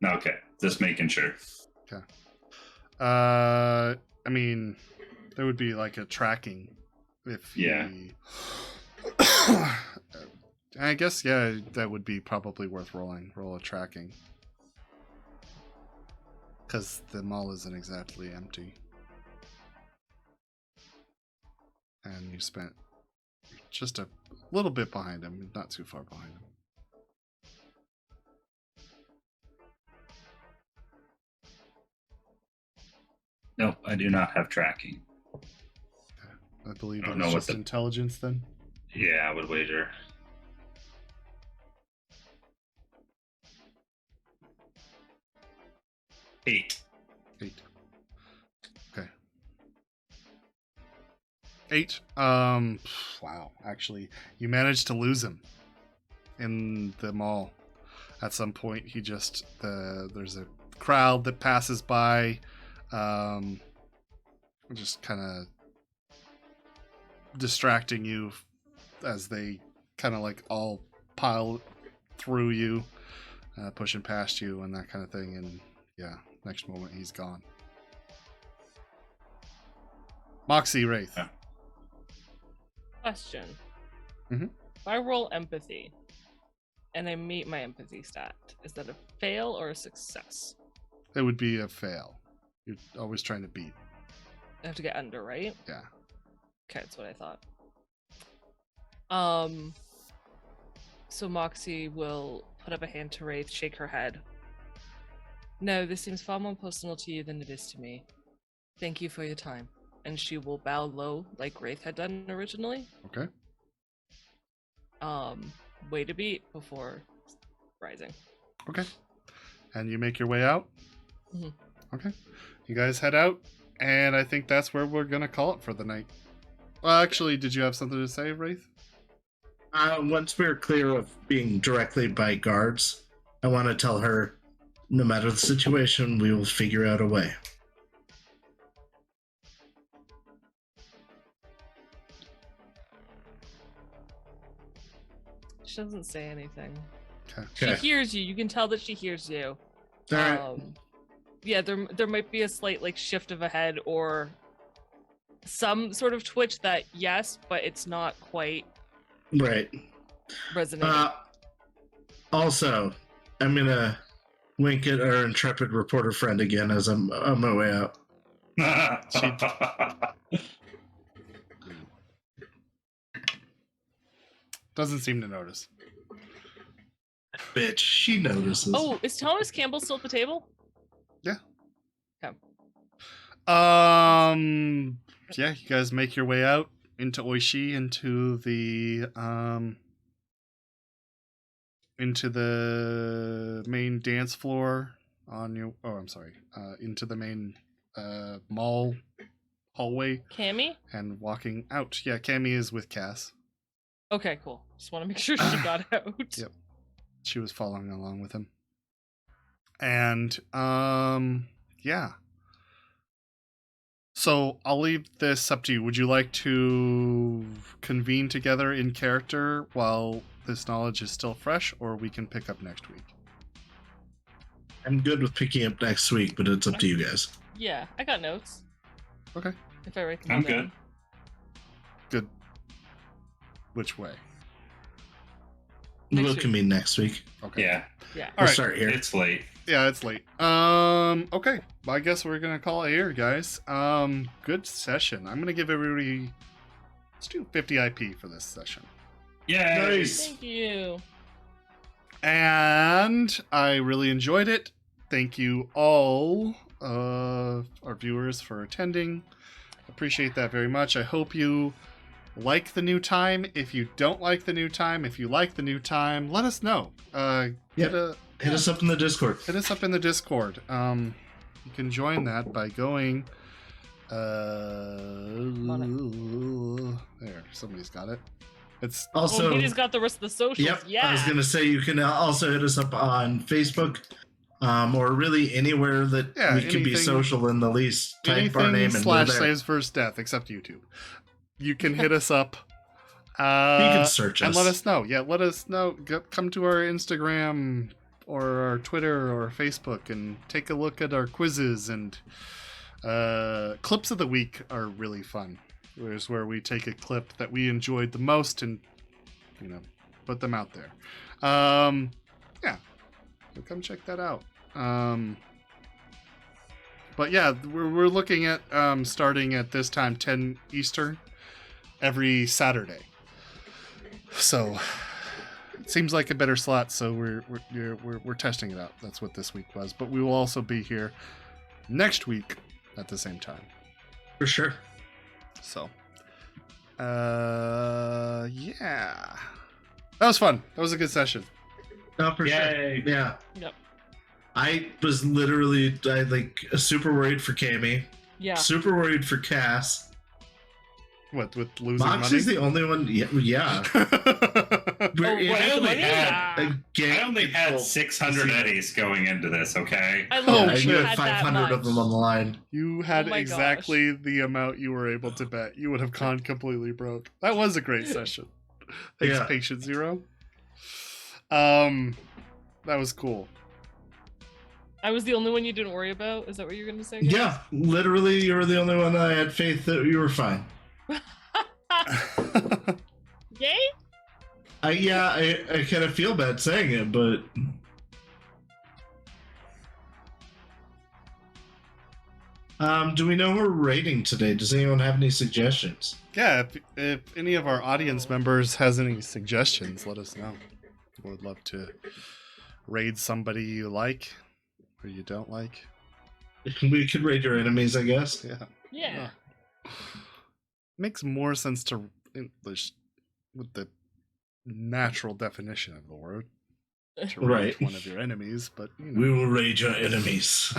S4: No, okay. Just making sure.
S1: Okay. I mean, there would be like a tracking if
S4: Yeah.
S1: I guess, yeah, that would be probably worth rolling. Roll a tracking. Because the mall isn't exactly empty. And you spent just a little bit behind him, not too far behind him.
S4: Nope, I do not have tracking.
S1: I believe
S4: I
S1: it
S4: don't
S1: was
S4: know what
S1: just
S4: the-
S1: intelligence then.
S4: Yeah, I would wager. Eight.
S1: 8. Okay. 8. Wow. Actually, you managed to lose him in the mall. At some point, there's a crowd that passes by, just kind of distracting you as they kind of like all pile through you, pushing past you and that kind of thing. And yeah, next moment he's gone. Moxie Wraith.
S4: Yeah.
S3: Question.
S1: Mhm.
S3: If I roll empathy and I meet my empathy stat, is that a fail or a success?
S1: It would be a fail. You're always trying to beat.
S3: I have to get under, right?
S1: Yeah.
S3: Okay, that's what I thought. So Moxie will put up a hand to Wraith, shake her head. No, this seems far more personal to you than it is to me. Thank you for your time. And she will bow low like Wraith had done originally.
S1: Okay.
S3: Wait a beat before rising.
S1: Okay. And you make your way out?
S3: Mhm.
S1: Okay. You guys head out, and I think that's where we're going to call it for the night. Well, actually, did you have something to say, Wraith?
S2: Once we're clear of being directly by guards, I want to tell her, no matter the situation, we will figure out a way.
S3: She doesn't say anything.
S1: Okay.
S3: She hears you. You can tell that she hears you.
S2: All right.
S3: Yeah, there might be a slight like shift of a head or some sort of twitch that yes, but it's not quite
S2: Right.
S3: resonating.
S2: Also, I'm gonna wink at our intrepid reporter friend again as I'm on my way out.
S1: Doesn't seem to notice.
S2: Bitch, she notices.
S3: Oh, is Thomas Campbell still at the table?
S1: Yeah.
S3: Okay.
S1: Yeah, you guys make your way out into Oishi, into the main dance floor on your into the main mall hallway
S3: Cammy?
S1: and walking out. Yeah, Cammy is with Cass.
S3: Okay, cool. Just want to make sure she got out.
S1: Yep. She was following along with him. And yeah. So I'll leave this up to you. Would you like to convene together in character while this knowledge is still fresh, or we can pick up next week?
S2: I'm good with picking up next week, but it's up to you guys.
S3: Yeah, I got notes.
S1: Okay.
S3: If I write them
S4: I'm
S3: all
S4: good.
S3: down.
S1: Good. Which way?
S3: Next
S2: Look
S3: week.
S2: at me next week.
S1: Okay.
S4: Yeah,
S3: Yeah.
S1: All
S2: We'll
S1: right.
S2: start here.
S4: it's late.
S1: Yeah, it's late. Okay. I guess we're gonna call it here, guys. Good session. I'm gonna give everybody, let's do 50 IP for this session.
S4: Yeah.
S2: Nice.
S3: Thank you.
S1: And I really enjoyed it. Thank you all, our viewers, for attending. Appreciate that very much. I hope you like the new time. If you don't like the new time, if you like the new time, let us know.
S2: Hit us up in the Discord.
S1: Hit us up in the Discord. You can join that by going. There, somebody's got it. It's
S2: Also,
S3: Katie's got the rest of the socials.
S2: yep.
S3: Yeah.
S2: I was gonna say you can also hit us up on Facebook, or really anywhere that
S1: Yeah,
S2: we can be
S1: anything-
S2: social in the least. Type our name
S1: anything
S2: and we're
S1: /
S2: there.
S1: saves first death, except YouTube. You can hit us up.
S2: You can search us
S1: and let us know. Yeah, let us know. Come to our Instagram or our Twitter or Facebook and take a look at our quizzes, and clips of the week are really fun. There's where we take a clip that we enjoyed the most and put them out there. Yeah, so come check that out. But yeah, we're looking at starting at this time 10 Eastern every Saturday. So it seems like a better slot, so we're testing it out. That's what this week was. But we will also be here next week at the same time.
S2: for sure.
S1: So yeah. That was fun. That was a good session.
S2: No, for
S4: Yay.
S2: sure. Yeah.
S3: Yep.
S2: I was literally super worried for Cammy,
S3: Yeah.
S2: super worried for Cass.
S1: What, with losing
S2: Moxie's
S1: money?
S2: the only one. Yeah. We're
S3: Oh,
S2: in
S3: what,
S4: I only
S3: money?
S4: had-
S3: Yeah.
S2: a
S4: I only had
S2: gang-
S4: 600 eddies going into this, okay?
S3: I
S1: Oh,
S3: love
S2: Yeah,
S3: that
S1: shit.
S2: you
S3: you
S2: had
S3: had that
S2: 500 of them
S3: much.
S2: on the line.
S1: You had
S3: Oh my
S1: exactly the amount you were able to bet. You would have gone completely broke. That was a great session. Thanks,
S2: Yeah.
S1: Patient Zero. That was cool.
S3: I was the only one you didn't worry about. Is that what you're going to say?
S2: Yeah, literally, you were the only one I had faith that you were fine.
S3: Yay?
S2: I kind of feel bad saying it, but Do we know who we're rating today? Does anyone have any suggestions?
S1: Yeah, if any of our audience members has any suggestions, let us know. We'd love to raid somebody you like or you don't like.
S2: We could raid your enemies, I guess.
S3: Yeah.
S1: Makes more sense to English with the natural definition of the word. To raid
S2: Right.
S1: one of your enemies, but you know.
S2: We will raid your enemies.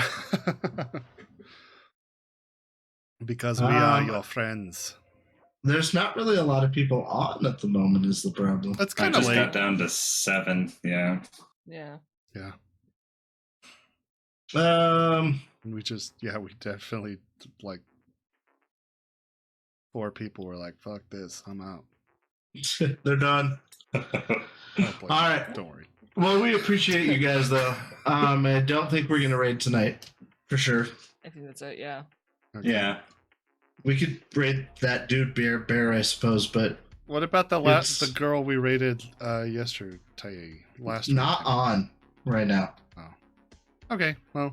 S1: Because we are your friends.
S2: There's not really a lot of people on at the moment is the problem.
S1: That's
S4: I
S1: kind of
S4: just
S1: late.
S4: got down to 7. Yeah.
S3: Yeah.
S1: Yeah. We definitely, like, 4 people were like, fuck this, I'm out.
S2: They're done.
S1: Oh, boy,
S2: All right.
S1: don't worry.
S2: Well, we appreciate you guys, though. I don't think we're going to raid tonight, for sure.
S3: I think that's it. Yeah.
S1: Okay.
S4: Yeah.
S2: We could raid that dude Bear, I suppose, but
S1: What about the girl we raided yesterday? Last
S2: not
S1: week?
S2: on right now.
S1: Okay, well,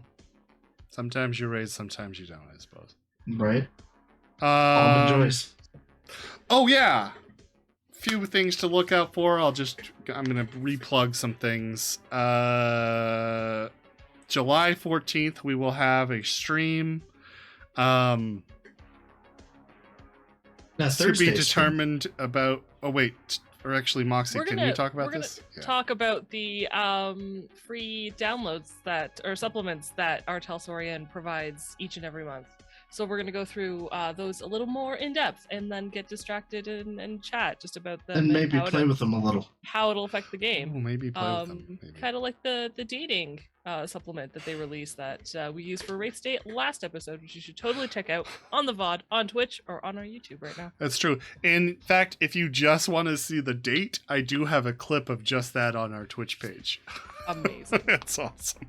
S1: sometimes you raid, sometimes you don't, I suppose.
S2: Right? Almond Joyce.
S1: Oh yeah, few things to look out for. I'm gonna replug some things. July 14th, we will have a stream.
S2: That's
S1: To be determined about. Oh wait, or actually, Moxie, can you talk about this?
S3: Talk about the free downloads or supplements that our Talsorian provides each and every month. So we're going to go through those a little more in depth, and then get distracted and chat just about them
S2: and maybe play with them a little.
S3: How it'll affect the game.
S1: Oh, maybe play with them.
S3: Kind of like the dating supplement that they released that we used for Wraith's Date last episode, which you should totally check out on the VOD, on Twitch, or on our YouTube right now.
S1: That's true. In fact, if you just want to see the date, I do have a clip of just that on our Twitch page.
S3: Amazing.
S1: That's awesome.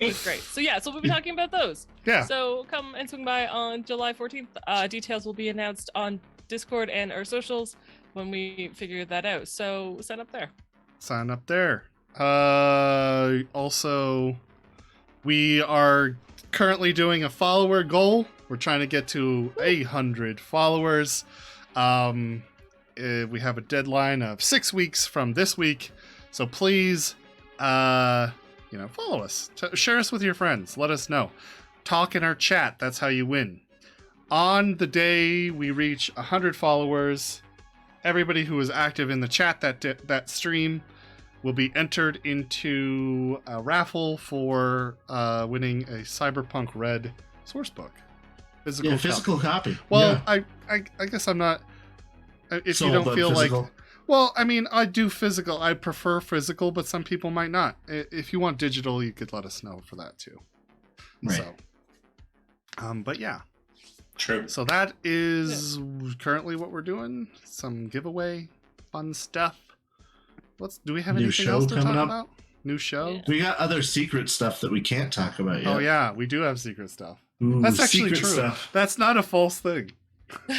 S3: It's great. So yeah, so we'll be talking about those.
S1: Yeah.
S3: So come and swing by on July 14th. Details will be announced on Discord and our socials when we figure that out. So sign up there.
S1: Sign up there. Also, we are currently doing a follower goal. We're trying to get to 100 followers. We have a deadline of 6 weeks from this week. So please, follow us. Share us with your friends. Let us know. Talk in our chat. That's how you win. On the day we reach 100 followers, everybody who is active in the chat that stream will be entered into a raffle for winning a Cyberpunk Red sourcebook. Physical
S2: copy.
S1: Well, yeah. I guess I'm not. If you don't feel
S2: physical.
S1: like. Well, I mean, I do physical. I prefer physical, but some people might not. If you want digital, you could let us know for that too.
S2: Right.
S1: So, but yeah.
S4: True.
S1: So that is currently what we're doing. Some giveaway, fun stuff. Do we have
S2: New
S1: anything
S2: show
S1: else to
S2: coming
S1: talk
S2: up?
S1: about? New show?
S3: Yeah.
S2: We got other secret stuff that we can't talk about yet.
S1: Oh yeah, we do have secret stuff.
S2: Ooh,
S1: That's actually
S2: secret
S1: true.
S2: Stuff.
S1: That's not a false thing.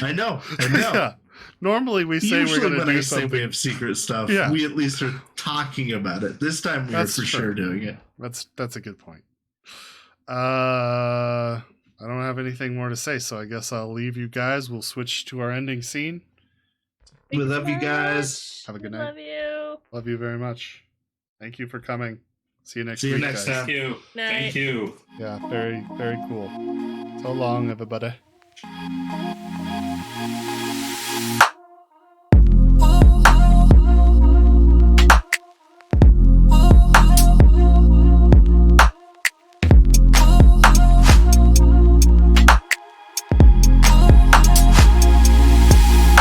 S2: I know.
S1: Yeah. Normally we say
S2: Usually
S1: we're going to
S2: when
S1: do
S2: I say
S1: something.
S2: we have secret stuff,
S1: Yeah.
S2: we at least are talking about it. This time we are
S1: That's
S2: for
S1: true.
S2: sure doing it.
S1: That's a good point. I don't have anything more to say, so I guess I'll leave you guys. We'll switch to our ending scene.
S2: We love you guys.
S1: Have a good
S3: We
S1: night.
S3: Love you.
S1: Love you very much. Thank you for coming. See you next
S2: See you
S1: week,
S2: next
S1: guys.
S2: time.
S4: Thank you.
S3: Night.
S4: Thank you.
S1: Yeah, very, very cool. So long, everybody.